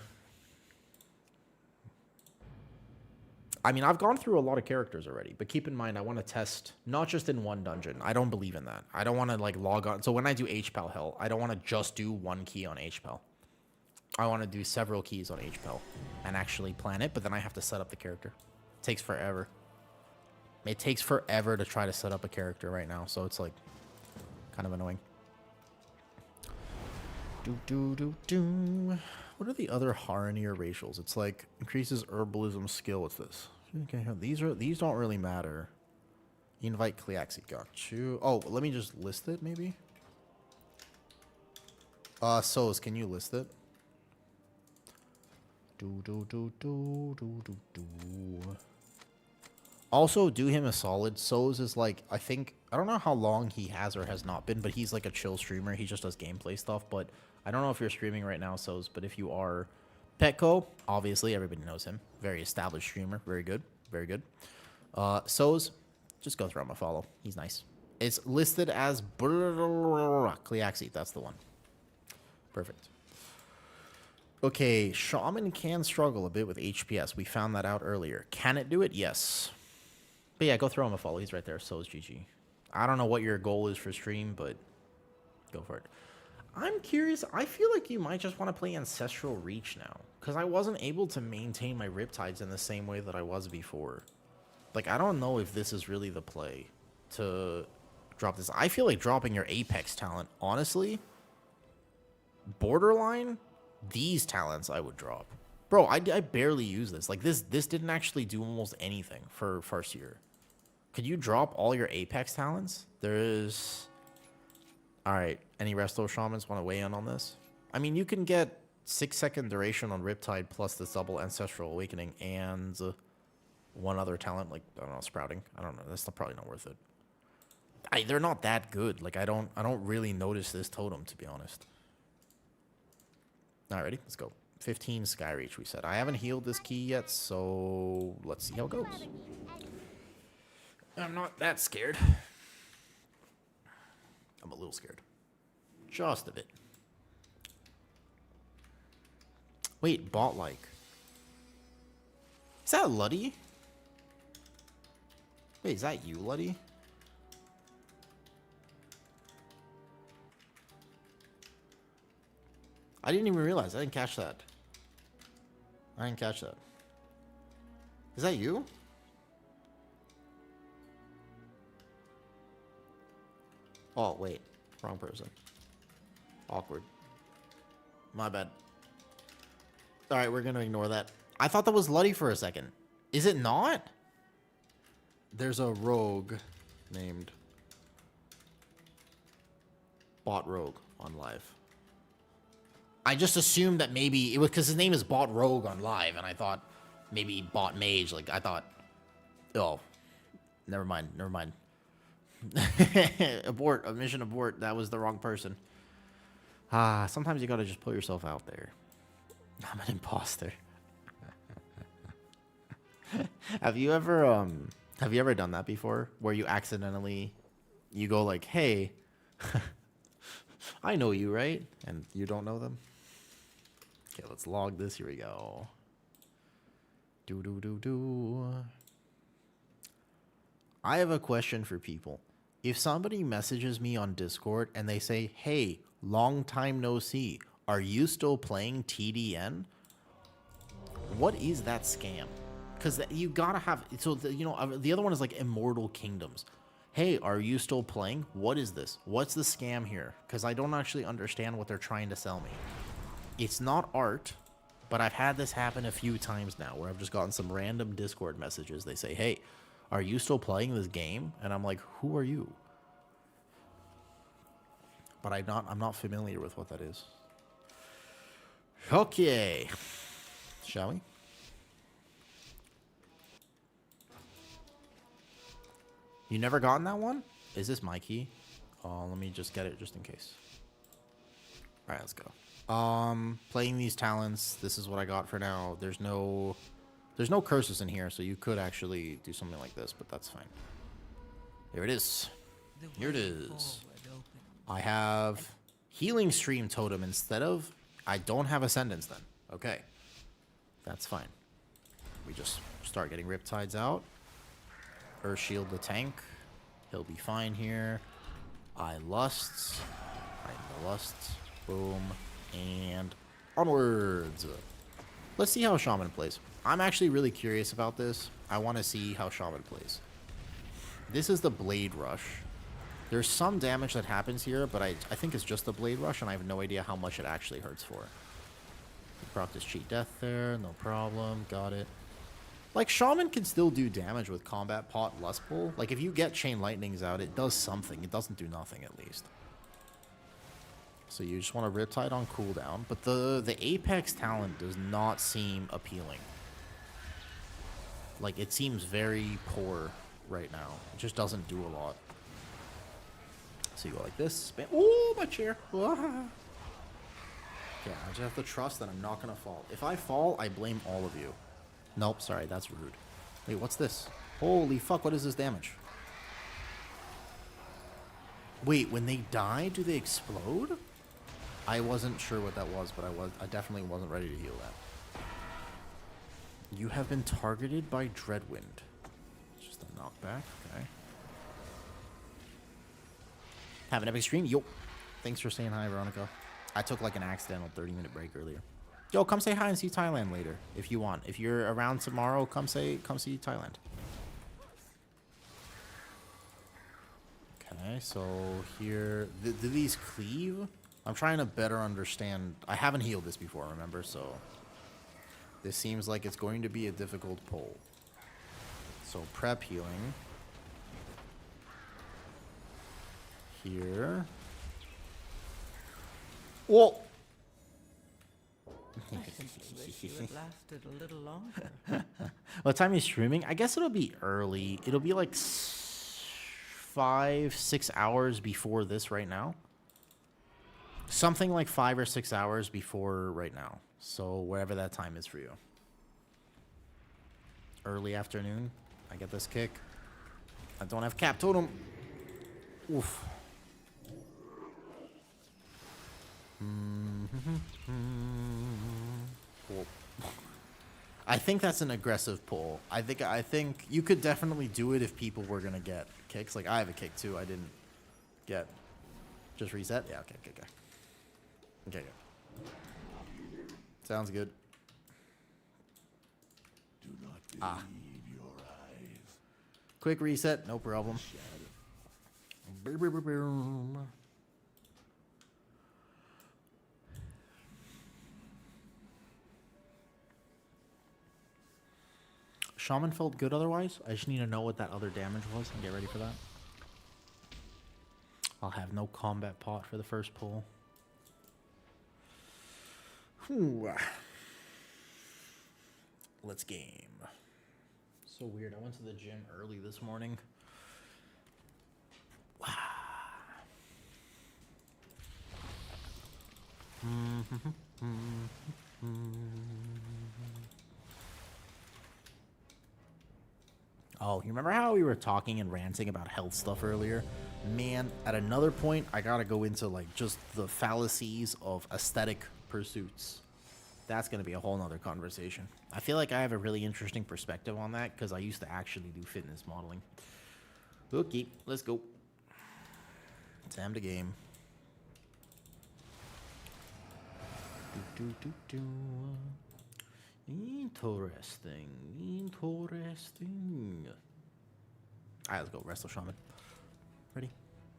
Speaker 1: mean, I've gone through a lot of characters already, but keep in mind, I want to test not just in one dungeon. I don't believe in that. I don't want to like log on. So when I do HPAL hell, I don't want to just do one key on HPAL. I want to do several keys on HPAL and actually plan it, but then I have to set up the character. It takes forever. It takes forever to try to set up a character right now, so it's like kind of annoying. What are the other Haranier racials? It's like increases herbalism skill. What's this? Okay, these don't really matter. Invite Cleaxi. Got you. Oh, let me just list it maybe. Soz, can you list it? Also, do him a solid. Soz is like, I don't know how long he has or has not been, but he's like a chill streamer. He just does gameplay stuff, but I don't know if you're streaming right now, Soz, but if you are, Petco, obviously, everybody knows him. Very established streamer. Very good. Very good. Soz, just go throw him a follow. He's nice. It's listed as Cleaxi. That's the one. Perfect. Okay, Shaman can struggle a bit with HPS. We found that out earlier. Can it do it? Yes. But yeah, go throw him a follow. He's right there. So is GG. I don't know what your goal is for stream, but go for it. I'm curious. I feel like you might just want to play Ancestral Reach now, because I wasn't able to maintain my Riptides in the same way that I was before. Like, I don't know if this is really the play to drop this. I feel like dropping your Apex talent, honestly, borderline, these talents I would drop. Bro, I barely use this. Like, this didn't actually do almost anything for first year. Could you drop all your Apex talents? There is... Alright, any Resto Shamans want to weigh in on this? I mean, you can get 6-second duration on Riptide plus this double Ancestral Awakening and one other talent, like, I don't know, Sprouting. I don't know, that's probably not worth it. They're not that good. Like, I don't really notice this totem, to be honest. Alright, ready? Let's go. 15 Skyreach, we said. I haven't healed this key yet, so let's see how it goes. I'm not that scared. I'm a little scared. Just a bit. Wait, bot-like. Is that Luddy? Wait, is that you, Luddy? I didn't even realize. I didn't catch that. I didn't catch that. Is that you? Oh, wait. Wrong person. Awkward. My bad. Alright, we're gonna ignore that. I thought that was Luddy for a second. Is it not? There's a rogue named Bot Rogue on live. I just assumed that maybe it was because his name is Bot Rogue on live, and I thought maybe Bot Mage. Like, I thought, oh, never mind. Abort, mission abort. That was the wrong person. Sometimes you gotta just put yourself out there. I'm an imposter. Have you ever Have you ever done that before? Where you accidentally, you go like, hey, I know you, right? And you don't know them? Okay, let's log this. Here we go. Do. I have a question for people. If somebody messages me on Discord and they say, hey, long time no see, are you still playing TDN? What is that scam? Because you gotta have, so the other one is like Immortal Kingdoms. Hey, are you still playing? What is this? What's the scam here? Because I don't actually understand what they're trying to sell me. It's not art, but I've had this happen a few times now where I've just gotten some random Discord messages. They say, hey, are you still playing this game? And I'm like, who are you? But I'm not familiar with what that is. Okay. Shall we? You never gotten that one? Is this my key? Let me just get it just in case. All right, let's go. Playing these talents. This is what I got for now. There's no curses in here, so you could actually do something like this, but that's fine. There it is. Here it is. I have Healing Stream Totem instead of... I don't have Ascendance then. Okay. That's fine. We just start getting Riptides out. Earth Shield the tank. He'll be fine here. I lusts. Boom. And onwards. Let's see how Shaman plays. I'm actually really curious about this. I want to see how Shaman plays. This is the Blade Rush. There's some damage that happens here, but I think it's just the Blade Rush, and I have no idea how much it actually hurts for. Proc this Cheat Death there, no problem. Got it. Like, Shaman can still do damage with Combat Pot Lust Pull. Like, if you get Chain Lightnings out, it does something. It doesn't do nothing, at least. So you just want to Riptide on cooldown. But the Apex talent does not seem appealing. Like, it seems very poor right now. It just doesn't do a lot. So you go like this. Spam. Ooh, my chair. Ah. Okay, I just have to trust that I'm not going to fall. If I fall, I blame all of you. Nope, sorry, that's rude. Wait, what's this? Holy fuck, what is this damage? Wait, when they die, do they explode? I wasn't sure what that was, but I definitely wasn't ready to heal that. You have been targeted by Dreadwind. Just a knockback, okay. Have an epic stream? Yo. Thanks for saying hi, Veronica. I took like an accidental 30-minute break earlier. Yo, come say hi and see Thailand later if you want. If you're around tomorrow, come see Thailand. Okay, so here, do these cleave? I'm trying to better understand. I haven't healed this before, remember? So this seems like it's going to be a difficult pull. So prep healing. Here. Whoa!
Speaker 2: I simply wish you had lasted a little longer.
Speaker 1: What time are you streaming? I guess it'll be early. It'll be like 5-6 hours before this right now. Something like 5 or 6 hours before right now. So wherever that time is for you. Early afternoon. I get this kick. I don't have cap totem. Oof. Cool. I think that's an aggressive pull. I think you could definitely do it if people were gonna get kicks. Like I have a kick too. I didn't get. Just reset. Yeah. Okay. Okay. Sounds good.
Speaker 4: Do not believe your eyes.
Speaker 1: Quick reset. No problem. Shaman felt good otherwise. I just need to know what that other damage was and get ready for that. I'll have no combat pot for the first pull. Whew. Let's game. So weird. I went to the gym early this morning. Wow. Oh, you remember how we were talking and ranting about health stuff earlier? Man, at another point, I gotta go into like just the fallacies of aesthetic pursuits. That's gonna be a whole nother conversation. I feel like I have a really interesting perspective on that because I used to actually do fitness modeling. Okay, let's go. Time to game. Interesting. Interesting. Alright, let's go. Wrestle Shaman. Ready?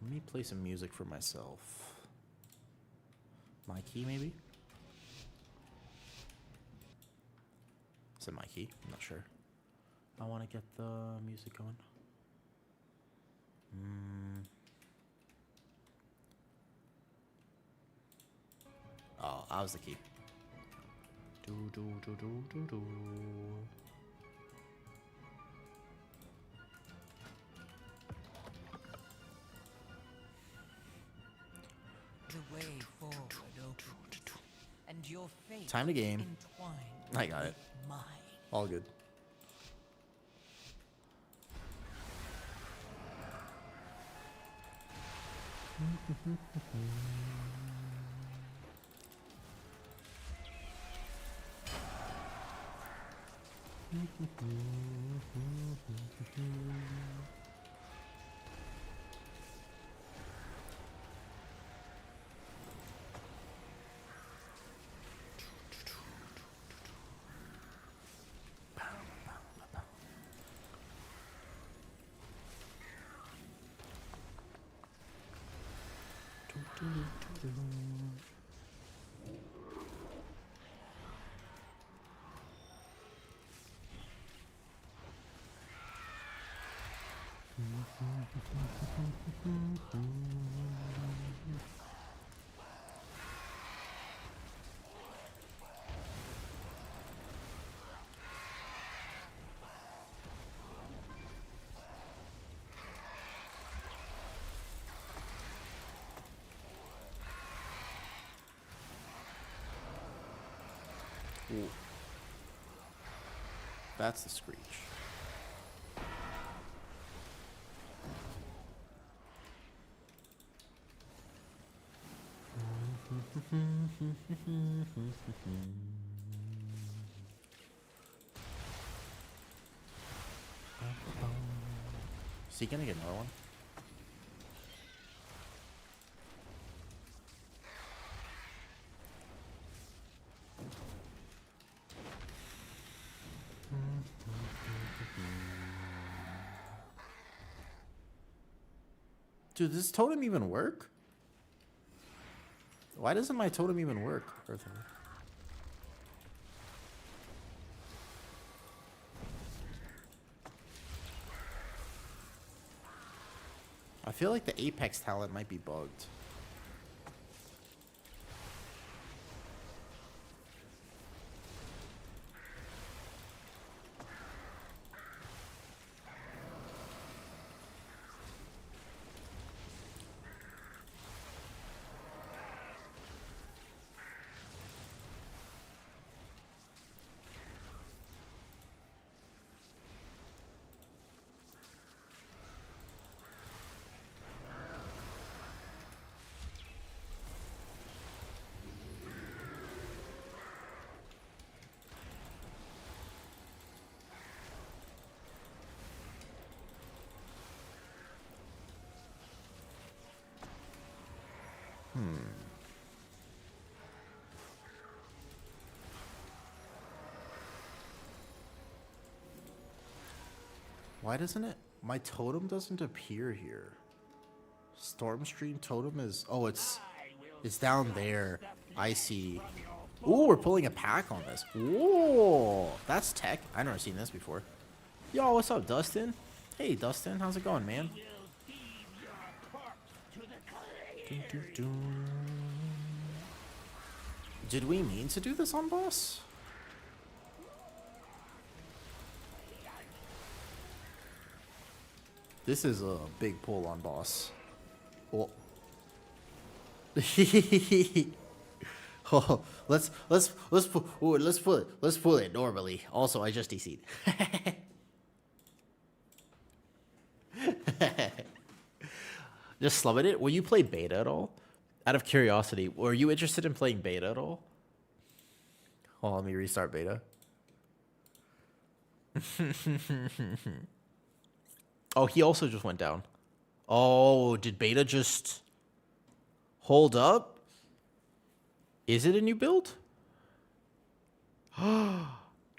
Speaker 1: Let me play some music for myself. My key, maybe? Is it my key? I'm not sure. I want to get the music going. Oh, that was the key. Do do do do do do.
Speaker 2: The way forward opens, and your fate
Speaker 1: Time to game.
Speaker 2: entwined
Speaker 1: I got it.
Speaker 2: with mine.
Speaker 1: All good. Ooh. That's the screech. Is he gonna get another one? Dude, does this totem even work? Why doesn't my totem even work? I feel like the Apex talent might be bugged. Why doesn't it? My totem doesn't appear here. Stormstream totem is... Oh, it's down there. I see. Ooh, we're pulling a pack on this. Ooh, that's tech. I've never seen this before. Yo, what's up, Dustin? Hey, Dustin. How's it going, man? Did we mean to do this on boss? This is a big pull on boss. Oh. Oh, let's pull it normally. Also, I just DC'd. Just slumming it. Will you play beta at all? Out of curiosity, were you interested in playing beta at all? Hold on, let me restart beta. Oh, he also just went down. Oh, did beta just hold up? Is it a new build?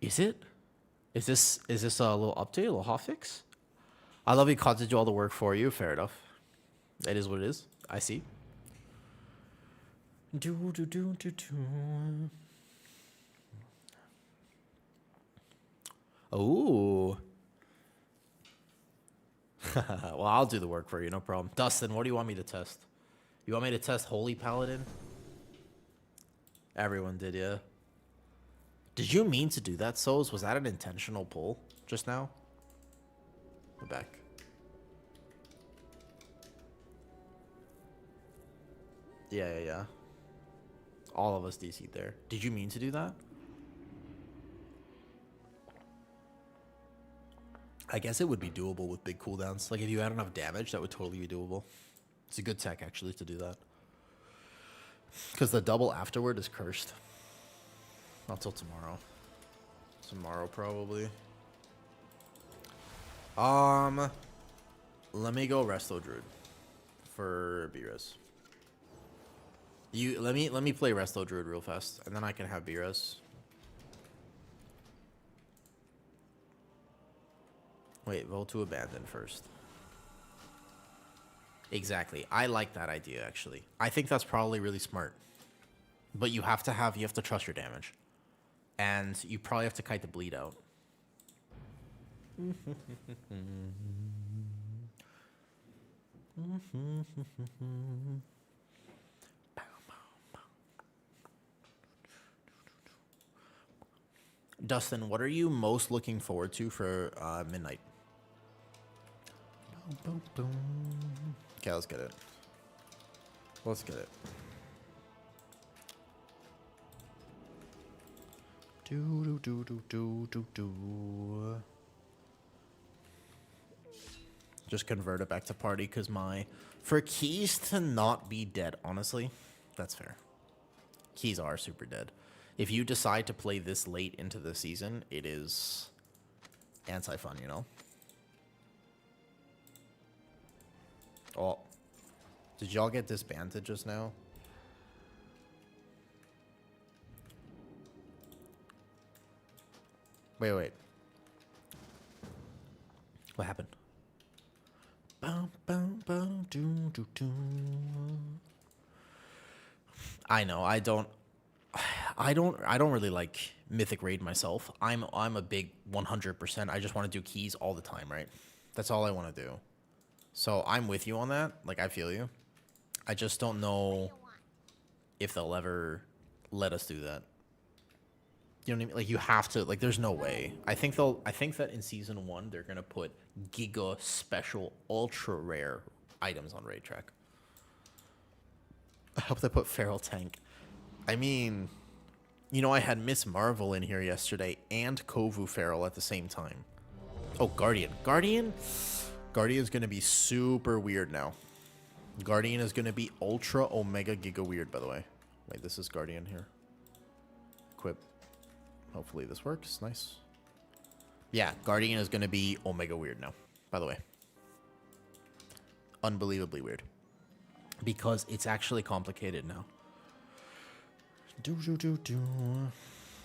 Speaker 1: Is it? Is this a little update, a little hotfix? I love you, Cod, to do all the work for you. Fair enough. That is what it is. I see. Do. Oh. Well, I'll do the work for you, no problem. Dustin, what do you want me to test? You want me to test Holy Paladin? Everyone did, yeah. Did you mean to do that, Souls? Was that an intentional pull just now? We're back. Yeah. All of us DC'd there. Did you mean to do that? I guess it would be doable with big cooldowns. Like, if you had enough damage, that would totally be doable. It's a good tech, actually, to do that. Because the double afterward is cursed. Not till tomorrow. Tomorrow, probably. Let me go Resto Druid for B-Res. Let me play Resto Druid real fast, and then I can have B-Res. Wait, vote to abandon first. Exactly. I like that idea, actually. I think that's probably really smart. But you have to trust your damage. And you probably have to kite the bleed out. Dustin, what are you most looking forward to for midnight? Okay, let's get it. Let's get it. Do. Just convert it back to party because for keys to not be dead, honestly, that's fair. Keys are super dead. If you decide to play this late into the season, it is anti-fun, you know? Oh. Did y'all get disbanded just now? Wait. What happened? I know, I don't really like Mythic Raid myself. I'm a big 100%. I just want to do keys all the time, right? That's all I want to do. So I'm with you on that. Like, I feel you. I just don't know if they'll ever let us do that. You know what I mean? Like, you have to. Like, there's no way. I think that in season 1 they're gonna put giga special ultra rare items on raid track. I hope they put Feral Tank. I mean, you know, I had Miss Marvel in here yesterday and Kovu Feral at the same time. Oh, Guardian. Guardian's gonna be super weird now. Guardian is gonna be ultra omega giga weird, by the way. Wait, this is Guardian here. Equip. Hopefully this works. Nice. Yeah, Guardian is gonna be omega weird now, by the way. Unbelievably weird. Because it's actually complicated now.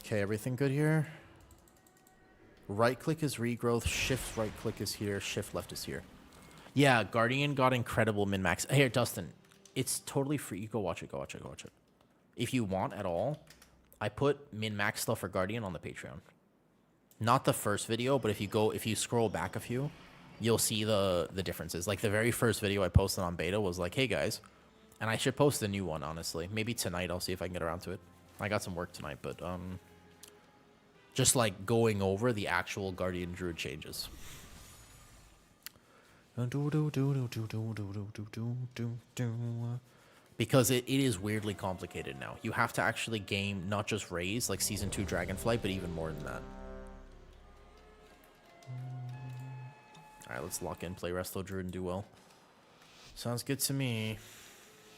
Speaker 1: Okay, everything good here? Right click is regrowth, shift right click is here, shift left is here. Yeah, Guardian got incredible min-max. Here, Dustin, it's totally free. You go watch it. If you want at all, I put min-max stuff for Guardian on the Patreon. Not the first video, but if you scroll back a few, you'll see the differences. Like, the very first video I posted on beta was like, hey guys, and I should post a new one, honestly. Maybe tonight, I'll see if I can get around to it. I got some work tonight, but just like going over the actual Guardian Druid changes. Because it is weirdly complicated now. You have to actually game not just Raise, like Season 2 Dragonflight, but even more than that. Alright, let's lock in, play Resto Druid, and do well. Sounds good to me.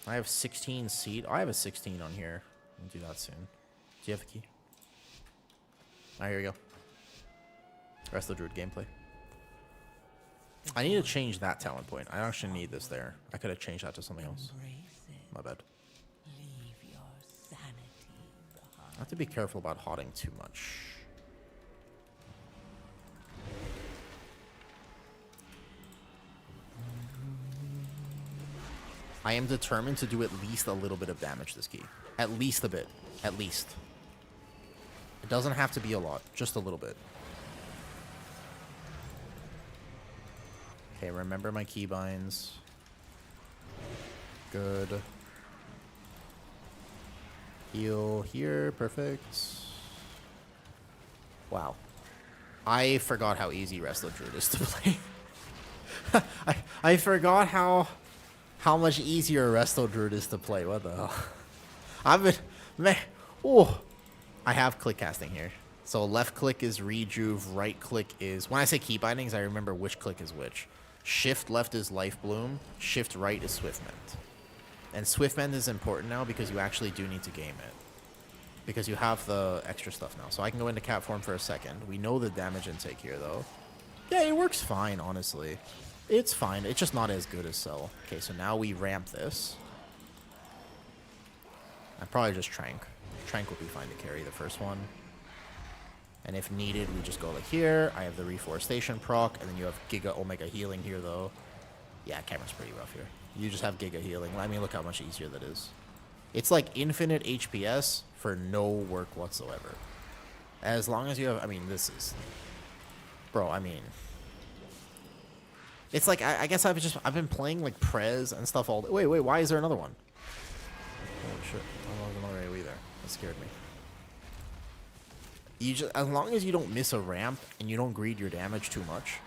Speaker 1: I have 16 seed. Oh, I have a 16 on here. I'll do that soon. Do you have a key? Alright, here we go. Resto Druid gameplay. I need to change that talent point. I actually need this there. I could have changed that to something else. My bad.
Speaker 2: Leave your sanity behind.
Speaker 1: I have to be careful about hotting too much. I am determined to do at least a little bit of damage this key. At least a bit. At least. It doesn't have to be a lot. Just a little bit. Okay, remember my keybinds. Good. Heal here. Perfect. Wow. I forgot how easy Resto Druid is to play. I forgot how much easier Resto Druid is to play. What the hell? I've been... Man. Oh. I have click casting here. So left click is rejuve, right click is... When I say key bindings, I remember which click is which. Shift left is life bloom. Shift right is swift mend. And swift mend is important now because you actually do need to game it. Because you have the extra stuff now. So I can go into cat form for a second. We know the damage intake here though. Yeah, it works fine, honestly. It's fine. It's just not as good as Cell. Okay, so now we ramp this. I probably just Trank. Trank will be fine to carry the first one. And if needed, we just go like here. I have the Reforestation proc, and then you have Giga Omega Healing here, though. Yeah, camera's pretty rough here. You just have Giga Healing. I mean, look how much easier that is. It's like infinite HPS for no work whatsoever. As long as you have... I mean, this is... Bro, I mean... It's like, I guess I've been playing like Prez and stuff all day. Wait, why is there another one? Holy shit. Oh, there's another AoE there. That scared me. You just, as long as you don't miss a ramp and you don't greed your damage too much,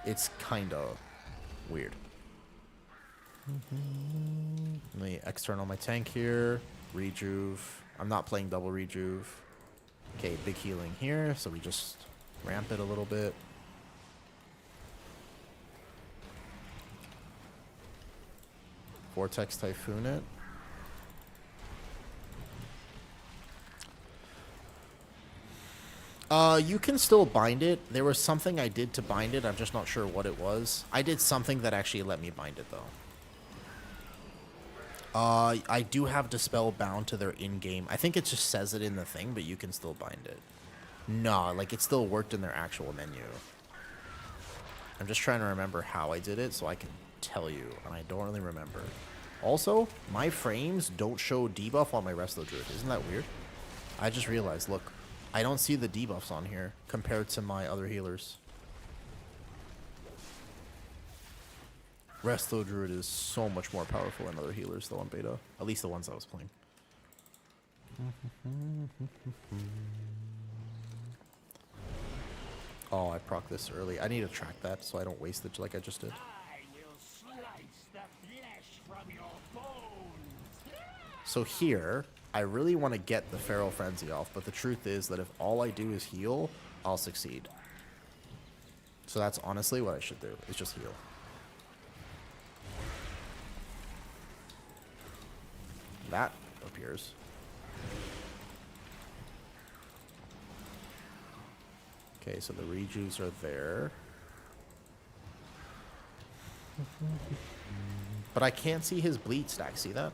Speaker 1: it's kind of weird. Let me external my tank here. Rejuve. I'm not playing double rejuve. Okay, big healing here, so we just ramp it a little bit. Vortex Typhoon it. You can still bind it. There was something I did to bind it. I'm just not sure what it was. I did something that actually let me bind it, though. I do have Dispel bound to their in-game. I think it just says it in the thing, but you can still bind it. No, like, it still worked in their actual menu. I'm just trying to remember how I did it so I can tell you, and I don't really remember. Also, my frames don't show debuff on my Resto Druid. Isn't that weird? I just realized, look, I don't see the debuffs on here compared to my other healers. Resto Druid is so much more powerful than other healers though on beta. At least the ones I was playing. Oh, I proc this early. I need to track that so I don't waste it like I just did. So here, I really want to get the Feral Frenzy off, but the truth is that if all I do is heal, I'll succeed. So that's honestly what I should do, is just heal. That appears. Okay, so the rejuves are there. But I can't see his bleed stack, see that?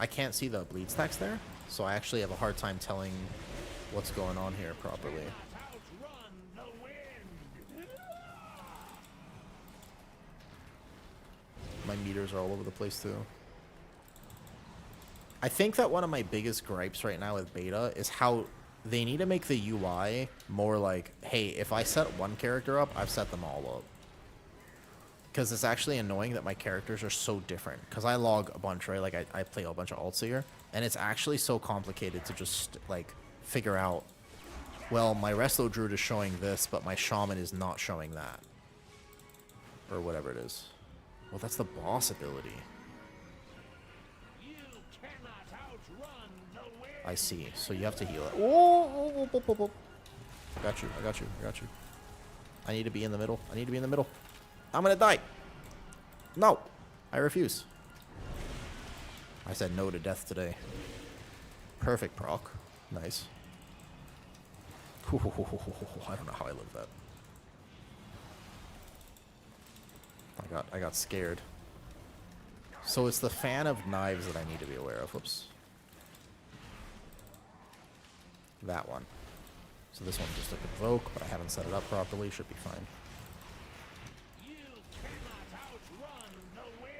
Speaker 1: I can't see the bleed stacks there, so I actually have a hard time telling what's going on here properly. My meters are all over the place too. I think that one of my biggest gripes right now with beta is how they need to make the UI more like, hey, if I set one character up, I've set them all up. Because it's actually annoying that my characters are so different. Because I log a bunch, right? Like, I play a bunch of alts here. And it's actually so complicated to just, like, figure out, well, my Resto Druid is showing this, but my Shaman is not showing that. Or whatever it is. Well, that's the boss ability. I see. So you have to heal it. Oh, I got you. I need to be in the middle. I'm gonna die. No. I refuse. I said no to death today. Perfect proc. Nice. I don't know how I lived that. I got scared. So it's the fan of knives that I need to be aware of. Whoops. That one. So this one just took invoke, but I haven't set it up properly. Should be fine.
Speaker 4: You cannot outrun the wind.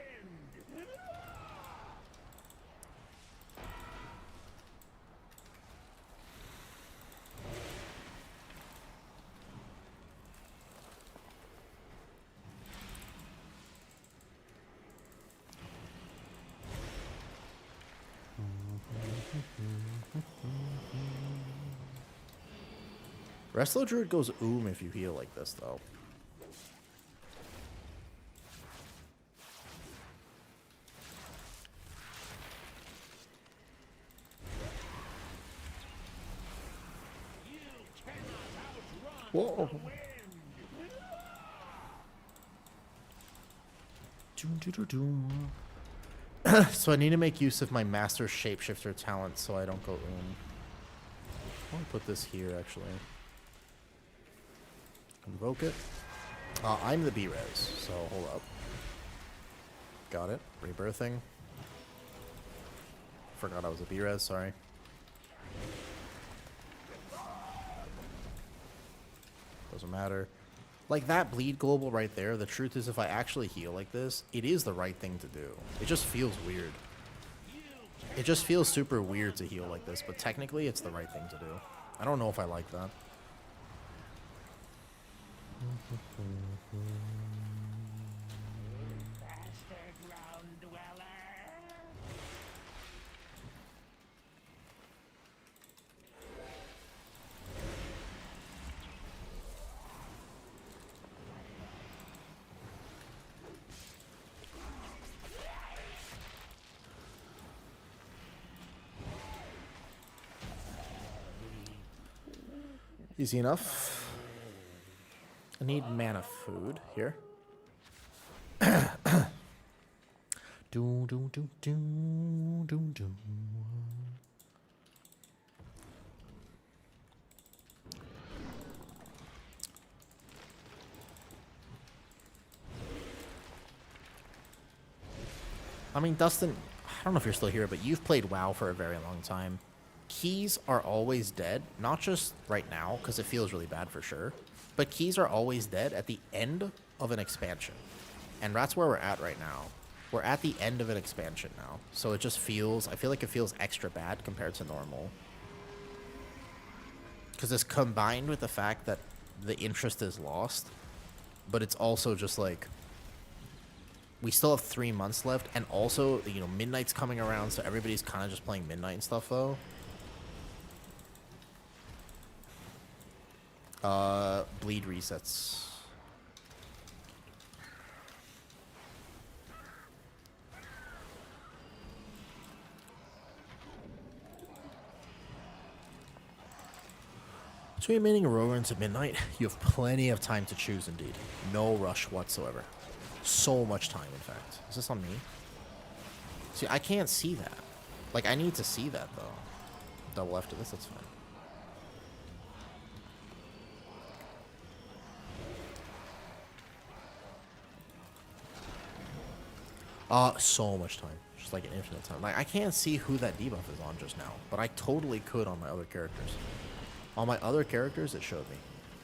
Speaker 1: Wrestler Druid goes if you heal like this, though. Whoa. So I need to make use of my Master Shapeshifter talent so I don't go I want to put this here, actually. Invoke it. I'm the B-Res, so hold up. Got it. Rebirthing. Forgot I was a B-Res, sorry. Doesn't matter. Like that bleed global right there, the truth is if I actually heal like this, it is the right thing to do. It just feels weird. It just feels super weird to heal like this, but technically it's the right thing to do. I don't know if I like that. Easy enough. I need mana food here. Do do do do do do. I mean, Dustin, I don't know if you're still here, but you've played WoW for a very long time. Keys are always dead, not just right now, because it feels really bad for sure, but keys are always dead at the end of an expansion. And that's where we're at right now. We're at the end of an expansion now. So it just feels, I feel like it feels extra bad compared to normal. Because it's combined with the fact that the interest is lost, but it's also just like, we still have 3 months left, and also, you know, Midnight's coming around, so everybody's kind of just playing Midnight and stuff, though. Bleed resets. Between remaining Aurora into Midnight, you have plenty of time to choose, indeed. No rush whatsoever. So much time, in fact. Is this on me? See, I can't see that. Like, I need to see that, though. Double after this, that's fine. So much time. Just like an infinite time. Like, I can't see who that debuff is on just now, but I totally could on my other characters. On my other characters, it showed me.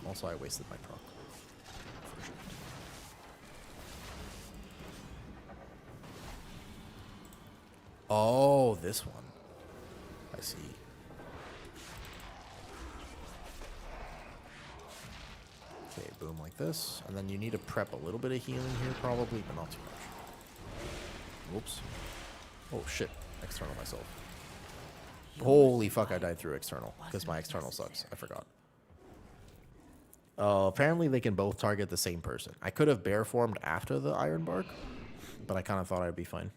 Speaker 1: Also, I wasted my proc. For sure. Oh, this one. I see. Okay, boom like this. And then you need to prep a little bit of healing here, probably, but not too much. Whoops. Oh, shit. External myself. Holy fuck, I died through external, because my external sucks. I forgot. Apparently they can both target the same person. I could have bear formed after the Iron Bark, but I kind of thought I'd be fine.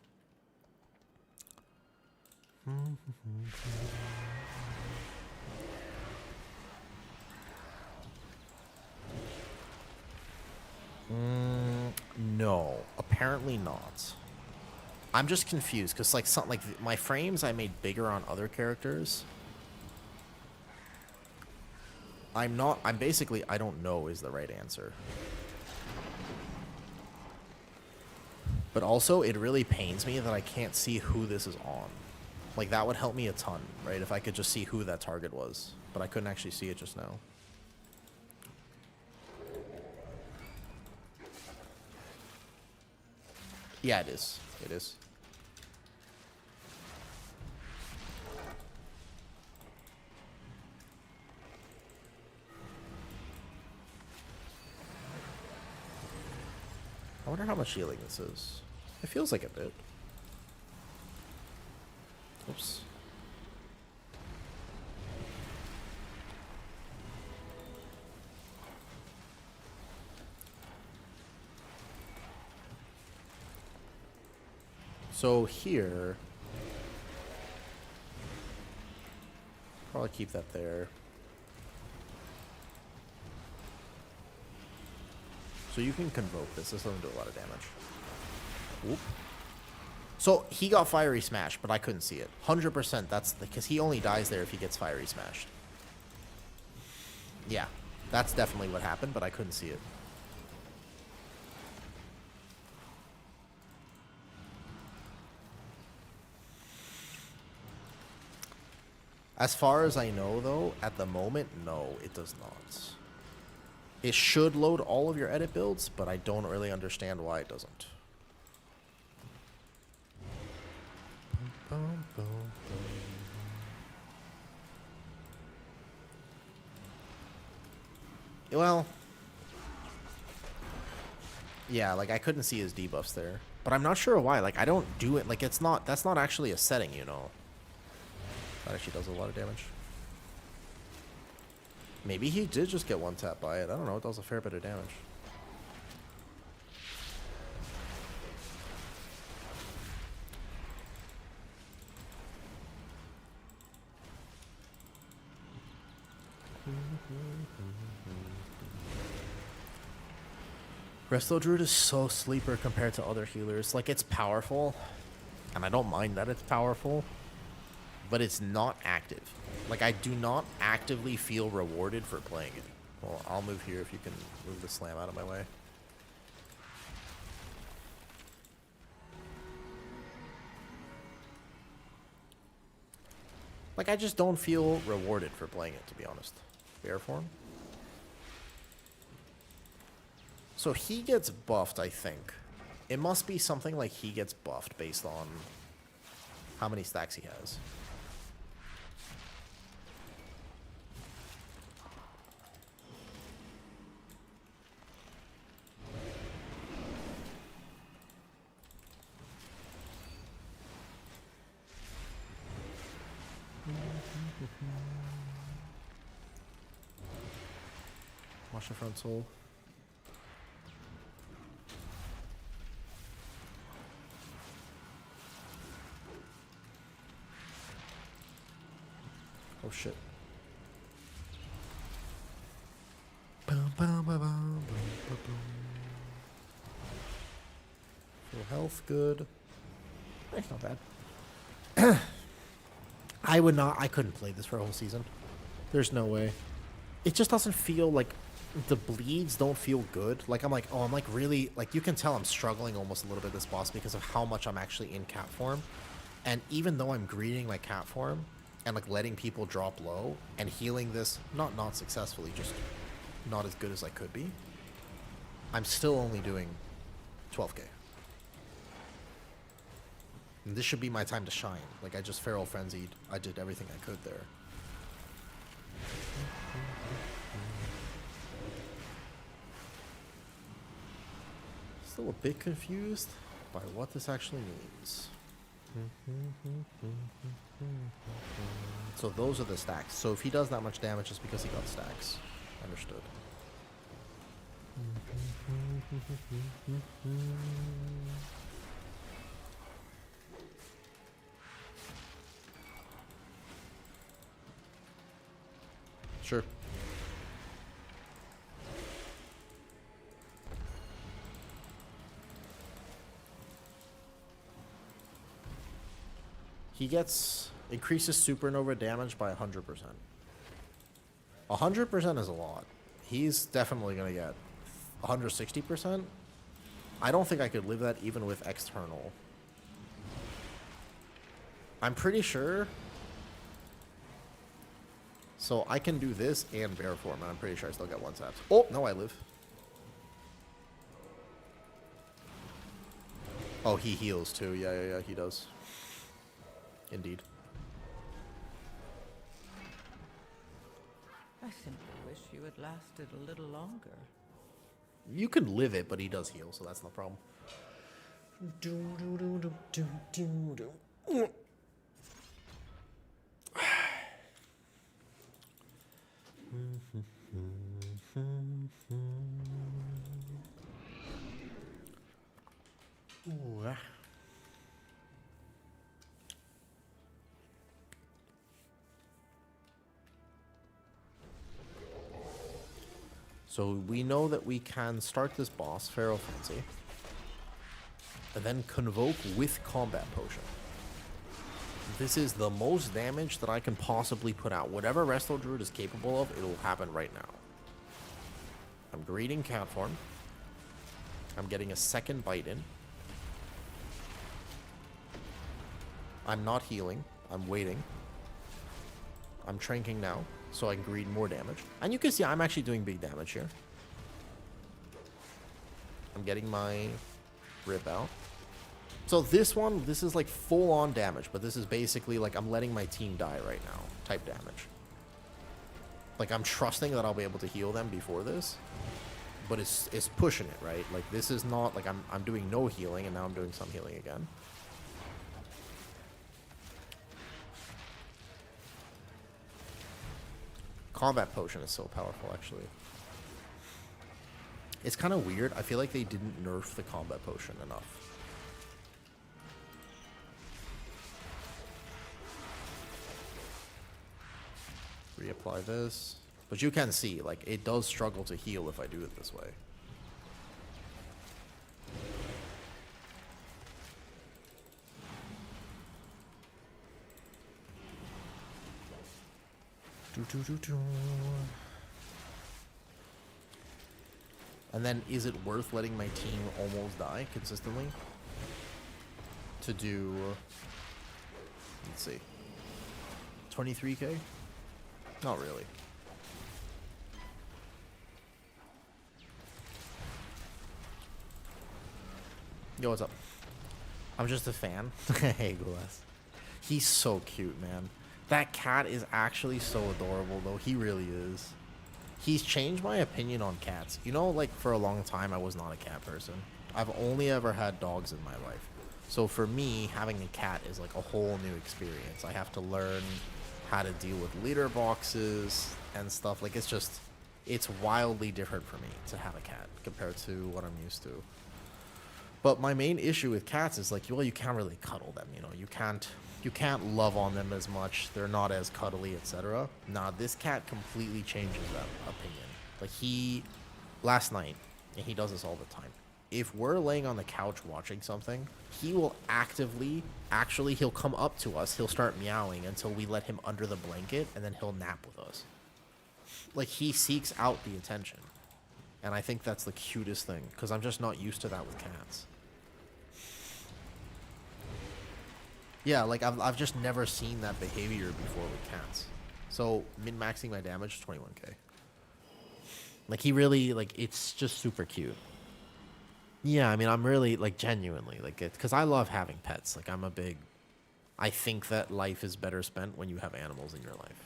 Speaker 1: No, apparently not. I'm just confused because like my frames I made bigger on other characters. I'm basically I don't know is the right answer. But also it really pains me that I can't see who this is on. Like that would help me a ton, right? If I could just see who that target was. But I couldn't actually see it just now. Yeah, it is. It is. I wonder how much healing this is. It feels like a bit. Oops. So here, probably keep that there. So you can convoke this. This doesn't do a lot of damage. Whoop. So he got Fiery Smash, but I couldn't see it. 100% that's because he only dies there if he gets Fiery Smashed. Yeah, that's definitely what happened, but I couldn't see it. As far as I know, though, at the moment, no, it does not. It should load all of your edit builds, but I don't really understand why it doesn't. Well, yeah, like I couldn't see his debuffs there, but I'm not sure why. Like I don't do it. Like that's not actually a setting, you know. That actually does a lot of damage. Maybe he did just get one tap by it. I don't know. It does a fair bit of damage. Resto Druid is so sleeper compared to other healers. Like, it's powerful, and I don't mind that it's powerful, but it's not active. Like, I do not actively feel rewarded for playing it. Well, I'll move here if you can move the slam out of my way. Like, I just don't feel rewarded for playing it, to be honest. Bear form. So he gets buffed, I think. It must be something like he gets buffed based on how many stacks he has. Watch the front soul. Oh shit. Full health, good. That's not bad. I couldn't play this for a whole season. There's no way. It just doesn't feel like, the bleeds don't feel good. Like, I'm like, oh, I'm like really, like, you can tell I'm struggling almost a little bit this boss because of how much I'm actually in cat form. And even though I'm greeting my cat form and like letting people drop low and healing this, not successfully, just not as good as I could be, I'm still only doing 12k. And this should be my time to shine. Like, I just feral frenzied. I did everything I could there. Still a bit confused by what this actually means. So those are the stacks. So if he does that much damage, it's because he got stacks. Understood. Sure. He gets increases supernova damage by 100%. 100% is a lot. He's definitely gonna get 160%. I don't think I could live that even with external. I'm pretty sure. So I can do this and bear form, and I'm pretty sure I still get one taps. Oh, no, I live. Oh, he heals too. Yeah, he does. Indeed.
Speaker 2: I simply wish you had lasted a little longer.
Speaker 1: You can live it, but he does heal, so that's no problem. Ooh, ah. So we know that we can start this boss, Pharaoh Fancy, and then convoke with combat potion. This is the most damage that I can possibly put out. Whatever Resto Druid is capable of, it'll happen right now. I'm greeting cat form. I'm getting a second bite in. I'm not healing. I'm waiting. I'm tranking now, so I can greet more damage. And you can see I'm actually doing big damage here. I'm getting my rip out. So this one, this is like full on damage, but this is basically like I'm letting my team die right now type damage. Like I'm trusting that I'll be able to heal them before this, but it's pushing it, right? Like this is not like I'm doing no healing and now I'm doing some healing again. Combat potion is so powerful, actually. It's kind of weird. I feel like they didn't nerf the combat potion enough. Reapply this. But you can see, like, it does struggle to heal if I do it this way. And then, is it worth letting my team almost die consistently? To do, let's see, 23k? Not really. Yo, what's up? I'm just a fan. Hey, Glass. He's so cute, man. That cat is actually so adorable, though. He really is. He's changed my opinion on cats. You know, like, for a long time, I was not a cat person. I've only ever had dogs in my life. So for me, having a cat is like a whole new experience. I have to learn how to deal with litter boxes and stuff. Like, it's just, it's wildly different for me to have a cat compared to what I'm used to. But my main issue with cats is like, well, you can't really cuddle them, you know. You can't love on them as much. They're not as cuddly, etc. Nah, this cat completely changes that opinion. Like last night, and he does this all the time. If we're laying on the couch watching something, he will he'll come up to us, he'll start meowing until we let him under the blanket, and then he'll nap with us. Like, he seeks out the attention. And I think that's the cutest thing, because I'm just not used to that with cats. Yeah, like, I've just never seen that behavior before with cats. So, min-maxing my damage, 21k. Like, he really, like, it's just super cute. Yeah, I mean, I'm really, like, genuinely, like, because I love having pets. Like, I think that life is better spent when you have animals in your life.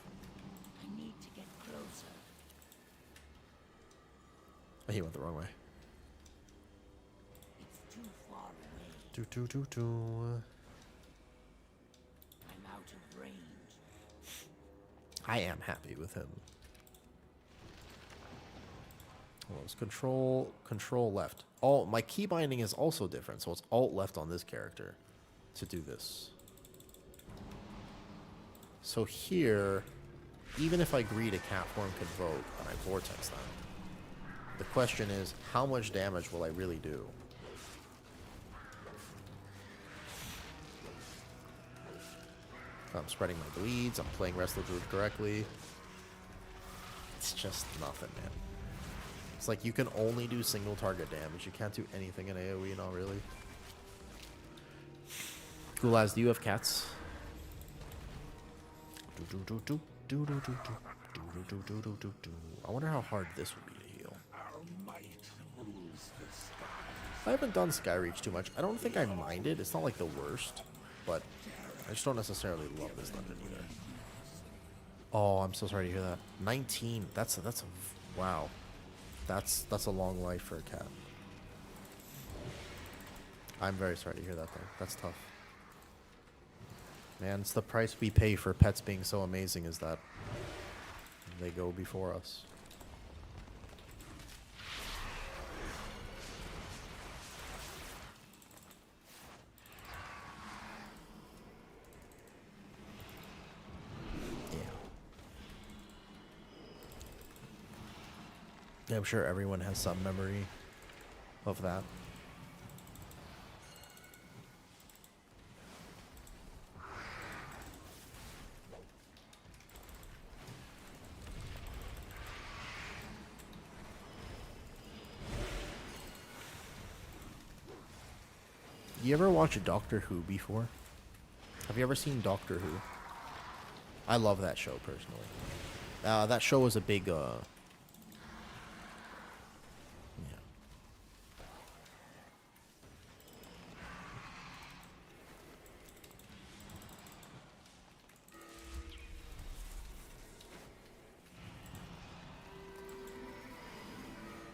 Speaker 2: I need to get closer.
Speaker 1: Oh, he went the wrong way.
Speaker 2: It's too far away. I'm out of range.
Speaker 1: I am happy with him. Well, it's control left. Oh, my key binding is also different, so it's alt left on this character to do this. So here, even if I greet a cat form convoke and I vortex them, the question is, how much damage will I really do? I'm spreading my bleeds. I'm playing Resto Druid correctly. It's just nothing, man. It's like you can only do single target damage. You can't do anything in AoE, not really. Gulaz, do you have cats? I wonder how hard this would be to heal. I haven't done Skyreach too much. I don't think I mind it. It's not like the worst, but I just don't necessarily love this dungeon either. Oh, I'm so sorry to hear that. 19. That's a wow. That's a long life for a cat. I'm very sorry to hear that though. That's tough. Man, it's the price we pay for pets being so amazing is that they go before us. Yeah, I'm sure everyone has some memory of that. You ever watch Doctor Who before? Have you ever seen Doctor Who? I love that show personally. That show was a big yeah.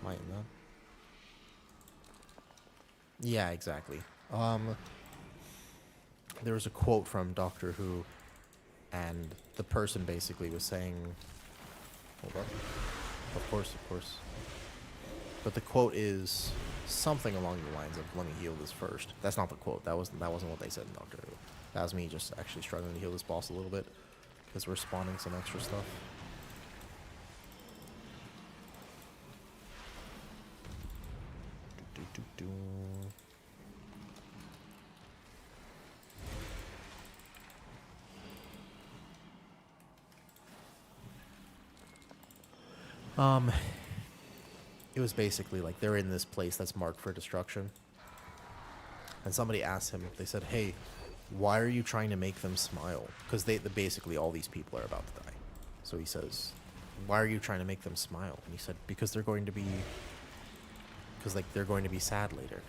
Speaker 1: Might not. Yeah, exactly. There was a quote from Doctor Who, and the person basically was saying, hold up. Of course. But the quote is something along the lines of, let me heal this first. That's not the quote. That wasn't what they said in Doctor Who. That was me just actually struggling to heal this boss a little bit, because we're spawning some extra stuff. It was basically like they're in this place that's marked for destruction. And somebody asked him, they said, hey, why are you trying to make them smile? Because basically all these people are about to die. So he says, why are you trying to make them smile? And he said, because they're going to be sad later.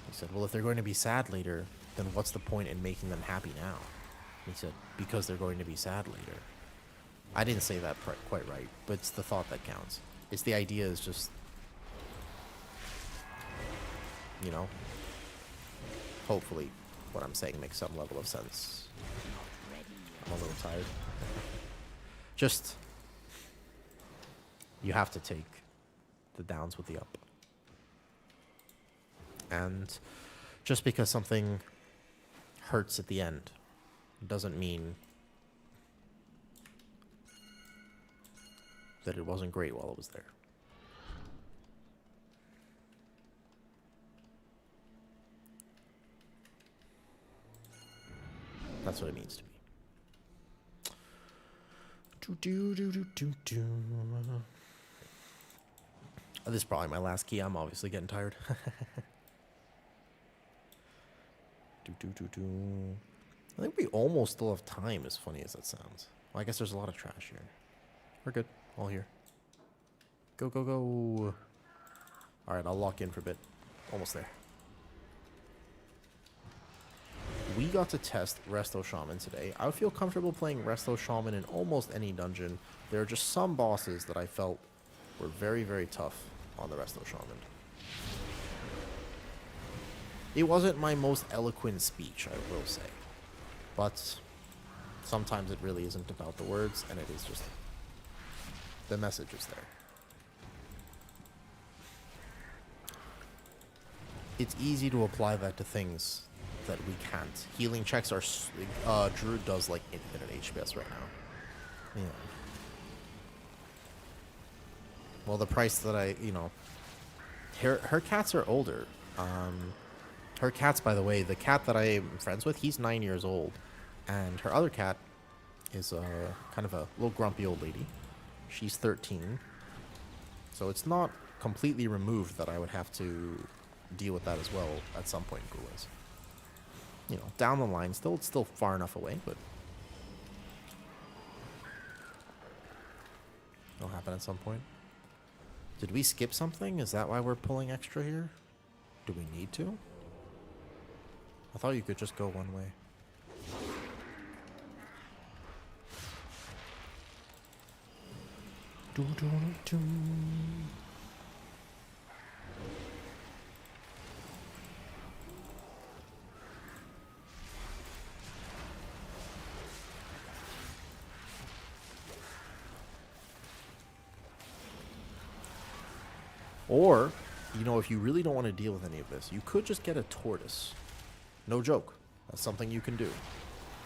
Speaker 1: He said, well, if they're going to be sad later, then what's the point in making them happy now? And he said, because they're going to be sad later. I didn't say that quite right, but it's the thought that counts. It's the idea is just, you know, hopefully what I'm saying makes some level of sense. I'm a little tired. Just, you have to take the downs with the up. And just because something hurts at the end doesn't mean that it wasn't great while it was there. That's what it means to me. This is probably my last key. I'm obviously getting tired. I think we almost still have time, as funny as that sounds. Well, I guess there's a lot of trash here. We're good. All here. Go, go, go. Alright, I'll lock in for a bit. Almost there. We got to test Resto Shaman today. I would feel comfortable playing Resto Shaman in almost any dungeon. There are just some bosses that I felt were very, very tough on the Resto Shaman. It wasn't my most eloquent speech, I will say. But sometimes it really isn't about the words, and it is just the message is there. It's easy to apply that to things that we can't. Healing checks are... Druid does, like, infinite HPS right now. Yeah. Well, the price that I, you know... Her cats are older. Her cats, by the way, the cat that I'm friends with, he's 9 years old. And her other cat is kind of a little grumpy old lady. She's 13. So it's not completely removed that I would have to deal with that as well at some point in Gulas. You know, down the line, it's still far enough away, but it'll happen at some point. Did we skip something? Is that why we're pulling extra here? Do we need to? I thought you could just go one way. Do. Or, you know, if you really don't want to deal with any of this, you could just get a tortoise. No joke. That's something you can do.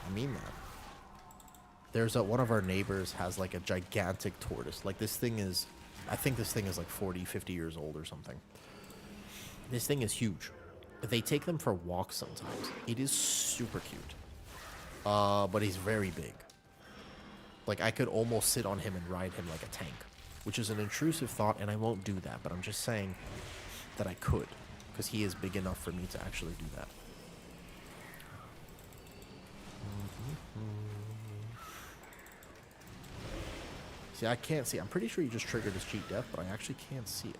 Speaker 1: I mean that. There's one of our neighbors has like a gigantic tortoise. Like this thing is, I think this thing is like 40, 50 years old or something. This thing is huge. They take them for walks sometimes. It is super cute. But he's very big. Like I could almost sit on him and ride him like a tank. Which is an intrusive thought, and I won't do that. But I'm just saying that I could. Because he is big enough for me to actually do that. See, I can't see. I'm pretty sure you just triggered his cheat death, but I actually can't see it.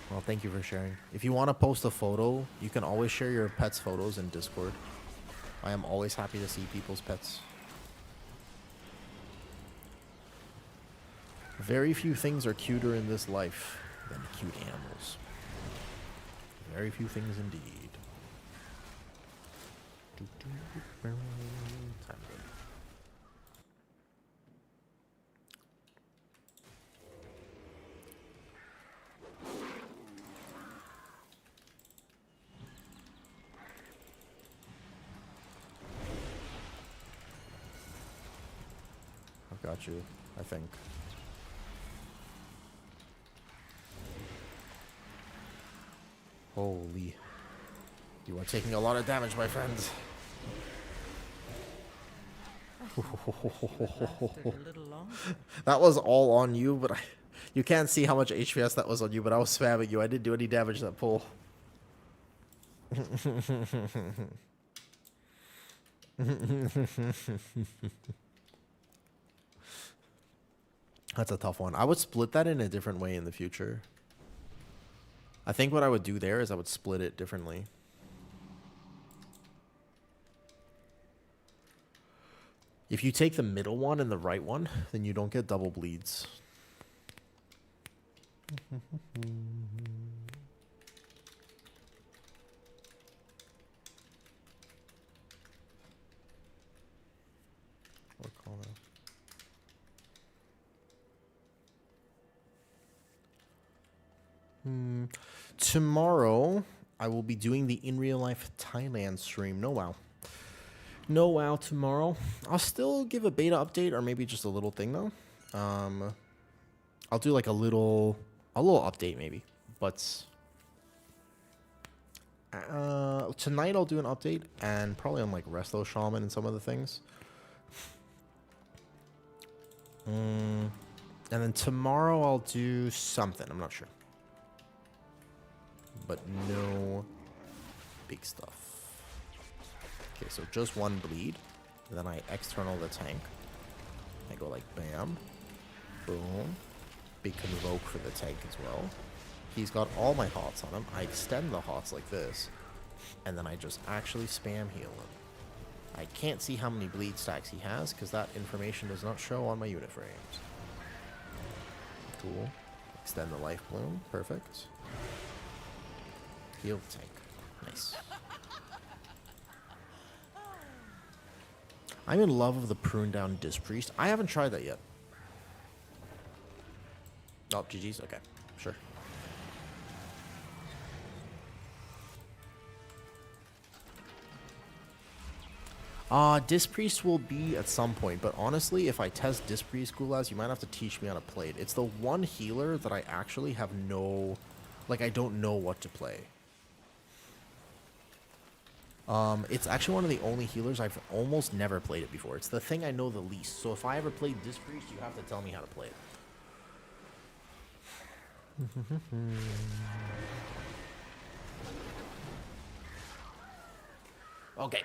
Speaker 1: Well, thank you for sharing. If you want to post a photo, you can always share your pets' photos in Discord. I am always happy to see people's pets. Very few things are cuter in this life than cute animals. Very few things indeed. Time to go. I've got you, I think. Holy. You are taking a lot of damage, my friends. That was all on you, but you can't see how much HPS that was on you, but I was spamming you. I didn't do any damage that pull. That's a tough one. I would split that in a different way in the future. I think what I would do there is I would split it differently. If you take the middle one and the right one, then you don't get double bleeds. What call that? Tomorrow, I will be doing the In Real Life Thailand stream. No wow. No wow tomorrow. I'll still give a beta update or maybe just a little thing though. I'll do like a little update maybe. But tonight I'll do an update and probably on like Resto Shaman and some of the things. And then tomorrow I'll do something. I'm not sure. But no big stuff. Okay, so just one bleed. Then I external the tank. I go like bam. Boom. Big convoke for the tank as well. He's got all my hots on him. I extend the hots like this. And then I just actually spam heal him. I can't see how many bleed stacks he has because that information does not show on my unit frames. Cool. Extend the life bloom. Perfect. Heal the tank. Nice. I'm in love with the prune down Disc Priest. I haven't tried that yet. Oh, GG's? Okay. Sure. Disc Priest will be at some point, but honestly, if I test Disc Priest Gulaz, you might have to teach me how to play it. It's the one healer that I actually have no... Like, I don't know what to play. It's actually one of the only healers I've almost never played it before. It's the thing I know the least. So if I ever play Disc Priest, you have to tell me how to play it. Okay.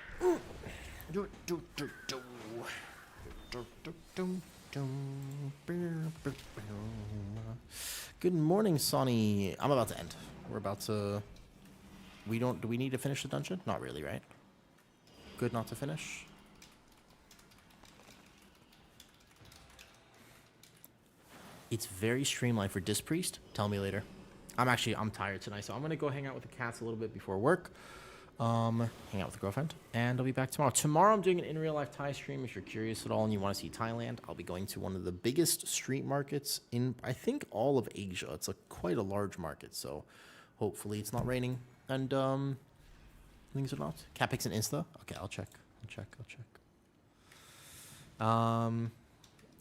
Speaker 1: Good morning, Sonny. I'm about to end. We're about to... Do we need to finish the dungeon? Not really, right? Good not to finish. It's very streamlined for Disc Priest. Tell me later. I'm tired tonight, so I'm gonna go hang out with the cats a little bit before work. Hang out with the girlfriend, and I'll be back tomorrow. Tomorrow I'm doing an in real life Thai stream. If you're curious at all and you want to see Thailand, I'll be going to one of the biggest street markets in, I think, all of Asia. It's quite a large market, so hopefully it's not raining. And things are not. Cat pics and Insta. Okay, I'll check.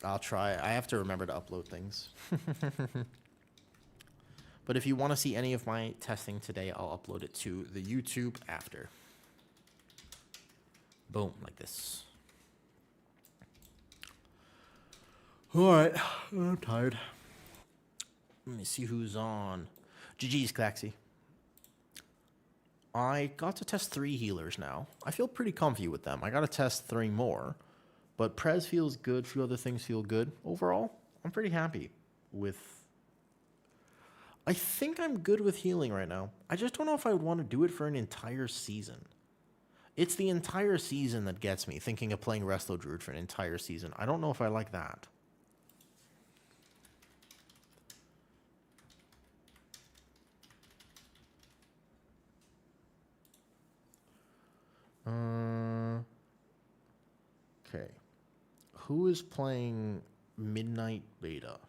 Speaker 1: I'll try. I have to remember to upload things. But if you want to see any of my testing today, I'll upload it to the YouTube after. Boom, like this. All right, I'm tired. Let me see who's on. GG's, Claxy. I got to test 3 healers now. I feel pretty comfy with them. I got to test 3 more. But Prez feels good. A few other things feel good. Overall, I'm pretty happy with... I think I'm good with healing right now. I just don't know if I would want to do it for an entire season. It's the entire season that gets me, thinking of playing Resto Druid for an entire season. I don't know if I like that. Okay. Who is playing Midnight Beta?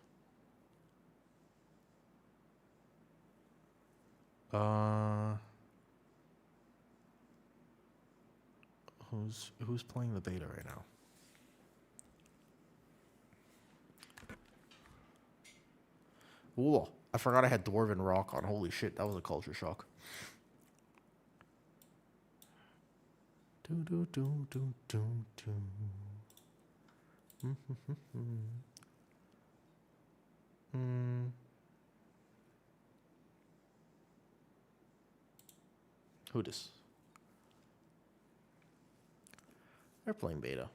Speaker 1: Who's playing the beta right now? Ooh, I forgot I had Dwarven Rock on. Holy shit, that was a culture shock. Who dis? They're playing beta.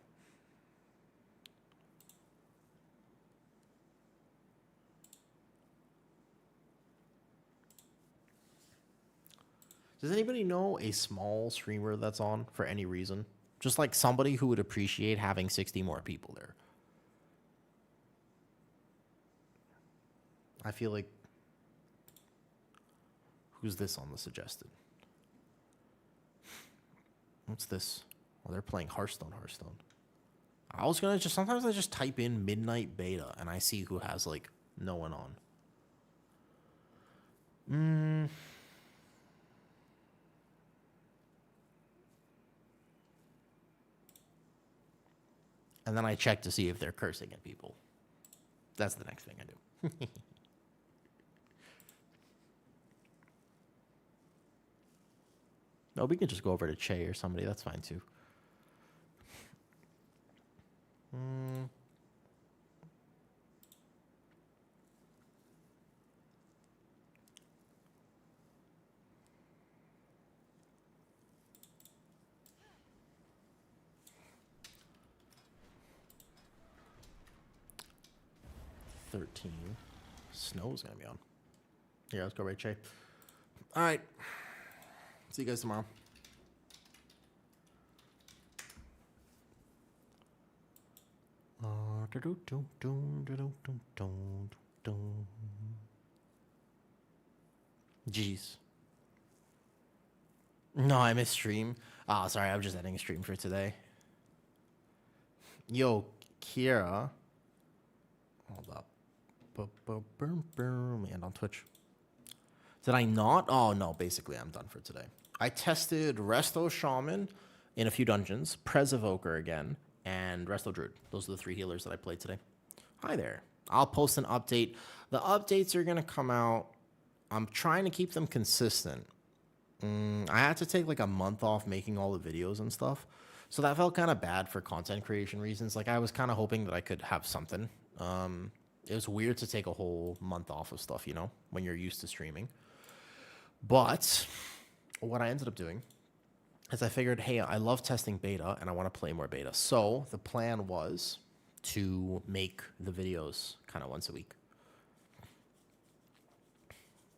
Speaker 1: Does anybody know a small streamer that's on for any reason? Just like somebody who would appreciate having 60 more people there. I feel like... Who's this on the suggested? What's this? Oh, they're playing Hearthstone. I was gonna just... Sometimes I just type in Midnight Beta and I see who has, like, no one on. And then I check to see if they're cursing at people. That's the next thing I do. No, we can just go over to Che or somebody. That's fine, too. Snow's gonna be on. Yeah, let's go right, Che. All right. See you guys tomorrow. Jeez. No, I missed stream. Oh, sorry, I'm just ending a stream for today. Yo, Kira. Hold up. And on Twitch. Did I not? Oh, no, basically I'm done for today. I tested Resto Shaman in a few dungeons, Prez Evoker again, and Resto Druid. Those are the 3 healers that I played today. Hi there. I'll post an update. The updates are going to come out. I'm trying to keep them consistent. I had to take like a month off making all the videos and stuff. So that felt kind of bad for content creation reasons. Like I was kind of hoping that I could have something. It was weird to take a whole month off of stuff, you know, when you're used to streaming. But what I ended up doing is I figured, hey, I love testing beta and I want to play more beta. So the plan was to make the videos kind of once a week.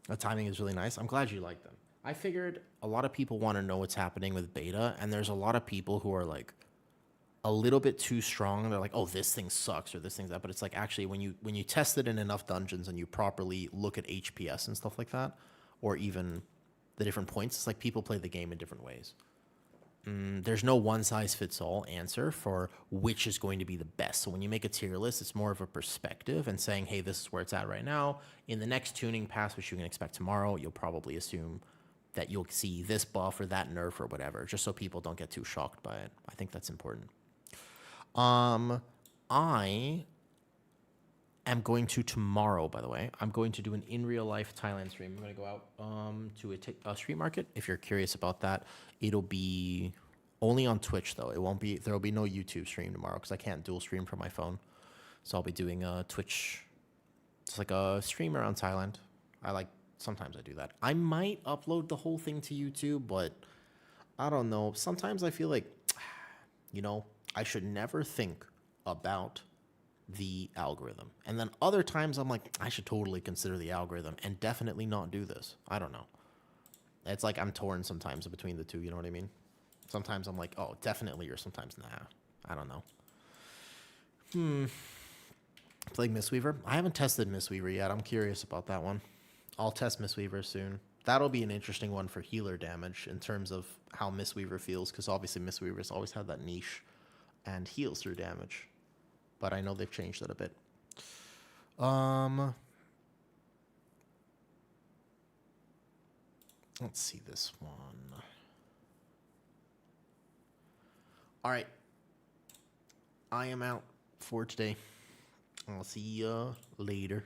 Speaker 1: The timing is really nice. I'm glad you like them. I figured a lot of people want to know what's happening with beta, and there's a lot of people who are like a little bit too strong. They're like, oh, this thing sucks or this thing's that. But it's like actually when you test it in enough dungeons and you properly look at HPS and stuff like that, or even the different points, it's like people play the game in different ways. There's no one-size-fits-all answer for which is going to be the best. So when you make a tier list, it's more of a perspective and saying, hey, this is where it's at right now. In the next tuning pass, which you can expect tomorrow, you'll probably assume that you'll see this buff or that nerf or whatever, just so people don't get too shocked by it. I think that's important. I am going to tomorrow, by the way, I'm going to do an in real life Thailand stream. I'm going to go out to a street market. If you're curious about that, it'll be only on Twitch though. It won't be, there will be no YouTube stream tomorrow because I can't dual stream from my phone. So I'll be doing a Twitch, just like a stream around Thailand. Sometimes I do that. I might upload the whole thing to YouTube, but I don't know. Sometimes I feel like, you know, I should never think about the algorithm. And then other times I'm like, I should totally consider the algorithm and definitely not do this. I don't know. It's like I'm torn sometimes between the two, you know what I mean? Sometimes I'm like, oh, definitely, or sometimes, nah. I don't know. Play Mistweaver. I haven't tested Mistweaver yet. I'm curious about that one. I'll test Mistweaver soon. That'll be an interesting one for healer damage in terms of how Mistweaver feels, because obviously Mistweaver's always had that niche and heals through damage. But I know they've changed that a bit. Let's see this one. All right. I am out for today. I'll see you later.